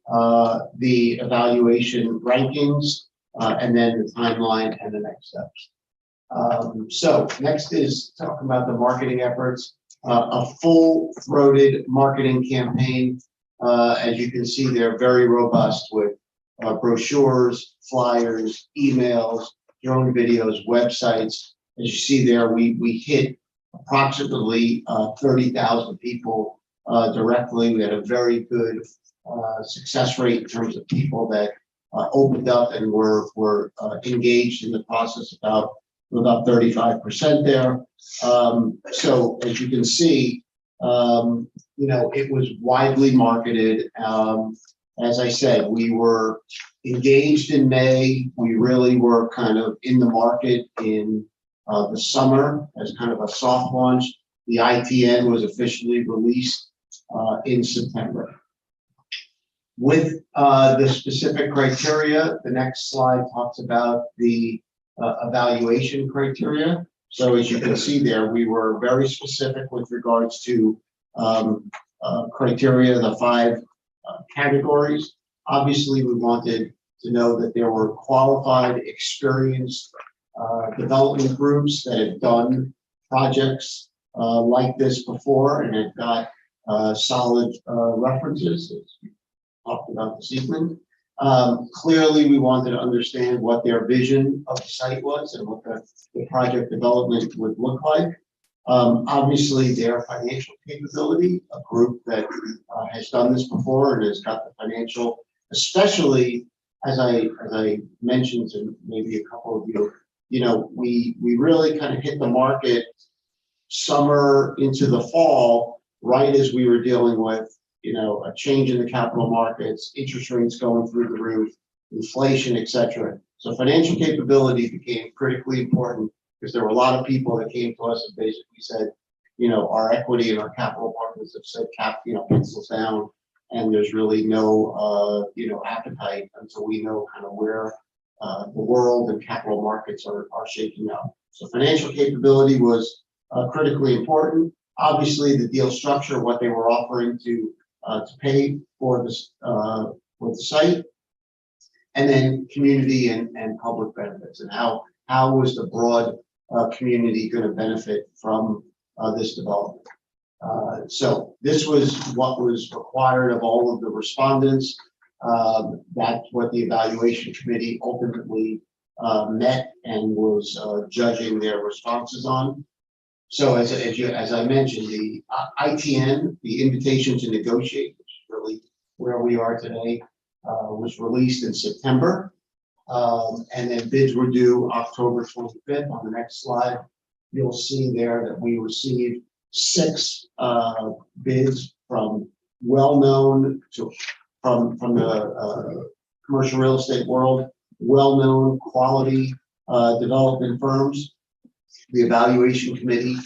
the evaluation rankings, and then the timeline and the next steps. So next is talking about the marketing efforts, a full-throated marketing campaign. As you can see, they're very robust with brochures, flyers, emails, drone videos, websites. As you see there, we hit approximately 30,000 people directly. We had a very good success rate in terms of people that opened up and were engaged in the process, about 35% there. So as you can see, it was widely marketed. As I said, we were engaged in May. We really were kind of in the market in the summer as kind of a soft launch. The ITN was officially released in September. With the specific criteria, the next slide talks about the evaluation criteria. So as you can see there, we were very specific with regards to criteria, the 5 categories. Obviously, we wanted to know that there were qualified, experienced development groups that had done projects like this before and had got solid references. Talked about this evening. Clearly, we wanted to understand what their vision of the site was and what the project development would look like. Obviously, their financial capability, a group that has done this before and has got the financial, especially as I mentioned to maybe a couple of you, we really kind of hit the market summer into the fall, right as we were dealing with a change in the capital markets, interest rates going through the roof, inflation, et cetera. So financial capability became critically important because there were a lot of people that came to us and basically said, our equity and our capital partners have said, pencils down, and there's really no, appetite until we know kind of where the world and capital markets are shaking out. So financial capability was critically important. Obviously, the deal structure, what they were offering to pay for this for the site, and then community and public benefits, and how was the broad community going to benefit from this development. So this was what was required of all of the respondents. That's what the evaluation committee ultimately met and was judging their responses on. So as I mentioned, the ITN, the invitation to negotiate, which is really where we are today, was released in September. And then bids were due October 25th. On the next slide, you'll see there that we received 6 bids from well-known from the commercial real estate world, well-known quality development firms. The evaluation committee,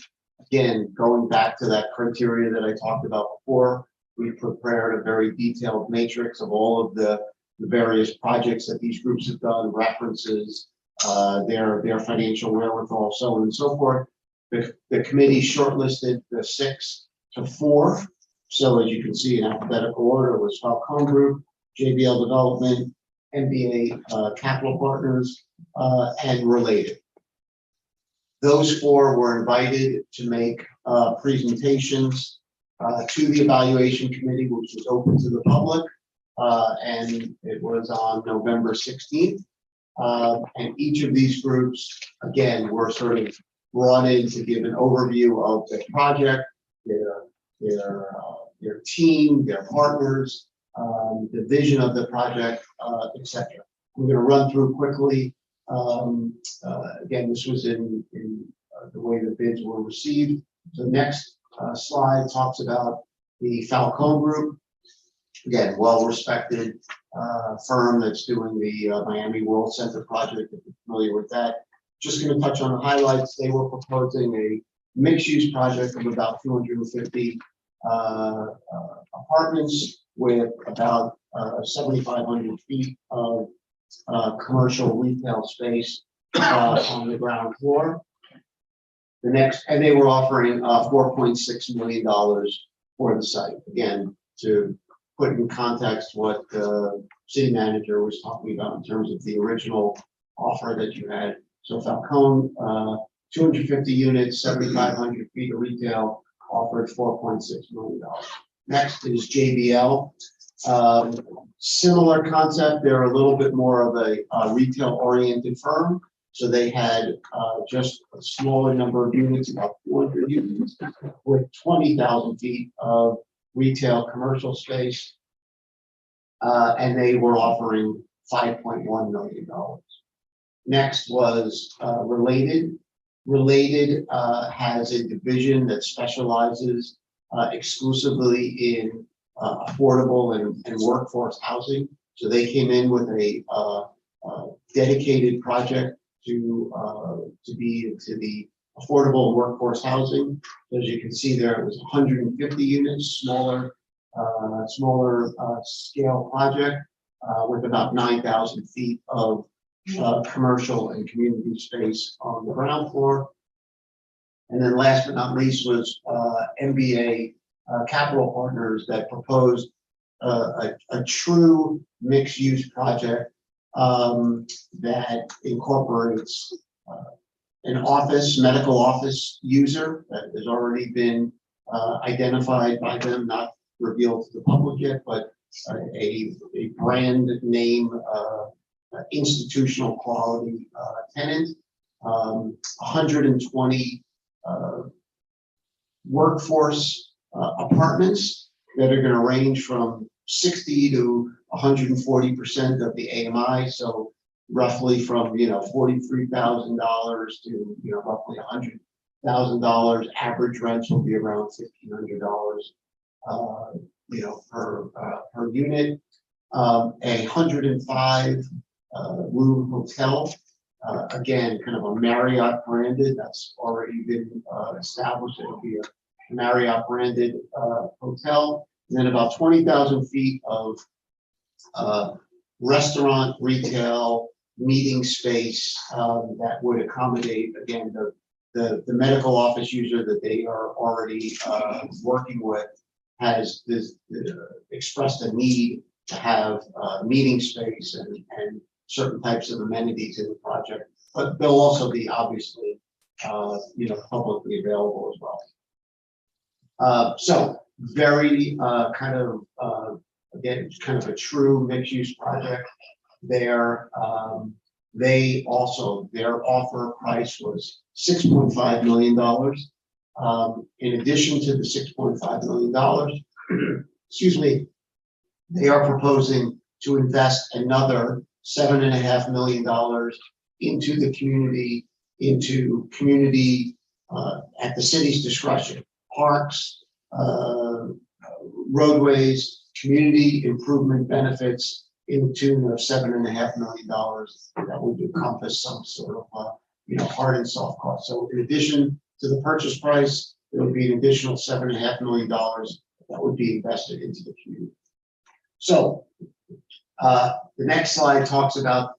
again, going back to that criteria that I talked about before, we prepared a very detailed matrix of all of the various projects that these groups have done, references, their financial wherewithal, so on and so forth. The committee shortlisted the 6 to 4. So as you can see in alphabetical order was Falcone Group, JBL Development, MBA Capital Partners, and Related. Those 4 were invited to make presentations to the evaluation committee, which was open to the public, and it was on November 16th. And each of these groups, again, were sort of brought in to give an overview of the project, their team, their partners, the vision of the project, etc. We're going to run through quickly. Again, this was in the way the bids were received. The next slide talks about the Falcone Group. Again, well-respected firm that's doing the Miami World Center project, if you're familiar with that. Just going to touch on the highlights. They were proposing a mixed-use project of about 250 apartments with about 7,500 feet of commercial retail space on the ground floor. The next, and they were offering $4.6 million for the site. Again, to put in context what the city manager was talking about in terms of the original offer that you had. So Falcone, 250 units, 7,500 feet of retail, offered $4.6 million. Next is JBL. Similar concept. They're a little bit more of a retail-oriented firm. So they had just a smaller number of units, about 400 units, with 20,000 feet of retail commercial space. And they were offering $5.1 million. Next was Related. Related has a division that specializes exclusively in affordable and workforce housing. So they came in with a dedicated project to be into the affordable workforce housing. As you can see there, it was 150 units, smaller scale project with about 9,000 feet of commercial and community space on the ground floor. And then last but not least was MBA Capital Partners that proposed a true mixed-use project that incorporates an office, medical office user that has already been identified by them, not revealed to the public yet, but a brand name institutional quality tenant, 120 workforce apartments that are going to range from 60 to 140% of the AMI. So roughly from, $43,000 to, roughly $100,000. Average rents will be around $1,500, per unit. A 105 room hotel. Again, kind of a Marriott branded, that's already been established. It'll be a Marriott branded hotel. And then about 20,000 feet of restaurant, retail, meeting space that would accommodate, again, the medical office user that they are already working with has expressed a need to have meeting space and certain types of amenities in the project, but they'll also be obviously, publicly available as well. So very again, kind of a true mixed-use project there. Their offer price was $6.5 million. In addition to the $6.5 million, excuse me, they are proposing to invest another $7.5 million into the community, at the city's discretion, parks, roadways, community improvement benefits in the tune of $7.5 million. That would encompass some sort of, hard and soft costs. So in addition to the purchase price, there would be an additional $7.5 million that would be invested into the community. So the next slide talks about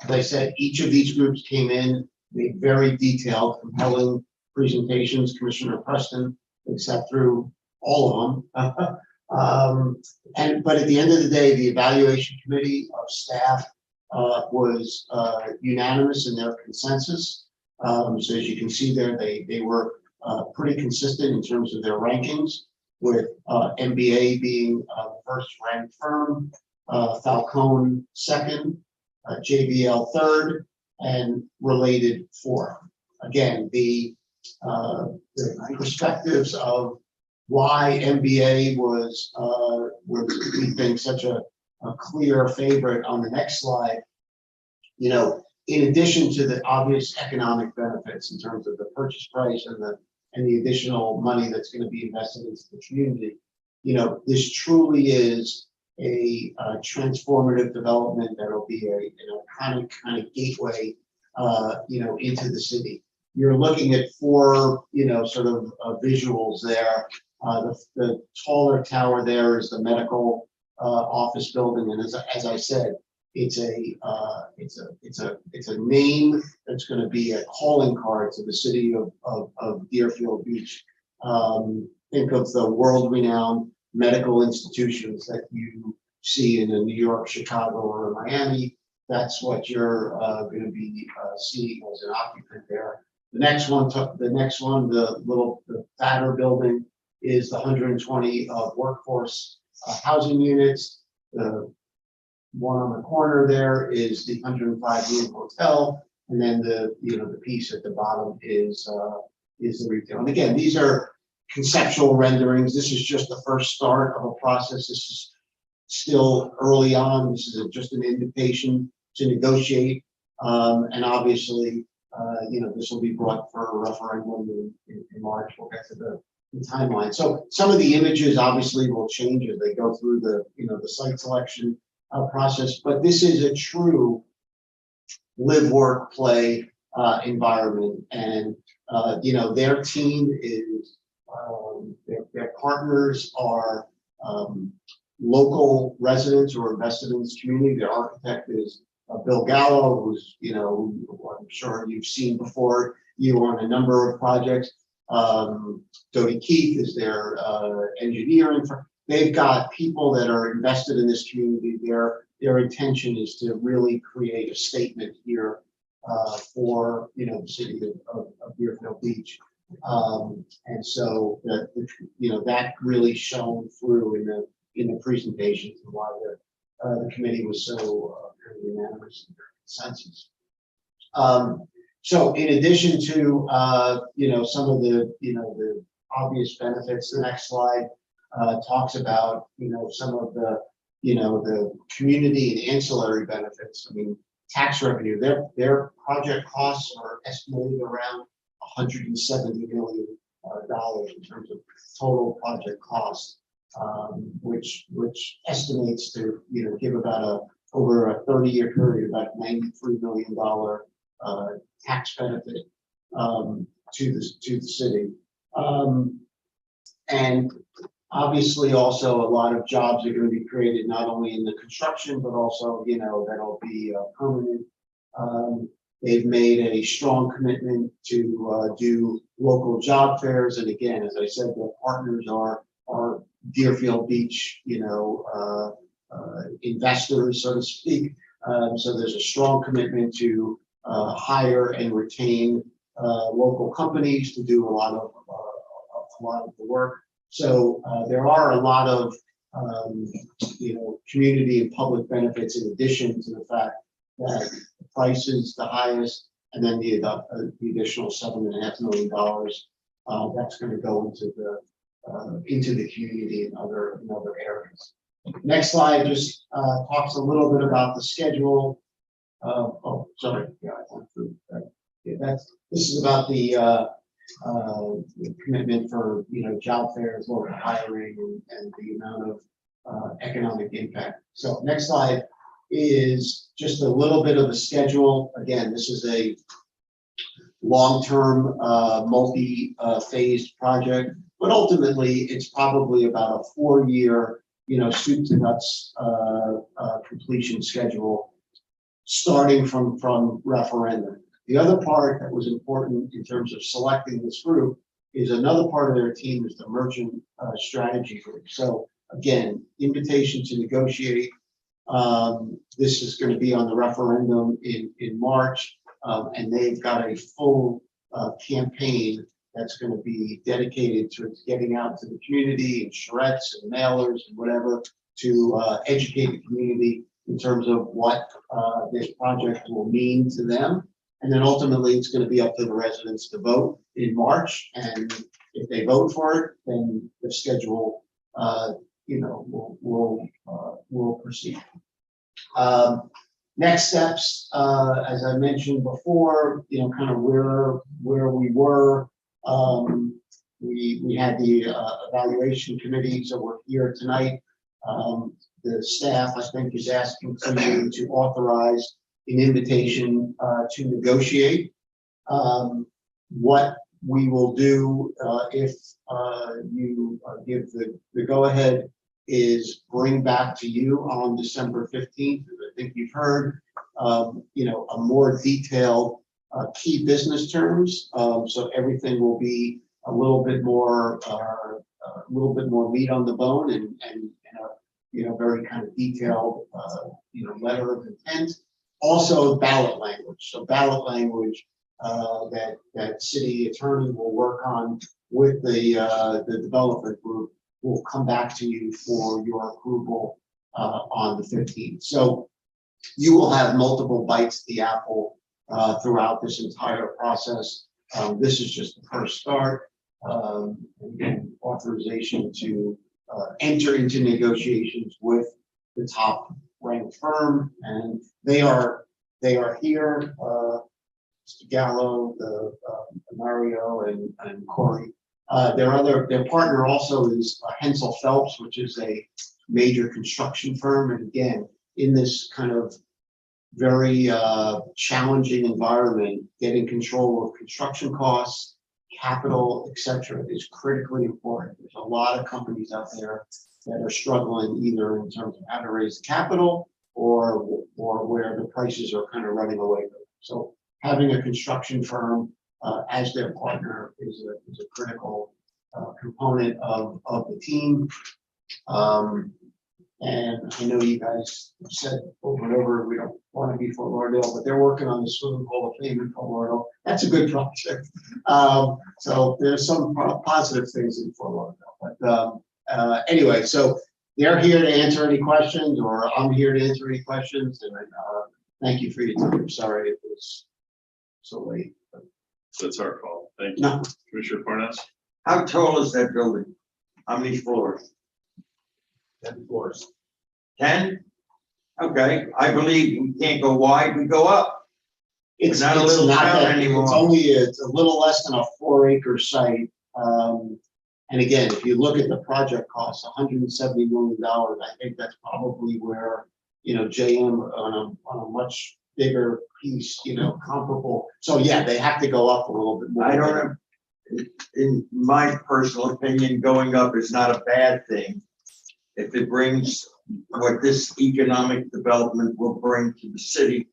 as I said, each of these groups came in, made very detailed, compelling presentations. Commissioner Preston sat through all of them. But at the end of the day, the evaluation committee of staff was unanimous in their consensus. So as you can see there, they were pretty consistent in terms of their rankings, with MBA being the first ranked firm, Falcone second, JBL third, and Related fourth. Again, the perspectives of why MBA was we think such a clear favorite on the next slide. In addition to the obvious economic benefits in terms of the purchase price and the additional money that's going to be invested into the community, this truly is a transformative development that will be an iconic kind of gateway, into the city. You're looking at four, sort of visuals there. The taller tower there is the medical office building, and as I said, it's a name that's going to be a calling card to the city of Deerfield Beach. Think of the world-renowned medical institutions that you see in New York, Chicago, or Miami. That's what you're going to be seeing as an occupant there. The next one, the fatter building is the 120 workforce housing units. The one on the corner there is the 105 room hotel, and then the piece at the bottom is the retail. And again, these are conceptual renderings. This is just the first start of a process. This is still early on. This is just an invitation to negotiate, and obviously, this will be brought for a referendum in March. We'll get to the timeline. So some of the images obviously will change as they go through the site selection process, but this is a true live, work, play environment. And their team is their partners are local residents who are invested in this community. Their architect is Bill Gallo, who's I'm sure you've seen before you on a number of projects. Dodie Keith is their engineering firm. They've got people that are invested in this community. Their intention is to really create a statement here for the city of Deerfield Beach, and so that really shone through in the presentations and why the committee was so unanimous in their consensus. So in addition to some of the obvious benefits, the next slide talks about some of the community and ancillary benefits. I mean, tax revenue. Their project costs are estimated around $170 million in terms of total project cost, which estimates to give about over a 30-year period about $93 million tax benefit to the city, and obviously also a lot of jobs are going to be created not only in the construction but also that'll be permanent. They've made a strong commitment to do local job fairs, and again, as I said, their partners are Deerfield Beach investors, so to speak. So there's a strong commitment to hire and retain local companies to do a lot of the work. So there are a lot of community and public benefits in addition to the fact that the price is the highest, and then the additional $7.5 million that's going to go into the community in other areas. Next slide just talks a little bit about the schedule. Sorry, yeah, I went through that. Yeah, this is about the commitment for job fairs, local hiring, and the amount of economic impact. So next slide is just a little bit of the schedule. Again, this is a long-term, multi-phased project, but ultimately it's probably about a 4-year, soup to nuts completion schedule, starting from referendum. The other part that was important in terms of selecting this group is another part of their team is the merchant strategy group. So again, invitation to negotiate. This is going to be on the referendum in March, and they've got a full campaign that's going to be dedicated to getting out to the community and charrettes and mailers and whatever to educate the community in terms of what this project will mean to them. And then ultimately, it's going to be up to the residents to vote in March. And if they vote for it, then the schedule, will proceed. Next steps, as I mentioned before, kind of where we were. We had the evaluation committee, so we're here tonight. The staff, I think, is asking somebody to authorize an invitation to negotiate. What we will do if you give the go-ahead is bring back to you on December 15th. I think you've heard, a more detailed key business terms. So everything will be a little bit more meat on the bone and very kind of detailed, letter of intent. Also ballot language. So ballot language that city attorney will work on with the development group will come back to you for your approval on the 15th. So you will have multiple bites at the apple throughout this entire process. This is just the first start. And authorization to enter into negotiations with the top ranked firm, and they are here. Mr. Gallo, Mario, and Corey. Their partner also is Hensel Phelps, which is a major construction firm, and again, in this kind of very challenging environment, getting control of construction costs, capital, etc., is critically important. There's a lot of companies out there that are struggling either in terms of how to raise capital or where the prices are kind of running away from them. So having a construction firm as their partner is a critical component of the team. And I know you guys have said over and over, we don't want to be Fort Lauderdale, but they're working on the Swimming Hall of Fame in Fort Lauderdale. That's a good project. So there's some positive things in Fort Lauderdale. But anyway, so they're here to answer any questions, or I'm here to answer any questions. And thank you for your time. Sorry it was so late. That's our call. Thank you. No. Commissioner Parnas? How tall is that building? How many floors? 10 floors. 10? Okay, I believe we can't go wide, we go up. It's not a little town that, anymore. It's a little less than a 4-acre site. And again, if you look at the project cost, $170 million, I think that's probably where, JM on a much bigger piece, comparable. So yeah, they have to go up a little bit more. I don't know. In my personal opinion, going up is not a bad thing. If it brings what this economic development will bring to the city.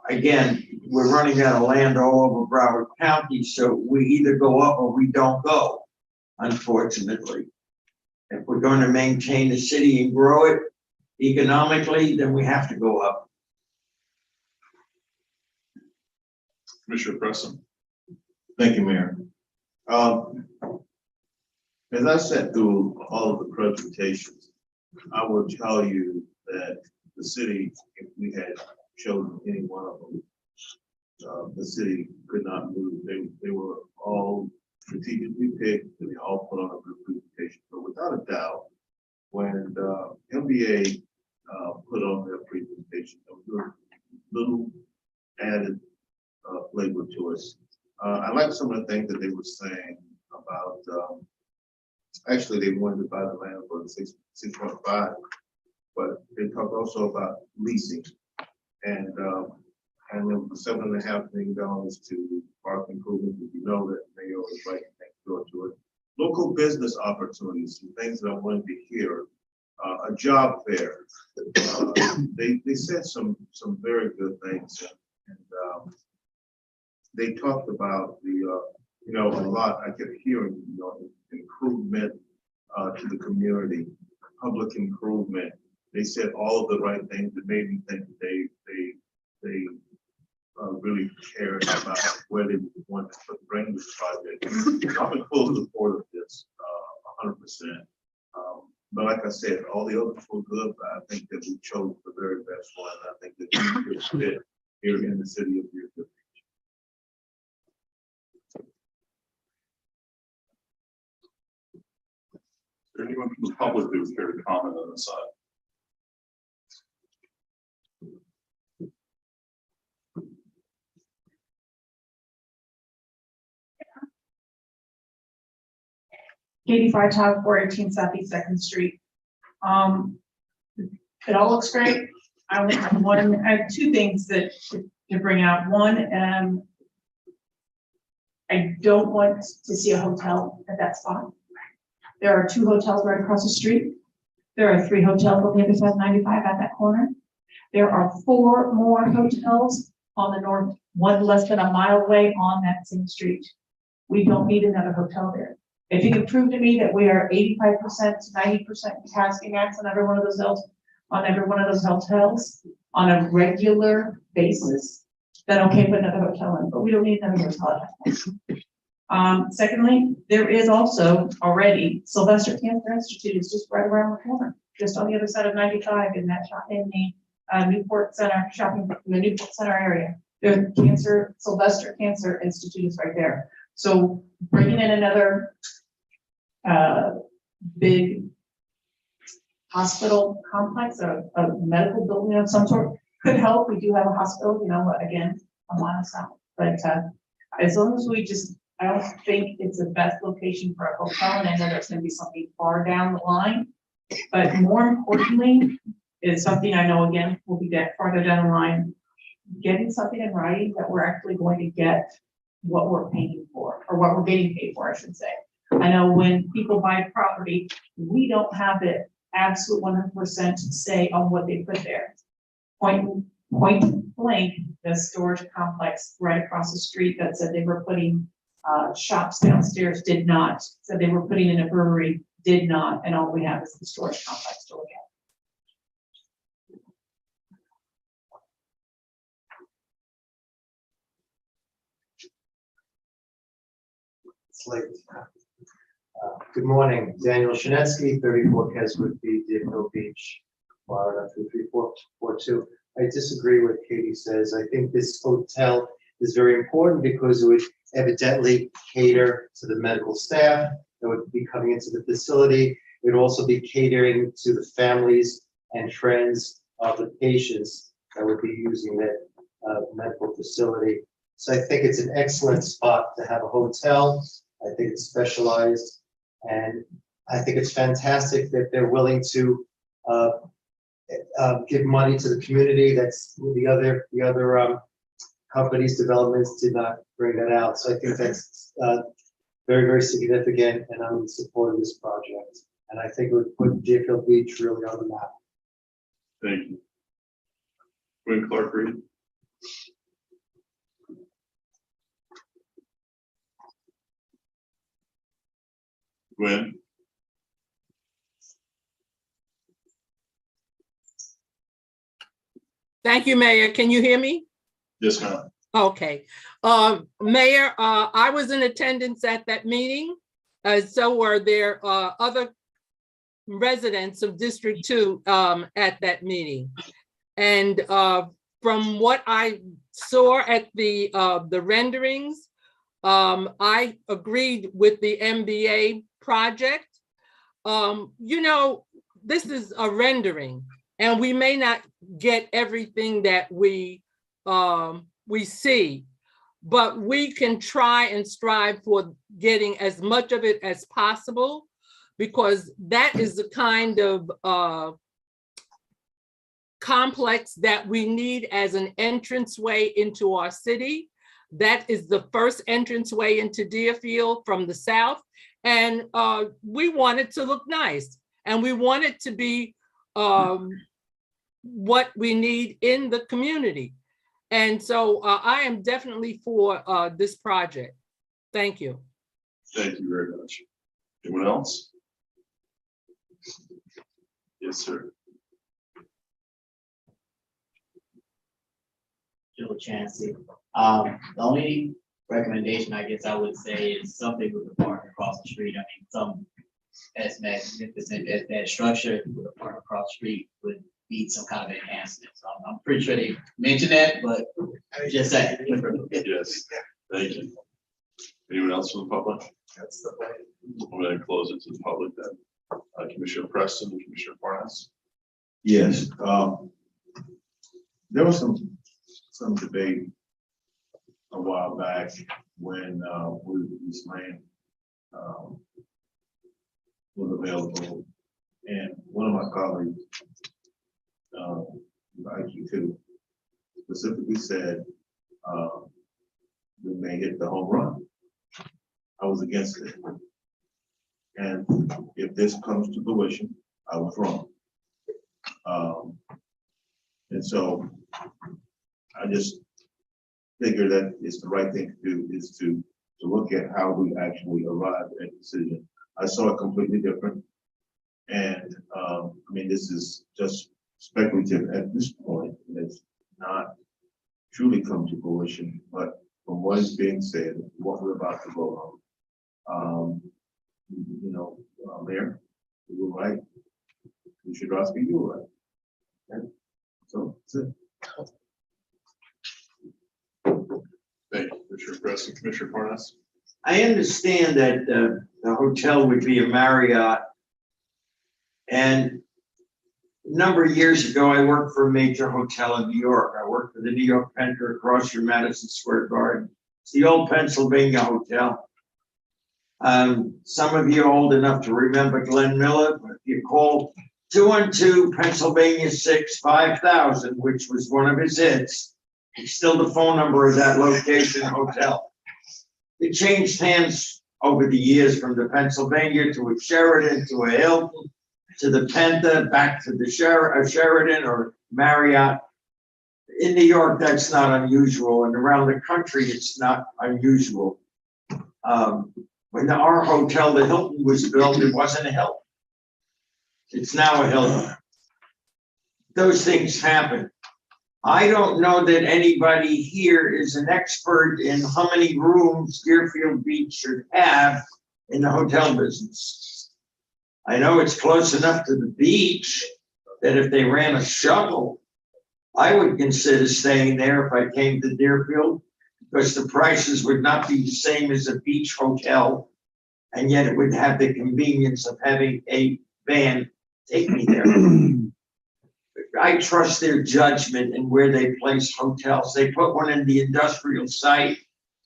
Again, we're running out of land all over Broward County, so we either go up or we don't go, unfortunately. If we're going to maintain the city and grow it economically, then we have to go up. Commissioner Preston? Thank you, Mayor. As I sat through all of the presentations, I will tell you that the city, if we had chosen any one of them, the city could not move. They were all strategically picked, and they all put on a good presentation. But without a doubt, when MBA put on their presentation, there was a little added flavor to us. I like some of the things that they were saying about, actually they wanted to buy the land for 6.5, but they talked also about leasing and then $7.5 million to park improvements. You know that Mayor is right next door to it. Local business opportunities, some things that I wanted to hear. A job fair. They said some very good things, and they talked about the a lot. I kept hearing improvement to the community, public improvement. They said all of the right things that made me think that they really cared about where they wanted to bring this project. I'm in full support of this, 100%. But like I said, all the others were good, but I think that we chose the very best one. I think that we could fit here in the city of Deerfield. Is there anyone from the public who would care to comment on this side? Katie Freitag, 418 Southeast 2nd Street. It all looks great. I have two things to bring out. One, I don't want to see a hotel at that spot. There are 2 hotels right across the street. There are 3 hotels on the other side of 95 at that corner. There are 4 more hotels on the north, one less than a mile away on that same street. We don't need another hotel there. If you can prove to me that we are 85% to 90% capacity max on every one of those hotels on a regular basis, then okay, put another hotel in, but we don't need another hotel at that point. Secondly, there is also already Sylvester Cancer Institute is just right around the corner, just on the other side of 95 in that shop in the Newport Center shopping, in the Newport Center area. The Sylvester Cancer Institute is right there. So bringing in another big hospital complex, a medical building of some sort could help. We do have a hospital, you know, again, a mile south. But as long as we just, I don't think it's the best location for a hotel, and I know there's going to be something far down the line. But more importantly, is something I know again will be that farther down the line, getting something in writing that we're actually going to get what we're paying for, or what we're getting paid for, I should say. I know when people buy property, we don't have the absolute 100% say on what they put there. Point blank, the storage complex right across the street that said they were putting shops downstairs did not. Said they were putting in a brewery, did not, and all we have is the storage complex to look at. Good morning, Daniel Shinetsky, 34 Keswick Beach, Deerfield Beach, Florida 23442. I disagree with Katie says. I think this hotel is very important because it would evidently cater to the medical staff that would be coming into the facility. It would also be catering to the families and friends of the patients that would be using that medical facility. So I think it's an excellent spot to have a hotel. I think it's specialized, and I think it's fantastic that they're willing to give money to the community. That's the other companies, developments did not bring that out. So I think that's very, very significant, and I'm in support of this project. And I think it would put Deerfield Beach really on the map. Thank you. Gwen Clark-Reed. Gwen. Thank you, Mayor. Can you hear me? Yes, ma'am. Okay. Mayor, I was in attendance at that meeting. So were there other residents of District 2 at that meeting. And from what I saw at the renderings, I agreed with the MBA project. You know, this is a rendering, and we may not get everything that we see, but we can try and strive for getting as much of it as possible, because that is the kind of complex that we need as an entranceway into our city. That is the first entranceway into Deerfield from the south. And we want it to look nice, and we want it to be what we need in the community. And so I am definitely for this project. Thank you. Thank you very much. Anyone else? Yes, sir. Joe Chansey. The only recommendation I guess I would say is something with the park across the street. I mean, some as magnificent as that structure with the park across the street would need some kind of enhancement. So I'm pretty sure they mentioned that, but just saying. Yes, thank you. Anyone else from the public? That's the way. I'm going to close it to the public then. Commissioner Preston and Commissioner Parnas. Yes, there was some debate a while back when this land was available, and one of my colleagues, IQ2, specifically said we may hit the home run. I was against it, and if this comes to fruition, I was wrong. And so I just figure that it's the right thing to do is to look at how we actually arrived at a decision. I saw it completely different. And, I mean, this is just speculative at this point. It's not truly come to fruition, but from what is being said, what we're about to vote on, you know, Mayor, you were right. Commissioner Drosky, you were right. Okay. So, that's it. Thank you, Commissioner Preston. Commissioner Parnas? I understand that the hotel would be a Marriott. And a number of years ago, I worked for a major hotel in New York. I worked for the New York Penter across from Madison Square Garden. It's the old Pennsylvania Hotel. Some of you are old enough to remember Glenn Miller, but if you call 212 Pennsylvania 6 5000, which was one of his hits, it's still the phone number of that location hotel. It changed hands over the years from the Pennsylvania to a Sheraton to a Hilton to the Penta back to the Sheraton or Marriott. In New York, that's not unusual, and around the country, it's not unusual. When our hotel, the Hilton, was built, it wasn't a Hilton. It's now a Hilton. Those things happen. I don't know that anybody here is an expert in how many rooms Deerfield Beach should have in the hotel business. I know it's close enough to the beach that if they ran a shuttle, I would consider staying there if I came to Deerfield, because the prices would not be the same as a beach hotel, and yet it would have the convenience of having a van take me there. I trust their judgment in where they place hotels. They put one in the industrial site,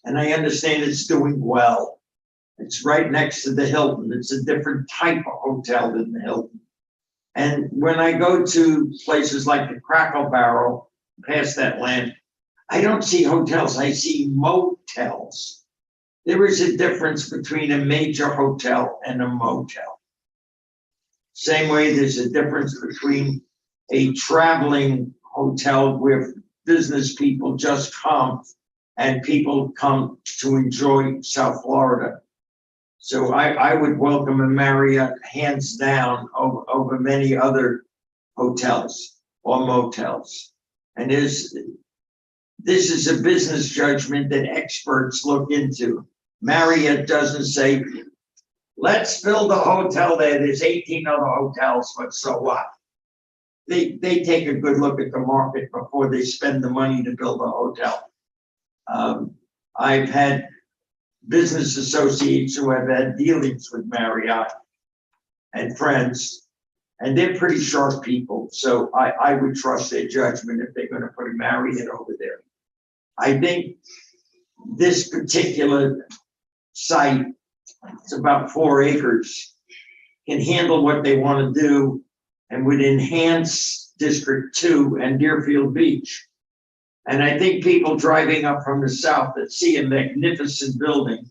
and I understand it's doing well. It's right next to the Hilton. It's a different type of hotel than the Hilton. And when I go to places like the Crackle Barrel, past that land, I don't see hotels, I see motels. There is a difference between a major hotel and a motel. Same way there's a difference between a traveling hotel where business people just come and people come to enjoy South Florida. So I would welcome a Marriott hands down over many other hotels or motels. And this is a business judgment that experts look into. Marriott doesn't say, let's build a hotel there. There's 18 other hotels, but so what? They take a good look at the market before they spend the money to build a hotel. I've had business associates who have had dealings with Marriott and friends, and they're pretty sharp people. So I would trust their judgment if they're going to put a Marriott over there. I think this particular site, it's about 4 acres, can handle what they want to do and would enhance District 2 and Deerfield Beach. And I think people driving up from the south that see a magnificent building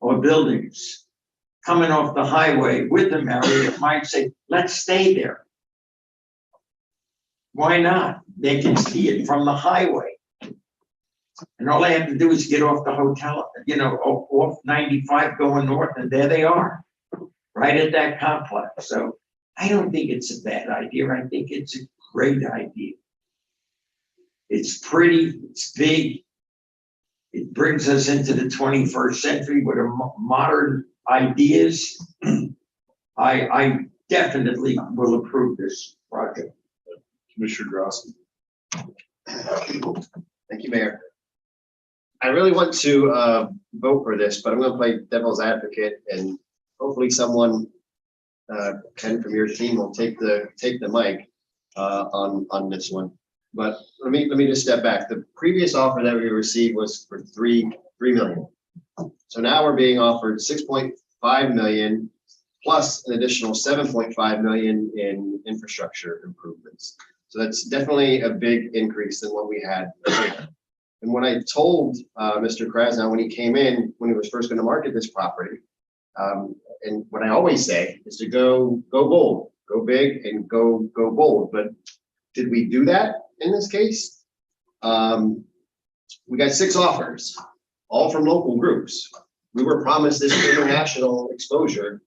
or buildings coming off the highway with the Marriott might say, let's stay there. Why not? They can see it from the highway. And all they have to do is get off the hotel, off 95 going north, and there they are, right at that complex. So I don't think it's a bad idea. I think it's a great idea. It's pretty, it's big. It brings us into the 21st century with modern ideas. I definitely will approve this project. Commissioner Drosky? Thank you, Mayor. I really want to vote for this, but I'm going to play devil's advocate, and hopefully someone, Ken from your team, will take the mic on this one. But let me just step back. The previous offer that we received was for $3 million. So now we're being offered $6.5 million plus an additional $7.5 million in infrastructure improvements. So that's definitely a big increase than what we had. And when I told Mr. Krasnow when he came in, when he was first going to market this property, And what I always say is to go bold, go big and go bold. But did we do that in this case? We got 6 offers, all from local groups. We were promised this international exposure.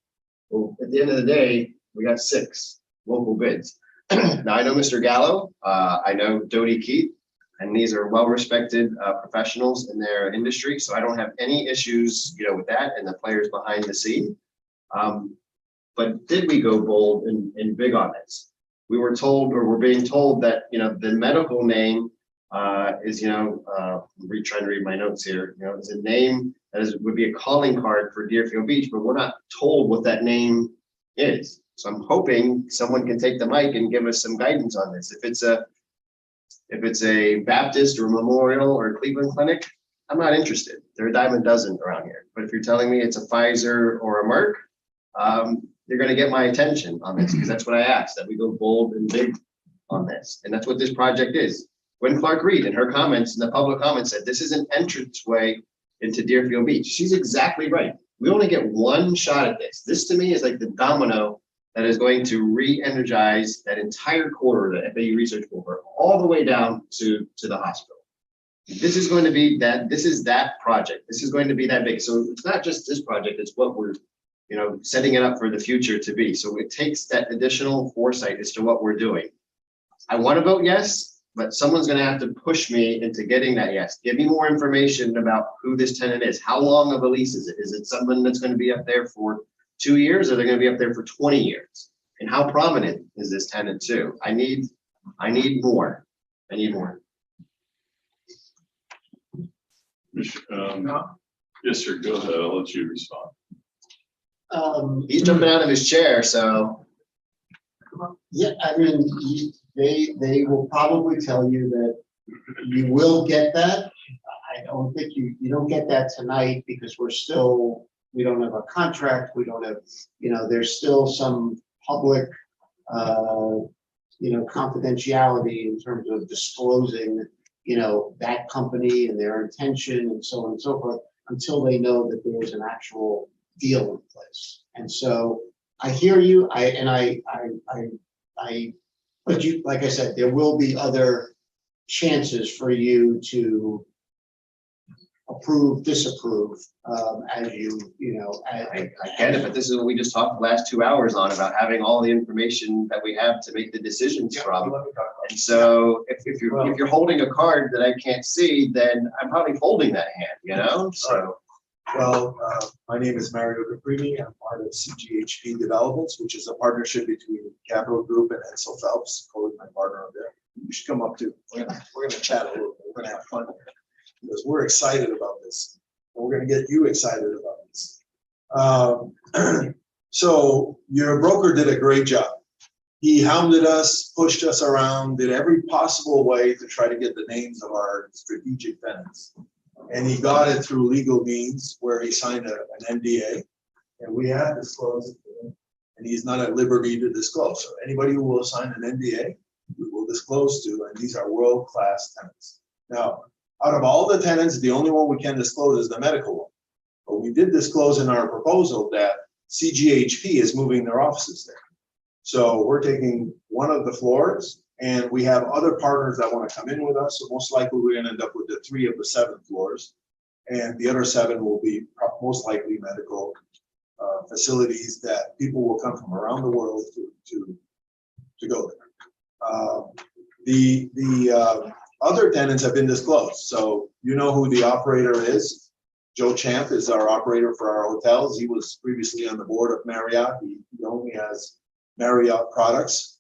Well, at the end of the day, we got 6 local bids. Now, I know Mr. Gallo, I know Dodie Keith, and these are well-respected professionals in their industry, so I don't have any issues, with that and the players behind the scene. But did we go bold and big on this? We were told, or we're being told that, the medical name is, trying to read my notes here, it's a name that would be a calling card for Deerfield Beach, but we're not told what that name is. So I'm hoping someone can take the mic and give us some guidance on this. If it's a Baptist or Memorial or Cleveland Clinic, I'm not interested. They're a dime a dozen around here. But if you're telling me it's a Pfizer or a Merck, you're going to get my attention on this, because that's what I asked, that we go bold and big on this. And that's what this project is. Gwen Clark-Reed, in her comments, in the public comments, said this is an entranceway into Deerfield Beach. She's exactly right. We only get one shot at this. This to me is like the domino that is going to re-energize that entire corridor, the FAU research corridor, all the way down to the hospital. This is going to be that, this is that project. This is going to be that big. So it's not just this project, it's what we're, setting it up for the future to be. So it takes that additional foresight as to what we're doing. I want to vote yes, but someone's going to have to push me into getting that yes. Give me more information about who this tenant is. How long of a lease is it? Is it someone that's going to be up there for 2 years, or they're going to be up there for 20 years? And how prominent is this tenant too? I need more. I need more. Yes, sir, go ahead, I'll let you respond. He's jumping out of his chair, so. Yeah, I mean, they will probably tell you that you will get that. I don't think you don't get that tonight, because we don't have a contract. We don't have, there's still some public, confidentiality in terms of disclosing, that company and their intention and so on and so forth, until they know that there's an actual deal in place. And so I hear you. But you, like I said, there will be other chances for you to approve, disapprove, as I get it, but this is what we just talked the last 2 hours on, about having all the information that we have to make the decisions from. And so if you're holding a card that I can't see, then I'm probably folding that hand, so. Well, my name is Mario Caprini. I'm part of CGHP Developments, which is a partnership between Capital Group and Edsel Phelps, my partner up there. You should come up too. We're gonna chat a little bit. We're gonna have fun here, because we're excited about this. And we're gonna get you excited about this. So your broker did a great job. He hounded us, pushed us around, did every possible way to try to get the names of our strategic tenants. And he got it through legal means, where he signed an NDA, and we have disclosed it to him, and he's not at liberty to disclose. So anybody who will sign an NDA, we will disclose to, and these are world-class tenants. Now, out of all the tenants, the only one we can disclose is the medical one. But we did disclose in our proposal that CGHP is moving their offices there. So we're taking one of the floors, and we have other partners that want to come in with us. So most likely we're going to end up with the 3 of the 7 floors, and the other 7 will be most likely medical facilities that people will come from around the world to go there. The other tenants have been disclosed, so you know who the operator is. Joe Champ is our operator for our hotels. He was previously on the board of Marriott. He only has Marriott products.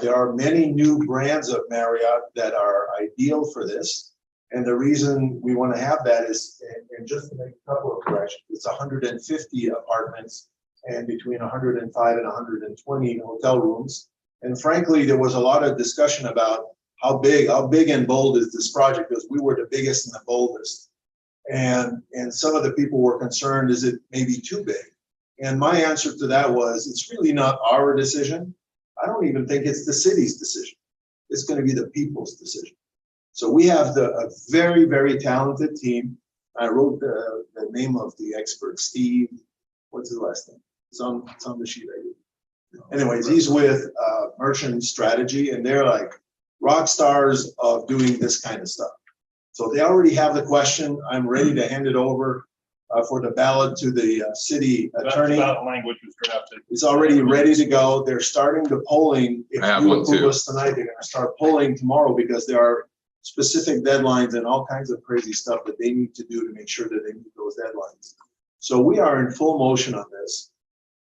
There are many new brands of Marriott that are ideal for this. And the reason we want to have that is, and just to make a couple of corrections, it's 150 apartments and between 105 and 120 hotel rooms. And frankly, there was a lot of discussion about how big and bold is this project, because we were the biggest and the boldest. And some of the people were concerned, is it maybe too big? And my answer to that was, it's really not our decision. I don't even think it's the city's decision. It's going to be the people's decision. So we have a very, very talented team. I wrote the name of the expert, Steve what's his last name? It's on the sheet I did. Anyways, he's with Merchant Strategy, and they're like rock stars of doing this kind of stuff. So they already have the question. I'm ready to hand it over for the ballot to the city attorney. Language was drafted. It's already ready to go. They're starting the polling. If I have you one approve too. us tonight, they're gonna start polling tomorrow because there are specific deadlines and all kinds of crazy stuff that they need to do to make sure that they meet those deadlines. So we are in full motion on this.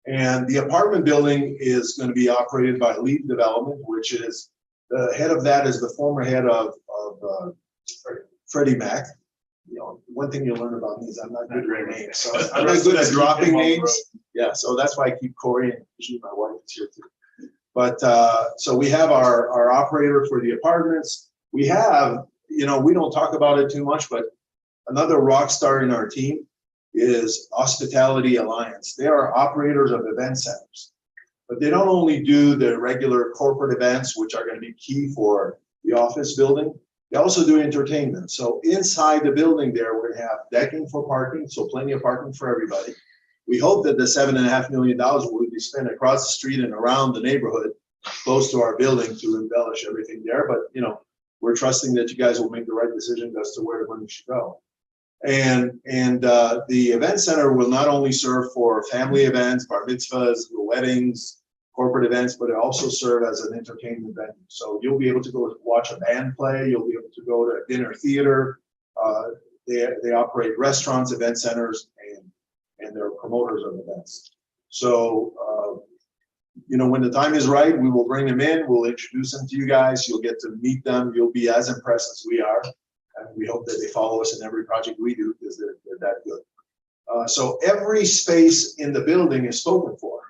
And the apartment building is going to be operated by Lead Development, which is, the head of that is the former head of Freddie Mac. You know, one thing you'll learn about me is I'm not good with names. So I'm not good at dropping names. Yeah, so that's why I keep Corey, and usually my wife is here too. But so we have our operator for the apartments. We have, you know, we don't talk about it too much, but another rock star in our team is Hospitality Alliance. They are operators of event centers, but they don't only do the regular corporate events, which are going to be key for the office building. They also do entertainment. So inside the building there, we're going to have decking for parking, so plenty of parking for everybody. We hope that the $7.5 million will be spent across the street and around the neighborhood, close to our building, to embellish everything there. But, you know, we're trusting that you guys will make the right decision as to where the money should go. And the event center will not only serve for family events, bar mitzvahs, weddings, corporate events, but it also serve as an entertainment venue. So you'll be able to go watch a band play. You'll be able to go to a dinner theater. They operate restaurants, event centers, and they're promoters of events. So, you know, when the time is right, we will bring them in. We'll introduce them to you guys. You'll get to meet them. You'll be as impressed as we are. And we hope that they follow us in every project we do because they're that good. So every space in the building is spoken for.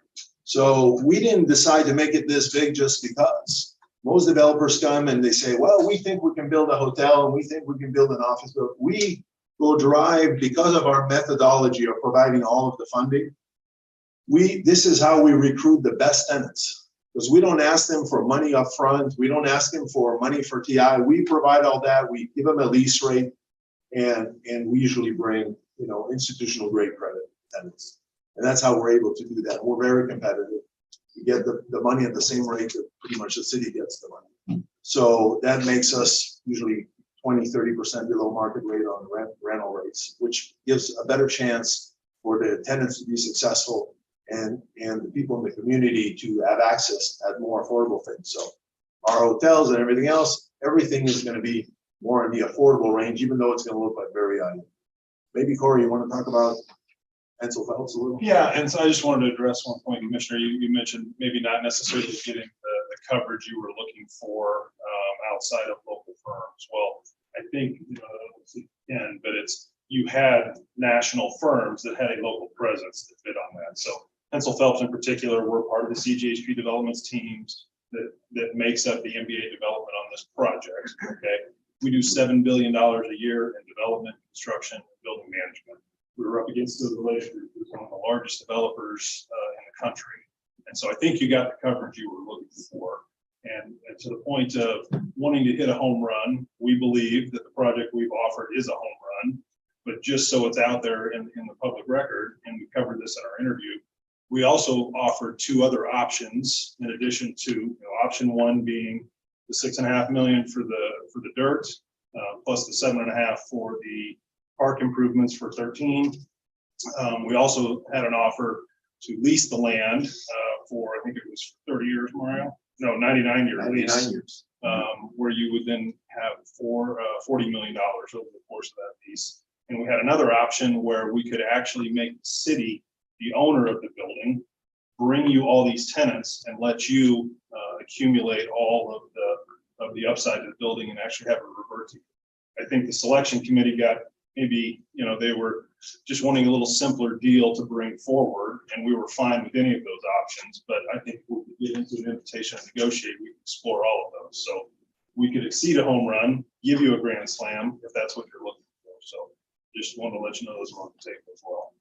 So we didn't decide to make it this big just because. Most developers come and they say, well, we think we can build a hotel and we think we can build an office building. We will drive, because of our methodology of providing all of the funding, this is how we recruit the best tenants. Because we don't ask them for money up front. We don't ask them for money for TI. We provide all that. We give them a lease rate, and we usually bring, you know, institutional grade credit tenants. And that's how we're able to do that. We're very competitive. We get the money at the same rate that pretty much the city gets the money. So that makes us usually 20–30% below market rate on rental rates, which gives a better chance for the tenants to be successful and the people in the community to have access at more affordable things. So our hotels and everything else, everything is going to be more in the affordable range, even though it's going to look like very high. Maybe Corey, you want to talk about Hensel Phelps a little? Yeah, and so I just wanted to address one point, Commissioner. You mentioned maybe not necessarily getting the coverage you were looking for outside of local firms. Well, I think, again, but you had national firms that had a local presence that fit on that. So Hensel Phelps in particular, we're part of the CGHP developments teams that makes up the MBA development on this project. Okay, we do $7 billion a year in development, construction, and building management. We were up against the Village Group, who's one of the largest developers in the country. And so I think you got the coverage you were looking for. And to the point of wanting to hit a home run, we believe that the project we've offered is a home run. But just so it's out there in the public record, and we covered this in our interview, we also offered two other options in addition to, option one being the $6.5 million for the dirt, plus the $7.5 for the park improvements for 13. We also had an offer to lease the land for, I think it was 30 years, Mario? No, 99-year lease. 99 years. Where you would then have $40 million over the course of that lease. And we had another option where we could actually make the city the owner of the building, bring you all these tenants and let you accumulate all of the upside of the building and actually have it revert to you. I think the selection committee got maybe, they were just wanting a little simpler deal to bring forward, and we were fine with any of those options. But I think when we get into an invitation to negotiate, we can explore all of those. So we could exceed a home run, give you a grand slam if that's what you're looking for. So just wanted to let you know those are on the table as well.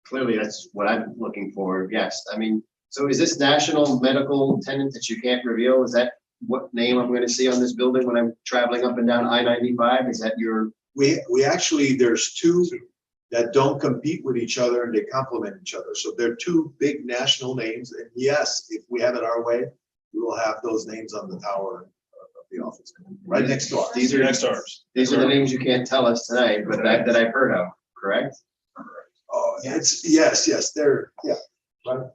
Clearly, that's what I'm looking for. Yes. I mean, so is this national medical tenant that you can't reveal? Is that what name I'm going to see on this building when I'm traveling up and down I-95? Is that your? We actually, there's two that don't compete with each other and they complement each other. So they're two big national names. And yes, if we have it our way, we will have those names on the tower of the office, right next to ours. These are Next ours. These are the names you can't tell us tonight, but that I've heard of, correct? Oh, it's, yes, they're, yeah. But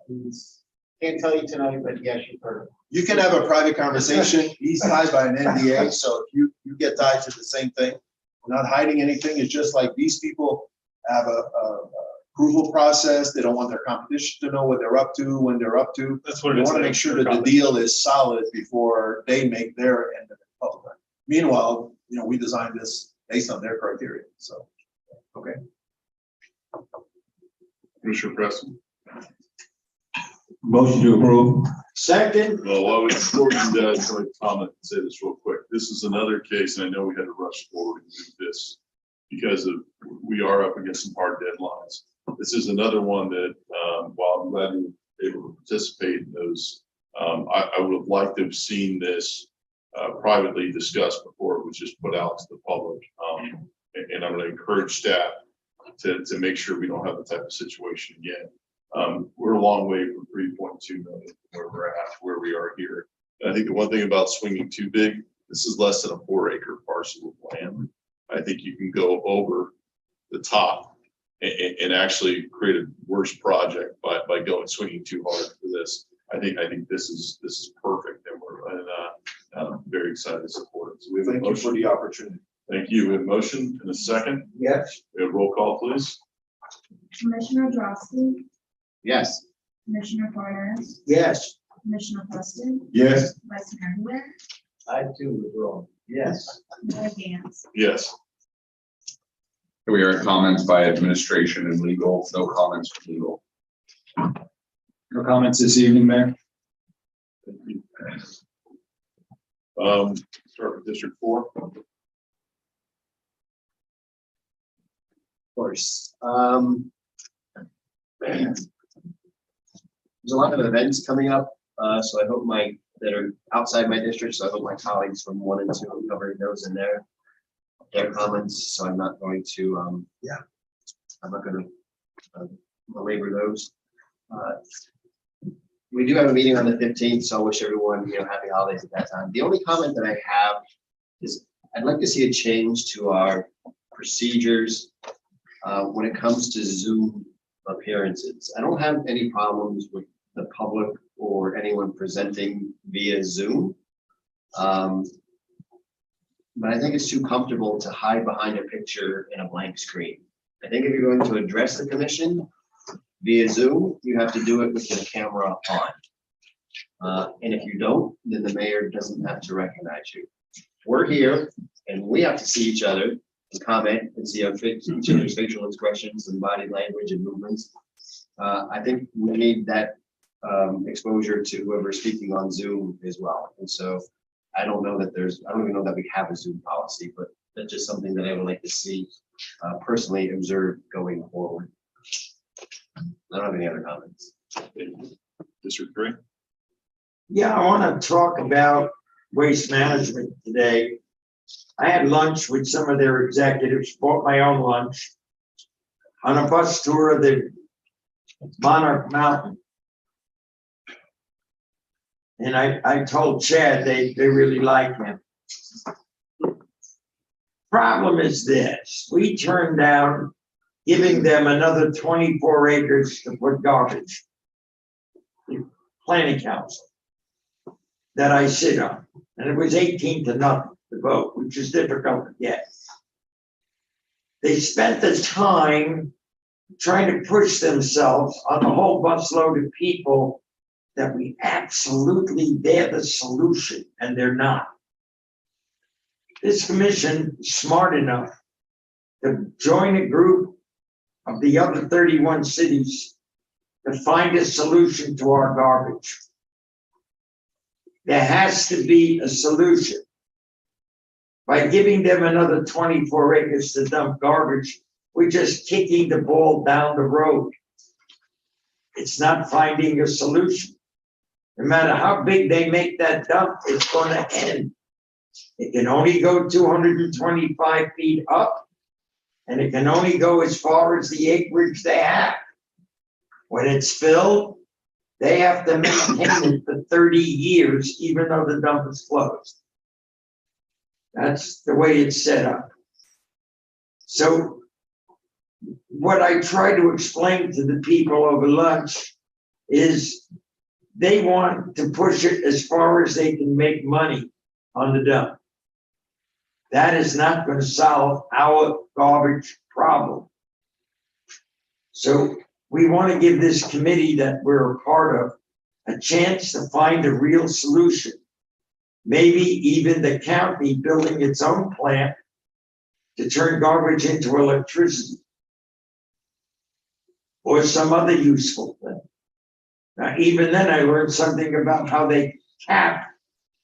can't tell you tonight, but yes, you've heard. You can have a private conversation. He's tied by an NDA, so if you get tied to the same thing, we're not hiding anything. It's just like these people have a approval process. They don't want their competition to know what they're up to, when they're up to. That's what They it is. want to make sure that the deal is solid before they make their end of it public. Meanwhile, we designed this based on their criteria, so. Okay. Commissioner Preston. Motion to approve. Second. Well, while we shortened that, comment and say this real quick. This is another case, and I know we had to rush forward and do this because we are up against some hard deadlines. This is another one that, while I'm glad we were able to participate in those, I would have liked to have seen this privately discussed before it was just put out to the public. And I'm going to encourage staff to make sure we don't have the type of situation again. We're a long way from 3.2 million where we're at, where we are here. And I think the one thing about swinging too big, this is less than a 4-acre parcel of land. I think you can go over the top and actually create a worse project by going swinging too hard for this. I think this is perfect, and I'm very excited to support it. So we have a Thank you motion. for the opportunity. Thank you. We have a motion and a second. Yes. We have roll call, please. Commissioner Drosky, Yes. Commissioner Barnes, Yes. Commissioner Preston, Yes. Vice Mayor Huda, I too withdraw. Yes. Mayor Gantz. Yes. Here we are at comments by administration and legal, no comments from legal. No comments this evening, Mayor? Thank you. Start with District 4. Of course. There's a lot of events coming up, so I hope that are outside my district, so I hope my colleagues from 1 and 2 are covering those in their comments, so I'm not going to, I'm not going to belabor those. We do have a meeting on the 15th, so I wish everyone, happy holidays at that time. The only comment that I have is I'd like to see a change to our procedures when it comes to Zoom appearances. I don't have any problems with the public or anyone presenting via Zoom. But I think it's too comfortable to hide behind a picture in a blank screen. I think if you're going to address the commission via Zoom, you have to do it with the camera on. And if you don't, then the mayor doesn't have to recognize you. We're here and we have to see each other and comment and see each other's facial expressions and body language and movements. I think we need that exposure to whoever's speaking on Zoom as well. And so I don't even know that we have a Zoom policy, but that's just something that I would like to see personally observed going forward. I don't have any other comments. District 3. Yeah, I want to talk about waste management today. I had lunch with some of their executives, bought my own lunch on a bus tour of the Monarch Mountain. And I told Chad they really like him. Problem is this, we turned down giving them another 24 acres to put garbage. Planning council that I sit on, and it was 18 to nothing to vote, which is difficult to get. They spent the time trying to push themselves on a whole busload of people that we absolutely, they're the solution, and they're not. This commission is smart enough to join a group of the other 31 cities to find a solution to our garbage. There has to be a solution. By giving them another 24 acres to dump garbage, we're just kicking the ball down the road. It's not finding a solution. No matter how big they make that dump, it's going to end. It can only go 225 feet up, And it can only go as far as the acreage they have. When it's filled, they have to maintain it for 30 years, even though the dump is closed. That's the way it's set up. So what I try to explain to the people over lunch is they want to push it as far as they can make money on the dump. That is not going to solve our garbage problem. So we want to give this committee that we're a part of a chance to find a real solution. Maybe even the county building its own plant to turn garbage into electricity or some other useful thing. Now, even then I learned something about how they cap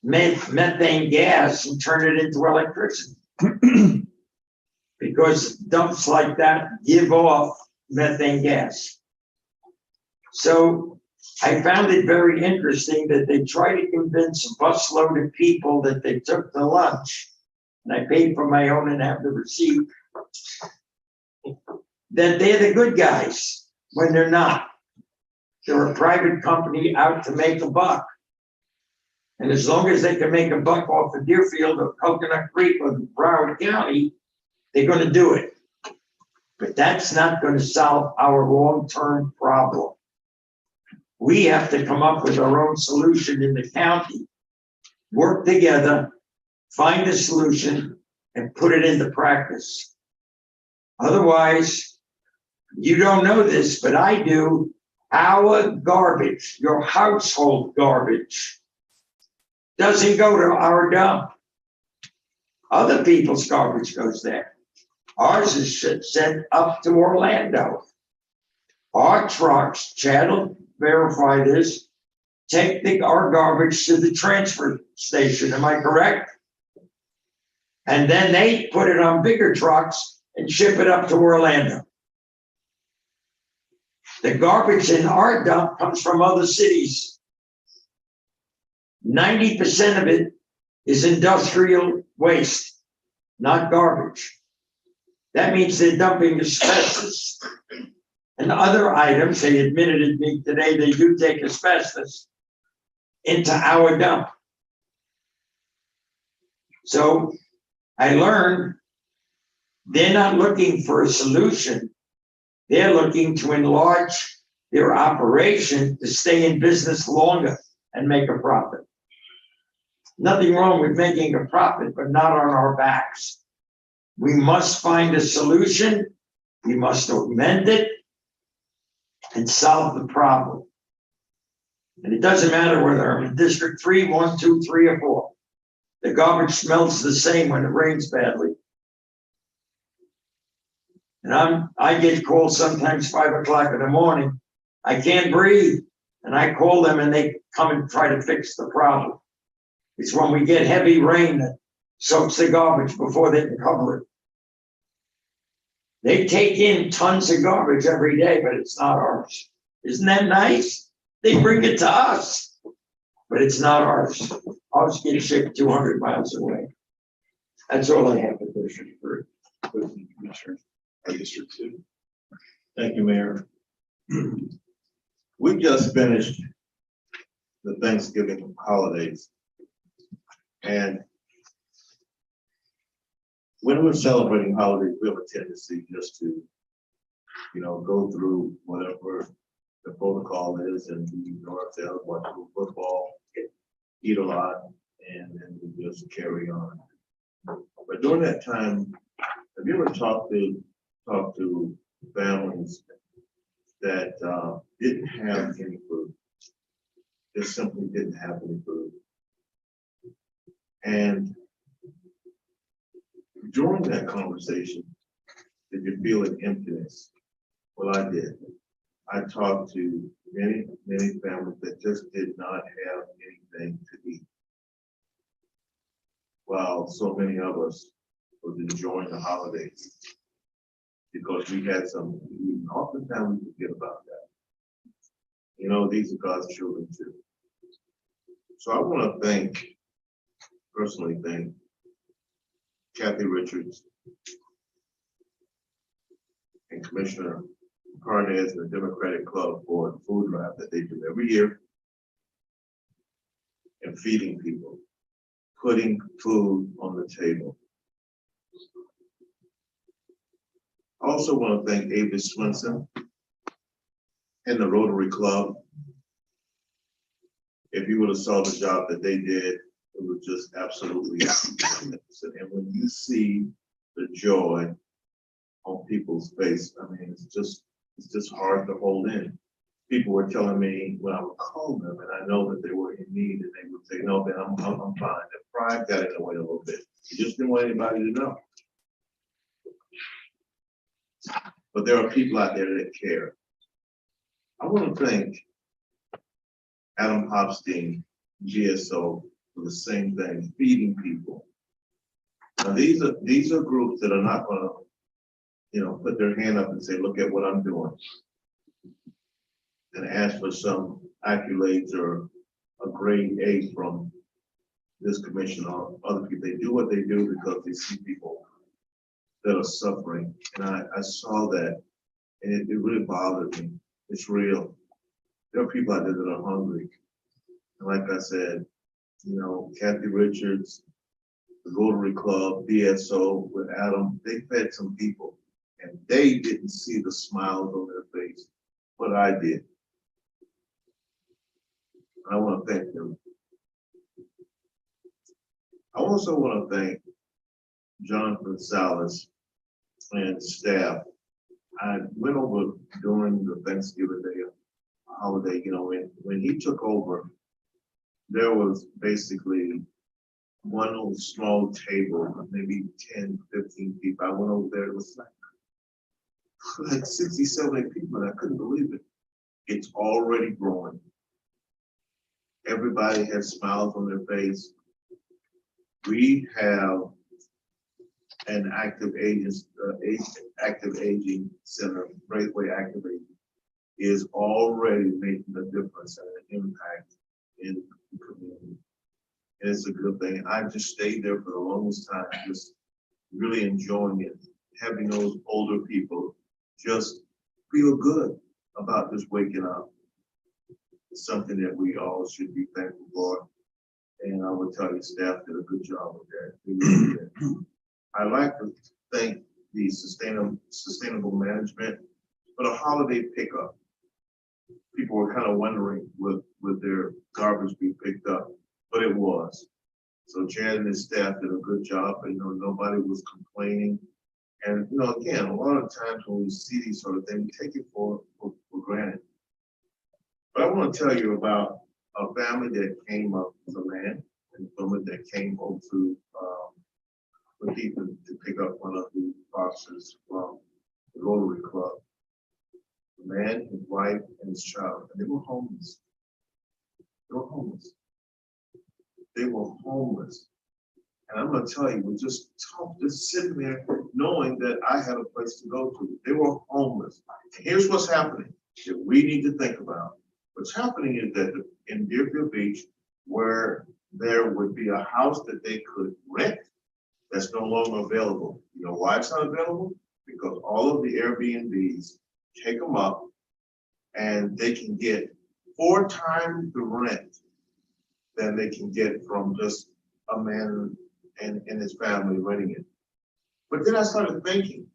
methane gas and turn it into electricity. Because dumps like that give off methane gas. So I found it very interesting that they try to convince a busload of people that they took to lunch, and I paid for my own and have the receipt, that they're the good guys when they're not. They're a private company out to make a buck. And as long as they can make a buck off of Deerfield or Coconut Creek or Broward County, they're going to do it. But that's not going to solve our long-term problem. We have to come up with our own solution in the county, work together, find a solution, and put it into practice. Otherwise, you don't know this, but I do. Our garbage, your household garbage, doesn't go to our dump. Other people's garbage goes there. Ours is sent up to Orlando. Our trucks, Chad will verify this, take our garbage to the transfer station, am I correct? And then they put it on bigger trucks and ship it up to Orlando. The garbage in our dump comes from other cities. 90% of it is industrial waste, not garbage. That means they're dumping asbestos and other items. They admitted to me today they do take asbestos into our dump. So I learned they're not looking for a solution. They're looking to enlarge their operation to stay in business longer and make a profit. Nothing wrong with making a profit, but not on our backs. We must find a solution. We must amend it and solve the problem. And it doesn't matter whether I'm in District 3, 1, 2, 3, or 4. The garbage smells the same when it rains badly. And I get calls sometimes 5 o'clock in the morning. I can't breathe. And I call them and they come and try to fix the problem. It's when we get heavy rain that soaks the garbage before they can cover it. They take in tons of garbage every day, but it's not ours. Isn't that nice? They bring it to us, but it's not ours. Ours gets shipped 200 miles away. That's all I have for District 3. Commissioner, District 2. Thank you, Mayor. We just finished the Thanksgiving holidays. And when we're celebrating holidays, we have a tendency just to, go through whatever the protocol is and we ignore ourselves, watch football, eat a lot, and then we just carry on. But during that time, have you ever talked to families that didn't have any food? Just simply didn't have any food. And during that conversation, did you feel an emptiness? Well, I did. I talked to many, many families that just did not have anything to eat. While so many of us was enjoying the holidays because we had some, oftentimes we forget about that. These are God's children too. So I want to personally thank Kathy Richards, and Commissioner Carnes and the Democratic Club for the food drive that they do every year. And feeding people, putting food on the table. I also want to thank Avis Swenson and the Rotary Club. If you would have saw the job that they did, it was just absolutely magnificent. And when you see the joy on people's face, I mean, it's just hard to hold in. People were telling me when I would call them, and I know that they were in need, and they would say, "No, man, I'm fine." The pride got in the way a little bit. You just didn't want anybody to know. But there are people out there that care. I want to thank Adam Hopstein, GSO, for the same thing, feeding people. Now these are groups that are not going to, put their hand up and say, "Look at what I'm doing," and ask for some accolades or a grade A from this commission or other people. They do what they do because they see people that are suffering. And I saw that, and it really bothered me. It's real. There are people out there that are hungry. And like I said, Kathy Richards, the Rotary Club, DSO with Adam, they fed some people, and they didn't see the smiles on their face, but I did. I want to thank them. I also want to thank Jonathan Salas and staff. I went over during the Thanksgiving Day holiday, when he took over, there was basically one little small table, maybe 10, 15 people. I went over there, it was like 60, 70 people, and I couldn't believe it. It's already growing. Everybody has smiles on their face. We have an active aging center, Braithwaite Active Aging, is already making a difference and an impact in the community. And it's a good thing. I just stayed there for the longest time, just really enjoying it. Having those older people just feel good about just waking up. It's something that we all should be thankful for. And I would tell you, staff did a good job with that. They really did. I'd like to thank the sustainable management for the holiday pickup. People were kind of wondering would their garbage be picked up, but it was. So Chad and his staff did a good job. Nobody was complaining. And again, a lot of times when we see these sort of things, we take it for granted. But I want to tell you about a family that came up with a man and a family that came over to Ethan to pick up one of the boxes from the Rotary Club. The man, his wife, and his child, and they were homeless. They were homeless. They were homeless. And I'm going to tell you, it was just tough just sitting there knowing that I had a place to go to. They were homeless. And here's what's happening that we need to think about. What's happening is that in Deerfield Beach, where there would be a house that they could rent, that's no longer available. You know why it's not available? Because all of the Airbnbs take them up and they can get 4 times the rent than they can get from just a man and his family renting it. But then I started thinking,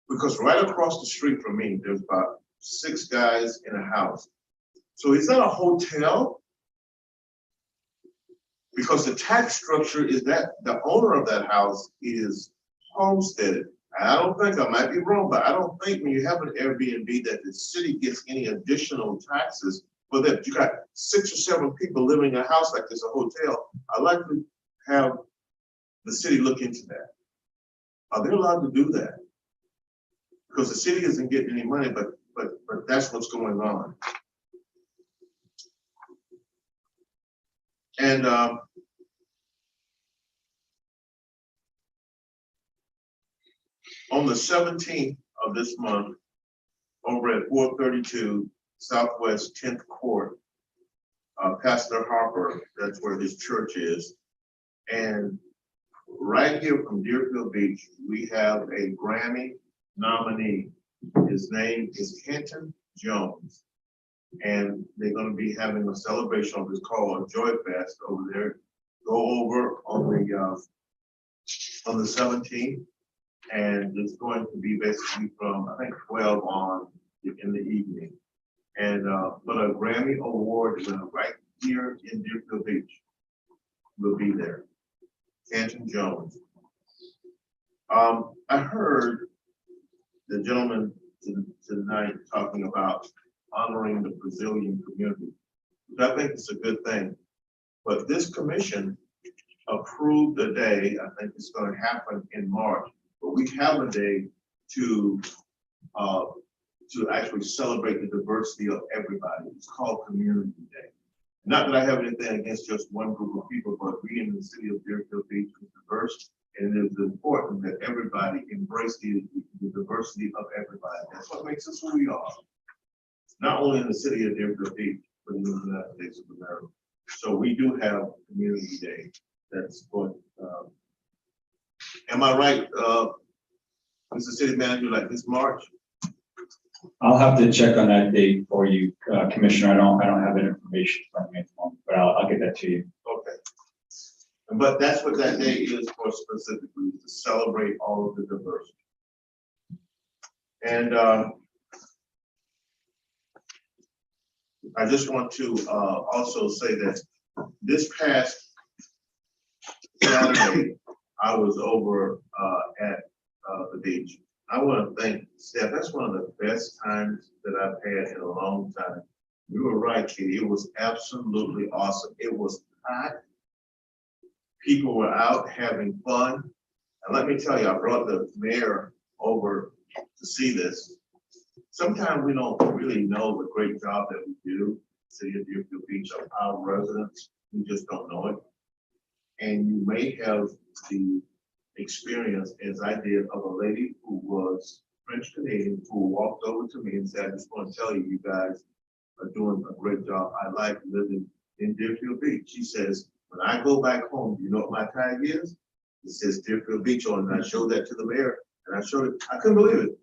because right across the street from me, there's about 6 guys in a house. So is that a hotel? Because the tax structure is that the owner of that house is homesteaded. I don't think, I might be wrong, but I don't think when you have an Airbnb that the city gets any additional taxes for that. You got 6 or 7 people living in a house like this, a hotel. I'd like to have the city look into that. Are they allowed to do that? Because the city isn't getting any money, but that's what's going on. And on the 17th of this month, over at 432 Southwest 10th Court, Pastor Harper, that's where his church is. And right here from Deerfield Beach, we have a Grammy nominee His name is Kenton Jones. And they're gonna be having a celebration of this called Joy Fest over there. Go over on the 17th. And it's going to be basically from, I think, 12 on in the evening. And but a Grammy Award winner right here in Deerfield Beach will be there. Kenton Jones. I heard the gentleman tonight talking about honoring the Brazilian community, which I think is a good thing. But this commission approved a day, I think it's going to happen in March, but we have a day to actually celebrate the diversity of everybody. It's called Community Day. Not that I have anything against just one group of people, but we in the city of Deerfield Beach is diverse, and it is important that everybody embrace the diversity of everybody. That's what makes us who we are. Not only in the city of Deerfield Beach, but in the United States of America. So we do have Community Day that's going. Am I right, Mr. City Manager, like this March? I'll have to check on that date for you, Commissioner. I don't have that information from me at the moment, but I'll get that to you. Okay. But that's what that day is for specifically, to celebrate all of the diversity. And I just want to also say that this past Saturday, I was over at the beach. I want to thank Steph. That's one of the best times that I've had in a long time. You were right, Katie. It was absolutely awesome. It was hot. People were out having fun. And let me tell you, I brought the mayor over to see this. Sometimes we don't really know the great job that we do, City of Deerfield Beach, of our residents. We just don't know it. And you may have the experience, as I did, of a lady who was French Canadian who walked over to me and said, I just want to tell you, you guys are doing a great job. I like living in Deerfield Beach. She says, when I go back home, you know what my tag is? It says Deerfield Beach on it. And I showed that to the mayor, and I showed it. I couldn't believe it.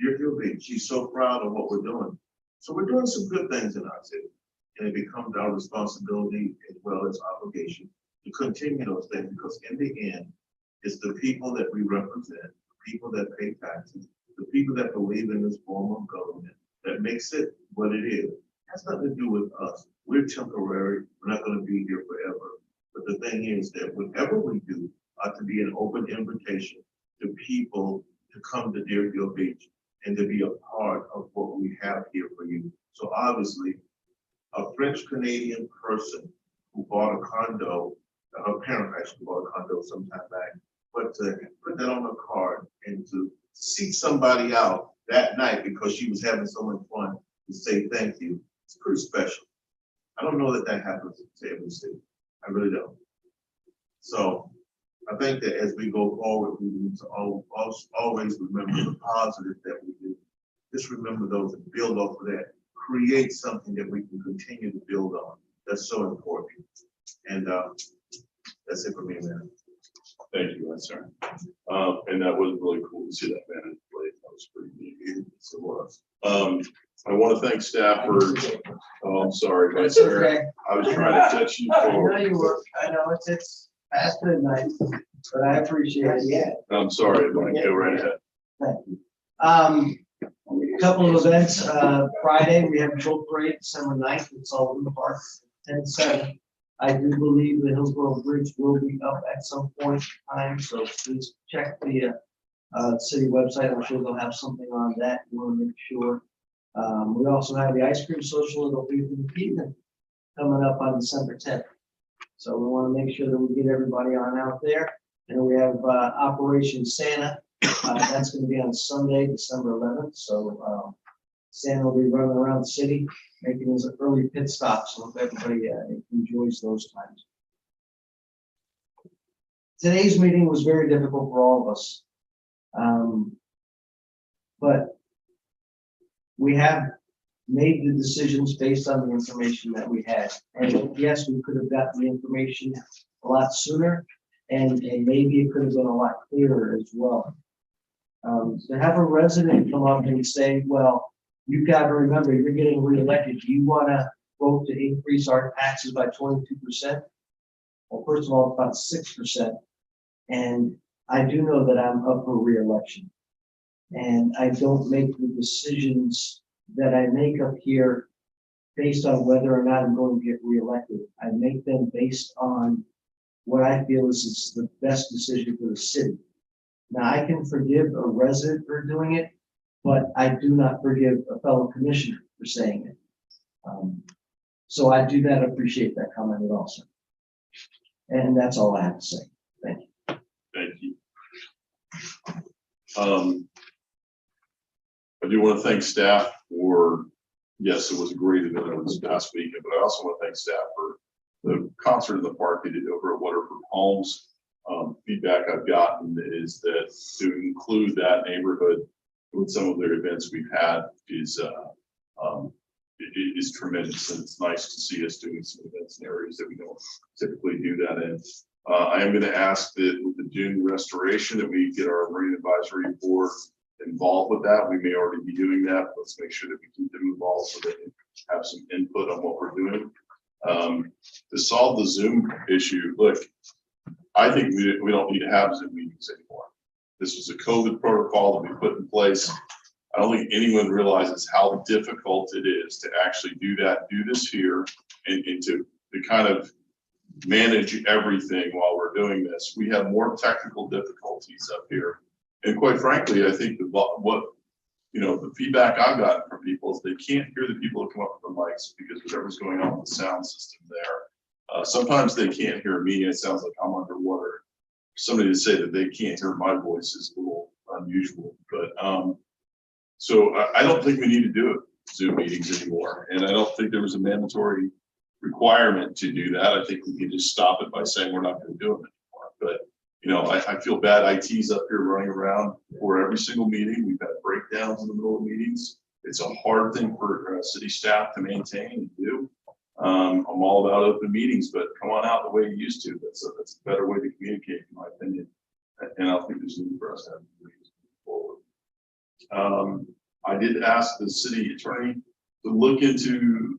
Deerfield Beach. She's so proud of what we're doing. So we're doing some good things in our city, and it becomes our responsibility as well as obligation to continue those things, because in the end, it's the people that we represent, the people that pay taxes, the people that believe in this form of government that makes it what it is. It has nothing to do with us. We're temporary. We're not going to be here forever. But the thing is that whatever we do ought to be an open invitation to people to come to Deerfield Beach and to be a part of what we have here for you. So obviously, a French Canadian person who bought a condo, her parents actually bought a condo sometime back, but to put that on a card and to seek somebody out that night because she was having so much fun to say thank you, it's pretty special. I don't know that happens to every city. I really don't. So I think that as we go forward, we need to always remember the positive that we do. Just remember those and build off of that. Create something that we can continue to build on. That's so important. And that's it for me, man. Thank you, sir. And that was really cool to see that band play. That was pretty neat. Yes, it was. I want to thank staff for, oh, I'm sorry, Vice Mayor. I was trying to touch you I know forward. you were, I know it's past midnight, but I appreciate it, yeah. I'm sorry, but go right ahead. Thank you. A couple of events, Friday, we have a boat parade, December 9th, it's all in the park, 10 to 7. I do believe the Hillsborough Bridge will be up at some point in time, so please check the city website. I'm sure they'll have something on that. We want to make sure. We also have the ice cream social. It'll be in the evening coming up on December 10th. So we want to make sure that we get everybody on out there. And we have Operation Santa. That's going to be on Sunday, December 11th. So Santa will be running around the city, making his early pit stops. So hope everybody enjoys those times. Today's meeting was very difficult for all of us. But we have made the decisions based on the information that we had. And yes, we could have gotten the information a lot sooner, and maybe it could have been a lot clearer as well. To have a resident come up and say, well, you've got to remember, you're getting reelected. Do you want to vote to increase our taxes by 22%? Well, first of all, it's about 6%. And I do know that I'm up for reelection. And I don't make the decisions that I make up here based on whether or not I'm going to get reelected. I make them based on what I feel is the best decision for the city. Now, I can forgive a resident for doing it, but I do not forgive a fellow commissioner for saying it. So I do not appreciate that comment at all, sir. And that's all I have to say. Thank you. Thank you. I do want to thank staff for, yes, it was a great event this past weekend, but I also want to thank staff for the concert in the park they did over at Waterford Homes. Feedback I've gotten is that to include that neighborhood with some of their events we've had is tremendous, and it's nice to see us doing some events in areas that we don't typically do that in. I am going to ask that with the dune restoration that we get our Marine Advisory Board involved with that. We may already be doing that. Let's make sure that we keep them involved so they can have some input on what we're doing. To solve the Zoom issue, look, I think we don't need to have Zoom meetings anymore. This was a COVID protocol that we put in place. I don't think anyone realizes how difficult it is to actually do this here and to kind of manage everything while we're doing this. We have more technical difficulties up here. And quite frankly, I think the feedback I've gotten from people is they can't hear the people that come up with the mics because whatever's going on with the sound system there. Sometimes they can't hear me. It sounds like I'm underwater. Somebody to say that they can't hear my voice is a little unusual, but so I don't think we need to do Zoom meetings anymore. And I don't think there was a mandatory requirement to do that. I think we can just stop it by saying we're not going to do them anymore. But I feel bad IT's up here running around for every single meeting. We've had breakdowns in the middle of meetings. It's a hard thing for city staff to maintain and do. I'm all about open meetings, but come on out the way you used to. That's a better way to communicate, in my opinion. And I think there's need for us to have meetings moving forward. I did ask the city attorney to look into,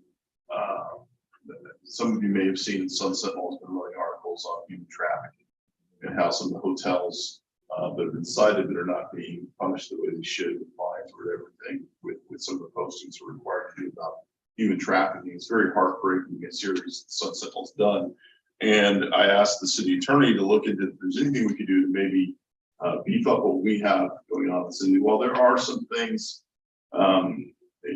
some of you may have seen Sun Sentinel has been running articles on human trafficking and how some of the hotels that have been cited that are not being punished the way they should, with fines or everything, with some of the postings are required to do about human trafficking. It's very heartbreaking and serious that Sun Sentinel's done. And I asked the city attorney to look into if there's anything we could do to maybe beef up what we have going on in the city. Well, there are some things.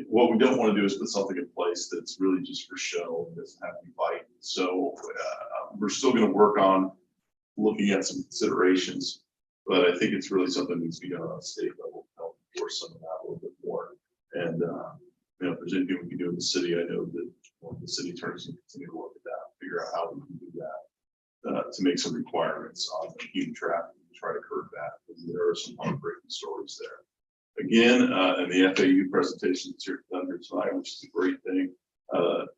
What we don't want to do is put something in place that's really just for show and doesn't have any bite. So we're still going to work on looking at some considerations, but I think it's really something that needs to be done on a state level to help enforce some of that a little bit more. And if there's anything we can do in the city, I know that the city attorneys will continue to look at that, figure out how we can do that to make some requirements on the human trafficking to try to curb that, because there are some heartbreaking stories there. Again, in the FAU presentation that's here done here tonight, which is a great thing,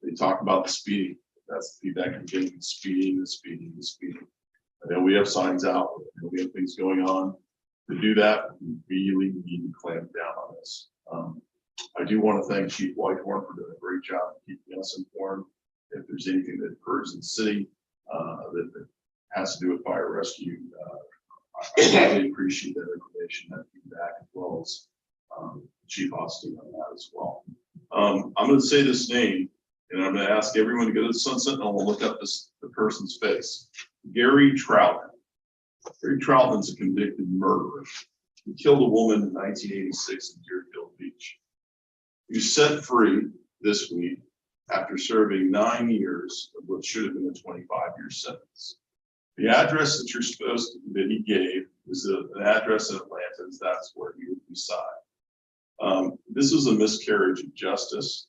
they talk about the speeding. That's the feedback I'm getting: the speeding. I know we have signs out, and we have things going on. To do that, we really need to clamp down on this. I do want to thank Chief Whitehorn for doing a great job of keeping us informed. If there's anything that occurs in the city that has to do with fire rescue, I really appreciate that information, that feedback, as well as Chief Austin on that as well. I'm going to say this name, and I'm going to ask everyone to go to the Sun Sentinel and look up the person's face. Gary Troutman. Gary Troutman's a convicted murderer. He killed a woman in 1986 in Deerfield Beach. He was set free this week after serving 9 years of what should have been a 25-year sentence. The address that he gave was an address in Atlanta, and that's where he would reside. This was a miscarriage of justice.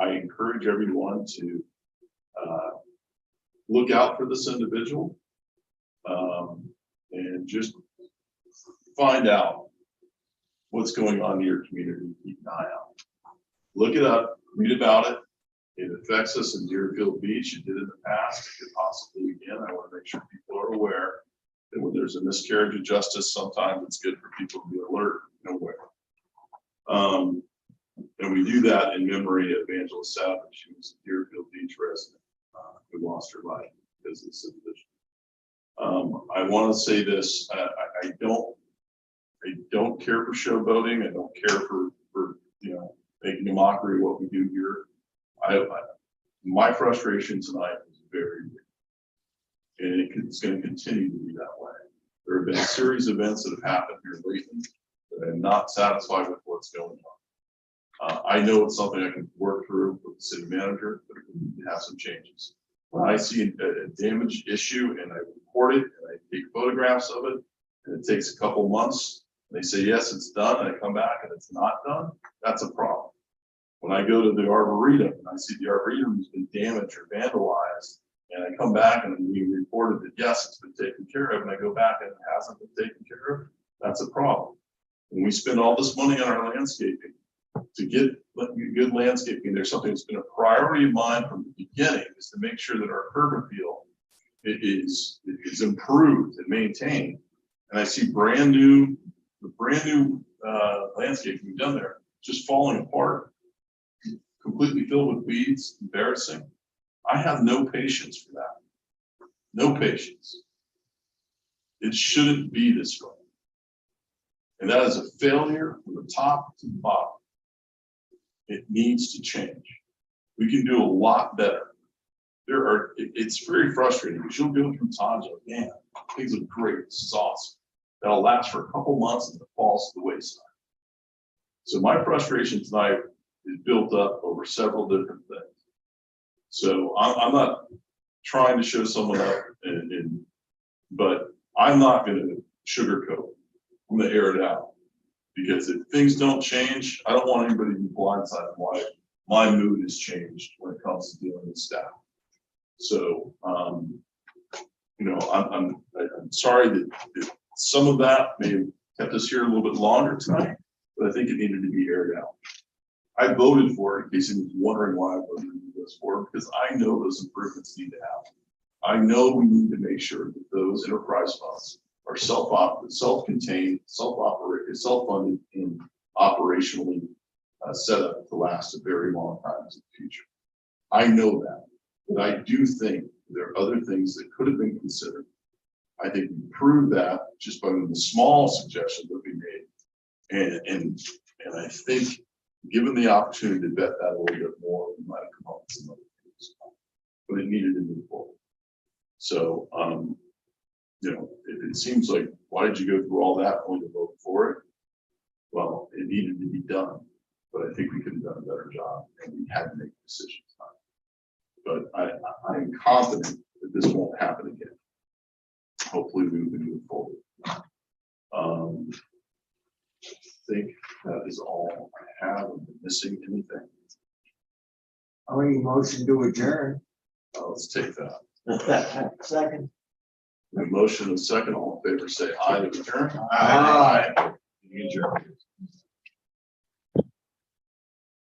I encourage everyone to look out for this individual and just find out what's going on in your community. Keep an eye out. Look it up, read about it. It affects us in Deerfield Beach. It did in the past. It could possibly again. I want to make sure people are aware And when there's a miscarriage of justice, sometimes it's good for people to be alert and aware. And we do that in memory of Angela Savage, who was a Deerfield Beach resident, who lost her life because of the subdivision. I want to say this, I don't care for showboating. I don't care for making a mockery of what we do here. My frustration tonight is very big. And it's going to continue to be that way. There have been a series of events that have happened here lately that I'm not satisfied with what's going on. I know it's something I can work through with the city manager, but we need to have some changes. When I see a damaged issue and I report it and I take photographs of it, and it takes a couple months, and they say, yes, it's done, and I come back and it's not done, that's a problem. When I go to the Arboretum and I see the Arboretum has been damaged or vandalized, and I come back and we reported that, yes, it's been taken care of, and I go back and it hasn't been taken care of, that's a problem. When we spend all this money on our landscaping, to get good landscaping, there's something that's been a priority of mine from the beginning, is to make sure that our curb appeal is improved and maintained. And I see brand new landscaping we've done there, just falling apart, completely filled with weeds, embarrassing. I have no patience for that. No patience. It shouldn't be this way. And that is a failure from the top to the bottom. It needs to change. We can do a lot better. It's very frustrating because you'll go through times like, man, things look great, this is awesome. That'll last for a couple months and it falls to the wayside. So my frustration tonight is built up over several different things. So I'm not trying to show someone up, but I'm not going to sugarcoat. I'm going to air it out. Because if things don't change, I don't want anybody to be blindsided why my mood has changed when it comes to dealing with staff. So, I'm sorry that some of that may have kept us here a little bit longer tonight, but I think it needed to be aired out. I voted for it, in case anyone's wondering why I voted for it, because I know those improvements need to happen. I know we need to make sure that those enterprise funds are self-contained, self-operated, self-funded, and operationally set up to last a very long time in the future. I know that, but I do think there are other things that could have been considered. I think we proved that just by the small suggestions that we made, and I think given the opportunity to vet that a little bit more, we might have come up with some other things, but it needed to move forward. So. It seems like, why did you go through all that only to vote for it? Well, it needed to be done, but I think we could have done a better job and we had to make decisions. But I'm confident that this won't happen again. Hopefully we can move forward. I think that is all I have. I'm missing anything. I mean, motion to adjourn. Let's take that. Second. A motion and a second, all in favor, say aye to adjourn. Aye. You adjourn.